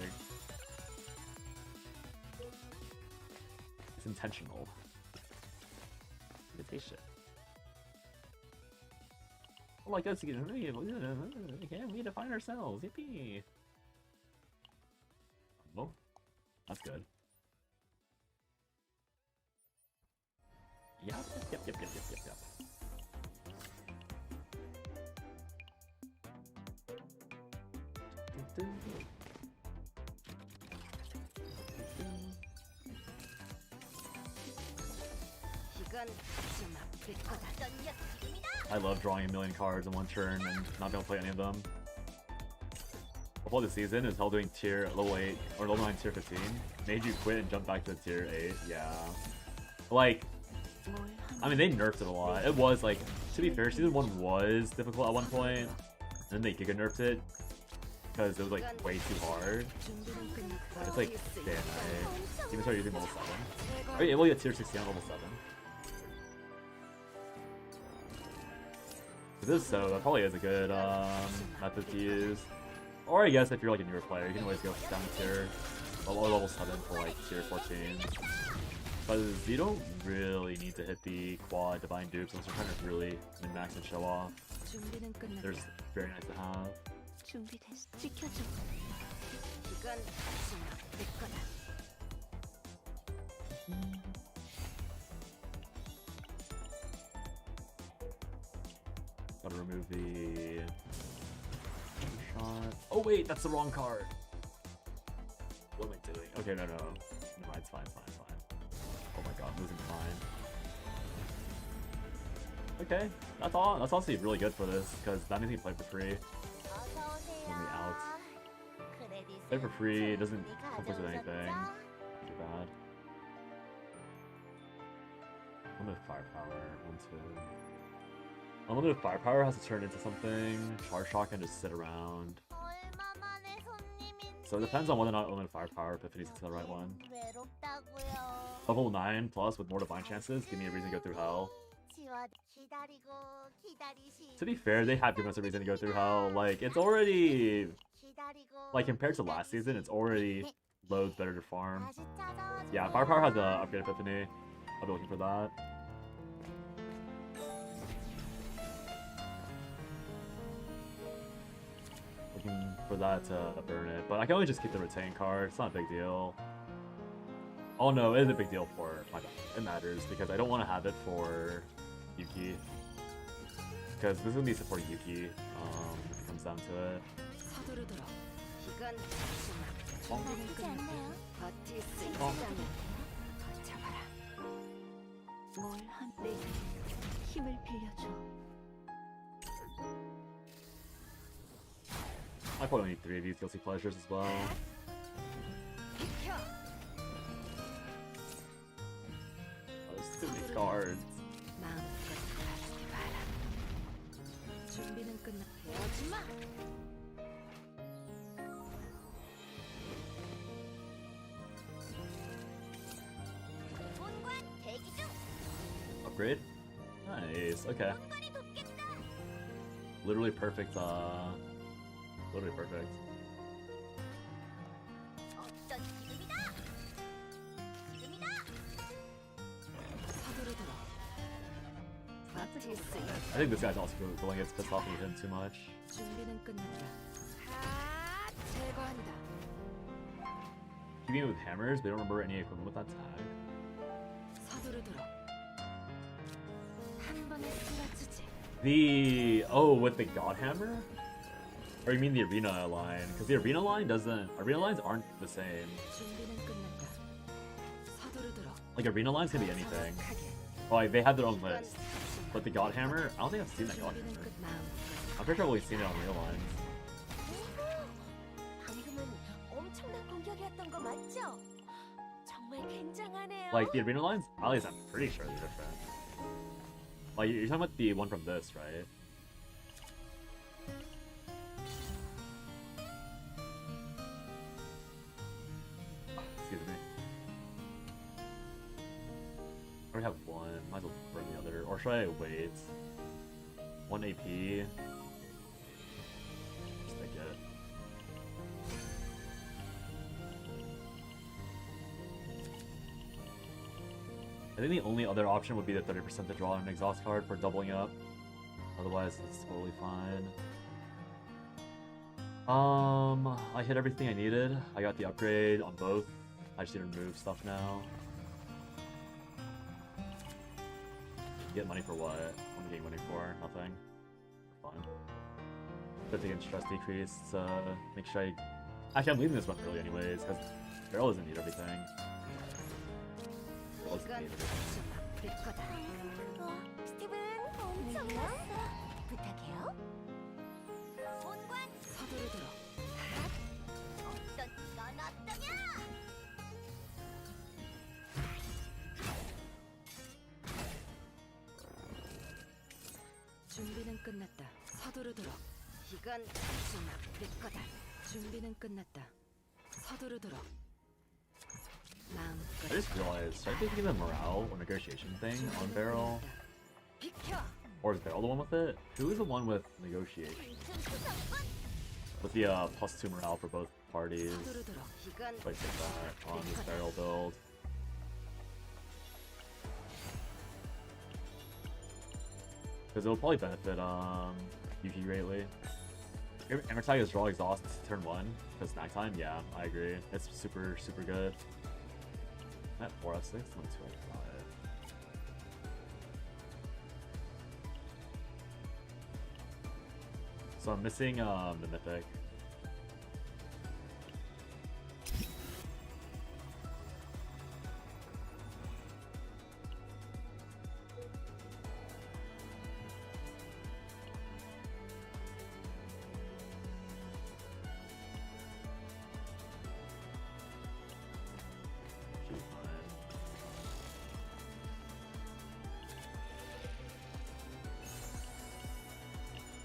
It's intentional. Imitation. Oh my god, we define ourselves. Yippee! Oh, that's good. Yep. 그건 좀 아플 거다. 전력 지금이다. I love drawing a million cards in one turn and not being able to play any of them. Before the season, is hell doing tier level 8 or level 9 tier 15. Made you quit and jump back to tier 8. Yeah. Like, I mean, they nerfed it a lot. It was like, to be fair, season 1 was difficult at one point. And then they giga nerfed it because it was like way too hard. It's like day and night. Even start using level 7. Are you able to get tier 16 on level 7? If it is so, that probably is a good method to use. Or I guess if you're like a newer player, you can always go down tier level 7 for like tier 14. Because you don't really need to hit the quad divine dupes unless you're trying to really min-max and show off. They're just very nice to have. 준비됐어. 지켜줘. 그건 좀 아플 거다. Gotta remove the shot. Oh wait, that's the wrong card. What am I doing? Okay, no. Never mind, it's fine. Oh my god, I'm losing fine. Okay, that's all. That's honestly really good for this because that means you can play for free. 어서 오세요. Let me out. 크레딧은 Play for free. It doesn't 충분히 conflict with anything. 가져오셨죠? Too bad. Unlimited firepower. 1, 2. Unlimited firepower has to turn into something. Charge shot can just sit around. 얼마만에 손님인지 So it depends on whether or not unlimited firepower Epiphany's the right one. 외롭다고요. Level 9 plus with more divine chances, give me a reason to go through hell. 기다리고 기다리시. To be fair, they have given us a reason to go through hell. Like, it's already, 기다리고 like, compared to last season, it's already loads better to farm. 다시 찾아와줘. Yeah, firepower has a upgrade Epiphany. I'll be looking for that. Looking for that to burn it, but I can only just keep the retain card. It's not a big deal. Oh no, it is a big deal for my bad. It matters because I don't want to have it for Yuki. Because this is gonna be supporting Yuki. If it comes down to it. 서두르도록. 이건 좀 아플 어? 준비는 나쁘지 끝났고 않네요. 버틸 수 어? 있다면 버텨봐라. 뭘 한때 힘을 빌려줘. I probably need 3 of these guilty pleasures as well. 비켜. Oh, there's too many cards. 마음껏 바라봐라. 준비는 끝났고 오지 마. 본관 대기 중. Upgrade? Nice, okay. 본관이 돕겠다. Literally perfect, literally perfect. 어떤 지금이다. 지금이다. 서두르도록. 버틸 수 I think this guy's also going to get pissed off with him too much. 준비는 끝났다. 다 제거한다. He beat me with hammers, but I don't remember any equipment with that tag. 서두르도록. 한 번에 쏟아주지. With the God Hammer? Or you mean the Arena line? Because the Arena line doesn't... Arena lines aren't the same. 준비는 끝났다. 서두르도록. Like, Arena lines can be anything. 정확하게. Like, they have their own list. But the God Hammer, I don't think I've seen that God 준비는 Hammer. 끝. 마음껏. I'm pretty sure I've only seen it on real lines. 방금은 엄청난 공격이었던 거 맞죠? 정말 굉장하네요. Like, the Arena lines, at least I'm pretty sure they're different. Like, you're talking about the one from this, right? Excuse me. I already have one. Might as well burn the other. Or should I wait? 1 AP. Just take it. I think the only other option would be the 30% to draw an exhaust card for doubling up. Otherwise, it's totally fine. I hit everything I needed. I got the upgrade on both. I just need to remove stuff now. Get money for what? What am I getting money for? Nothing. Fun. Good to get stress decrease. Make sure I... Actually, I'm leaving this one early anyways, because Barrel doesn't need everything. Barrel doesn't need everything. 좀 아플 거다. 준비는 끝났다. 서두르도록. 이건 좀 아플 거다. 준비는 끝났다. 서두르도록. I just realized, should I be thinking the morale or negotiation thing on Barrel? 비켜. Or is Barrel the one with it? Who is the one with negotiation? With the +2 morale for both parties. 서두르도록. 이건 Like take that on this Barrel build. Because it'll probably benefit Yuki greatly. Amortag is draw exhaust turn 1 because snack time. Yeah, I agree. It's super good. At 4f6, not 2f5. So I'm missing the mythic.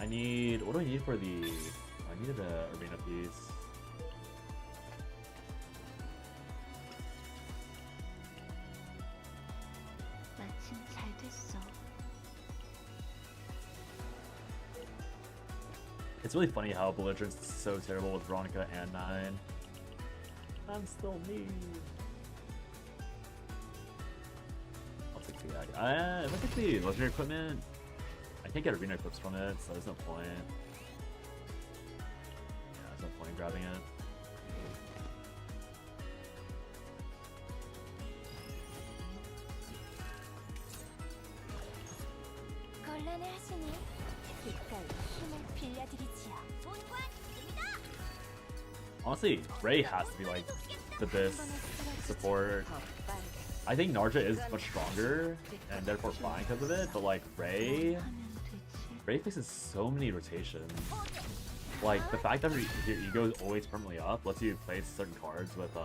I need, what do I need for the, I needed the arena piece. 마침 잘 됐어. It's really funny how Belligerent's so terrible with Veronica and 9. I'm still me. I'll take the if I take the legendary equipment, I can't get arena equips from it, so there's no point. Yeah, there's no point in grabbing it. 곤란해 하시니 기꺼이 힘을 빌려드리지요. 본관 있습니다. Honestly, Ray has to be like the best support. I think Narja is much stronger and therefore fine because of it, but like Ray fixes so many rotations. Like the fact that your ego is always permanently up lets you play certain cards with 9,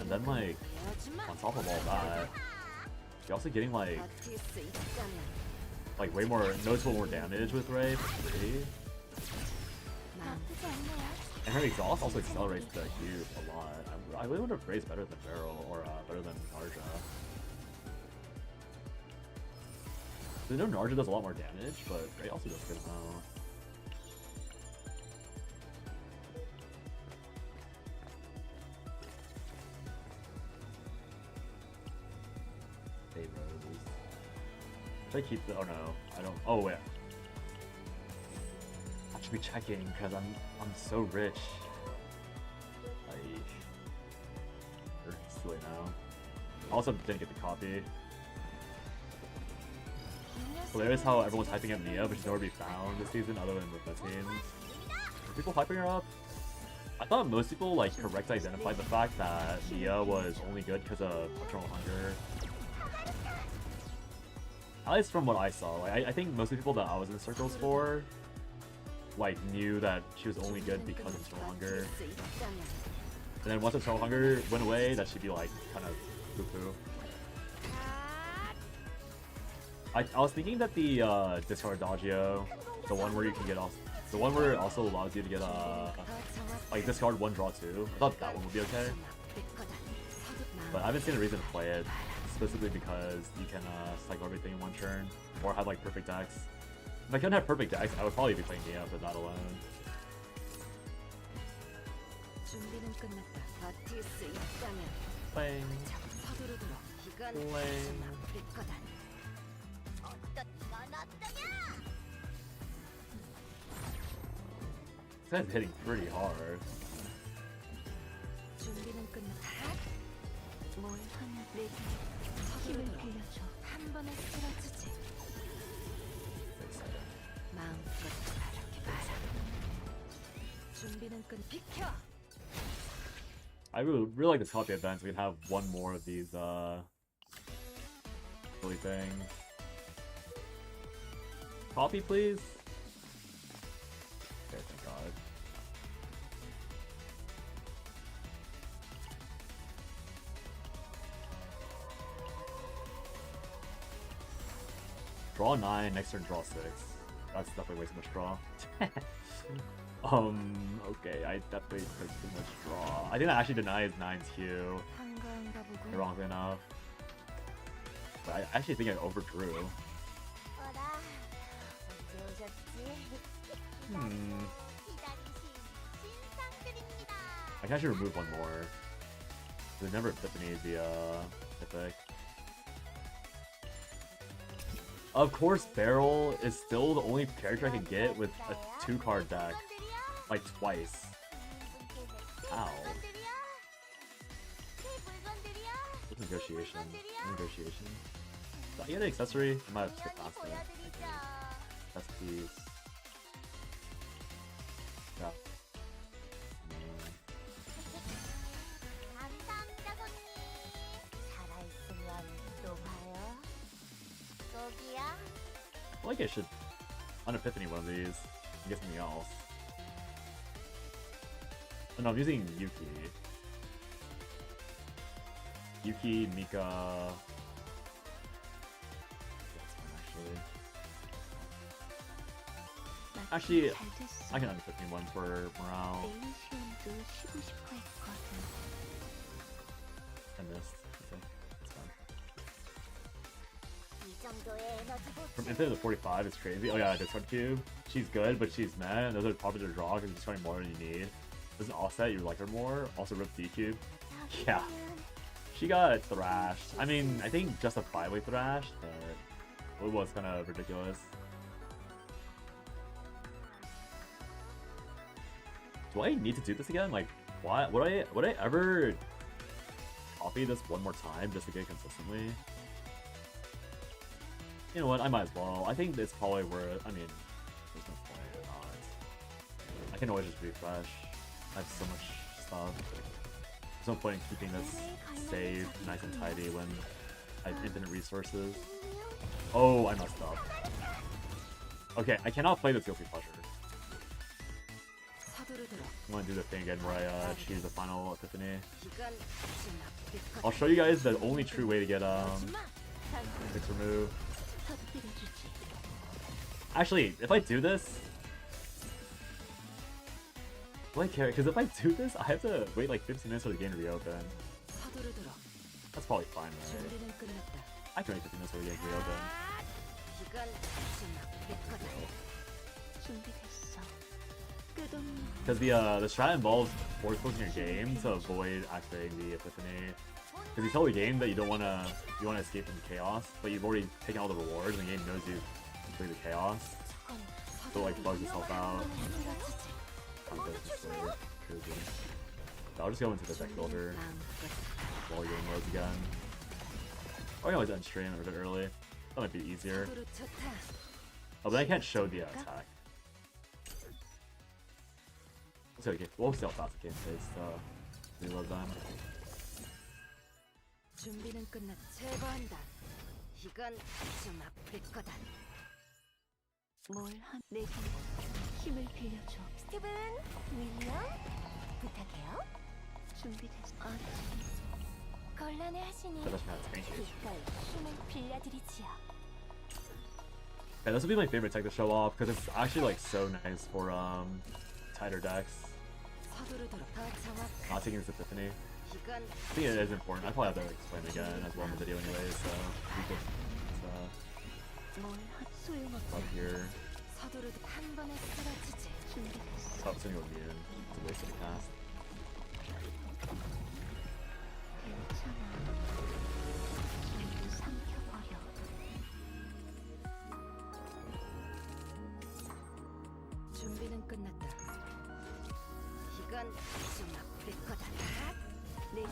and then like on top of all that, you're also getting like way more noticeable more damage with Ray for 3. 나쁘지 않네요. And her exhaust also accelerates the cube a lot. I really would have Ray's better than Barrel or better than Narja. I know Narja does a lot more damage, but Ray also does good amount. Hey Rose. Should I keep the? Oh no, I don't. Oh wait. I should be checking because I'm so rich. It's too late now. I also didn't get the copy. Hilarious how everyone's hyping up Nia, but she's nowhere to be found this season other than with the teams. Are people hyping her up? I thought most people like correctly identified the fact that Nia was only good because of Patronal Hunger. At least from what I saw, like, I think most of the people that I was in circles for like knew that she was only good because of Patronal Hunger. And then once the Patronal Hunger went away, that she'd be like kind of poo-poo. I was thinking that the discard Dodgio, the one where you can get off, the one where it also allows you to get like discard 1 draw 2. I thought that one would be okay, but I haven't seen a reason to play it specifically because you can cycle everything in 1 turn or have like perfect decks. If I couldn't have perfect decks, I would probably be playing Nia, but not alone. Playing. This guy's hitting pretty hard. I really like this copy event so we can have one more of these silly things. Copy, please. Okay, thank God. draw 9, next turn draw 6. That's definitely way too much draw. Okay, I definitely took too much draw. I think that actually denies 9's Q, 한가한가 보군. ironically enough. But I actually think I overdrew. 어라, 언제 오셨지? 기다리신 신상들입니다. I can actually remove one more. The number of Epiphany is the epic. Of course, Barrel is still the only character I can get with a 2-card deck. Like twice. Ow. What's negotiation? Negotiation. Did I get an accessory? I might have skipped past that. Okay. That's piece. Yeah. 감사합니다, 손님. 살아있으면 또 봐요. 거기야? I feel like I should on Epiphany one of these and get something else. Oh, no, I'm using Yuki. Yuki, Mika. That's fine, actually. Actually, I can Epiphany one for morale. 내일 시험도 쉬고 싶어 했거든. I missed. Okay, that's fine. 이 정도의 에너지 From 보충. Infinite to 45 is crazy. Oh yeah, Discard Cube. She's good, but she's meh, and those are probably to draw because you're destroying more than you need. Doesn't offset, you like her more. Also rip D Cube. Yeah. She got thrashed. I mean, I think just a 5-way thrashed, but it was kind of ridiculous. Do I need to do this again? Like, what? Would I ever copy this one more time just to get it consistently? You know what? I might as well. I think it's probably worth. I mean, there's no point not. I can always just refresh. I have so much stuff. There's no point in keeping this saved nice and tidy when I have infinite resources. Oh, I messed up. Okay, I cannot play this guilty pleasure. I'm gonna do the thing again where I choose the final Epiphany. I'll show you guys the only true way to get 6 removed. Actually, if I do this, do I care? Because if I do this, I have to wait like 15 minutes for the game to reopen. That's probably fine, right? I can wait 15 minutes for the game to reopen. Because the strat involves force closing your game to avoid activating the Epiphany. Because you tell the game that you want to escape from chaos, but you've already taken all the rewards, and the game knows you've completed the chaos. So it, like, bugs itself out. I'll just go into the deck builder while game loads again. Or I can always end stream a bit early. That might be easier. Oh, but I can't show the attack. We'll see how fast the game takes to reload them. 준비는 끝났. 제거한다. 이건 좀 아플 거다. 내게 힘을 빌려줘. 스티븐, 윌리엄, 부탁해요. 준비됐어. 곤란해하시니 That's not tanky. 기꺼이 힘을 빌려드리지요. Yeah, this would be my favorite tech to show off because it's actually like so nice for tighter decks. Not taking this Epiphany. I think it is important. I probably have to explain it again as well in the video anyway, so up here. Stop sitting with me in. It's a waste of the cast. 준비는 끝났다. 이건 좀 아플 거다. 내게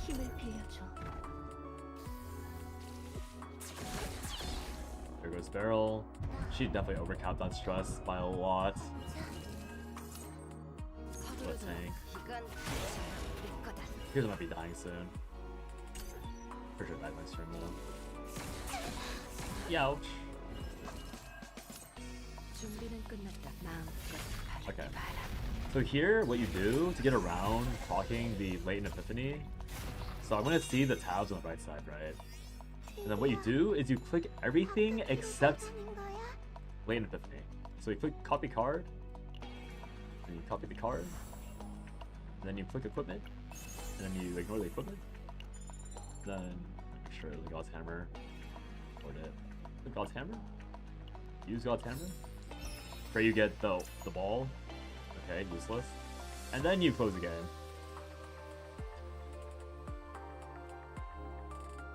힘을 빌려줘. There goes Beryl. She definitely overcapped that stress by a lot. What tank? Here's might be dying soon. For sure died my stream though. Youch. 준비는 끝났다. 마음껏 Okay. So here, what you do to get around blocking the latent Epiphany. So I'm gonna see the tabs on the right side, right? And then what you do is you click everything except Latent Epiphany. So you click copy card, and you copy the card, and then you click equipment, and then you ignore the equipment. Then make sure the God's Hammer, or the God's Hammer. Use God's Hammer. Pray you get the ball. Okay, useless. And then you close the game.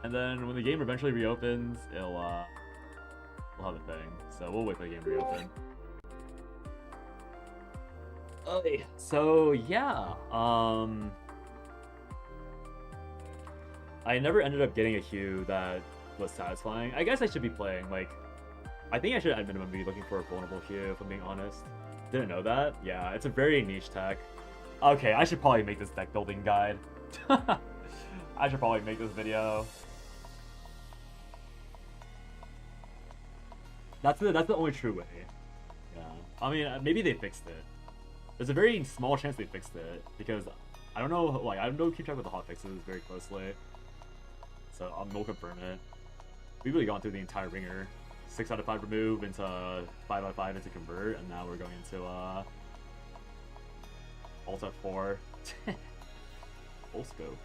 And then when the game eventually reopens, we'll have a thing. So we'll wait for the game to reopen. Okay, so yeah, I never ended up getting a hue that was satisfying. I guess I should be playing, like, I think I should at minimum be looking for a vulnerable hue, if I'm being honest. Didn't know that? Yeah, it's a very niche tech. Okay, I should probably make this deck building guide. I should probably make this video. That's the only true way. Yeah, I mean, maybe they fixed it. There's a very small chance they fixed it, because I don't know, like, I don't keep track with the hotfixes very closely. So we'll confirm it. We've really gone through the entire ringer. 6 out of 5 remove into 5 out of 5 into convert, and now we're going into alt F4. Full scope.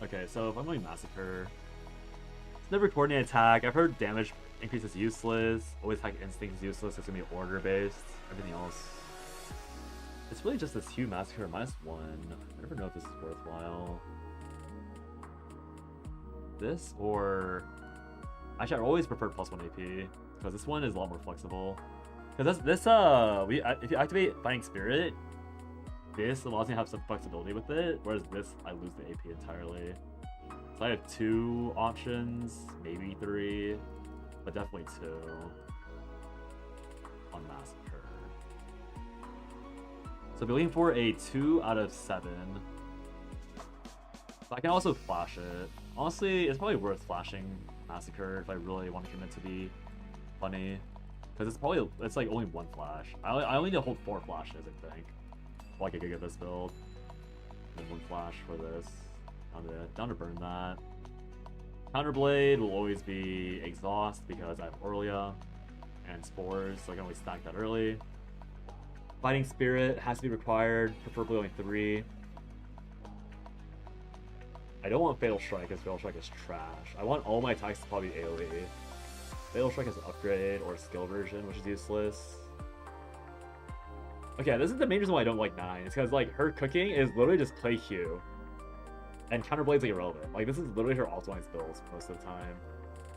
Okay, so if I'm going Massacre, it's never coordinate attack. I've heard damage increase is useless. Always attack instinct is useless. It's gonna be order based. Everything else, it's really just this Hue Massacre -1. I never know if this is worthwhile. This or actually, I always prefer +1 AP because this one is a lot more flexible. Because if you activate Fighting Spirit, this allows me to have some flexibility with it, whereas this I lose the AP entirely. So I have 2 options, maybe 3, but definitely 2 on Massacre. So I'll be looking for a 2 out of 7. But I can also flash it. Honestly, it's probably worth flashing Massacre if I really want to commit to be funny, because it's like only 1 flash. I only need to hold 4 flashes, I think, while I can get this build. And then 1 flash for this. Down to burn that. Counterblade will always be Exhaust because I have Aurelia and Spores, so I can always stack that early. Fighting Spirit has to be required, preferably only 3. I don't want Fatal Strike, because Fatal Strike is trash. I want all my attacks to probably be AoE. Fatal Strike is an upgrade or a skill version, which is useless. Okay, this is the main reason why I don't like 9. It's because, like, her cooking is literally just play Q. And Counterblade's like irrelevant. Like, this is literally her optimized builds most of the time.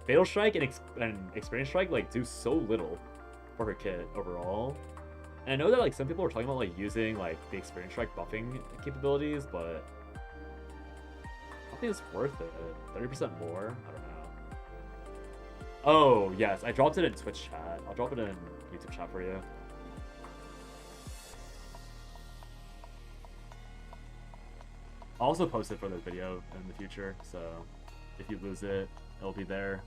Fatal Strike and Experience Strike, like, do so little for her kit overall. And I know that, like, some people are talking about, like, using, like, the Experience Strike buffing capabilities, but I don't think it's worth it. 30% more? I don't know. Oh, yes, I dropped it in Twitch chat. I'll drop it in YouTube chat for you. I'll also post it for this video in the future, so if you lose it, it'll be there.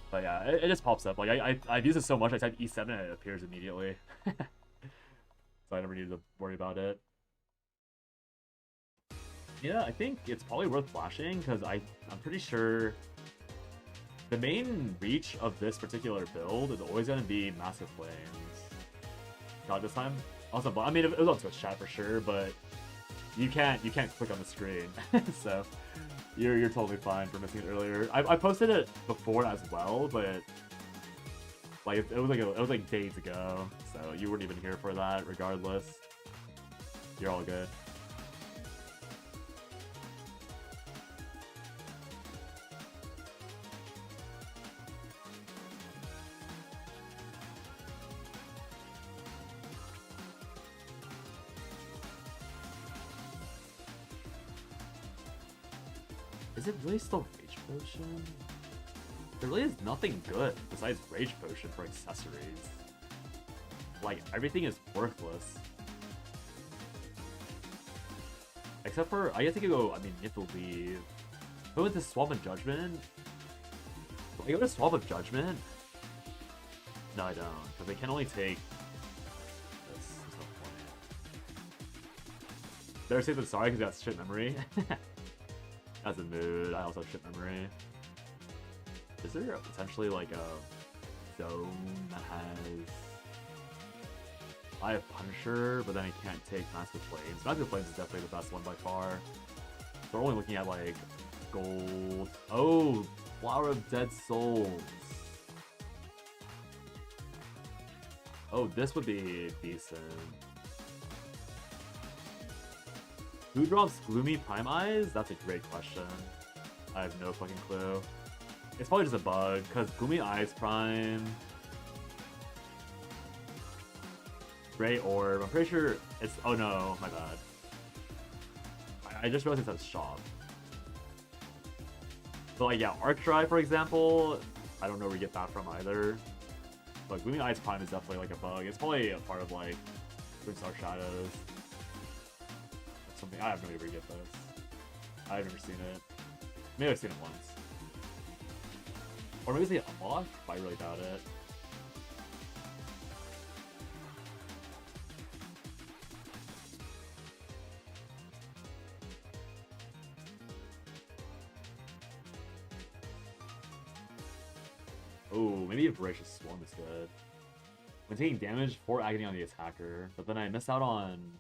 But yeah, it just pops up. Like, I've used it so much, I type E7 and it appears immediately. So I never needed to worry about it. Yeah, I think it's probably worth flashing, because I'm pretty sure the main reach of this particular build is always going to be Massive Flames. Not this time. Also, I mean, it was on Twitch chat for sure, but you can't click on the screen. So you're totally fine for missing it earlier. I posted it before as well, but like it was like days ago, so you weren't even here for that. Regardless, you're all good. Is it really still Rage Potion? There really is nothing good besides Rage Potion for accessories. Like, everything is worthless. Except for, I guess you could go, I mean, you have to leave. Go with the Swamp of Judgment? Do I go to Swamp of Judgment? No, I don't, because they can only take this. There's no point. Better say that sorry, because that's shit memory. As a mood, I also have ship memory. Is there potentially like a zone that has... I have Punisher, but then I can't take Mask of Flames. Mask of Flames is definitely the best one by far. So we're only looking at like gold. Oh, Flower of Dead Souls. Oh, this would be decent. Who drops Gloomy Prime Eyes? That's a great question. I have no fucking clue. It's probably just a bug, because Gloomy Eyes Prime... Gray Orb, I'm pretty sure it's... Oh no, my bad. I just realized it says shop. But like, yeah, Arctry, for example, I don't know where you get that from either. But Gloomy Eyes Prime is definitely like a bug. It's probably a part of like Twin Star Shadows. Something I have no idea where you get this. I've never seen it. Maybe I've seen it once. Or maybe it's like unlocked, but I really doubt it. Oh, maybe a Voracious Swarm is good. When taking damage, 4 agony on the attacker, but then I miss out on...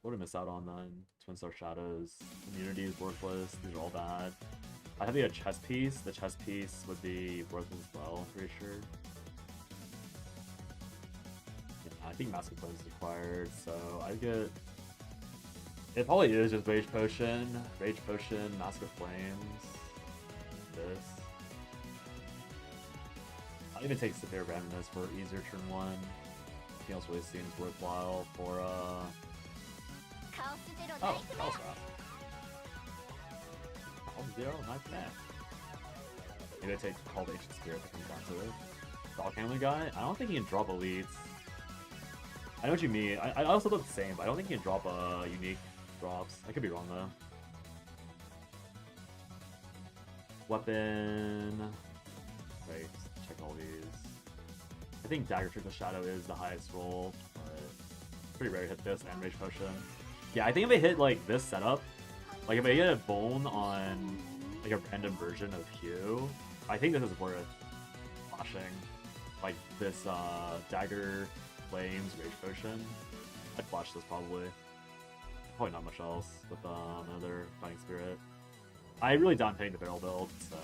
What did I miss out on then? Twin Star Shadows. Immunity is worthless, these are all bad. I have a chest piece. The chest piece would be worthless as well, I'm pretty sure. Yeah, I think Mask of Flames is required, so I get... It probably is just Rage Potion, Mask of Flames, this. I'll even take Severe Randomness for easier turn 1. Nothing else really seems worthwhile for, Oh, Chaos Wrath. Call Zero, nice man. Maybe I take Call the Ancient Spirit that comes down to it. Dog Handler guy? I don't think he can drop elites. I know what you mean. I also thought the same, but I don't think he can drop unique drops. I could be wrong though. Weapon. Wait, check all these. I think Dagger Trick of Shadow is the highest roll, but pretty rare to hit this and Rage Potion. Yeah, I think if I hit like this setup, like if I get a bone on like a random version of Hugh, I think this is worth flashing. Like this Dagger, Flames, Rage Potion. I'd flash this probably. Probably not much else with another Fighting Spirit. I really doubt hitting the barrel build, so...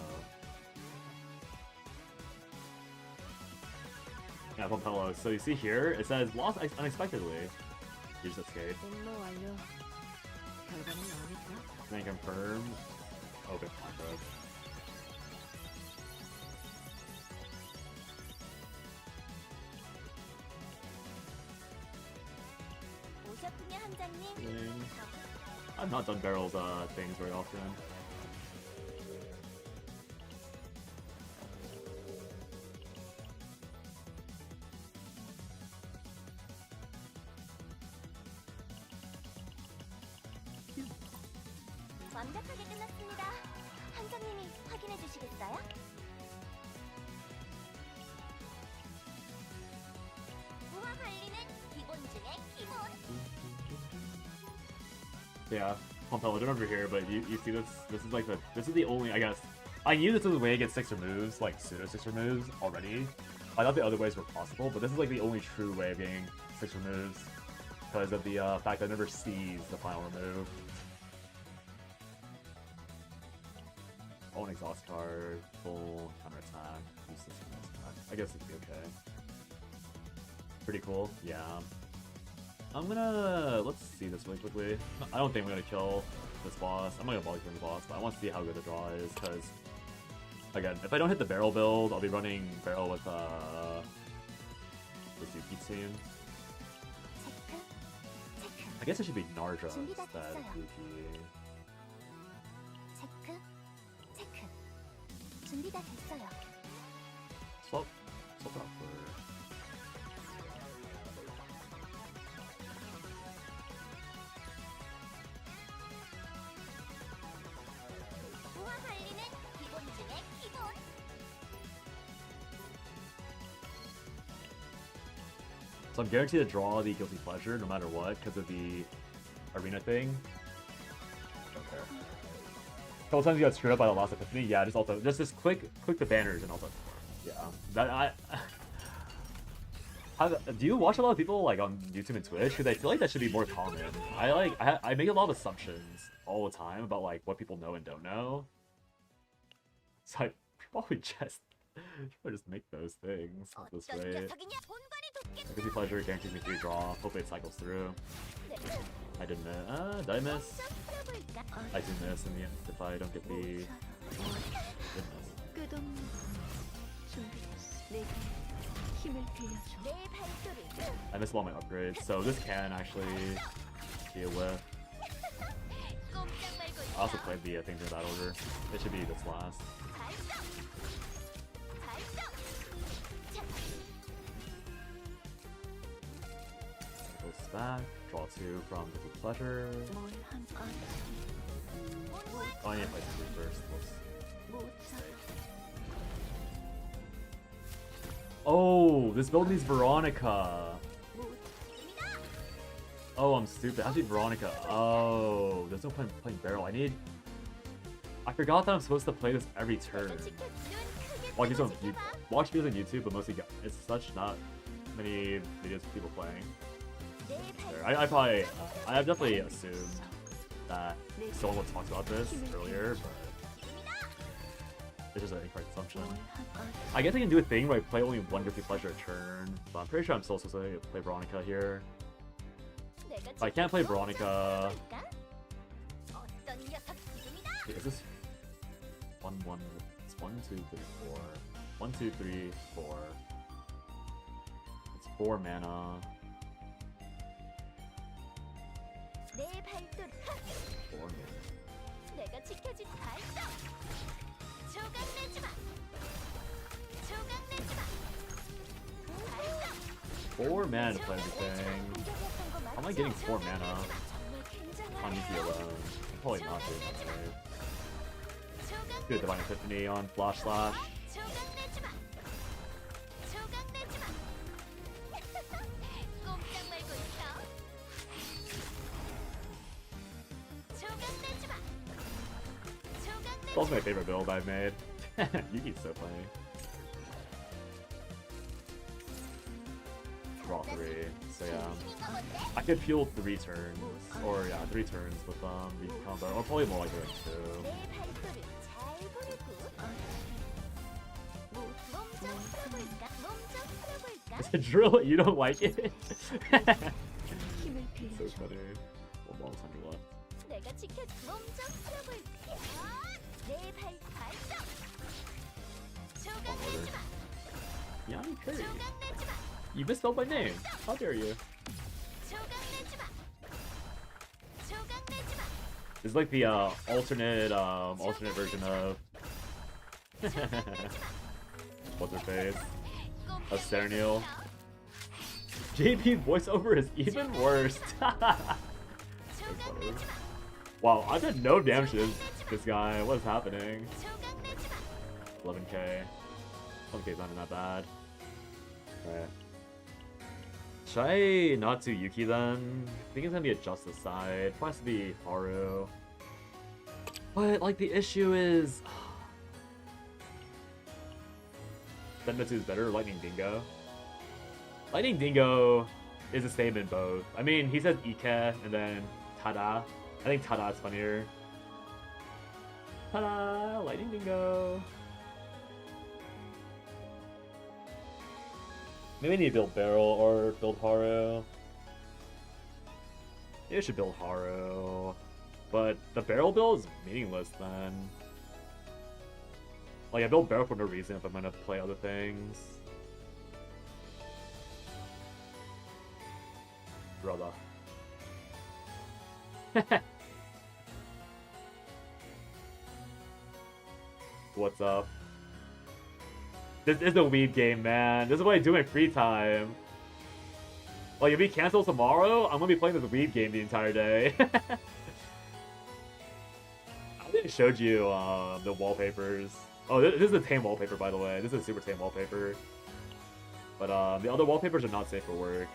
Yeah, Pompello. So you see here, it says lost unexpectedly. You just escape. Then confirm. Open contract. I've not done barrels things very often. 완벽하게 끝났습니다. 한장님이 확인해 주시겠어요? 우화 관리는 기본 중에 기본. Yeah, Pompello, don't over here, but you see this? This is like this is the only, I guess. I knew this was the way to get 6 removes, like pseudo 6 removes already. I thought the other ways were possible, but this is like the only true way of getting 6 removes because of the fact that I never sees the final remove. Own exhaust card, full counter attack, useless counter attack. I guess it'd be okay. Pretty cool, yeah. I'm gonna... let's see this really quickly. I don't think I'm gonna kill this boss. I'm gonna volley through the boss, but I want to see how good the draw is, because... Again, if I don't hit the barrel build, I'll be running barrel with, the Zuki team. I guess it should be Nardra instead of Zuki. 준비 다 됐어요. Swap it out for... 우화 관리는 기본 중에 기본. So I'm guaranteed to draw the Guilty Pleasure no matter what because of the arena thing. There. A couple times you got screwed up by the last epiphany. Yeah, just click the banners and also yeah. That do you watch a lot of people like on YouTube and Twitch? Because I feel like that should be more common. I make a lot of assumptions all the time about like what people know and don't know. So I probably just make those things this way. Guilty pleasure guarantees me 3 draw. Hopefully it cycles through. I didn't miss. Did I miss? I do miss in the end if I don't get the. Did miss. I missed all my upgrades, so this can actually be a whiff. I also played the things in that order. It should be this last. Goes back, draw 2 from the pleasure. Oh, I need to play 3 first. Oh, this build needs Veronica. Oh, I'm stupid. I need Veronica. Oh, there's no point playing Barrel. I forgot that I'm supposed to play this every turn. Watch videos on YouTube, but mostly it's such not many videos of people playing. I have definitely assumed that someone would talk about this earlier, but it's just an incorrect assumption. I guess I can do a thing where I play only one guilty pleasure a turn, but I'm pretty sure I'm still supposed to play Veronica here. If I can't play Veronica. Wait, is this 1 1? It's 1 2 3 4. 1 2 3 4. It's 4 mana. 4 mana. 4 mana to play everything. How am I getting 4 mana on Yuki alone? I'm probably not doing that right. Do a Divine Epiphany on Flash Slash. It's also my favorite build I've made. Yuki's so funny. Draw 3, so yeah. I could fuel 3 turns, or yeah, 3 turns with the combo, or probably more like doing 2. Is it drill? You don't like it? So funny. One long time left. Yanni Curry. You misspelled my name. How dare you? It's like the alternate version of what's her face? Of Serenial. JP voiceover is even worse. So funny. Wow, I did no damage to this guy. What is happening? 11k. 11k's not that bad. Alright. Should I not do Yuki then? I think it's gonna be a Justice side. Probably has to be Haru. But, like, the issue is... Senmetsu is better, Lightning Dingo. Lightning Dingo is a statement both. I mean, he says Ike and then Tada. I think Tada is funnier. Tada! Lightning Dingo! Maybe I need to build Barrel or build Haru. Maybe I should build Haru. But the Barrel build is meaningless then. Like, I build Barrel for no reason if I'm gonna play other things. Brother. What's up? This is a weed game, man. This is what I do in my free time. Like, if we cancel tomorrow, I'm gonna be playing this weed game the entire day. I think I showed you the wallpapers. Oh, this is a tame wallpaper, by the way. This is a super tame wallpaper. But the other wallpapers are not safe for work.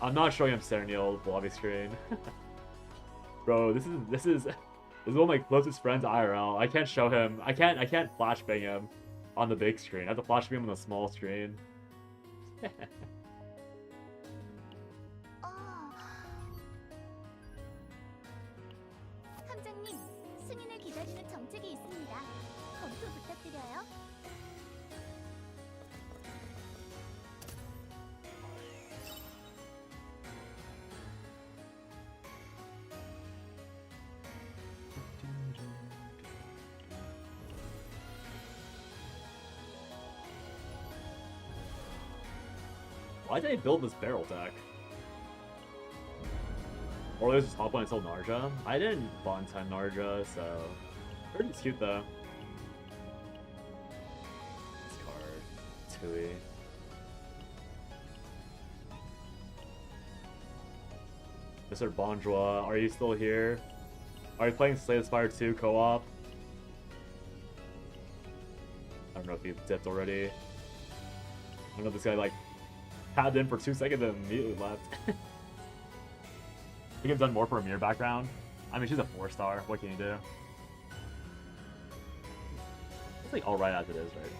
I'm not showing him Serenial lobby screen. Bro, this is one of my closest friends IRL. I can't show him. I can't flashbang him on the big screen. I have to flashbang him on the small screen. 함장님, 승인을 기다리는 정책이 있습니다. 검토 부탁드려요. Why did I build this barrel deck? Or there's this top one until Narja. I didn't bond time Narja, so pretty cute though. This card, Tui. Mr. Bonjour, are you still here? Are you playing Slay the Spire 2 co-op? I don't know if you've dipped already. I don't know if this guy like tabbed in for 2 seconds and immediately left. I think I've done more for a mirror background. I mean, she's a 4-star. What can you do? It's like alright as it is, right?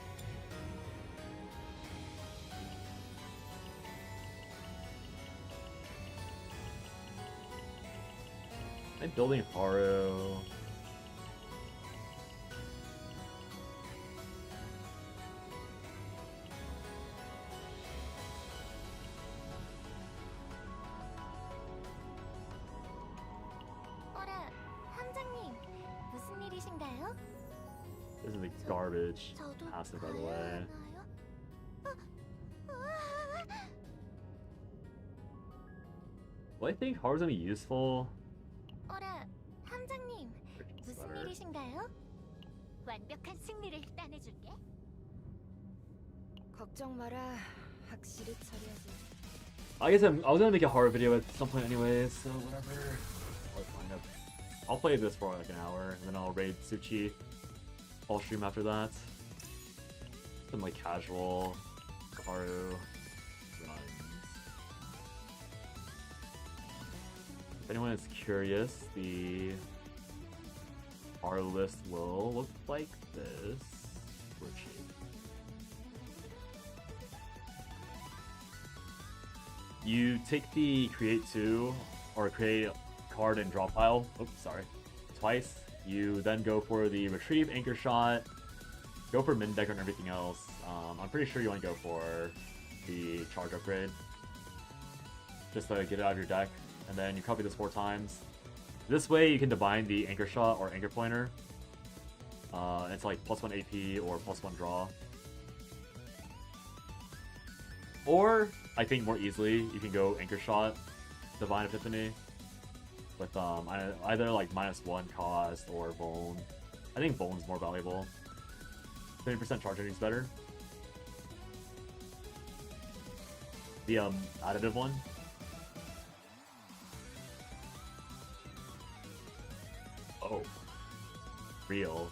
I'm building Haru. 어라, 함장님, 무슨 일이신가요? This is like garbage 저도 passive, by the 봐야 way. 하나요? 우와. Well, I think Haru's gonna be useful. 어라, 함장님, 무슨 Better. 일이신가요? 완벽한 승리를 따내줄게. 걱정 마라. 확실히 처리하지. I guess I was gonna make a horror video at some point anyways, so whatever. I'll play this for like an hour, and then I'll raid Suchi. I'll stream after that. Some like casual Haru runs. If anyone is curious, the Haru list will look like this. Which you take the create 2 or create card and draw pile. Oops, sorry. Twice. You then go for the retrieve, anchor shot, go for min deck and everything else. I'm pretty sure you want to go for the charge upgrade. Just to get it out of your deck. And then you copy this 4 times. This way you can divine the anchor shot or anchor pointer. It's like +1 AP or +1 draw. Or, I think more easily, you can go anchor shot, divine epiphany. With either like -1 cost or bone. I think bone's more valuable. 30% charge energy is better. The additive one. Oh, real.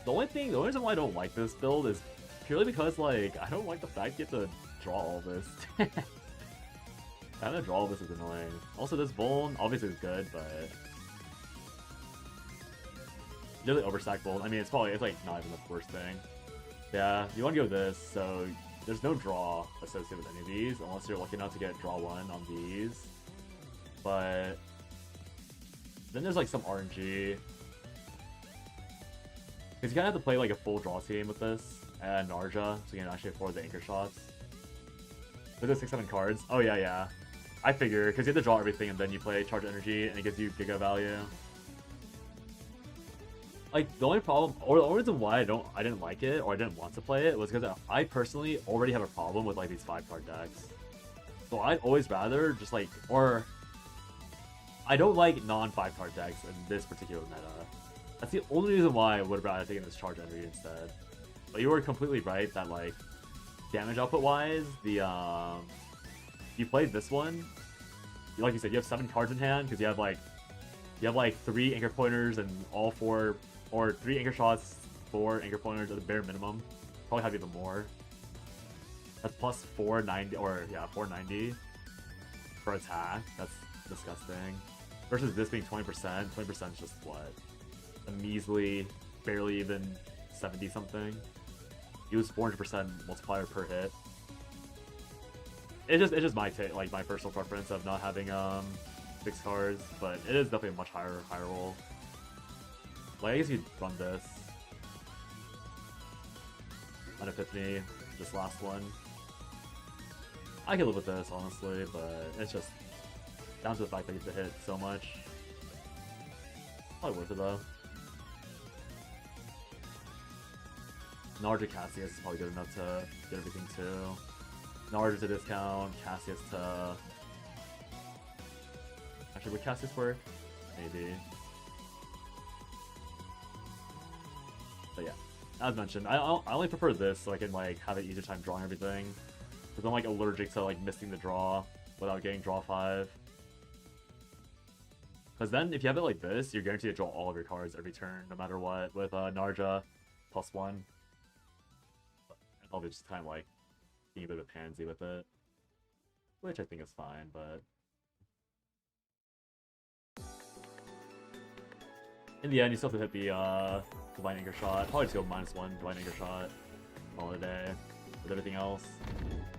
The only reason why I don't like this build is purely because like I don't like the fact you have to draw all this. Having to draw all this is annoying. Also, this Bone obviously is good, but really overstacked Bone. I mean, it's like not even the worst thing. Yeah, you want to go this, so there's no draw associated with any of these unless you're lucky enough to get draw 1 on these. But then there's like some RNG. Because you kind of have to play like a full draw team with this and Narja, so you can actually afford the anchor shots. There's 6-7 cards. Oh yeah. I figure, because you have to draw everything and then you play charge energy and it gives you giga value. Like, the only problem, or the only reason why I didn't like it, or I didn't want to play it, was because I personally already have a problem with like these 5-card decks. So I'd always rather just like, or I don't like non-5-card decks in this particular meta. That's the only reason why I would have rather taken this charge energy instead. But you were completely right that like, damage output wise, you played this one, like you said, you have 7 cards in hand because you have like 3 anchor pointers and all 4, or 3 anchor shots, 4 anchor pointers at the bare minimum. Probably have even more. That's plus 490, or yeah, 490 for attack. That's disgusting. Versus this being 20%. 20% is just what? A measly, barely even 70 something. Use 400% multiplier per hit. It's just my like my personal preference of not having fixed cards, but it is definitely a much higher roll. Like I guess you'd run this. An Epiphany, this last one. I can live with this honestly, but it's just down to the fact that you have to hit so much. Probably worth it though. Narja Cassius is probably good enough to get everything too. Narja to discount, Cassius to... Actually, would Cassius work? Maybe. But yeah, as mentioned, I only prefer this so I can like have an easier time drawing everything. Because I'm like allergic to like missing the draw without getting draw 5. Because then if you have it like this, you're guaranteed to draw all of your cards every turn, no matter what, with Narja +1. I'll be just kind of like being a bit of a pansy with it, which I think is fine, but in the end, you still have to hit the Divine Anchor Shot. Probably just go -1 Divine Anchor Shot, call it a day. With everything else,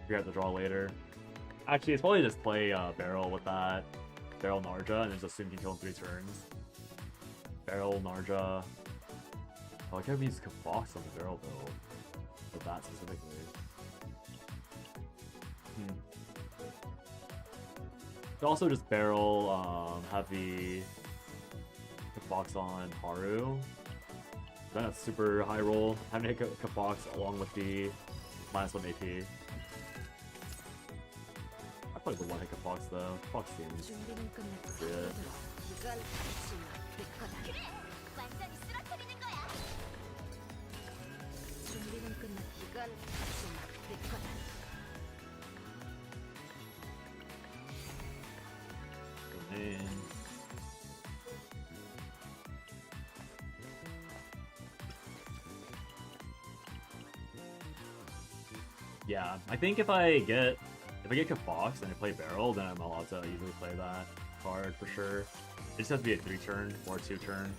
figure out the draw later. Actually, it's probably just play Barrel with that. Barrel Narja, and just assume you can kill in 3 turns. Barrel Narja. Oh, I can't use Box on the Barrel though. With that specifically. Could also just Barrel, have the Box on Haru. Then a super high roll. Having to hit Box along with the -1 AP. I probably would want to hit Box though. Box seems good. 완전히 쓰러뜨리는 거야. 준비는 끝났. 이건 내 거다. Man. Yeah, I think if I get Box and I play Barrel, then I'm allowed to easily play that card for sure. It just has to be a 3-turn or a 2-turn.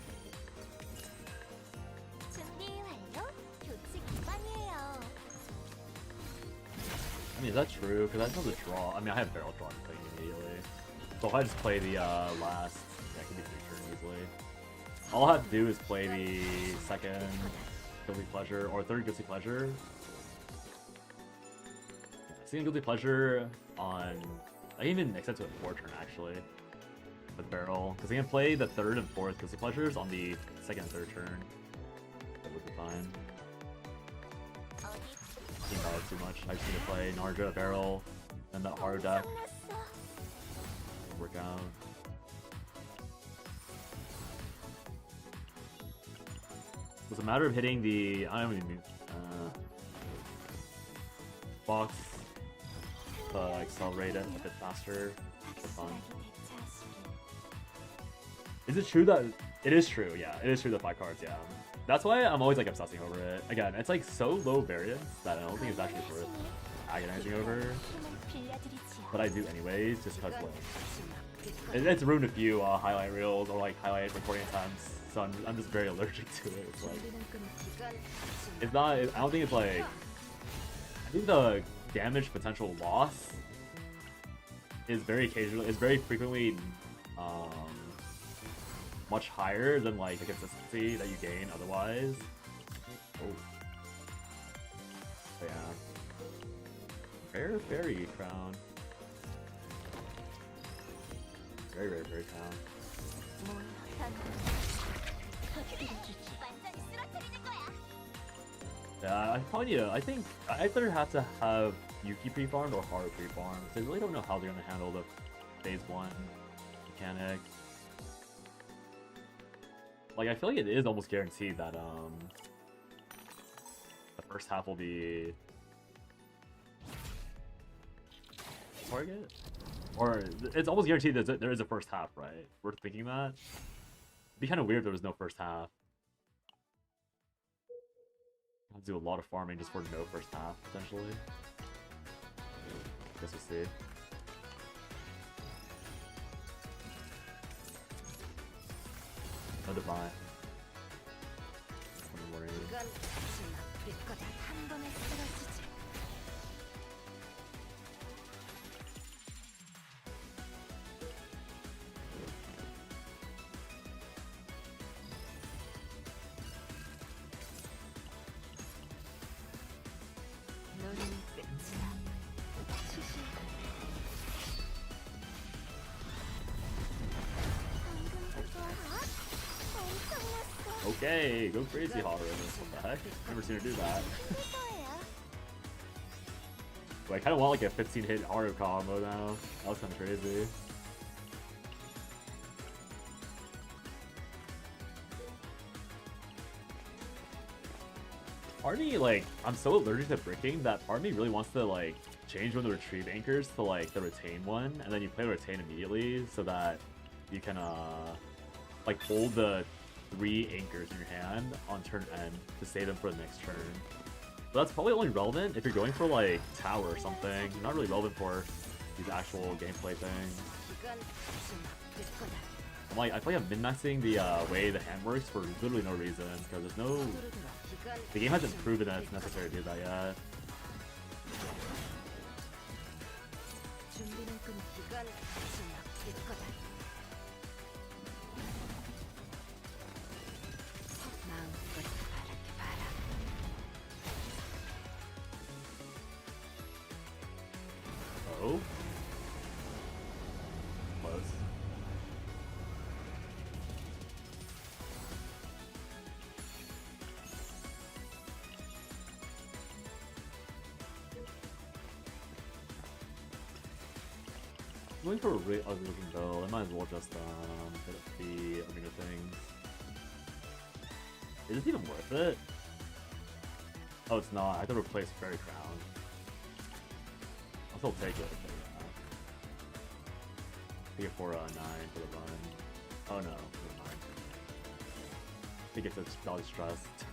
준비 완료. 교칙 위반이에요. I mean, is that true? Because I know the draw. I mean, I have Barrel draw playing immediately. So if I just play the last, yeah, it could be 3-turn easily. All I have to do is play the second Guilty Pleasure or third Guilty Pleasure. Second Guilty Pleasure on... I can even extend to a 4-turn actually. With Barrel. Because I can play the third and fourth Guilty Pleasures on the second and third turn. That would be fine. I think that was too much. I just need to play Narja, Barrel, and that Haru deck. Work out. It's a matter of hitting the... I don't even mean... Box. Accelerate it a bit faster. For fun. Is it true that... It is true, yeah. It is true that 5 cards, yeah. That's why I'm always like obsessing over it. Again, it's like so low variance that I don't think it's actually worth agonizing over. But I do anyways, just because like... It's ruined a few highlight reels or like highlight recording attempts. So I'm just very allergic to it. It's like... It's not... I don't think it's like... I think the damage potential loss is very occasional, is very frequently much higher than like the consistency that you gain otherwise. Oh. But yeah. Rare fairy crown. Very rare fairy crown. 완전히 쓰러뜨리는 거야. Yeah, I probably need to, I think I either have to have Yuki pre-farmed or Haru pre-farmed. I really don't know how they're gonna handle the phase 1 mechanic. Like I feel like it is almost guaranteed that the first half will be target? Or it's almost guaranteed that there is a first half, right? We're thinking that. It'd be kind of weird if there was no first half. I'll do a lot of farming just for no first half, potentially. Guess we'll see. No divine. Don't worry. 이건 지나칠 거다. 한 번에 쓰러지지. 너는 끝이야. 시시. 방금 그거 엄청났어. Okay, go crazy, Haru. What the heck? Never seen her do that. 이거예요. But I kind of want like a 15 hit Haru combo now. That was kind of crazy. Part of me, like, I'm so allergic to bricking that part of me really wants to, like, change one of the retrieve anchors to, like, the retain one, and then you play retain immediately so that you can, like, hold the 3 anchors in your hand on turn end to save them for the next turn. But that's probably only relevant if you're going for, like, tower or something. Not really relevant for these actual gameplay things. 이건 지나칠 거다. I'm like, I feel like I'm min-maxing the way the hand works for literally no reason, because there's no... 서두르더라. 이건 The game hasn't proven that it's necessary to do that yet. 준비는 끝. 이건 지나칠 거다. 마음껏 바라게 바라. Oh? Close. I'm going for a really ugly looking build. I might as well just hit up the arena things. Is this even worth it? Oh, it's not. I have to replace Fairy Crown. I'll still take it. Take it for 9 for the run. Oh no, never mind. I think it's probably stressed.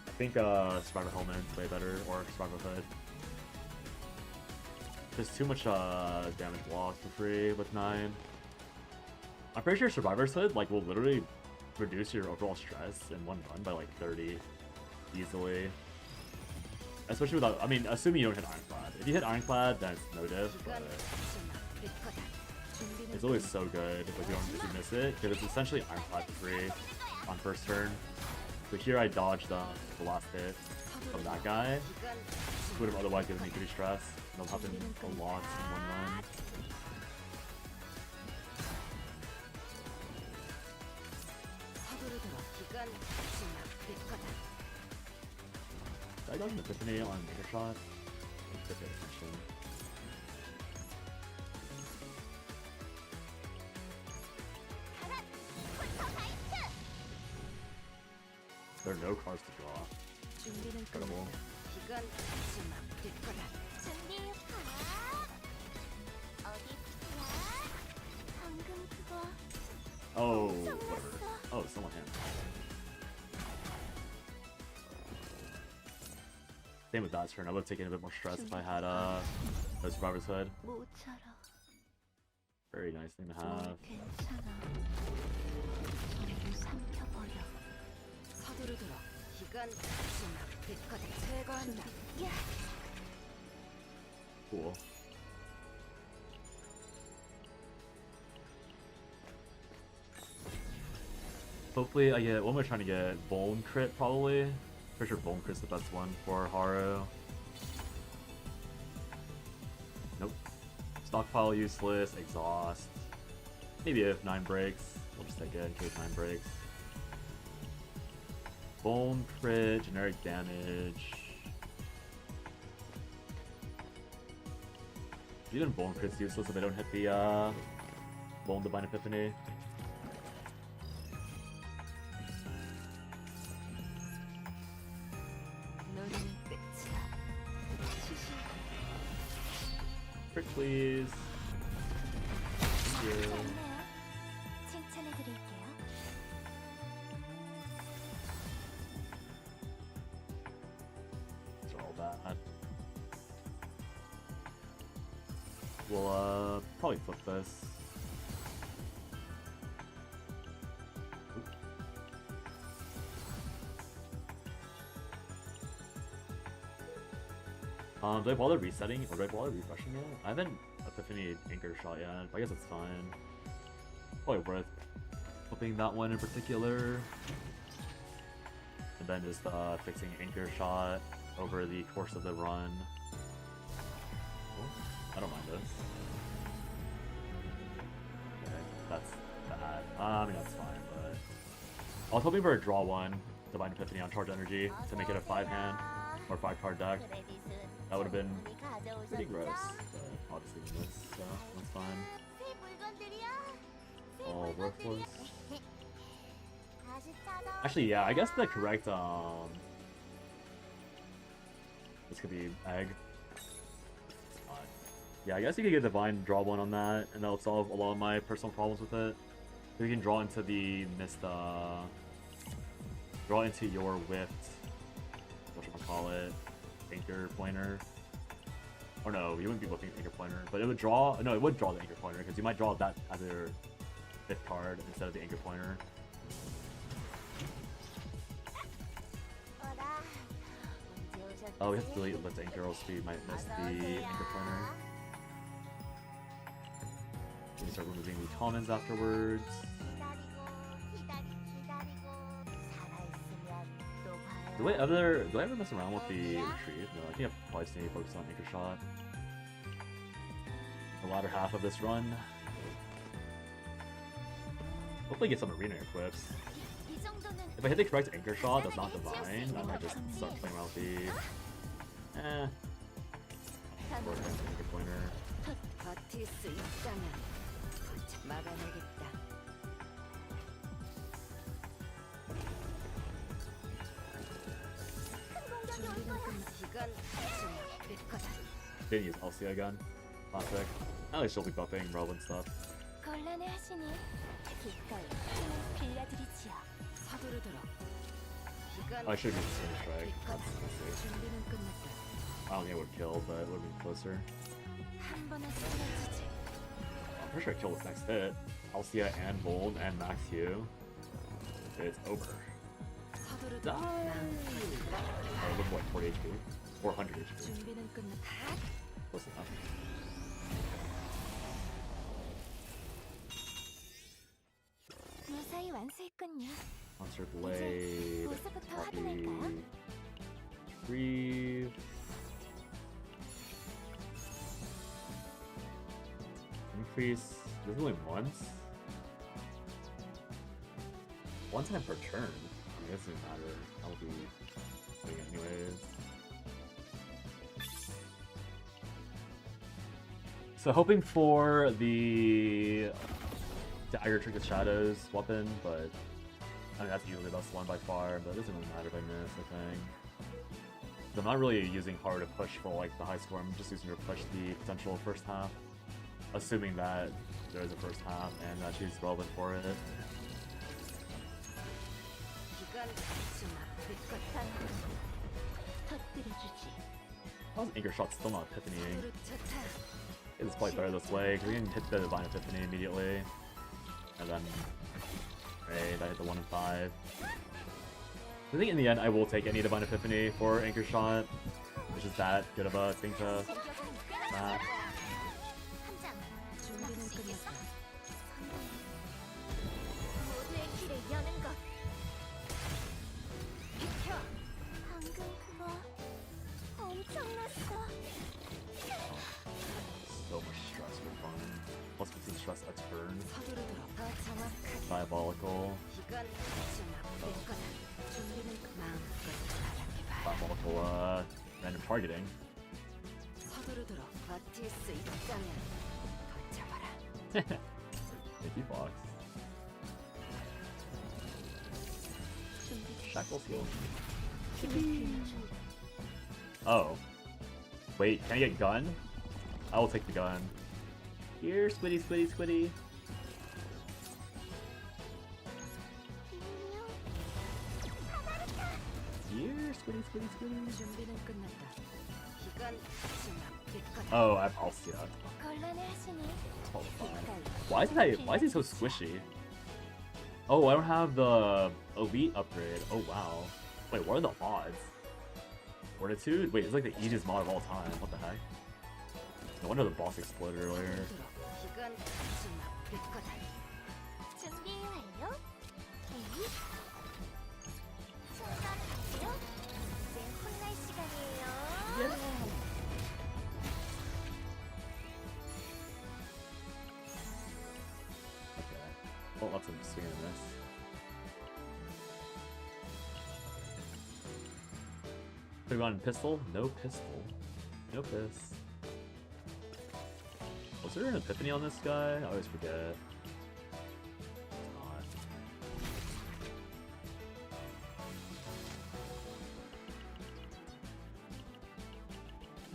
I think Survivor Helmet's way better, or Survivor Hood. There's too much damage loss for free with 9. I'm pretty sure Survivor's Hood like will literally reduce your overall stress in one run by like 30 easily. Especially without, I mean, assuming you don't hit Ironclad. If you hit Ironclad, then it's no diff, but 지나칠 거다. 준비는 it's always so good if you miss it, because it's essentially Ironclad for free on first turn. So here I dodged the last hit from that guy, which would have otherwise given me pretty stress. It'll happen a lot in one run. 서두르더라. 이건 지나칠 거다. Did I dodge an Epiphany on Mega Shot? Let's pay attention. 가라. 콜터 나이트. There are no cards to draw. 준비는 Incredible. 끝났다. 이건 지나칠 거다. 준비 가. 어디야? 방금 그거 Oh, whatever. Oh, someone hit. Same with that turn. I would have taken a bit more stress if I had no Survivor's Hood. 모처럼 Very nice thing to have. 괜찮아. 전부 삼켜버려. 서두르더라. 이건 지나칠 거다. 제거한다. 야. Cool. Hopefully I get, what am I trying to get? Bone crit probably? Pretty sure Bone crit's the best one for Haru. Nope. Stockpile useless, exhaust. Maybe if 9 breaks. We'll just take it in case 9 breaks. Bone crit, generic damage. Even Bone crit's useless if they don't hit the Bone Divine Epiphany. 너는 끝이야. 시시. Crit please. Thank you. 좋네요. 칭찬해드릴게요. It's all bad. we'll probably flip this. Do I bother resetting or do I bother refreshing it? I haven't Epiphany Anchor shot yet, but I guess it's fine. Probably worth flipping that one in particular. And then just fixing Anchor shot over the course of the run. Oh, I don't mind this. Okay, that's bad. I mean, that's fine, but... I was hoping for a draw one, Divine Epiphany on Charge Energy, to make it a 5-hand or 5-card deck. That would have been pretty gross, but obviously we missed, so that's fine. All worthless. Actually, yeah, I guess the correct, this could be egg. Yeah, I guess you could get Divine, draw one on that, and that'll solve a lot of my personal problems with it. So you can draw into the missed, draw into your whipped, whatchamacallit, Anchor Pointer. Or no, you wouldn't be looking at Anchor Pointer, but it would draw, no, it would draw the Anchor Pointer, because you might draw that as your 5th card instead of the Anchor Pointer. Oh, we have to delete Lift Anchor, else we might miss the Anchor Pointer. We can start removing the commons afterwards. Do I ever mess around with the retrieve? No, I think I've probably stayed focused on Anchor Shot. The latter half of this run. Hopefully get some arena equips. If I hit the correct Anchor Shot that's not Divine, I might just start playing around with the... Anchor Pointer. Didn't use Elsia again. Classic. At least she'll be buffing relevant stuff. I should have used Swing Strike. I don't think it would kill, but it would be closer. I'm pretty sure I killed this next hit. Elsia and Bold and Max Hugh. It's over. Die! Oh, look like 40 HP. 400 HP. Close enough. Monster Blade. Copy. Retrieve. Increase. This is only once? One time per turn. It doesn't matter. I'll be doing it anyways. So hoping for the Dagger Trinket Shadows weapon, but I mean that's usually the best one by far, but it doesn't really matter if I miss, I think. I'm not really using hard to push for like the high score, I'm just using to push the potential first half. Assuming that there is a first half and that she's relevant for it. How's Anchor Shot still not Epiphanying? It's probably better this way, because we can hit the Divine Epiphany immediately. And then... Great, I hit the 1 and 5. I think in the end I will take any Divine Epiphany for Anchor Shot. It's just that good of a thing to match. So much stress for fun. Plus 15 stress a turn. Diabolical. Diabolical, random targeting. Thank you, Fox. Shackles heal. Oh. Wait, can I get gun? I will take the gun. Here, Squiddy, Squiddy, Squiddy. Here, Squiddy, Squiddy, Squiddy. Oh, I'll see that. 곤란해하시니? Totally fine. Why is he so squishy? Oh, I don't have the elite upgrade. Oh wow. Wait, what are the odds? Fortitude? Wait, it's like the easiest mod of all time. What the heck? No wonder the boss exploded earlier. 준비 완료. 게임. 충전 완료. 이제 혼날 시간이에요. Okay. Well, lots of swing and miss. Put him on pistol? No pistol. No piss. Was there an epiphany on this guy? I always forget. Not.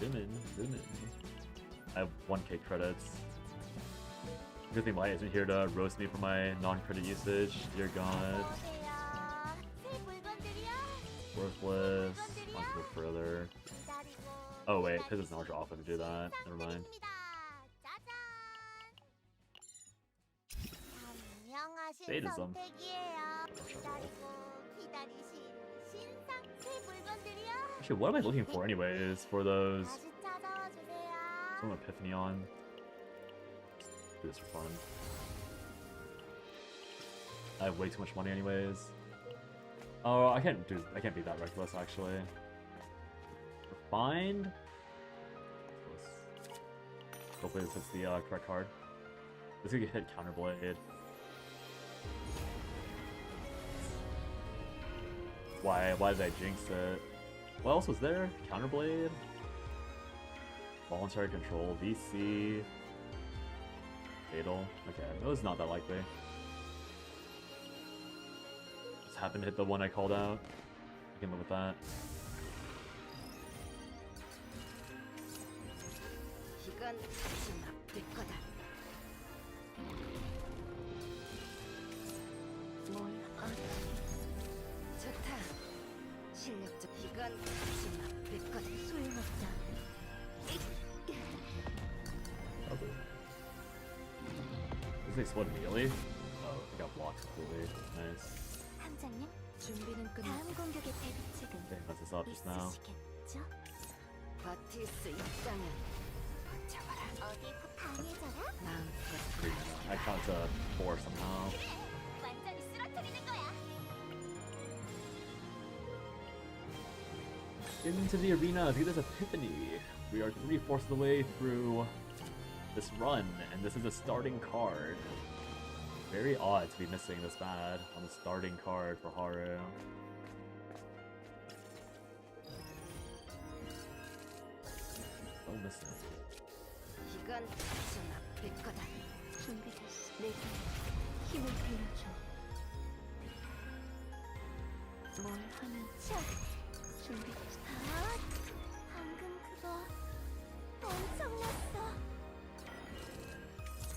Zoom in, zoom in. I have 1k credits. Good thing Light isn't here to roast me for my non-credit usage. Dear God. 어서오세요. 새 물건들이요. Worthless. Want to go further. 기다리고. Oh wait, Piz is not often to do that. Never mind. 짜잔. 현명하신 Sadism. 선택이에요. 기다리고 기다리신 신상 새 물건들이요. Actually, what am I looking for anyways for those? 다시 찾아와 주세요. Some epiphany on. Do this for fun. I have way too much money anyways. Oh, I can't be that reckless actually. Refined? Hopefully this hits the correct card. This could hit Counterblade. Why did I jinx it? What else was there? Counterblade? Voluntary control, VC. Fatal. Okay, that was not that likely. Just happened to hit the one I called out. I can live with that. 좋다. 실력적 이건 내 거다. 소용없다. Does it explode immediately? Oh, it got blocked completely. Nice. 함장님, 준비는 끝났다. 다음 공격의 대비책은 Okay, that's this up just now. 있으시겠죠? 버틸 수 있다면 버텨봐라. 어디 강해져라? 마음껏 I count to 4 somehow. 완전히 쓰러뜨리는 거야. Into the arena to get this epiphany. We are 3/4 of the way through this run, and this is a starting card. Very odd to be missing this bad on the starting card for Haru. So missing. 이건 내 거다. 준비됐어. 내게 힘을 빌려줘. 뭘 하면 자, 준비됐어. 아, 방금 그거 엄청났어.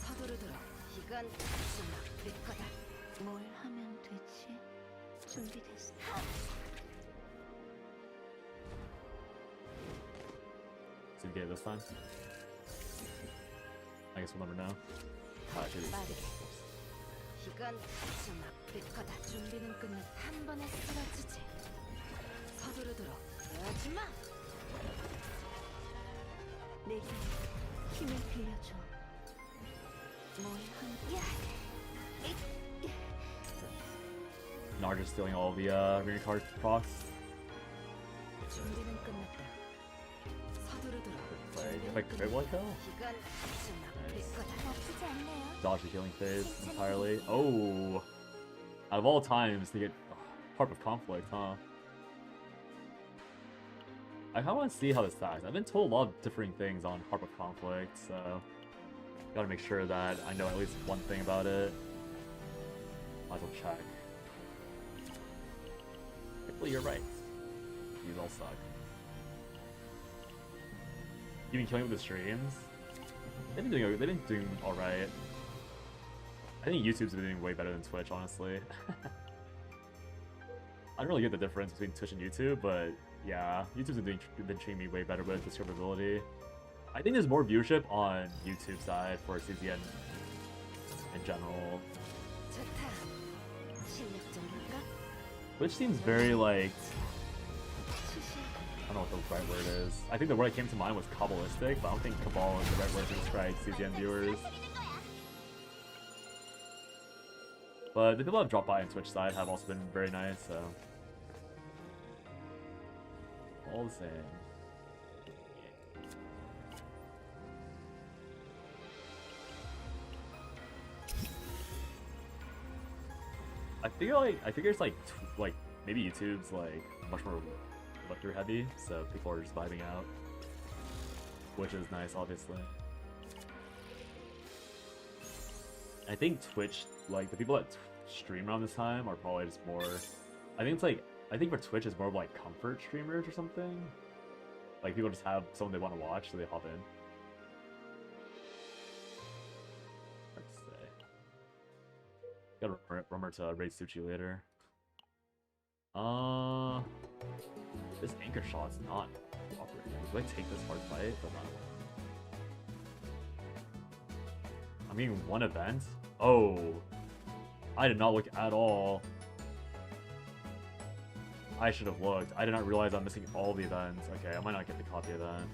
서두르도록. 이건 내 거다. 뭘 하면 되지? 준비됐어. Did you get it this time? I guess we'll never know. Actually, 빠르게. 이건 내 거다. 준비는 끝났. 한 번에 쓰러지지. 서두르도록. 하지 마. 내게 힘을 빌려줘. 뭘 하면 야. Narja stealing all the arena card procs. 준비는 끝났다. 서두르도록. If I crit like hell? 이건 내 거다. 나쁘지 않네요. Dodge the healing phase entirely. Oh! Out of all times to get Harp of Conflict, huh? I kinda wanna see how this stacks. I've been told a lot of differing things on Harp of Conflict, so gotta make sure that I know at least one thing about it. Might as well check. Hopefully you're right. These all suck. You been killing with the streams? They've been doing alright. I think YouTube's been doing way better than Twitch, honestly. I don't really get the difference between Twitch and YouTube, but Yeah, YouTube's been treating me way better with discoverability. I think there's more viewership on YouTube side for CZN in general. 좋다. 실력 좀 볼까? Which seems very like, 수시. I don't know what the right word is. I think the word that came to mind was Kabbalistic, but I don't think Cabal is the right word to describe CZN viewers. But the people that have dropped by on Twitch side have also been very nice, so all the same. I figure it's like maybe YouTube's like much more lifter heavy, so people are just vibing out, which is nice, obviously. I think Twitch, like the people that stream around this time are probably just more. I think for Twitch it's more of like comfort streamers or something. Like people just have someone they want to watch, so they hop in. Gotta remember to raid Suchi later. This anchor shot's not cooperating. Do I take this hard fight? But not. I'm getting one event? Oh. I did not look at all. I should have looked. I did not realize I'm missing all the events. Okay, I might not get the copy event.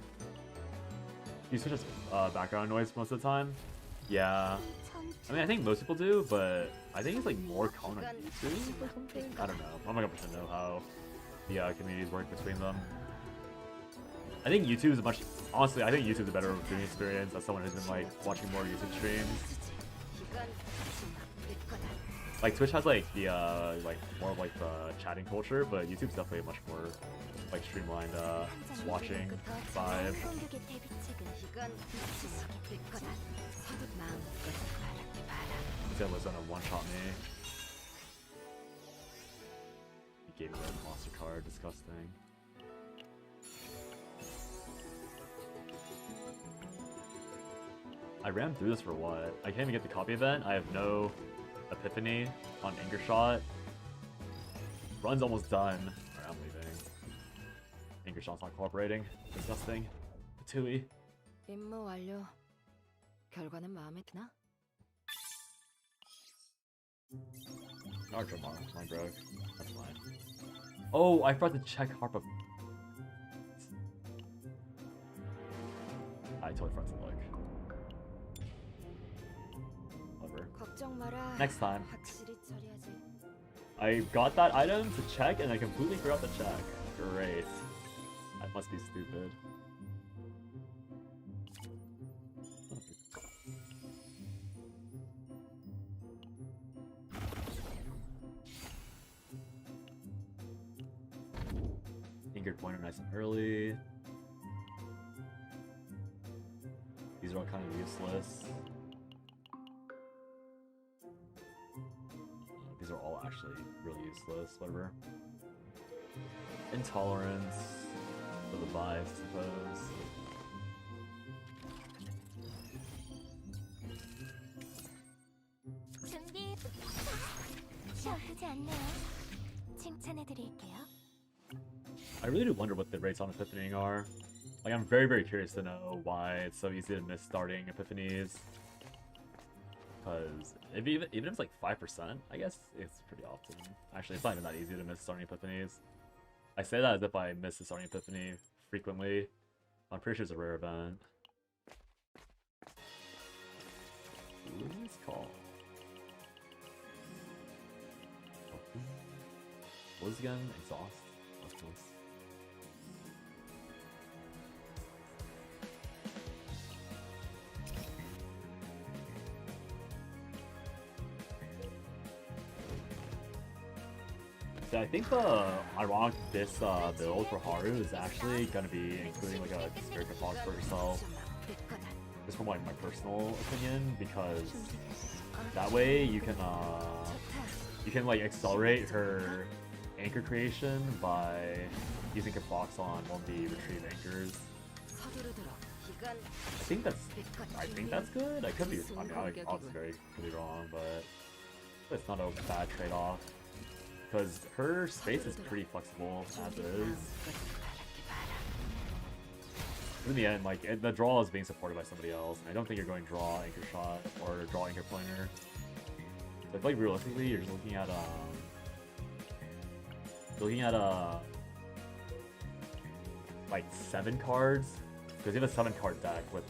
You switch background noise most of the time? Yeah. I mean, I think most people do, but I think it's like more common on YouTube or something? I don't know. I'm not gonna pretend to know how the communities work between them. I think YouTube is honestly, I think YouTube's a better viewing experience as someone who's been like watching more YouTube streams. Like Twitch has like the like more of like the chatting culture, but YouTube's definitely a much more like streamlined watching vibe. That was gonna one-shot me. He gave me that monster card, disgusting. I ran through this for what? I can't even get the copy event. I have no epiphany on Anger Shot. Run's almost done. Alright, I'm leaving. Anger Shot's not cooperating. Disgusting. Patooey. 임무 완료. 결과는 마음에 드나? Archer mine broke. That's fine. Oh, I forgot to check Harpa. I totally forgot to look. Whatever. 걱정 마라. Next time. 확실히 처리하지. I got that item to check and I completely forgot to check. Great. That must be stupid. Angered pointer nice and early. These are all kind of useless. These are all actually really useless, whatever. Intolerance for the vibes, I suppose. 준비. 시험하지 않네요. 칭찬해드릴게요. I really do wonder what the rates on Epiphany are. Like, I'm very, very curious to know why it's so easy to miss starting Epiphanies. Because even if it's like 5%, I guess it's pretty often. Actually, it's not even that easy to miss starting Epiphanies. I say that as if I miss the starting Epiphany frequently. I'm pretty sure it's a rare event. What is this called? What is it again? Exhaust? That's close. So I think the ironic this build for Haru is actually gonna be including like a spirit box for herself. Just from like my personal opinion, because that way you can like accelerate her anchor creation by using a box on one of the retrieve anchors. I think that's good. I could be. I mean, I was could be wrong, but it's not a bad trade-off. because her space is pretty flexible as is. In the end, like, the draw is being supported by somebody else, and I don't think you're going draw anchor shot or draw anchor pointer. So I feel like realistically, you're just looking at like 7 cards, because you have a 7-card deck with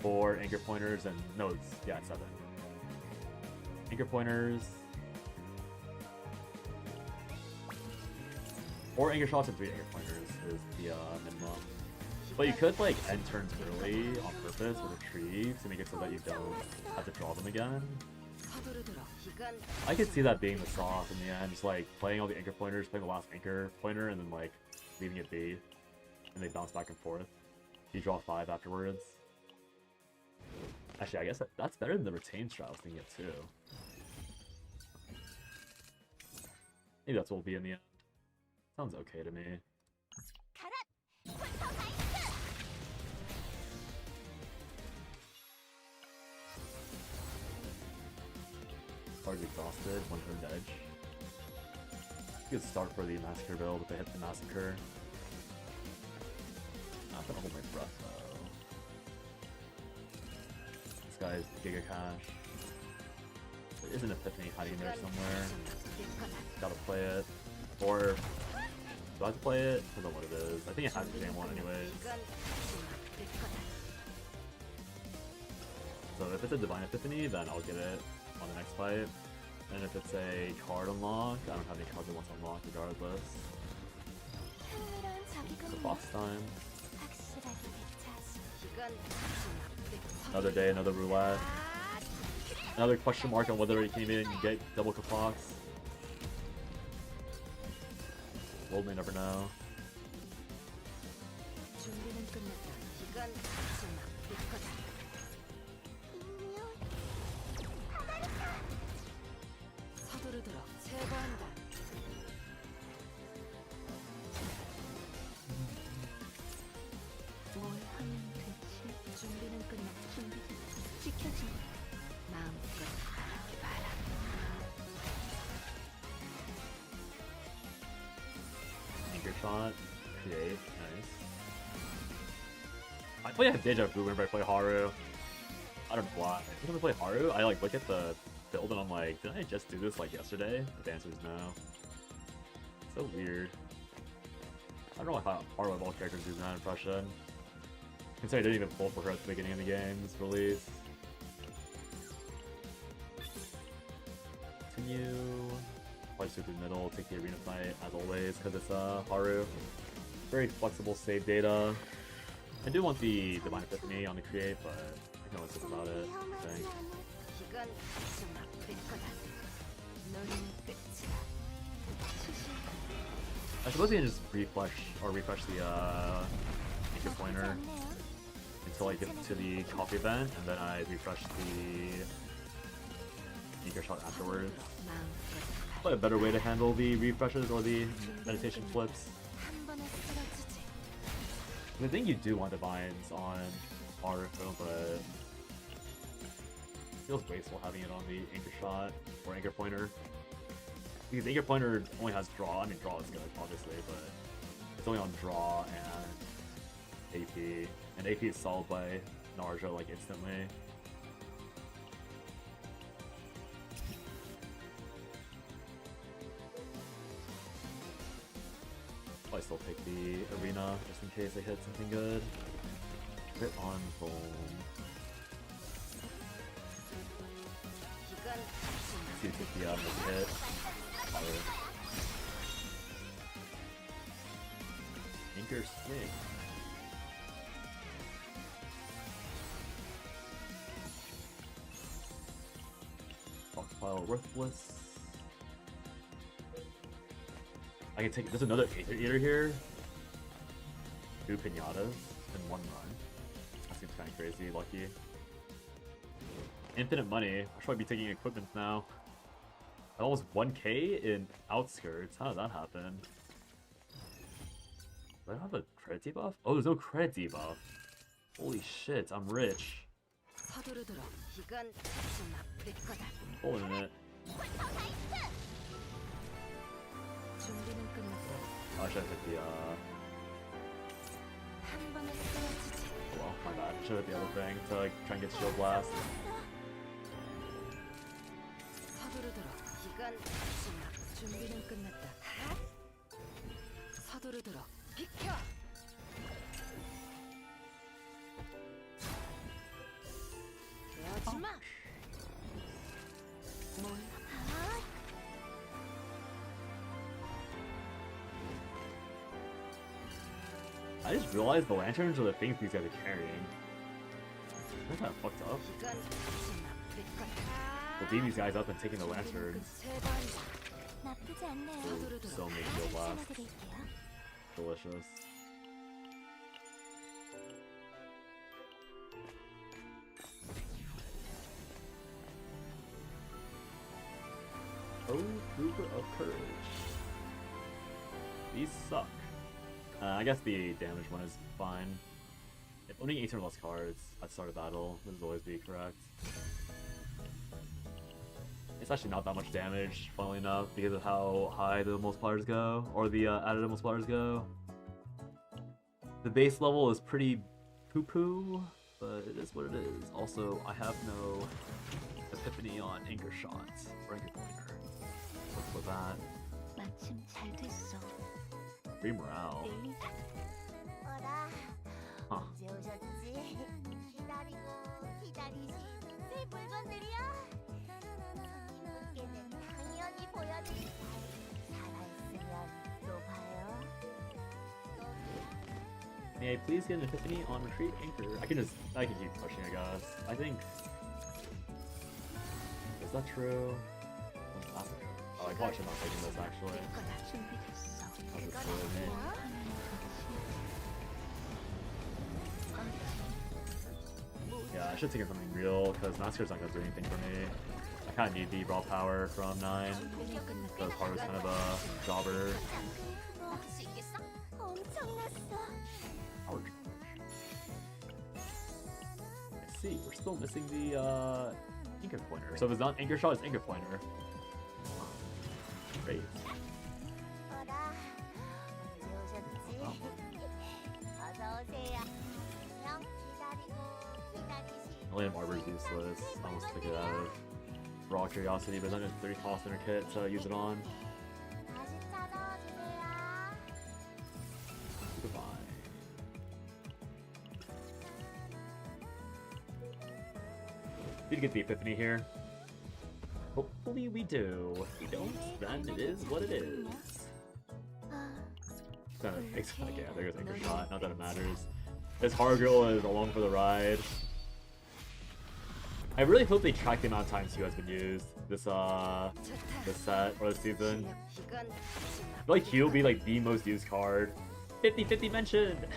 4 anchor pointers and no, it's, yeah, 7 anchor pointers, 4 anchor shots and 3 anchor pointers is the minimum. But you could like end turns early on purpose with a tree to make it so that you don't have to draw them again. I could see that being the sauce in the end, just like playing all the anchor pointers, playing the last anchor pointer, and then like leaving it be, and they bounce back and forth. You draw 5 afterwards. Actually, I guess that's better than the retain strat I was thinking it too. Maybe that's what will be in the end. Sounds okay to me. Card's exhausted, 1 turn edge. Good start for the Massacre build if they hit the Massacre. Not gonna hold my breath though. This guy's Giga Cash. There is an Epiphany hiding in there somewhere. Gotta play it. Or do I have to play it? I don't know what it is. I think it has the same one anyways. So if it's a Divine Epiphany, then I'll get it on the next fight. And if it's a card unlock, I don't have any cards I want to unlock regardless. So box time. Another day, another roulette. Another question mark on whether he came in and get double Kapox. World may never know. Anchor shot, create, nice. I feel like I have deja vu whenever I play Haru. I don't know why. When I play Haru, I like look at the build and I'm like, did I just do this like yesterday? The answer is no. So weird. I don't know how Haru of all characters do that impression. Considering I didn't even pull for her at the beginning of the game's release. Continue. Probably super middle, take the arena fight as always, because it's Haru. Very flexible save data. I do want the Divine Epiphany on the create, but I can always think about it, I think. I suppose you can just refresh the anchor pointer until I get to the coffee event, and then I refresh the anchor shot afterwards. Probably a better way to handle the refreshes or the meditation flips. I think you do want divines on Haru, but it feels wasteful having it on the anchor shot or anchor pointer. Because anchor pointer only has draw. I mean, draw is good, obviously, but it's only on draw and AP. And AP is solved by Narja like instantly. I still take the arena just in case I hit something good. Crit on foam. See if the hit. Anchor swing. Stockpile worthless. I can take. There's another Aether Eater here. 2 pinatas in 1 run. That seems kind of crazy. Lucky. Infinite money. I should be taking equipment now. Almost 1k in outskirts. How did that happen? Do I have a credit debuff? Oh, there's no credit debuff. Holy shit, I'm rich. Holding it. 준비는 끝났다. Oh, I should have hit the, 한 번에 쓰러지지. well, my bad. Should have hit the other thing to, like, try and get shield blast. 서두르도록. 이건 지나. 준비는 끝났다. 서두르도록. 비켜. 되어주마. 뭘? I just realized the lanterns are the things these guys are carrying. That's kind of fucked up. 이건 지나. 비켜라. We'll beat these guys up and taking the lanterns. 세 번. 나쁘지 않네요. Ooh, so many shield blast. 드릴게요. Delicious. Oh, Trooper of Courage. These suck. I guess the damage one is fine. If owning 18 or less cards at start of battle, this will always be correct. It's actually not that much damage, funnily enough, because of how high the multipliers go, or the additive multipliers go. The base level is pretty poo-poo, but it is what it is. Also, I have no epiphany on anchor shots or anchor pointer. What's with that? 마침 잘 됐어. Free morale. 어라. Huh. 언제 오셨지? 기다리고 기다리신 새 물건들이야. 이분께는 당연히 보여드릴. 살아있으면 또 봐요. May I please get an epiphany on retreat anchor? I can keep pushing, I guess. I think. Is that true? Oh, I probably should not taking this actually. 준비됐어. That was silly, man. Yeah, I should take something real because Massacre's not gonna do anything for me. I kind of need the raw power from 9 because Heart was kind of a jobber. 막을 수 있겠어? 엄청났어. Power charge. I see, we're still missing the anchor pointer. So if it's not anchor shot, it's anchor pointer. Great. 어라. 언제 오셨지? 어서 오세요. 안녕. 기다리신. Millennium Arbor is useless. I almost took it out of raw curiosity, but then it's 3 cost in her kit to use it on. 다시 찾아주세요. Goodbye. Need to get the epiphany here. Hopefully we do. If we don't, then it is what it is. Kind of makes like, yeah, there goes anchor shot. Not that it matters. This horror girl is along for the ride. I really hope they track the amount of times Hugh has been used this set or this season. I feel like Hugh will be like the most used card. 50-50 mentioned.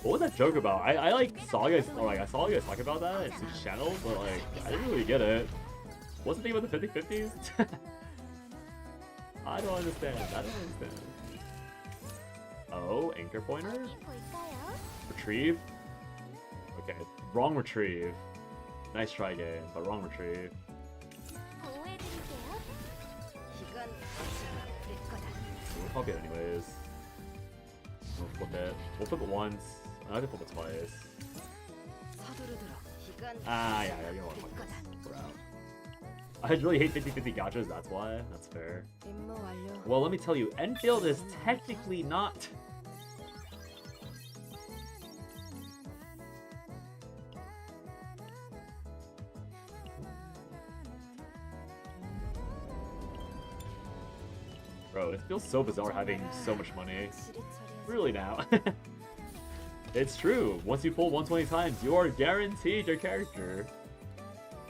What was that joke about? I like saw you guys, or like I saw you guys talk about that in Sushi channel, but like I didn't really get it. What's the thing about the 50-50s? I don't understand. I don't understand. Oh, anchor pointer? 볼까요? Retrieve? Okay, wrong retrieve. Nice try game, but wrong retrieve. 보호해드릴게요. 이건 내 거다. We'll copy it anyways. We'll flip it. We'll flip it once. I have to flip it twice. 서두르도록. 이건 Ah, yeah, you know 내 what? 거다. We're out. I really hate 50-50 gachas, that's why. That's fair. 임무 완료. Well, let me tell you, Enfield is technically not. Bro, it feels so bizarre having so much money. Really now. It's true. Once you pull 120 times, you are guaranteed your character.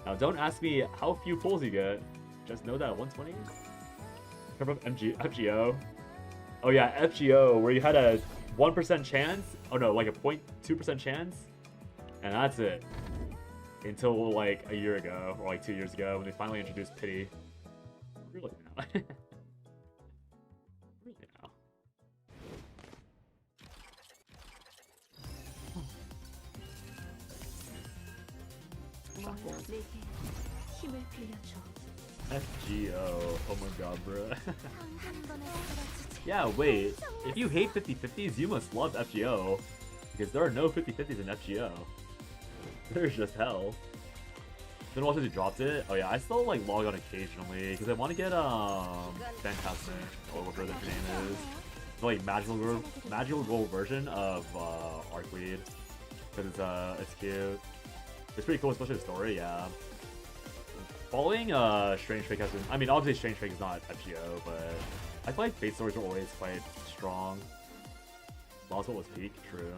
Now, don't ask me how few pulls you get. Just know that 120 come from FGO. Oh yeah, FGO, where you had a 1% chance. Oh no, like a 0.2% chance, and that's it. Until like a year ago, or like 2 years ago, when they finally introduced pity. Really now. Really now. 내게 힘을 빌려줘. FGO. Oh my god, bro. 한 번에 쓰러지지. Yeah, wait. If you hate 50/50s, you must love FGO. Because there are no 50/50s in FGO. There's just hell. Then once you dropped it, oh yeah, I still like log on occasionally because I want to get Fantastic or whatever the name is, the like magical gold version of Arclead because it's cute. It's pretty cool, especially the story. Yeah. Following Strange Fake has been. I mean, obviously Strange Fake is not FGO, but I feel like Fate stories are always quite strong. Lost what was peak. True.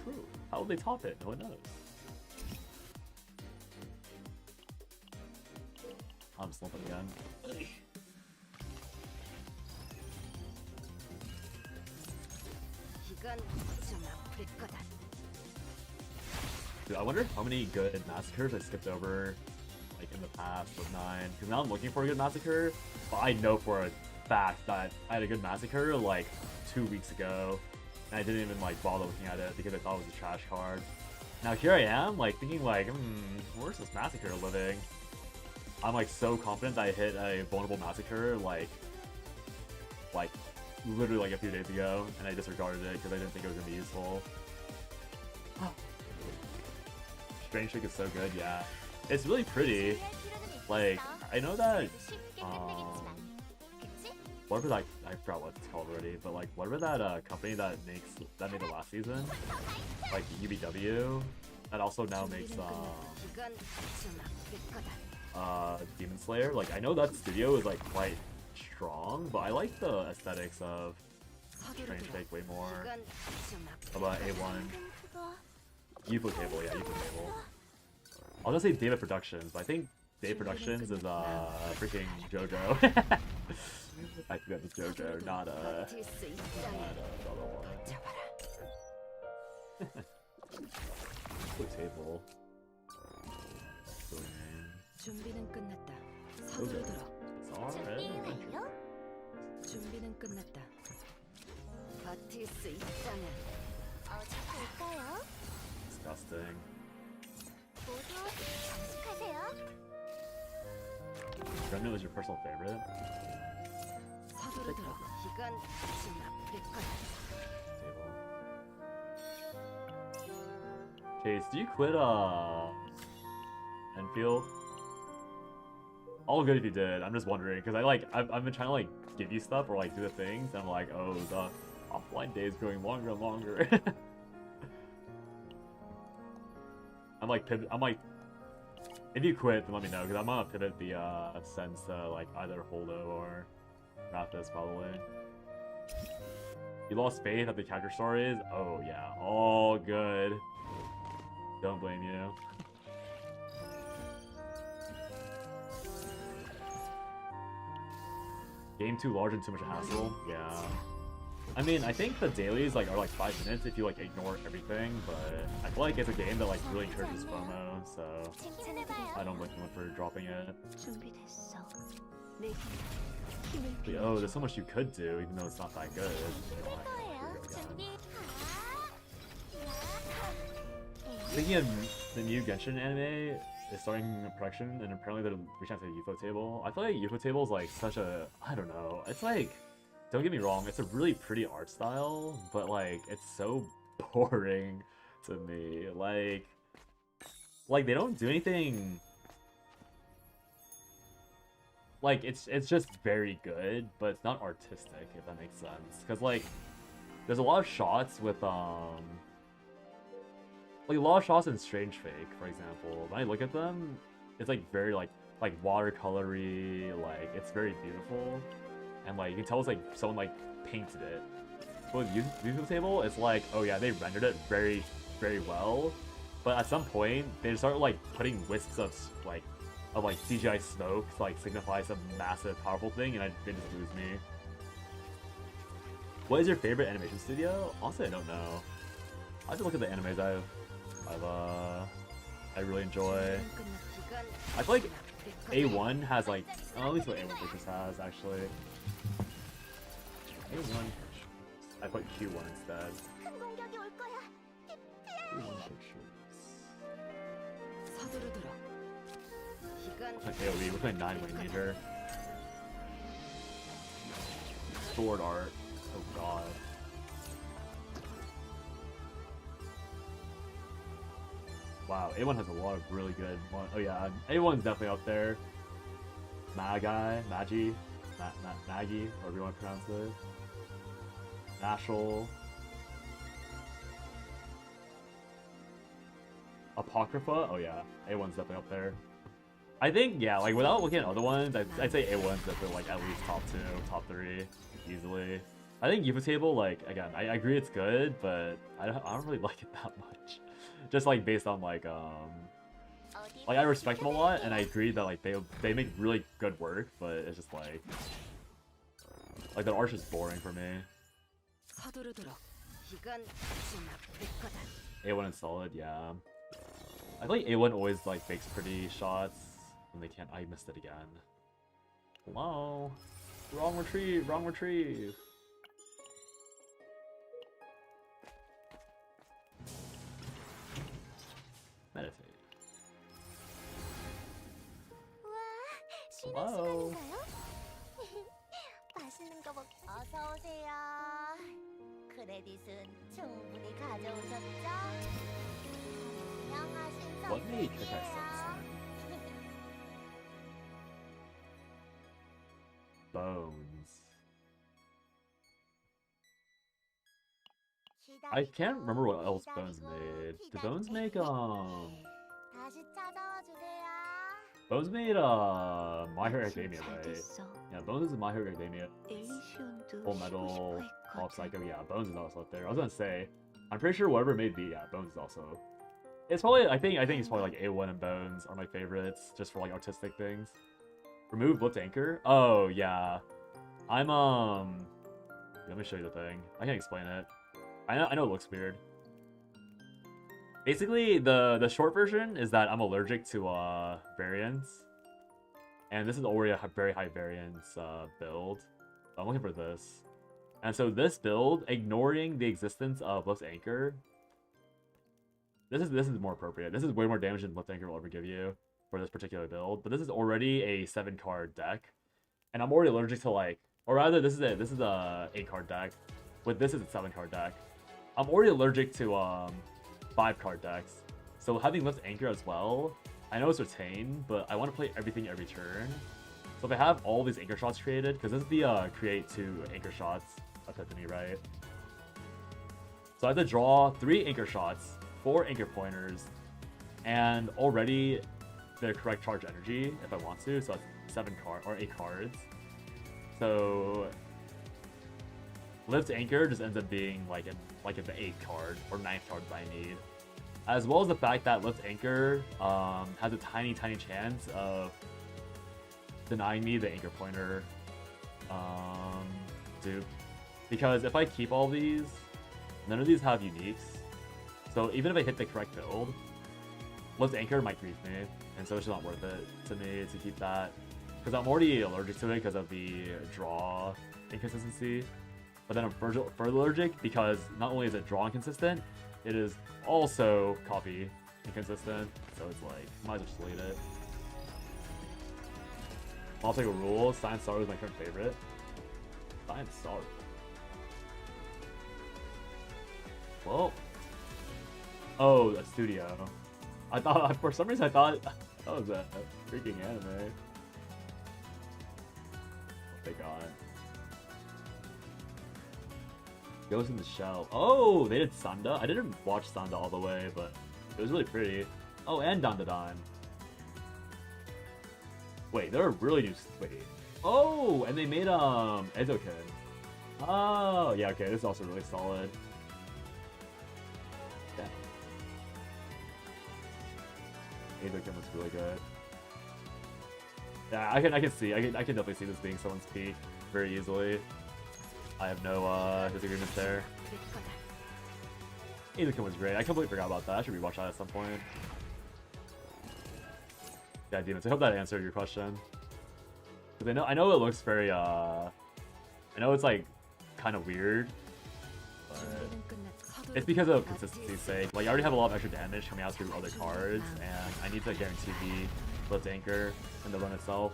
True. How will they top it? No one knows. I'm slumping again. 이건 좀 아플 거다. Dude, I wonder how many good massacres I skipped over, like in the past with 9. Because now I'm looking for a good massacre, but I know for a fact that I had a good massacre like 2 weeks ago, and I didn't even like bother looking at it because I thought it was a trash card. Now here I am, like thinking like, where's this massacre living? I'm like so confident that I hit a vulnerable massacre like literally like a few days ago, and I disregarded it because I didn't think it was gonna be useful. Strange Trick is so good, yeah. It's really pretty. Like I know that whatever that I forgot what it's called already, but like whatever that company that made the last season, like UBW, that also now makes 이건 좀 아플 거다. Demon Slayer. Like I know that studio is like quite strong, but I like the aesthetics of Strange Fake way more. 이건 좀 How about A1? 그거 UFO Table, yeah, UFO Table. I was gonna say David Productions, but I think David Productions is freaking JoJo. I think that was JoJo, not 버틸 수 있다면 other one. 잡아라. UFO Table. Silly name. 준비는 끝났다. 서두르도록. It's alright. 완료? 준비는 끝났다. 버틸 수 있다면 어디 볼까요? Disgusting. 모두 잠식하세요. Remnant was your personal favorite? 서두르도록. 이건 좀 아플 거다. Table. Chase, do you quit Enfield? All good if you did. I'm just wondering because I've been trying to like give you stuff or like do the things, and I'm like, oh, the offline day is going longer and longer. I'm like, if you quit, then let me know because I'm gonna pivot the sense to like either Holdo or Raptus probably. You lost faith at the character stories? Oh yeah, all good. Don't blame you. Game too large and too much hassle? Yeah. I mean, I think the dailies like are like 5 minutes if you like ignore everything, but I feel like it's a game that like really encourages FOMO, so 칭찬해봐요. I don't blame anyone for dropping it. 준비됐어. 내게 힘을 But, oh, there's so much you could do, even though it's not that good. You know, 거예요. 준비. Speaking of the new Genshin anime is starting production, and apparently they're reaching out to the UFO Table. I feel like UFO Table is like such a, I don't know, it's like, don't get me wrong, it's a really pretty art style, but like, it's so boring to me. Like they don't do anything, like it's just very good, but it's not artistic, if that makes sense. Cause like, there's a lot of shots with like a lot of shots in Strange Fake, for example. When I look at them, it's like very like watercolory, like it's very beautiful, and like you can tell it's like someone like painted it. But with YouTube Table, it's like, oh yeah, they rendered it very, very well, but at some point they just start like putting wisps of CGI smoke to like signify some massive, powerful thing, and they just lose me. What is your favorite animation studio? Honestly, I don't know. I have to look at the animes I really enjoy. I feel like A1 has like, oh, at least what A1 Pictures has actually. A1, I put Q1 instead. 큰 공격이 올 거야. A1 Pictures. 서두르도록. 이건 Like AoE, we're playing 9 wing meter. Sword art. Oh god. Wow, A1 has a lot of really good one. Oh yeah, A1's definitely up there. Maggie, whatever you want to pronounce it. Nashel. Apocrypha? Oh yeah, A1's definitely up there. I think, yeah, like without looking at other ones, I'd say A1's definitely like at least top 2, top 3, easily. I think Ufotable, like, again, I agree it's good, but I don't really like it that much. Just like based on like I respect them a lot, and I agree that like they make really good work, but it's just like the arch is boring for me. A1 is solid, yeah. I feel like A1 always like makes pretty shots when they can't. I missed it again. Hello, wrong retrieve, wrong retrieve. Meditate. Hello. 맛있는 거 먹. 어서 오세요. 크레딧은 충분히 가져오셨죠? 안녕하신 What made Trick 선생님이에요. Bones. I can't remember what else Bones made. Did Bones make 다시 찾아와 주세요. Bones made My Hero Academia, right? Yeah, Bones is My Hero Academia. Full Metal, Pop Psycho, yeah, Bones is also up there. I was gonna say, I'm pretty sure whatever made B, yeah, Bones is also. It's probably, I think it's probably like A1 and Bones are my favorites, just for like artistic things. Remove Lift Anchor? Oh, yeah. I'm, let me show you the thing. I can't explain it. I know it looks weird. Basically, the short version is that I'm allergic to variance, and this is already a very high variance build. I'm looking for this, and so this build, ignoring the existence of Lift Anchor, this is more appropriate. This is way more damage than Lift Anchor will ever give you for this particular build. But this is already a 7-card deck, and I'm already allergic to like, or rather, this is a 8-card deck, but this is a 7-card deck. I'm already allergic to 5-card decks, so having Lift Anchor as well, I know it's retained, but I want to play everything every turn. So if I have all these anchor shots created, because this is the create 2 anchor shots epiphany, right? So I have to draw 3 anchor shots, 4 anchor pointers, and already the correct charge energy if I want to, so that's 8 cards. So Lift Anchor just ends up being like the 8th card or 9th card that I need. As well as the fact that Lift Anchor has a tiny chance of denying me the anchor pointer dupe. Because if I keep all these, none of these have uniques. So even if I hit the correct build, Lift Anchor might grief me, and so it's just not worth it to me to keep that. Because I'm already allergic to it because of the draw inconsistency. But then I'm further allergic because not only is it draw inconsistent, it is also copy inconsistent. So it's like, might as well just delete it. I'll take a rule. Science Star is my current favorite. Science Star. Well. Oh, a studio. I thought, for some reason, I thought that was a freaking anime. What they got? Ghost in the Shell. Oh, they did Sanda. I didn't watch Sanda all the way, but it was really pretty. Oh, and Dandadan. Wait, they're really new. Wait. Oh, and they made Ezoken. Oh, yeah. Okay, this is also really solid. Yeah. Ezoken was really good. Yeah, I can see. I can definitely see this being someone's peak very easily. I have no disagreement there. Ezoken was great. I completely forgot about that. I should rewatch that at some point. Yeah, Demons. I hope that answered your question. Because I know it looks very I know it's like kind of weird, but it's because of consistency's sake. Like I already have a lot of extra damage coming out through other cards, and I need to guarantee Let's anchor and the run itself.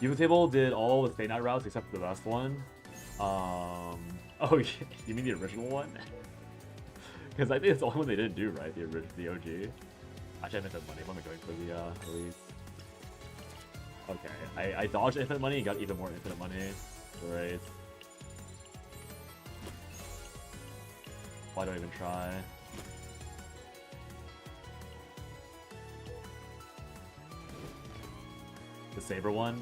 Evo table did all the Stay Night routes except for the best one. Oh, you mean the original one? Because I think it's the only one they didn't do, right? The OG. Actually, I meant the money. What am I going for the release? Okay, I dodged infinite money and got even more infinite money. Great. Why don't I even try? The Saber one?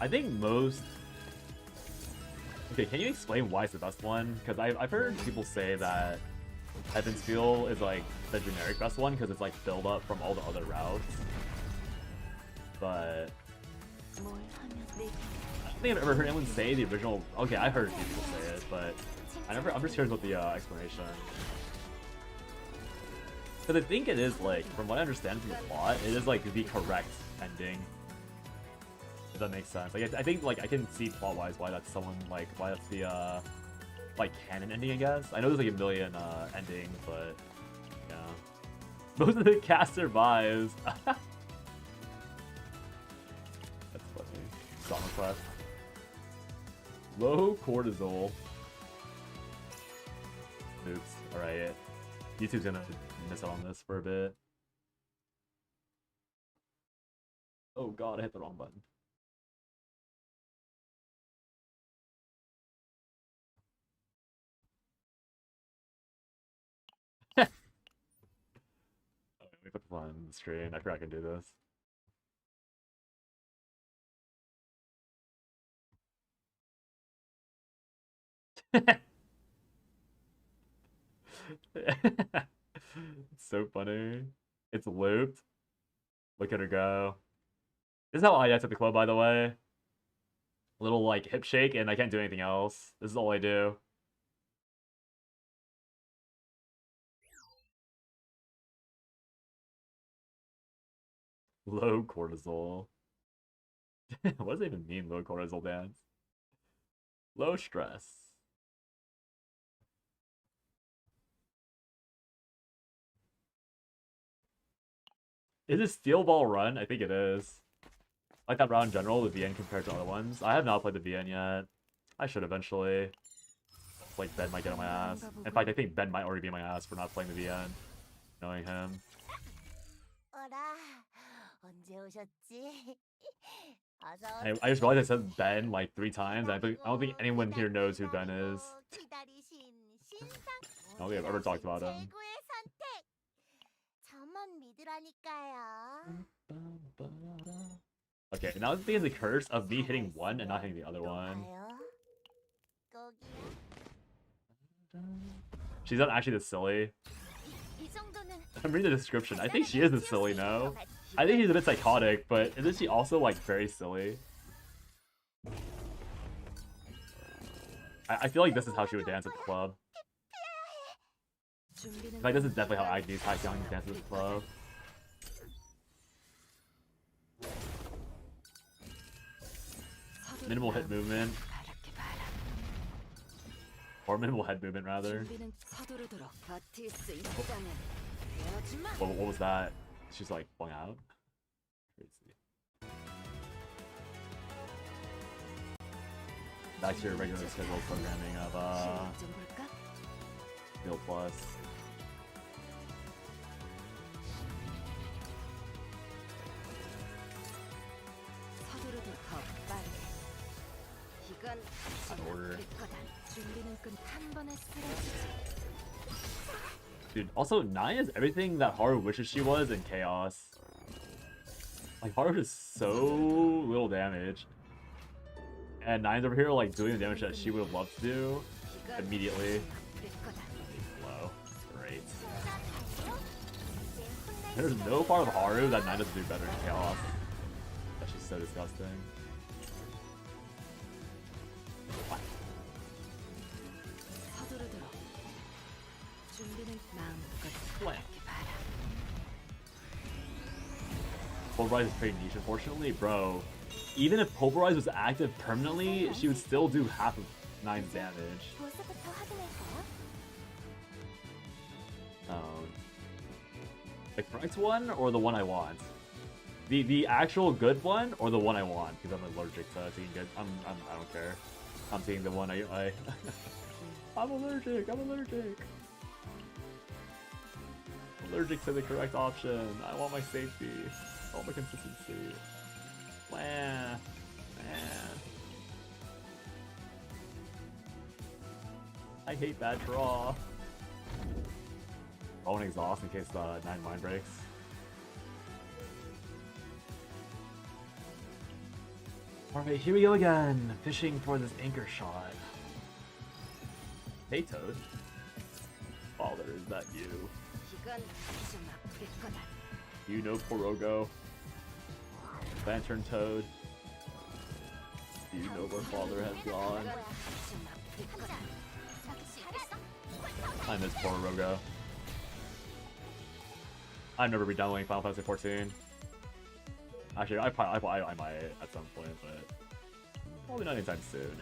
I think most... Okay, can you explain why it's the best one? Because I've heard people say that Heaven's Feel is like the generic best one because it's like build up from all the other routes. But I don't think I've ever heard anyone say the original. Okay, I heard people say it, but I'm just curious about the explanation. Because I think it is like, from what I understand from the plot, it is like the correct ending. If that makes sense. Like I think like I can see plot-wise why that's the like canon ending, I guess. I know there's like a million endings, but yeah. Most of the cast survives. That's funny. Song request. Low cortisol. Oops. Alright. YouTube's gonna miss out on this for a bit. Oh god, I hit the wrong button. Let me put the on the screen. I forgot I can do this. It's so funny. It's looped. Look at her go. This is how I act at the club, by the way. Little like hip shake, and I can't do anything else. This is all I do. Low cortisol. What does it even mean, low cortisol dance? Low stress. Is it Steel Ball Run? I think it is. I like that round in general, the VN compared to other ones. I have not played the VN yet. I should eventually. Like, Ben might get on my ass. In fact, I think Ben might already be on my ass for not playing the VN. Knowing him. I just realized I said Ben like 3 times. I don't think anyone here knows who Ben is. I don't think I've ever talked about him. Okay, now this begins the curse of me hitting one and not hitting the other one. She's not actually the silly. I'm reading the description. I think she is the silly, no? I think she's a bit psychotic, but isn't she also like very silly? I feel like this is how she would dance at the club. Like this is definitely how Agnes Haikyoung dances at the club. Minimal hit movement. Or minimal head movement, rather. What was that? She's like flung out? Crazy. Back to your regular scheduled programming of steelplus. Order. Dude, also 9 is everything that Haru wishes she was in Chaos. Like Haru is so little damage. And 9's over here like doing the damage that she would have loved to do immediately. Low. Great. There's no part of Haru that 9 doesn't do better in Chaos. That's just so disgusting. Pulverize is pretty niche, unfortunately, bro. Even if Pulverize was active permanently, she would still do half of 9's damage. Oh. The correct one or the one I want? The actual good one or the one I want? Because I'm allergic to taking good. I don't care. I'm taking the one I I'm allergic. I'm allergic. Allergic to the correct option. I want my safety. I want my consistency. Man. I hate bad draw. Oh, an exhaust in case the 9 mind breaks. Alright, here we go again. Fishing for this anchor shot. Hey, Toad. Father, is that you? 이건 좀 아플 거다. You know Porogo. Lantern Toad. Do you know where Father has gone? 이건 좀 아플 거다. I miss Porogo. I've never been downloading Final Fantasy 14. Actually, I might at some point, but probably not anytime soon.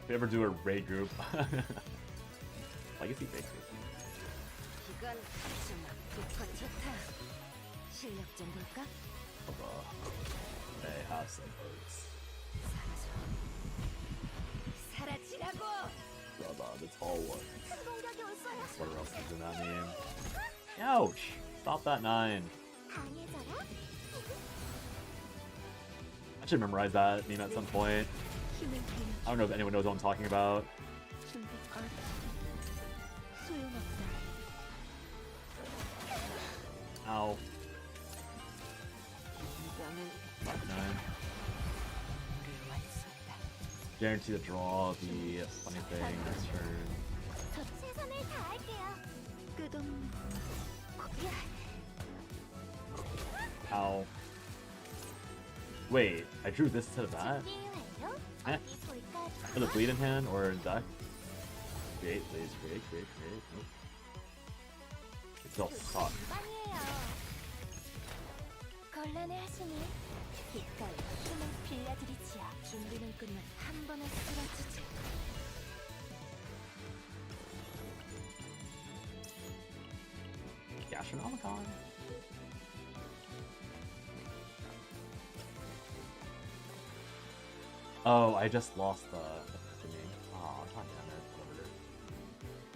If we ever do a raid group, Legacy Basic. 이건 좀 아플 것 좋다. 실력 좀 볼까? They have some hurts. 사라지라고. Brother, the tall one. 공격이 올 거야. What else is in that name? Ouch! Stop that 9. 강해져라. I should memorize that meme at some point. I don't know if anyone knows what I'm talking about. Ow. Fuck 9. Guarantee to draw the funny thing next turn. 최선을 다할게요. Ow. Wait, I drew this instead of that? 준비 완료. Eh. 어디 볼까? For the bleed in hand or in deck? Create, please. Create. Nope. It all sucks. 빵이에요. 곤란해 하시니 기꺼이 힘을 빌려드리지요. 준비는 끝난 한 번에 쓰러지지. Gastronomicon. Oh, I just lost the thingy. Oh, god damn it. Whatever.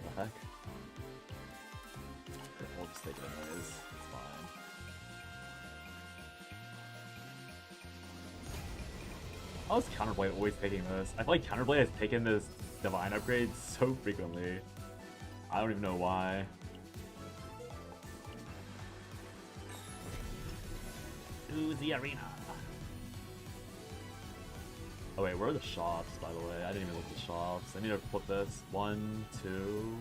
What the heck? We'll just take it anyways. It's fine. How is Counterblade always taking this? I feel like Counterblade has taken this Divine upgrade so frequently. I don't even know why. To the arena. Oh wait, where are the shops, by the way? I didn't even look at the shops. I need to flip this. 1, 2...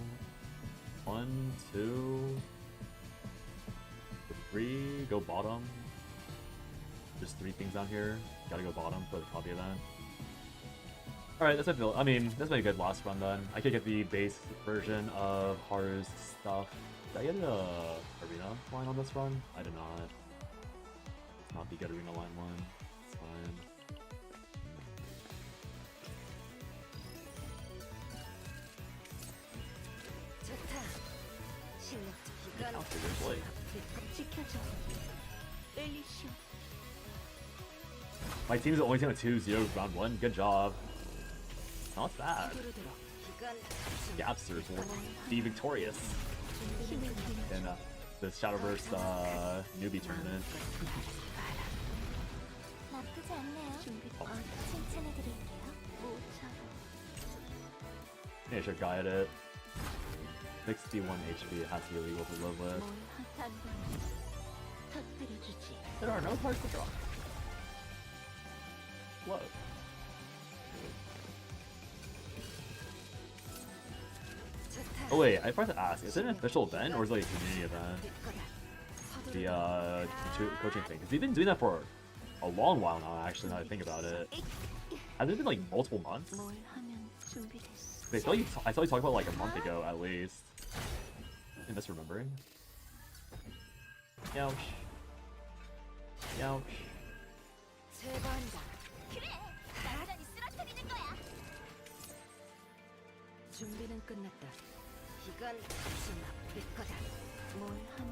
1, 2... 3, go bottom. There's 3 things down here. Gotta go bottom for the copy event. Alright, that's that's been a good last run then. I could get the base version of Haru's stuff. Did I get the arena line on this run? I did not. It's not the good arena line one. It's fine. 좋다. 실력 좀 이건 Count figures late. 지켜줘. 엘리슈. My team is the only team with 2-0 round 1. Good job. Not bad. 들어. 이건 좀 Gapsters will be victorious in the Shadowverse newbie tournament. 나쁘지 않네요. 칭찬해드릴게요. Yeah, I should guide it. 61 HP has to be illegal to live with. There are no cards to draw. What? 좋다. Oh wait, I forgot to ask, is it an official event or is it like a community event? The coaching thing? Because they've been doing that for a long while now, actually, now that I think about it. Has it been like multiple months? I saw you talk about like a month ago at least. I'm misremembering. Ouch. Ouch. 제거한다. 그래, 완전히 쓰러뜨리는 거야. 준비는 끝났다. 이건 좀 아플 거다. 뭘 하면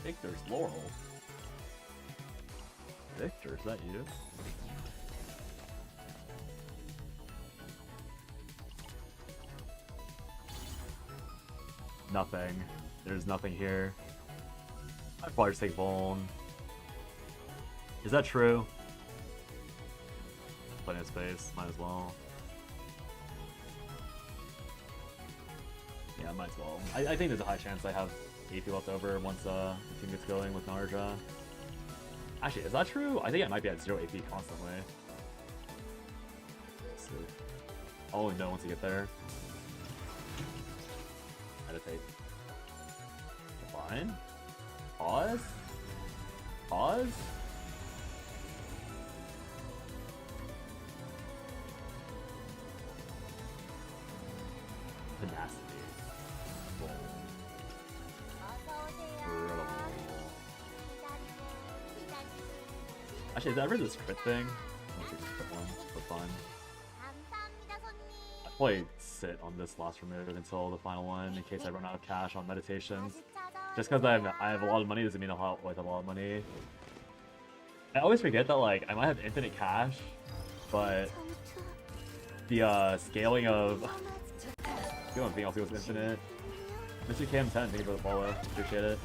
Victor's Laurel. Victor, is that you? Nothing. There's nothing here. I'd probably just take Vuln. Is that true? Plenty of space, might as well. Yeah, might as well. I think there's a high chance I have AP left over once the team gets going with Narja. Actually, is that true? I think I might be at 0 AP constantly. Let's see. I'll only know once you get there. Meditate. Fine. Pause? Pause? Tenacity. Incredible. Actually, is that ever this crit thing? I'll take this crit one for fun. I'll probably sit on this last remove until the final one in case I run out of cash on meditations. Just because I have a lot of money doesn't mean I'll have a lot of money. I always forget that like I might have infinite cash, but the scaling of everything else goes infinite. Mr. KM10, thank you for the follow. Appreciate it.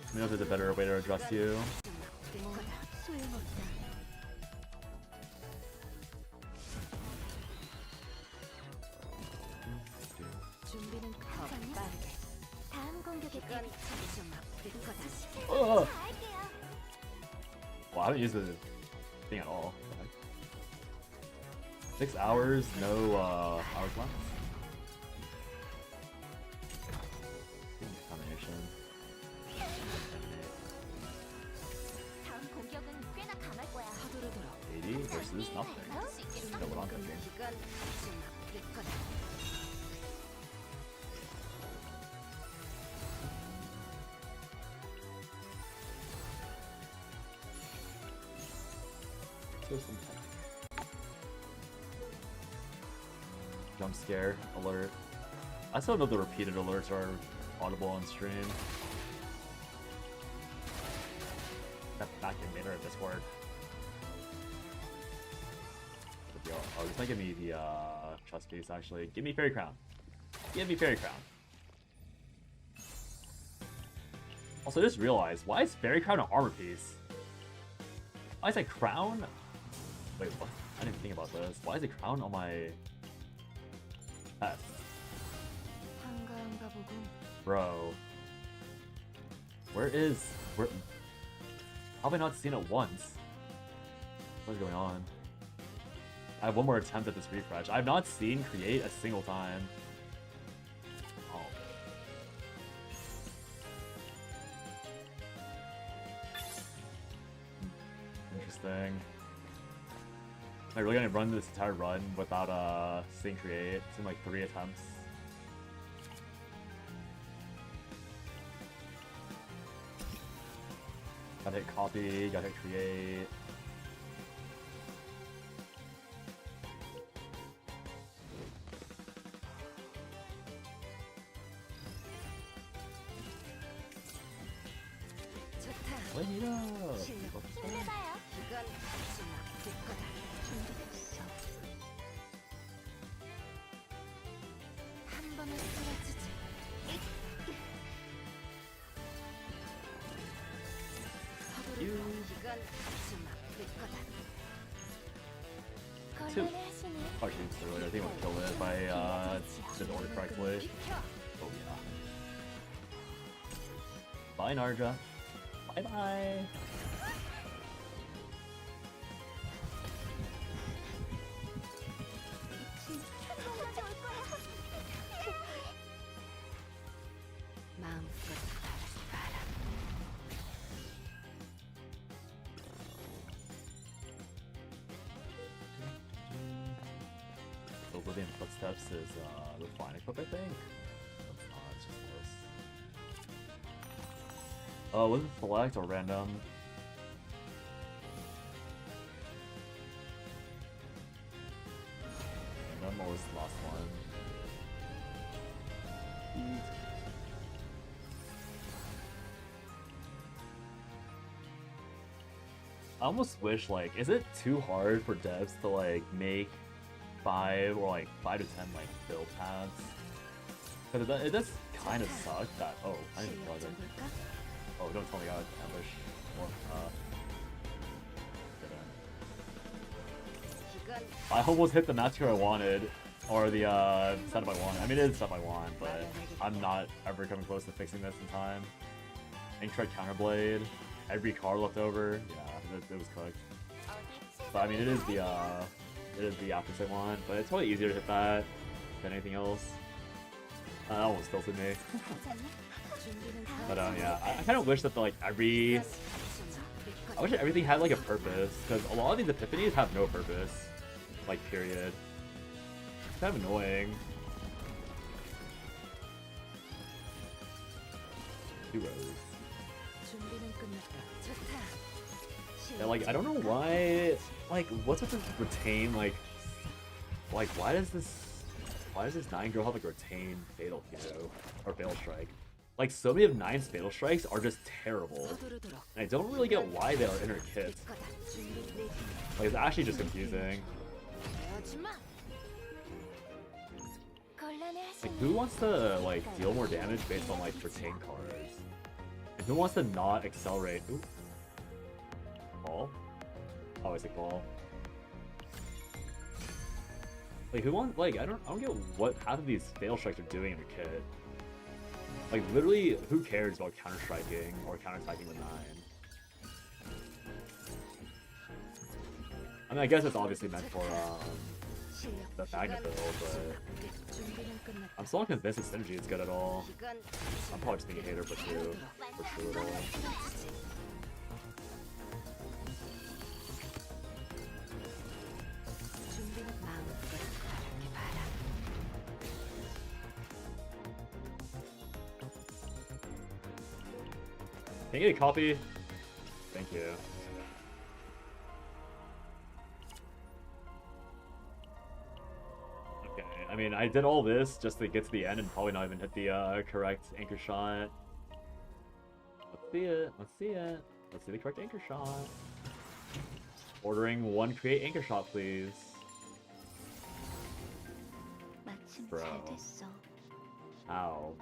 Let me know if there's a better way to address you. Oh! Well, I haven't used the thing at all. 6 hours, no hours left. Combination. 80 versus nothing. Double on that game. Jump scare alert. I still know the repeated alerts are audible on stream. That back in later at Discord. Oh, this might give me the trust piece actually. Give me Fairy Crown. Give me Fairy Crown. Also, I just realized, why is Fairy Crown an armor piece? Why is a crown? Wait, what? I didn't think about this. Why is a crown on my pet? Bro. Where? How have I not seen it once? What is going on? I have one more attempt at this refresh. I have not seen create a single time. Oh. Interesting. Am I really gonna run this entire run without seeing create? It's in like 3 attempts. Gotta hit copy, gotta hit create. Wait it up! 힘내봐요. Two. Oh, she didn't earlier. I think I would kill it if I did the order correctly. Oh yeah. Bye, Narja. Bye bye. Within footsteps is the flying equip, I think. That's not, it's just this. Was it select or random? Random was the last one. almost wish, like, is it too hard for devs to, like, make 5 or, like, 5 to 10, like, build paths? Because it does kind of suck that, oh, I didn't even realize it. Oh, don't tell me I got ambush. Or, I almost hit the master I wanted, or the setup I want. I mean, it is stuff I want, but I'm not ever coming close to fixing this in time. Inkshred Counterblade, every card left over. Yeah, it was cooked. But I mean, it is the optics I want, but it's probably easier to hit that than anything else. That almost tilted me. But yeah, I kind of wish that I wish everything had like a purpose, because a lot of these epiphanies have no purpose, like period. It's kind of annoying. 2 rows. Yeah, like I don't know why. Like, what's with this retain? Like why does this 9 girl have like retain fatal hero or fatal strike? Like, so many of 9's fatal strikes are just terrible, and I don't really get why they are in her kit. Like, it's actually just confusing. Like, who wants to like deal more damage based on like retain cards? And who wants to not accelerate? Ooh. Ball? Oh, I say ball. Like, who wants? Like, I don't get what half of these fatal strikes are doing in the kit. Like, literally, who cares about counter striking or counter attacking with 9? I mean, I guess it's obviously meant for the Magnet build, but I'm still not convinced that synergy is good at all. I'm probably just being a hater, but too, for sure at all. Can you get a copy? Thank you. Okay, I mean, I did all this just to get to the end and probably not even hit the correct anchor shot. Let's see it. Let's see it. Let's see the correct anchor shot. Ordering 1 create anchor shot, please. Bro. Ow.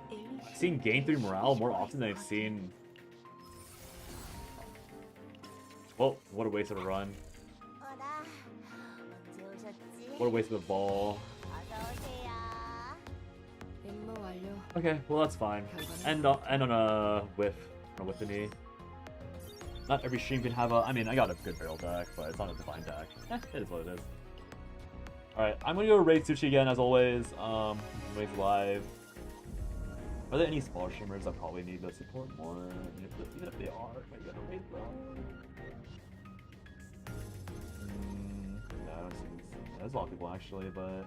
I've seen gain 3 morale more often than I've seen. Well, what a waste of a run. What a waste of the ball. Okay, well that's fine. And on a whiff. On a whiffany. Not every stream can have a... I mean, I got a good barrel deck, but it's not a divine deck. It is what it is. Alright, I'm gonna go raid Sushi again, as always. Raid's live. Are there any smaller streamers that probably need the support more? Even if they are, am I gonna raid them? Yeah, I don't see. There's a lot of people actually, but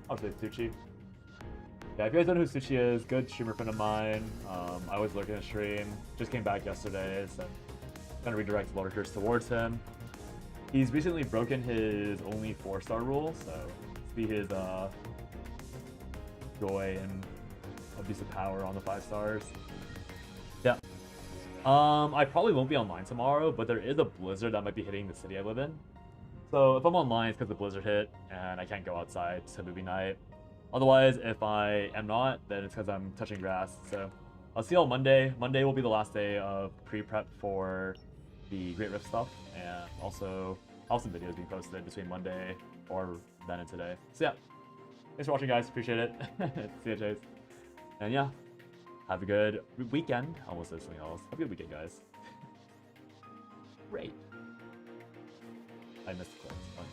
I'll say Sushi. Yeah, if you guys don't know who Sushi is, good streamer friend of mine. I always lurk in a stream. Just came back yesterday, so gonna redirect lurkers towards him. He's recently broken his only 4-star rule, so see his joy and abuse of power on the 5 stars. Yeah. I probably won't be online tomorrow, but there is a blizzard that might be hitting the city I live in. So if I'm online, it's because the blizzard hit and I can't go outside to movie night. Otherwise, if I am not, then it's because I'm touching grass. So I'll see you all Monday. Monday will be the last day of pre-prep for the Great Rift stuff, and also I'll have some videos being posted between Monday or then and today. So yeah, thanks for watching, guys. Appreciate it. See you, Chase. And yeah, have a good weekend. Almost said something else. Have a good weekend, guys. Great. I missed the clips. Oh,